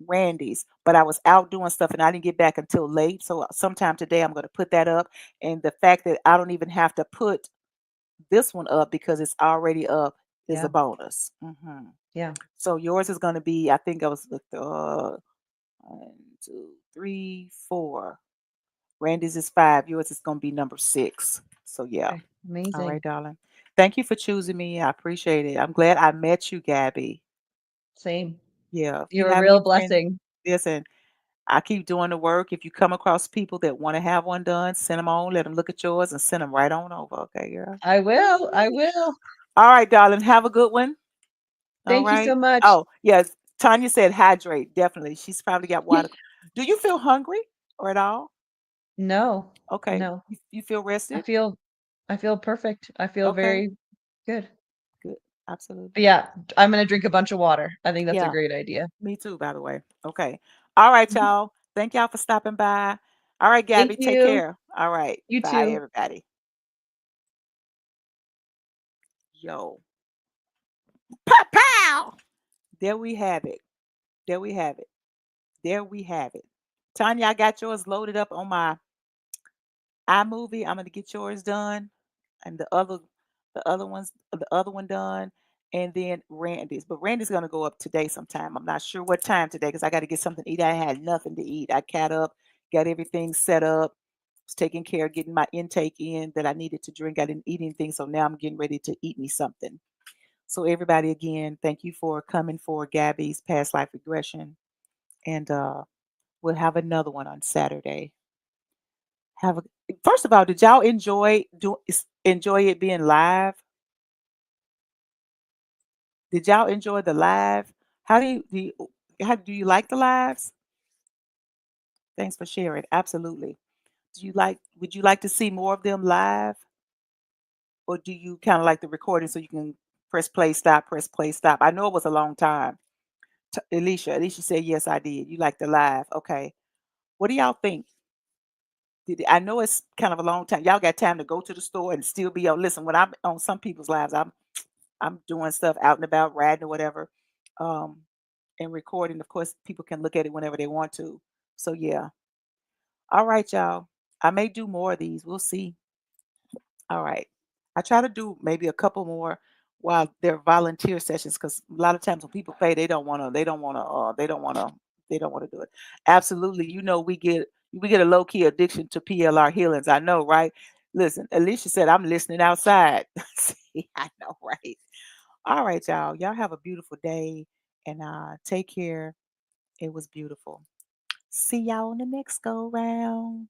Randy's, but I was out doing stuff and I didn't get back until late. So sometime today I'm going to put that up. And the fact that I don't even have to put this one up because it's already up is a Yeah. bonus. Yeah. So yours is going to be, I think I was with 1, 2, 3, 4. Randy's is 5. Yours is going to be number 6. So yeah. Okay. All right, Amazing. darling. Thank you for choosing me. I appreciate it. I'm glad I met you, Gabby. Same. Yeah. If you You're a have any real friends, blessing. listen, I keep doing the work. If you come across people that want to have one done, send them on, let them look at yours and send them right on over. Okay, girl. I will. I will. All right, darling. Have a good one. All Thank you right. so much. Oh, yes. Tanya said hydrate. Definitely. She's probably got water. Do you feel hungry or at all? No. Okay. No. You feel I rested? feel I feel perfect. I feel Okay. very good. Good. But Absolutely. yeah, I'm gonna drink a bunch of water. I think that's a Yeah. great idea. Me too, by the way. Okay. All right, Mhm. y'all. Thank y'all for stopping by. All right, Thank Gabby. Take you. care. All right. You Bye, too. everybody. Yo. Pow, pow. There we have it. There we have it. There we have it. Tanya, I got yours loaded up on my iMovie. I'm gonna get yours done, and the the other one done, and then Randy's. But Randy's gonna go up today sometime. I'm not sure what time today because I got to get something to eat. I had nothing to eat. I cat up, got everything set up, was taking care of getting my intake in that I needed to drink. I didn't eat anything, so now I'm getting ready to eat me something. So everybody, again, thank you for coming for Gabby's past life regression, and we'll have another one on Saturday. Have a First of all, did y'all enjoy it being live? Did y'all enjoy the live? How do you like the lives? Thanks for sharing. Absolutely. Would you like to see more of them live, or do you kind of like the recording so you can press play, stop? I know it was a long time. Alicia said yes, I did. You like the live? Okay. What do y'all think? I know it's kind of a long time. Y'all got time to go to the store and still be on. Listen, when I'm on some people's lives, I'm doing stuff out and about, riding or whatever, um, and recording. Of course, people can look at it whenever they want to. So yeah. All right, y'all. I may do more of these. We'll see. All right. I try to do maybe a couple more while they're volunteer sessions because a lot of times when people pay, they don't want to do it. Absolutely. We get a low key addiction to PLR healings. I know, right? Listen, Alicia said I'm listening outside. See, I know, right? All right, y'all. Y'all have a beautiful day and take care. It was beautiful. See y'all on the next go round.